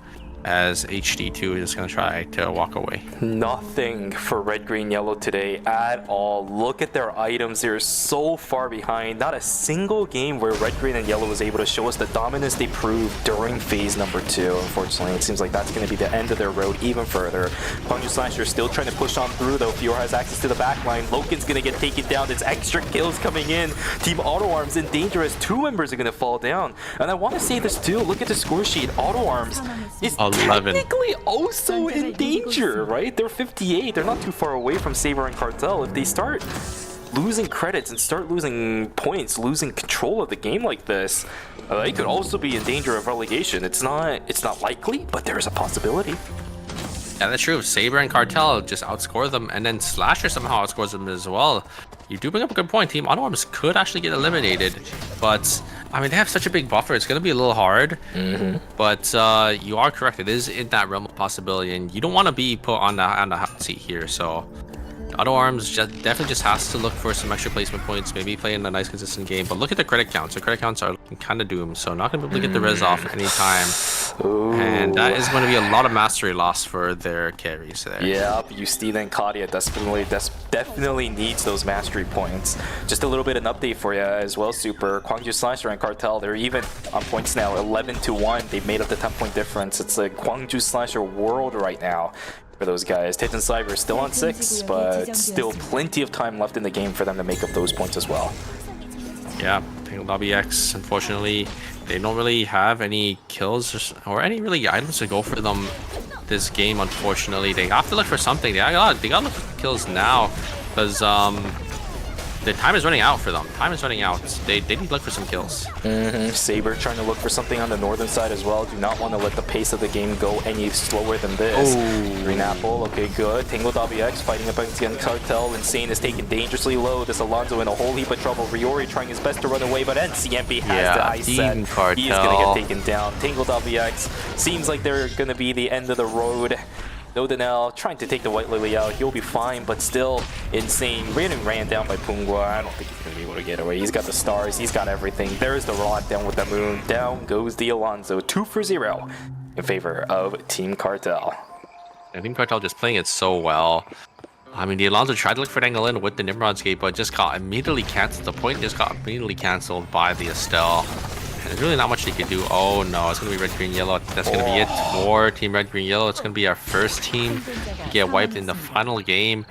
as HD2 is going to try to walk away. Nothing for red, green, yellow today at all. Look at their items. They're so far behind. Not a single game where red, green, and yellow was able to show us the dominance they proved during phase number 2. Unfortunately, it seems like that's going to be the end of their road even further. Gwangju Slasher still trying to push on through, though. Fiora has access to the back line. Loken's going to get taken down. There's extra kills coming in. Team Auto Arms in danger as 2 members are going to fall down. And I want to say this too. Look at the score sheet. Auto Arms is 11. technically also in danger, right? They're 58. They're not too far away from Saber and Cartel. If they start losing credits and start losing points, losing control of the game like this, they could also be in danger of relegation. It's not likely, but there is a possibility. Yeah, that's true. Saber and Cartel just outscore them, and then Slasher somehow outscores them as well. You do bring up a good point. Team Auto Arms could actually get eliminated, but I mean, they have such a big buffer. It's going to be a little hard, but you are correct. It is in that realm of possibility, and you don't want to be put on the hot seat here. So Auto Arms definitely just has to look for some extra placement points, maybe play in a nice consistent game. But look at their credit counts. Their credit counts are kind of doomed, so not going to be able to get the res off anytime. Ooh. And that is going to be a lot of mastery loss for their carries there. Yep, Justina and Kadia definitely needs those mastery points. Just a little bit of an update for you as well, Super. Gwangju Slasher and Cartel, they're even on points now, 11-1. They've made up the 10-point difference. It's a Gwangju Slasher world right now for those guys. Titan Cyber still on 6, but still plenty of time left in the game for them to make up those points as well. Yeah, Tangled WX, unfortunately, they don't really have any kills or any really items to go for them this game, unfortunately. They have to look for something. They gotta look for kills now, because the time is running out for them. Time is running out. They need to look for some kills. Saber trying to look for something on the northern side as well. Do not want to let the pace of the game go any slower than this. Green Apple, okay, good. Tangled WX fighting up against Cartel. Insane is taken dangerously low. This Alonzo in a whole heap of trouble. Riori trying his best to run away, but NCMP has the ice set. Cartel. He is going to get taken down. Tangled WX seems like they're going to be the end of the road. Nodanel trying to take the White Lily out. He'll be fine, but still Insane. Ran down by Pungwa. I don't think he's going to be able to get away. He's got the stars. He's got everything. There's the Rod down with the moon. Down goes the Alonzo. 2-0 in favor of Team Cartel. I think Cartel just playing it so well. I mean, the Alonzo tried to look for the angle in with the Nimrod's Gate, but just got immediately cancelled. The point just got immediately cancelled by the Estelle. There's really not much they could do. Oh no, it's going to be red, green, yellow. That's going to be it for Team Red, Green, Yellow. It's going to be our first team to get wiped in the final game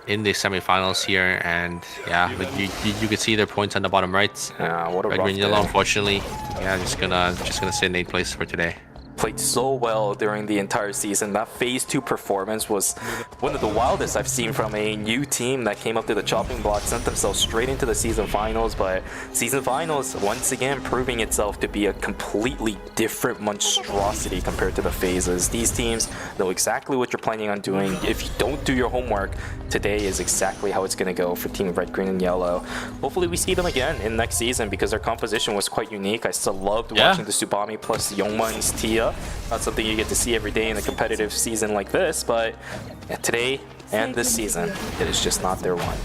in the semifinals here. And yeah, like you could see their points on the bottom right. What a Red, rough Green, Yellow, day. unfortunately. Yeah, just gonna sit in 8th place for today. Played so well during the entire season. That phase 2 performance was one of the wildest I've seen from a new team that came up to the chopping block, sent themselves straight into the season finals. But season finals once again proving itself to be a completely different monstrosity compared to the phases. These teams know exactly what you're planning on doing. If you don't do your homework, today is exactly how it's going to go for Team Red, Green, and Yellow. Hopefully we see them again in next season because their composition was quite unique. I still loved watching the Subami plus Youngman's Tia. Not something you get to see every day in a competitive season like this, but today and this season, it is just not their one.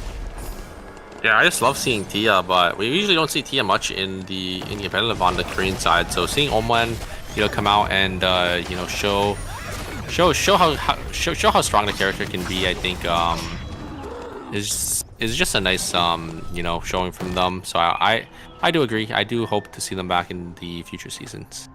Yeah, I just love seeing Tia, but we usually don't see Tia much in the competitive on the Korean side. So seeing Omwan, come out and show how strong the character can be, I think is just a nice showing from them. So I do agree. I do hope to see them back in the future seasons.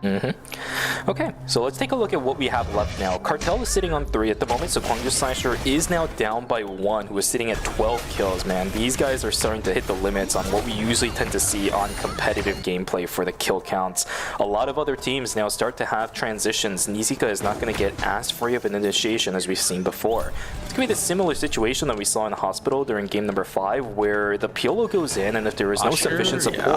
Okay, so let's take a look at what we have left now. Cartel is sitting on 3 at the moment, so Gwangju Slasher is now down by 1, who is sitting at 12 kills, man. These guys are starting to hit the limits on what we usually tend to see on competitive gameplay for the kill counts. A lot of other teams now start to have transitions. Nizika is not going to get as free of an initiation as we've seen before. It's going to be the similar situation that we saw in the hospital during game number 5, where the Piolo goes in, and if there is no sufficient support,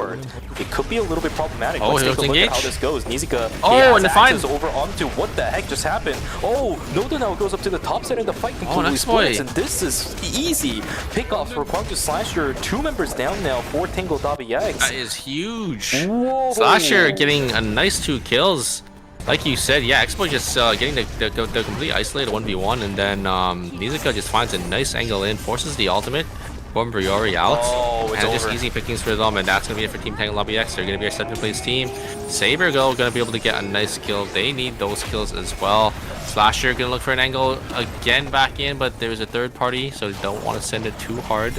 it could be a little bit problematic. Let's take a look at how this goes. Nizika and the fight over onto what the heck just happened. Oh, Noda now goes up to the top side and the fight completely nice splits, boy. and this is easy pickoffs for Gwangju Slasher. 2 members down now for Tangled WX. That is huge. Whoa. Slasher getting a nice 2 kills. Like you said, yeah, Expo just getting the complete isolated 1v1, and then Nizika just finds a nice angle in, forces the ultimate, BattleRoyale out. Oh, it's and just over. easy pickings for them, and that's gonna be it for Team Tank Lobby X. They're gonna be our second place team. Saber gonna be able to get a nice kill. They need those kills as well. Slasher gonna look for an angle again back in, but there's a third party, so they don't want to send it too hard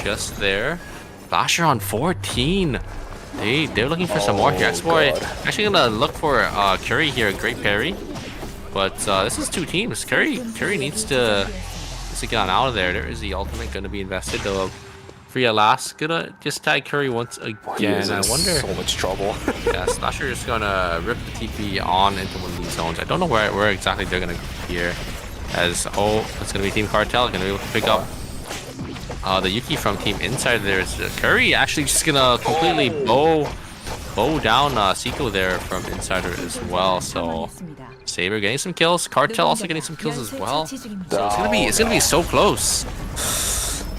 just there. Slasher on 14. They're looking for some more here. X-Boy actually gonna look for Curry here, great parry. But this is two teams. Curry needs to get on out of there. There is the ultimate gonna be invested. The free last gonna just tag Curry once again. I wonder. So much trouble. Yeah, Slasher is gonna rip the TP on into one of these zones. I don't know where exactly they're gonna go here. As it's gonna be Team Cartel gonna be able to pick up the Yuki from Team Insider. There's Curry actually just gonna completely bow down Seiko there from Insider as well. So Saber getting some kills, Cartel also getting some kills as well. So it's gonna be so close.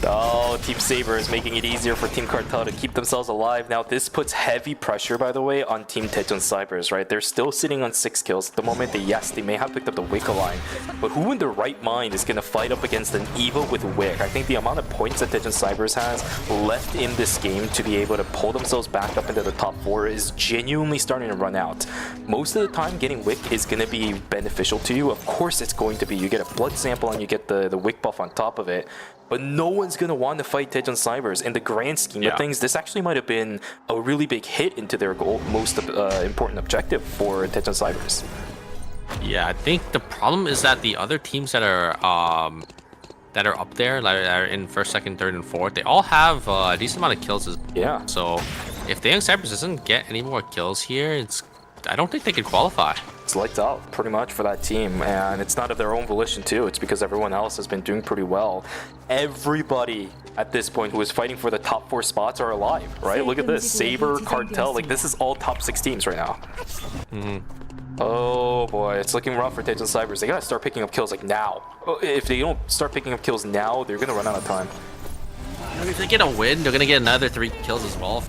Oh, Team Saber is making it easier for Team Cartel to keep themselves alive. Now, this puts heavy pressure, by the way, on Team Tejon Cybers, right? They're still sitting on 6 kills. At the moment, they may have picked up the Wick line, but who in their right mind is going to fight up against an Evo with Wick? I think the amount of points that Tejon Cybers has left in this game to be able to pull themselves back up into the top 4 is genuinely starting to run out. Most of the time, getting Wick is going to be beneficial to you. Of course, it's going to be. You get a blood sample and you get the Wick buff on top of it. But no one's going to want to fight Tejon Cybers. In the grand scheme of things, this actually might have been a really big hit into their most important objective for Tejon Cybers. Yeah, I think the problem is that the other teams that are up there, like are in first, second, third, and fourth, they all have a decent amount of kills. Yeah. So if Tejon Cybers doesn't get any more kills here, I don't think they could qualify. It's lights out pretty much for that team, and it's not of their own volition too. It's because everyone else has been doing pretty well. Everybody at this point who is fighting for the top 4 spots are alive, right? Look at this, Saber, Cartel, like this is all top 6 teams right now. Oh boy, it's looking rough for Tejon Cybers. They gotta start picking up kills like now. If they don't start picking up kills now, they're gonna run out of time. If they get a win, they're gonna get another 3 kills as well.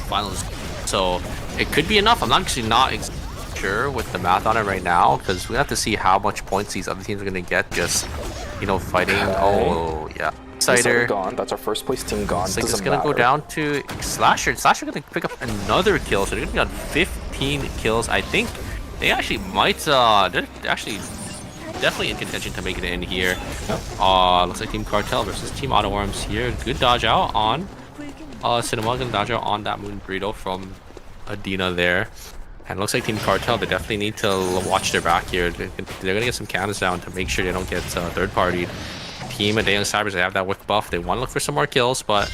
Finals, so it could be enough. I'm actually not sure with the math on it right now, because we have to see how much points these other teams are gonna get just fighting. Oh yeah, Insider gone. That's our first place team gone. It's like it's gonna go down to Slasher. Slasher gonna pick up another kill, so they're gonna be on 15 kills. I think they actually might they're actually definitely in contention to make it in here. Looks like Team Cartel versus Team Auto Arms here. Good dodge out on Cinema, gonna dodge out on that Moon Burrito from Adina there. And it looks like Team Cartel, they definitely need to watch their back here. They're gonna get some cannons down to make sure they don't get third-partied. Team and Tejon Cybers, they have that Wick buff. They want to look for some more kills, but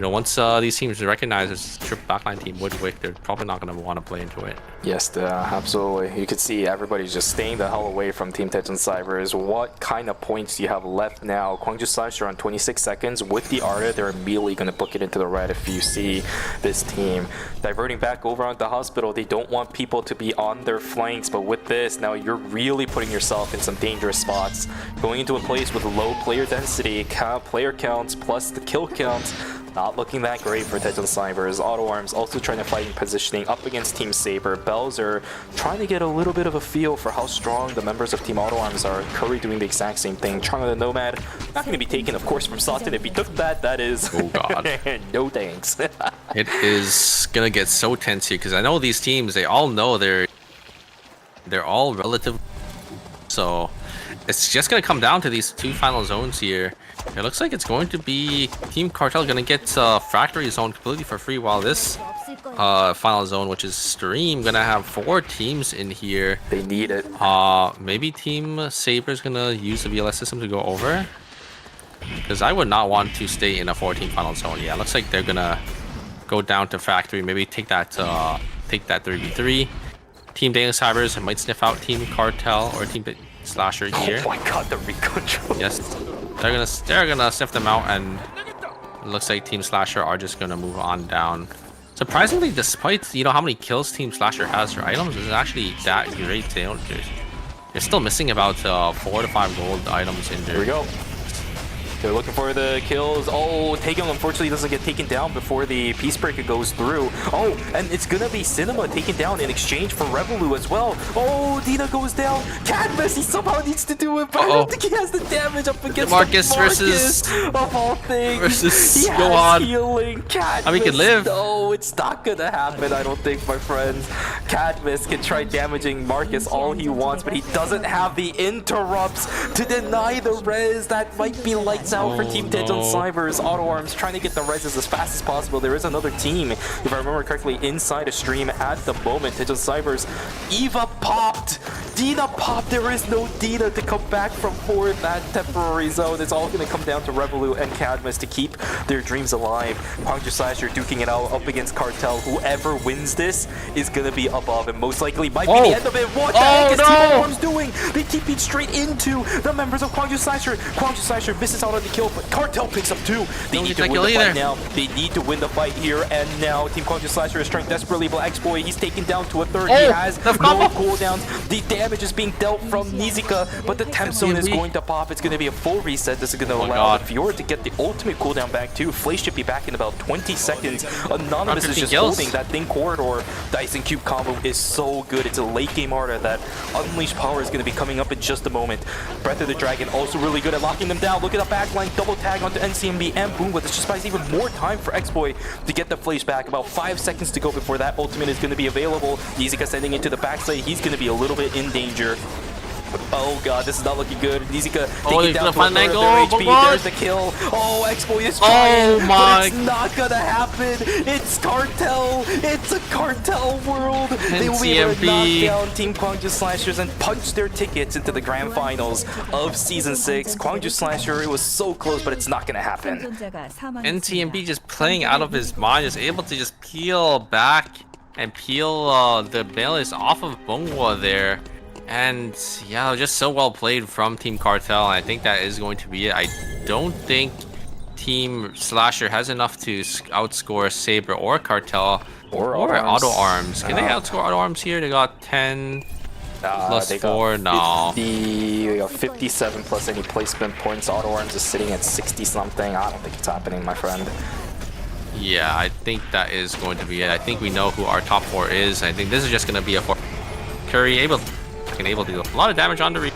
once these teams recognize this triple backline team with Wick, they're probably not going to want to play into it. Yes, absolutely. You could see everybody's just staying the hell away from Team Tejon Cybers. What kind of points do you have left now? Gwangju Slasher on 26 seconds. With the Arda, they're immediately going to book it into the red if you see this team. Diverting back over onto the hospital, they don't want people to be on their flanks, but with this, now you're really putting yourself in some dangerous spots. Going into a place with low player density, player counts, plus the kill counts, not looking that great for Tejon Cybers. Auto Arms also trying to fight in positioning up against Team Saber. Bells are trying to get a little bit of a feel for how strong the members of Team Auto Arms are. Curry doing the exact same thing. Changa the Nomad, not going to be taken, of course, from Sutton. If he took that is... Oh, God. No thanks. It is going to get so tense here, because I know these teams, they all know they're all relative. So it's just going to come down to these 2 final zones here. It looks like it's going to be Team Cartel going to get Factory Zone completely for free, while this final zone, which is Stream, going to have 4 teams in here. They need it. Maybe Team Saber is going to use the VLS system to go over, because I would not want to stay in a 4-team final zone. Yeah, it looks like they're going to go down to Factory, maybe take that 3v3. Team Tejon Cybers might sniff out Team Cartel or Team Slasher here. Oh my God, the recontrol. Yes, they're gonna sniff them out, and it looks like Team Slasher are just gonna move on down. Surprisingly, despite how many kills Team Slasher has, their items is actually that great. They're still missing about 4 to 5 gold items in there. Here we go. They're looking for the kills. Oh, Taeyong unfortunately doesn't get taken down before the Peace Breaker goes through. Oh, and it's gonna be Cinema taken down in exchange for Revolu as well. Oh, Dina goes down. Cadmus, he somehow needs to do it, but I don't think he has the damage up against Marcus the versus of all things. versus He has Gohan. healing. Cadmus, I mean, he can live. No, it's not gonna happen, I don't think, my friends. Cadmus can try damaging Marcus all he wants, but he doesn't have the interrupts to deny the res. That might be lights out for Team Tejon Cybers. Auto Arms trying to get the reses as fast as possible. There is another team, if I remember correctly, inside a stream at the moment. Tejon Cybers. Eva popped. Dina popped. There is no Dina to come back from for that temporary zone. It's all going to come down to Revolu and Cadmus to keep their dreams alive. Kwangju Slasher duking it out up against Cartel. Whoever wins this is going to be above and most likely might be the end of it. What the heck is Team Arms doing? They keep being straight into the members of Kwangju Slasher. Kwangju Slasher misses out on the kill, but Cartel picks up two. They need to win the fight now. They need to win the fight here and now. Team Kwangju Slasher is trying desperately, but X-Boy, he's taken down to a third. He has no cooldowns. The damage is being dealt from Nizica, but the temp zone is going to pop. It's going to be a full reset. This is going to allow the Fjord to get the ultimate cooldown back too. Flash should be back in about 20 seconds. Anonymous is just holding that thing corridor. Dyson Cube combo is so good. It's a late game order that Unleashed Power is going to be coming up in just a moment. Breath of the Dragon also really good at locking them down. Look at the backline, double tag onto NCMB and Boom, but this just buys even more time for X-Boy to get the Flash back. About 5 seconds to go before that ultimate is going to be available. Nizica sending it to the backside. He's going to be a little bit in danger. Oh god, this is not looking good. Nizica taking down to a third of their HP. There's the kill. Oh, X-Boy is trying, but it's not gonna happen. It's Cartel. It's a Cartel world. They will be able to knock down Team Kwangju Slashers and punch their tickets into the grand finals of Season 6. Kwangju Slasher, it was so close, but it's not gonna happen. NTMB just playing out of his mind, is able to just peel back and peel the balance off of Bonghwa there. And yeah, just so well played from Team Cartel. And I think that is going to be it. I don't think Team Slasher has enough to outscore Saber or Cartel or Auto Arms. Can they outscore Auto Arms here? They got 10 plus 4. No. They got 57 plus any placement points. Auto Arms is sitting at 60 something. I don't think it's happening, my friend. Yeah, I think that is going to be it. I think we know who our top 4 is. I think this is just going to be a 4. Curry able to do a lot of damage on the re.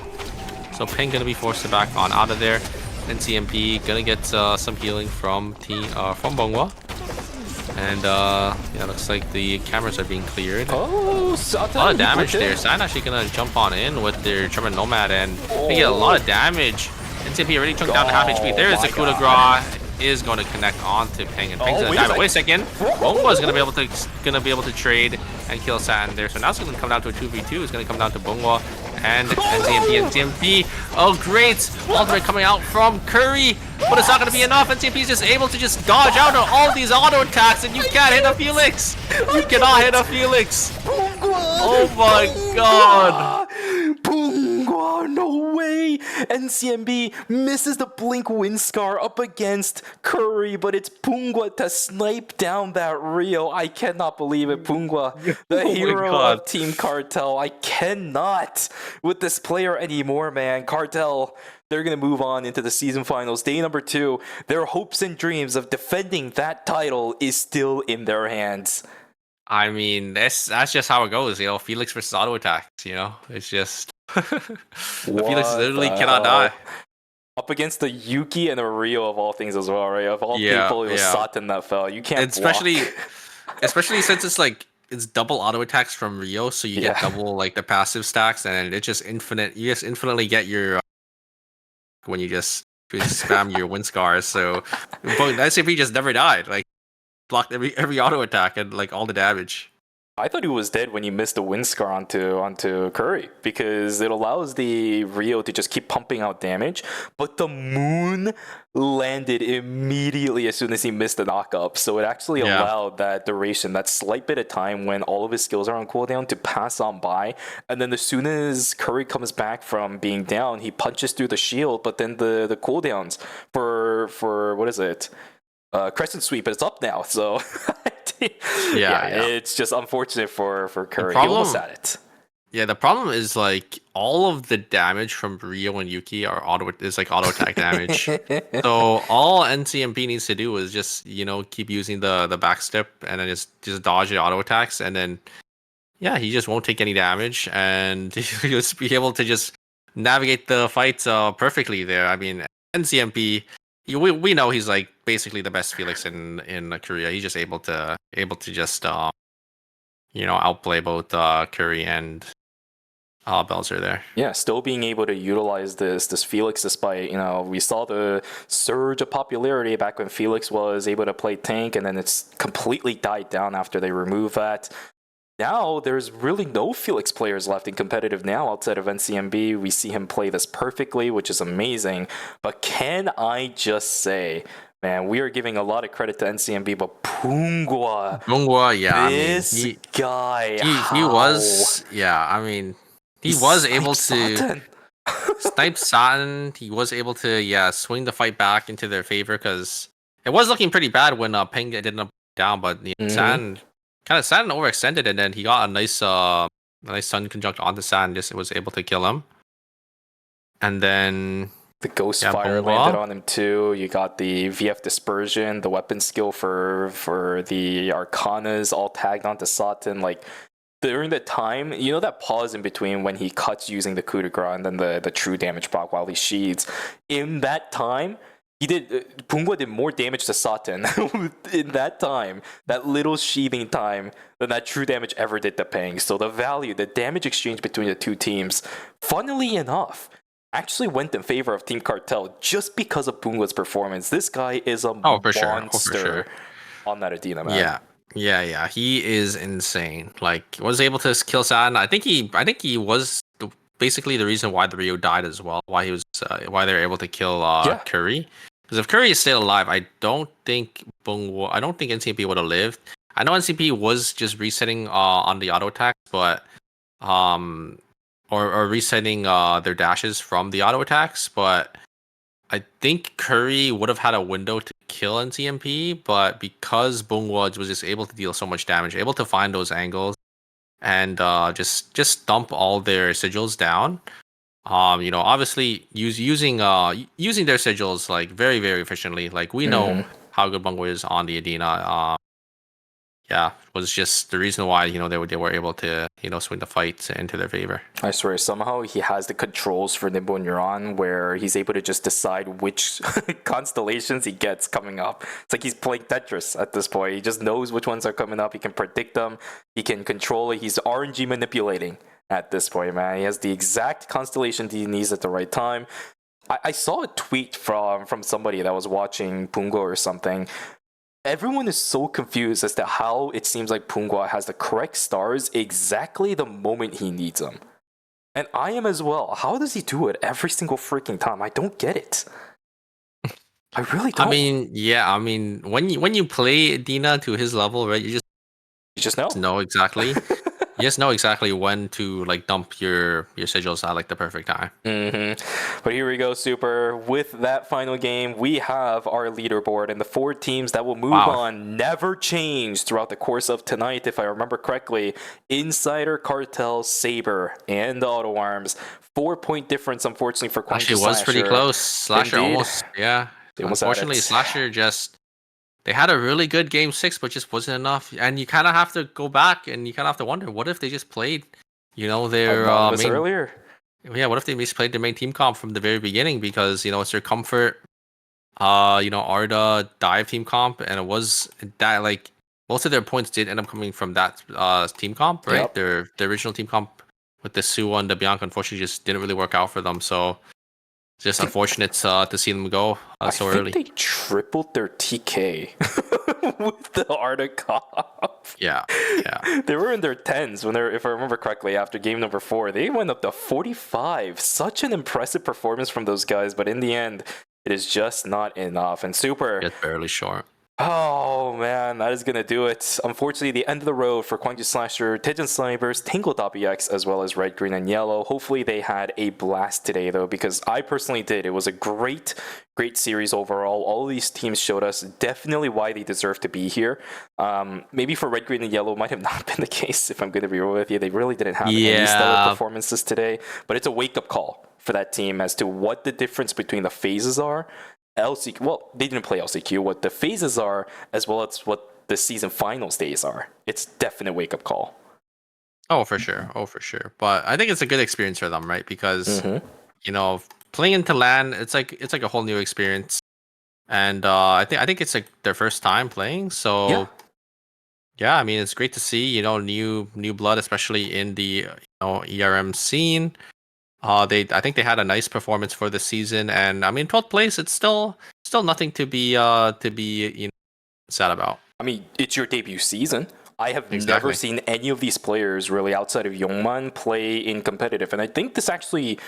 So Ping gonna be forced to back on out of there. NCMP gonna get some healing from Bonghwa. And yeah, looks like the cameras are being cleared. Oh, a lot of damage there. San actually gonna jump on in with their German Nomad and they get a lot of damage. NCMP already took down to half HP. There is a coup de grace. Is going to connect on to Ping and Ping's gonna die. But wait a second, Bonghwa's gonna be able to trade and kill Satin there. So now it's gonna come down to a 2v2. It's gonna come down to Bonghwa and NCMP. Oh great! Ultimate coming out from Curry, but it's not gonna be enough. NCMP is just able to just dodge out of all these auto attacks, and you can't hit a Felix. You cannot hit a Felix. Oh my god! Bonghwa, no way! NCMB misses the Blink Windscar up against Curry, but it's Bonghwa to snipe down that Rio. I cannot believe it. Bonghwa, the hero of Team Cartel. I cannot with this player anymore, man. Cartel, they're going to move on into the season finals. Day number 2, their hopes and dreams of defending that title is still in their hands. I mean, that's just how it goes, you know. Felix versus auto attacks, you know. It's just Felix literally cannot die. Up against the Yuki and a Rio of all things as well, right? Of all people, it was Satan that fell. You can't especially since it's like it's double auto attacks from Rio, so you get double like the passive stacks, and it's just infinite. You just infinitely get your when you just spam your wind scars. So but SCP just never died. Like blocked every auto attack and like all the damage. I thought he was dead when he missed the wind scar onto Curry, because it allows the Rio to just keep pumping out damage, but the Moon landed immediately as soon as he missed the knockup, so it actually allowed that duration, that slight bit of time when all of his skills are on cooldown to pass on by, and then as soon as Curry comes back from being down, he punches through the shield, but then the cooldowns for what is it? Crescent Sweep, it's up now, so yeah, it's just unfortunate for Curry. He almost had it. Yeah, the problem is like all of the damage from Rio and Yuki are auto attack damage. So all NCMP needs to do is just keep using the back step and then just dodge the auto attacks, and then yeah, he just won't take any damage and he'll just be able to just navigate the fights perfectly there. I mean, NCMP, we know he's like basically the best Felix in Korea. He's just able to just outplay both Curry and Belzer there. Yeah, still being able to utilize this Felix, despite we saw the surge of popularity back when Felix was able to play tank, and then it's completely died down after they remove that. Now there's really no Felix players left in competitive now outside of NCMB. We see him play this perfectly, which is amazing. But can I just say, man, we are giving a lot of credit to NCMB, but Pungwa, yeah, this guy, he was, yeah, I mean, he was able to snipe Satin. He was able to, yeah, swing the fight back into their favor, because it was looking pretty bad when Peng didn't down, but Satin overextended, and then he got a nice sun conjunct onto Satin, just was able to kill him. And then the Ghost Fire landed on him too. You got the VF Dispersion, the weapon skill for the Arcanas all tagged onto Satin. Like, during the time, that pause in between when he cuts using the coup de grace and then the true damage proc while he sheathes, in that time, Pungwa did more damage to Satin in that time, that little sheathing time, than that true damage ever did to Peng. So the damage exchange between the two teams, funnily enough, actually went in favor of Team Cartel just because of Pungwa's performance. This guy is a monster on that Adina, man. Yeah, he is insane. Like, was able to kill Satin. I think he was basically the reason why the Rio died as well. Why they were able to kill Curry. Because if Curry is still alive, I don't think NCP would have lived. I know NCP was just resetting on the auto attacks, but or resetting their dashes from the auto attacks, but I think Curry would have had a window to kill NCMP, but because Bungwa was just able to deal so much damage, able to find those angles, and just dump all their sigils down. Obviously using their sigils like very, very efficiently. Like, we know how good Bungwa is on the Adina. Was just the reason why they were able to swing the fight into their favor. I swear, somehow he has the controls for Nimble Neuron where he's able to just decide which constellations he gets coming up. It's like he's playing Tetris at this point. He just knows which ones are coming up. He can predict them. He can control it. He's RNG manipulating at this point, man. He has the exact constellation he needs at the right time. I saw a tweet from somebody that was watching Pungo or something. Everyone is so confused as to how it seems like Pungwa has the correct stars exactly the moment he needs them. And I am as well. How does he do it every single freaking time? I don't get it. I really don't. I mean, when you play Dina to his level, right, you just know exactly. You just know exactly when to like dump your sigils at like the perfect time. But here we go, Super. With that final game, we have our leaderboard, and the 4 teams that will move on never change throughout the course of tonight, if I remember correctly. Insider, Cartel, Saber, and Auto Arms. 4-point difference, unfortunately, for Quantum Actually, it was pretty close. Slasher almost, yeah. Unfortunately, Slasher they had a really good game 6, but just wasn't enough. And you kind of have to go back and you kind of have to wonder, what if they just played, their main earlier? Yeah, what if they just played their main team comp from the very beginning? Because it's their comfort, Arda dive team comp, and it was that like most of their points did end up coming from that team comp, right? Yep. Their original team comp with the Suwa and the Bianca, unfortunately, just didn't really work out for them. So just unfortunate to see them go so early. I think they tripled their TK with the Arda comp. Yeah. They were in their 10s when if I remember correctly, after game number 4. They went up to 45. Such an impressive performance from those guys, but in the end, it is just not enough. And Super, just barely short. Oh man, that is gonna do it. Unfortunately, the end of the road for Gwangju Slasher, Tejan Snipers, Tangle.bx, as well as Red, Green, and Yellow. Hopefully, they had a blast today, though, because I personally did. It was a great, great series overall. All of these teams showed us definitely why they deserve to be here. Maybe for Red, Green, and Yellow might have not been the case. If I'm gonna be real with you, they really didn't have any stellar Yeah. performances today. But it's a wake-up call for that team as to what the difference between the phases are. LCQ, well, they didn't play LCQ, what the phases are, as well as what the season finals days are. It's definite wake up call. Oh, for sure. Oh, for sure. But I think it's a good experience for them, right? Because Mm-hmm. you know, playing into LAN, it's like a whole new experience. And I think it's like their first time playing. So yeah, I mean, it's great to see, new blood, especially in the ERM scene. I think they had a nice performance for the season, and I mean, 12th place, it's still nothing to be sad about. I mean, it's your debut season. I have never Exactly. seen any of these players really outside of Youngman play in competitive. And I think this actually,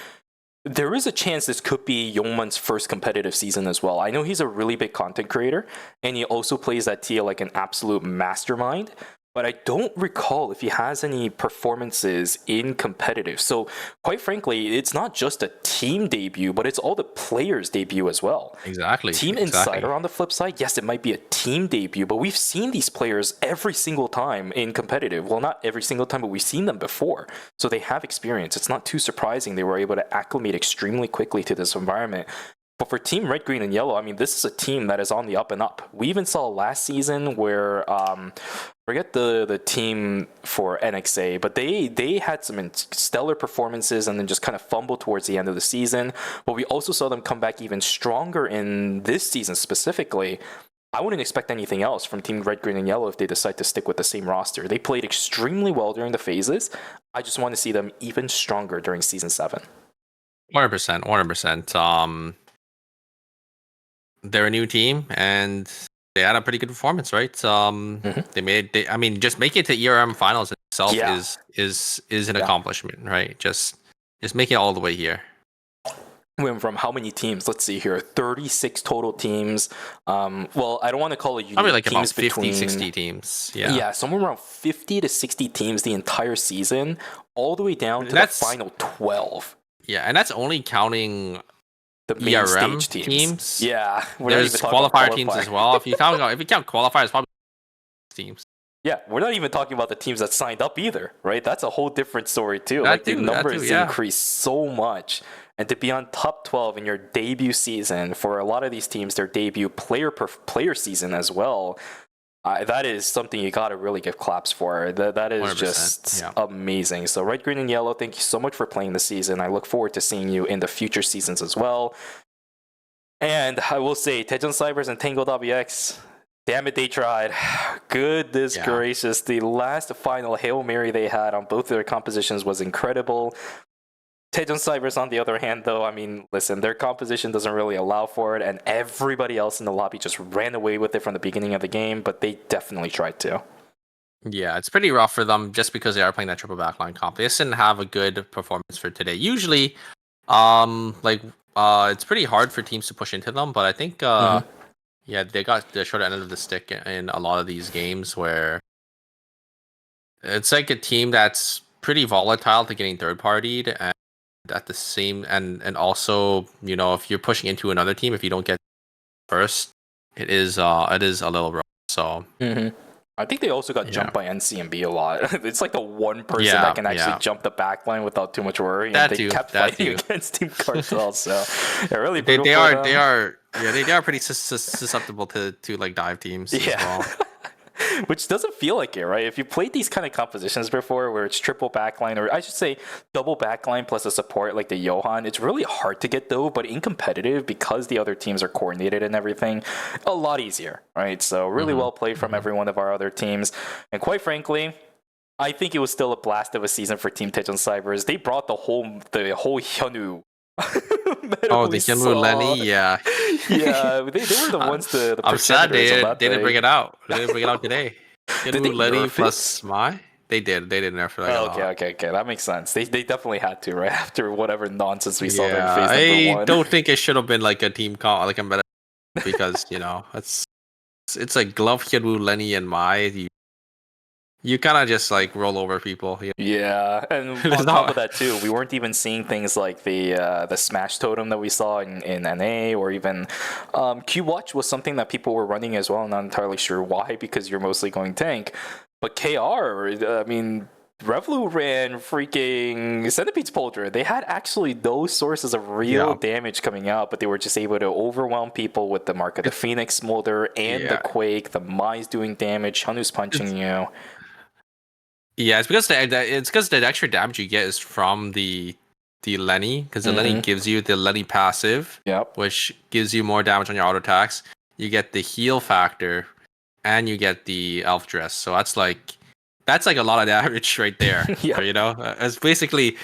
there is a chance this could be Youngman's first competitive season as well. I know he's a really big content creator, and he also plays that TL like an absolute mastermind. But I don't recall if he has any performances in competitive. So, quite frankly, it's not just a team debut, but it's all the players' debut as well. Exactly. Team Exactly. Insider on the flip side, yes, it might be a team debut, but we've seen these players every single time in competitive. Well, not every single time, but we've seen them before. So they have experience. It's not too surprising they were able to acclimate extremely quickly to this environment. But for Team Red, Green, and Yellow, I mean, this is a team that is on the up and up. We even saw last season where, forget the team for NXA, but they had some stellar performances and then just kind of fumbled towards the end of the season. But we also saw them come back even stronger in this season specifically. I wouldn't expect anything else from Team Red, Green, and Yellow if they decide to stick with the same roster. They played extremely well during the phases. I just want to see them even stronger during Season 7. 100%. 100%. They're a new team and they had a pretty good performance, right? I mean, just making it to ERM finals itself Yeah. is an accomplishment, right? Just making it all the way here. Went from how many teams? Let's see here, 36 total teams. Well, I don't want to call it unique Probably like teams about 50, between 60 teams. Yeah. Yeah, somewhere around 50 to 60 teams the entire season, all the way down to That's- the final 12. Yeah, and that's only counting The main ERM stage teams. Yeah, we're not There's even talking about qualifier teams qualifier. as well. If you count qualifiers, probably teams. Yeah, we're not even talking about the teams that signed up either, right? That's a whole different story too. That Like too, the that numbers too, yeah. increase so much. And to be on top 12 in your debut season, for a lot of these teams, their debut player season as well, that is something you got to really give claps for. That is 100%, just yeah. amazing. So Red, Green, and Yellow, thank you so much for playing this season. I look forward to seeing you in the future seasons as well. And I will say, Tejon Cybers and Tango.bx, damn it, they tried. Goodness Yeah. gracious. The last final Hail Mary they had on both their compositions was incredible. Tejon Cybers, on the other hand, though, I mean, listen, their composition doesn't really allow for it, and everybody else in the lobby just ran away with it from the beginning of the game, but they definitely tried to. Yeah, it's pretty rough for them just because they are playing that triple backline comp. They just didn't have a good performance for today. Usually, it's pretty hard for teams to push into them, but I think, yeah, they got the short end of the stick in a lot of these games where it's like a team that's pretty volatile to getting third partied, and at the same and also, if you're pushing into another team, if you don't get first, it is a little rough. So. I think they also got jumped by NCMB a lot. It's like the one person Yeah, that can actually yeah. jump the backline without too much worry. That and they too, kept that fighting too. against Team Cartel, so they're really They brutal for them. they are pretty susceptible to like dive teams as Yeah. well. Which doesn't feel like it, right? If you played these kind of compositions before where it's triple backline, or I should say double backline plus a support like the Johan, it's really hard to get though, but in competitive, because the other teams are coordinated and everything, a lot easier, right? So really well played from every one of our other teams. And quite frankly, I think it was still a blast of a season for Team Tejon Cybers. They brought the whole Hyunwoo. Oh, the Hyunwoo Lenny, yeah. Yeah, they were the ones the I'm sad they progenitors on that didn't day. bring it out. They didn't bring it out today. they Hyunwoo Lenny nerf it? plus my. They did nerf it. Oh, okay. That makes sense. They definitely had to, right? After whatever nonsense we saw there in Yeah, phase number I one. don't think it should have been like a team call, like a meta, because that's it's like Glove, Hyunwoo, Lenny, and Mai. You kind of just like roll over people. Yeah, and There's on top not- of that too, we weren't even seeing things like the Smash Totem that we saw in NA, or even Q Watch was something that people were running as well. I'm not entirely sure why, because you're mostly going tank. But KR, I mean, Revlu ran freaking Centipede's Polter. They had actually those sources of real damage coming out, but they were just able to overwhelm people with the Mark of the Phoenix Smolder and the Quake. The Mai's doing damage, Hyunwoo's punching you. Yeah, it's because the extra damage you get is from the Lenny, because the Lenny gives you the Lenny passive, which gives you more damage on your auto attacks. You get the heal factor, and you get the elf dress. So that's like a lot of damage right there. Yeah. So, you know, it basically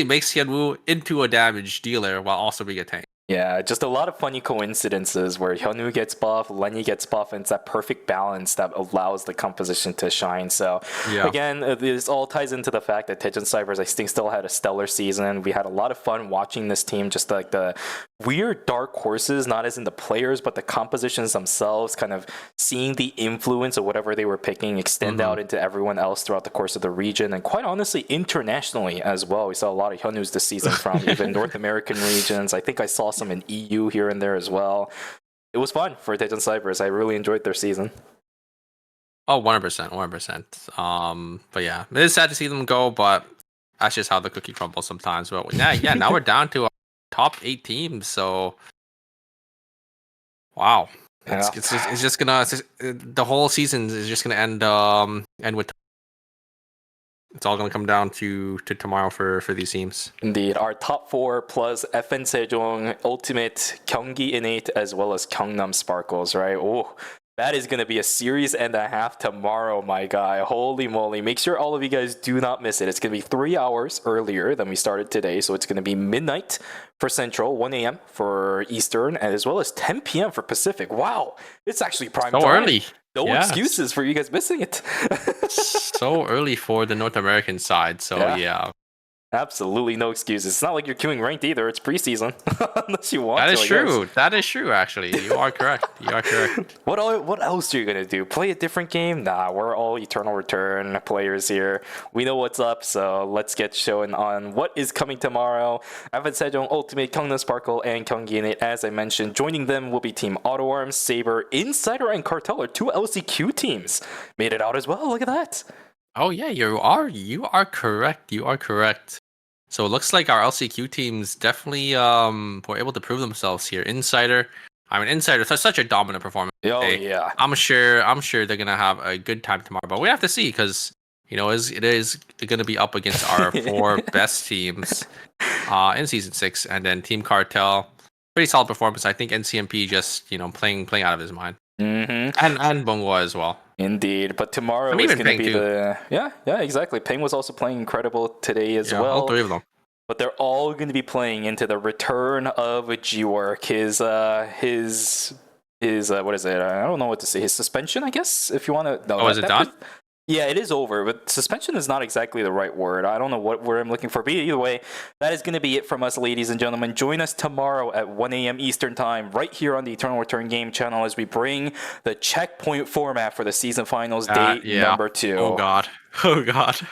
makes Hyunwoo into a damage dealer while also being a tank. Yeah, just a lot of funny coincidences where Hyunwoo gets buff, Lenny gets buff, and it's that perfect balance that allows the composition to shine. So, again, this all ties into the fact that Tejan Cybers, I think, still had a stellar season. We had a lot of fun watching this team, just like the weird dark horses, not as in the players, but the compositions themselves, kind of seeing the influence of whatever they were picking extend out into everyone else throughout the course of the region, and quite honestly, internationally as well. We saw a lot of Hyunwoos this season from even North American regions. I think I saw some in EU here and there as well. It was fun for Tejan Cybers. I really enjoyed their season. Oh, 100%. But yeah, it is sad to see them go, but that's just how the cookie crumbles sometimes. But yeah, now we're down to top 8 teams. So, wow, it's just gonna the whole season is just gonna end with. It's all gonna come down to tomorrow for these teams. Indeed, our top 4 plus FN Sejong, Ultimate, Gyeonggi Innate, as well as Gyeongnam Sparkles, right? Oh, that is going to be a series and a half tomorrow, my guy. Holy moly. Make sure all of you guys do not miss it. It's going to be 3 hours earlier than we started today. So it's going to be midnight for Central, 1 a.m. for Eastern, as well as 10 p.m. for Pacific. Wow. It's actually prime time. Early. No excuses for you guys missing it. So early for the North American side. So yeah. Absolutely no excuses. It's not like you're queuing ranked either. It's preseason. Unless you want to. That is true. That is true, actually. You are correct. What else are you going to do? Play a different game? Nah, we're all Eternal Return players here. We know what's up, so let's get showing on what is coming tomorrow. FN Sejong, Ultimate, Gyeongnam Sparkle, and Gyeonggi Innate. As I mentioned, joining them will be Team Auto Arms, Saber, Insider, and Cartel are 2 LCQ teams. Made it out as well. Look at that. Oh yeah, you are correct. You are correct. So it looks like our LCQ teams definitely were able to prove themselves here. Insider such a dominant performance. Oh yeah. I'm sure they're gonna have a good time tomorrow, but we have to see, because it is gonna be up against our 4 best teams in season 6, and then Team Cartel. Pretty solid performance. I think NCMP just playing out of his mind. And Bongwa as well. Indeed, but tomorrow is going to be the exactly. Peng was also playing incredible today as well. All 3 of them. But they're all going to be playing into the return of G-Work. His what is it? I don't know what to say. His suspension, I guess, if you want to. No, is it done? Yeah, it is over, but suspension is not exactly the right word. I don't know what word I'm looking for, but either way, that is going to be it from us, ladies and gentlemen. Join us tomorrow at 1 a.m. Eastern Time, right here on the Eternal Return Game channel, as we bring the checkpoint format for the season finals day number 2. Oh God.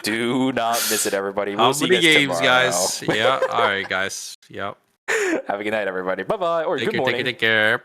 Do not miss it, everybody. We'll see you guys games, tomorrow. guys. Yeah. All right, guys. Yep. Have a good night, everybody. Bye-bye, or good morning. Take care.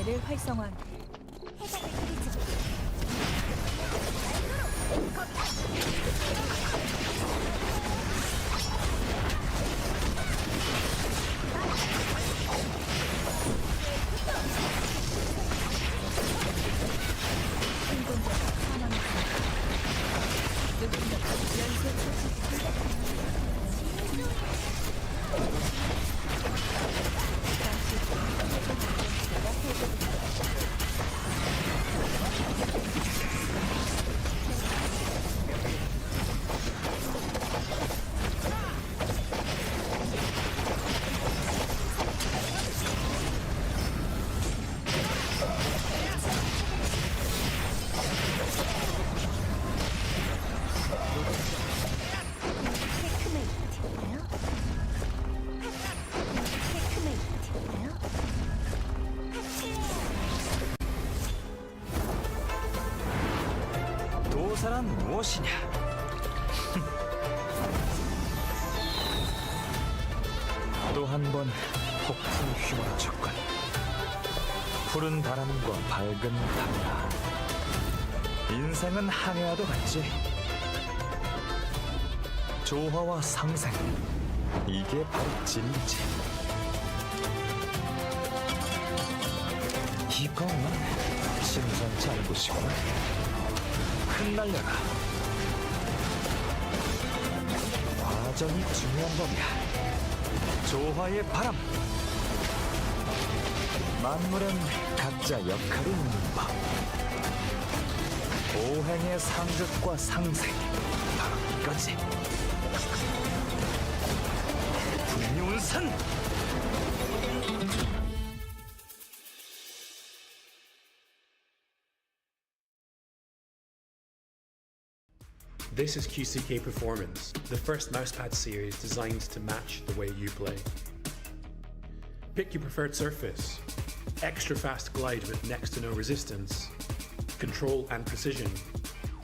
부대를 활성화한다. 생존자가 사망했습니다. 누군가 연쇄 도사란 무엇이냐? 또 한 번 폭풍 휘몰아쳤군. 푸른 바람과 밝은 바다. 인생은 항해와도 같지. 조화와 상생, 이게 바로 진리지. 이거는 심상치 않은 곳이구나. 흩날려라. 과정이 중요한 법이야. 조화의 바람. 만물은 각자 역할이 있는 법. 오행의 상극과 상생, 바로 이거지. 불미운산. This is QCK Performance, the first mousepad series designed to match the way you play. Pick your preferred surface, extra fast glide with next to no resistance, control and precision,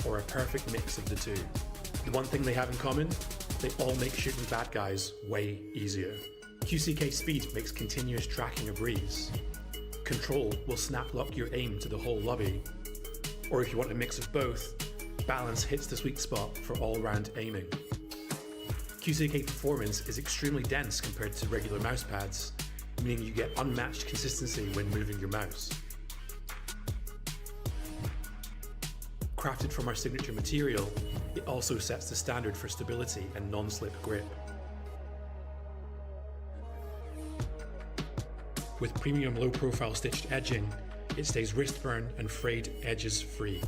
or a perfect mix of the two. The one thing they have in common, they all make shooting bad guys way easier. QCK Speed makes continuous tracking a breeze. Control will snap lock your aim to the whole lobby. Or if you want a mix of both, Balance hits the sweet spot for all-round aiming. QCK Performance is extremely dense compared to regular mousepads, meaning you get unmatched consistency when moving your mouse. Crafted from our signature material, it also sets the standard for stability and non-slip grip. With premium low-profile stitched edging, it stays wrist burn and frayed edges free.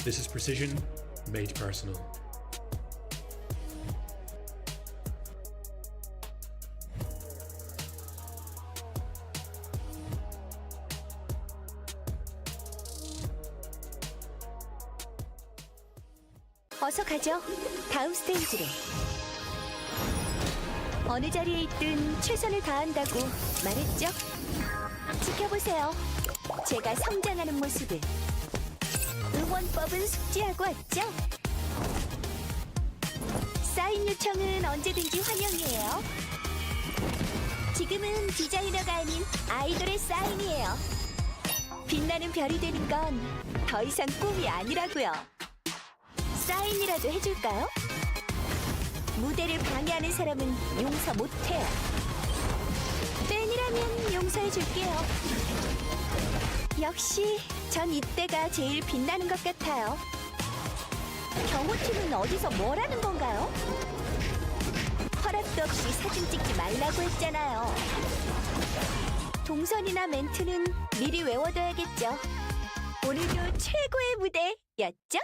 This is precision made personal. 어서 가죠. 다음 스테이지로. 어느 자리에 있든 최선을 다한다고 말했죠? 지켜보세요. 제가 성장하는 모습을. 응원법은 숙지하고 왔죠? 사인 요청은 언제든지 환영이에요. 지금은 디자이너가 아닌 아이돌의 사인이에요. 빛나는 별이 되는 건 더 이상 꿈이 아니라고요. 사인이라도 해줄까요? 무대를 방해하는 사람은 용서 못해요. 팬이라면 용서해줄게요. 역시 전 이때가 제일 빛나는 것 같아요. 경호팀은 어디서 뭘 하는 건가요? 허락도 없이 사진 찍지 말라고 했잖아요. 동선이나 멘트는 미리 외워둬야겠죠. 오늘도 최고의 무대였죠?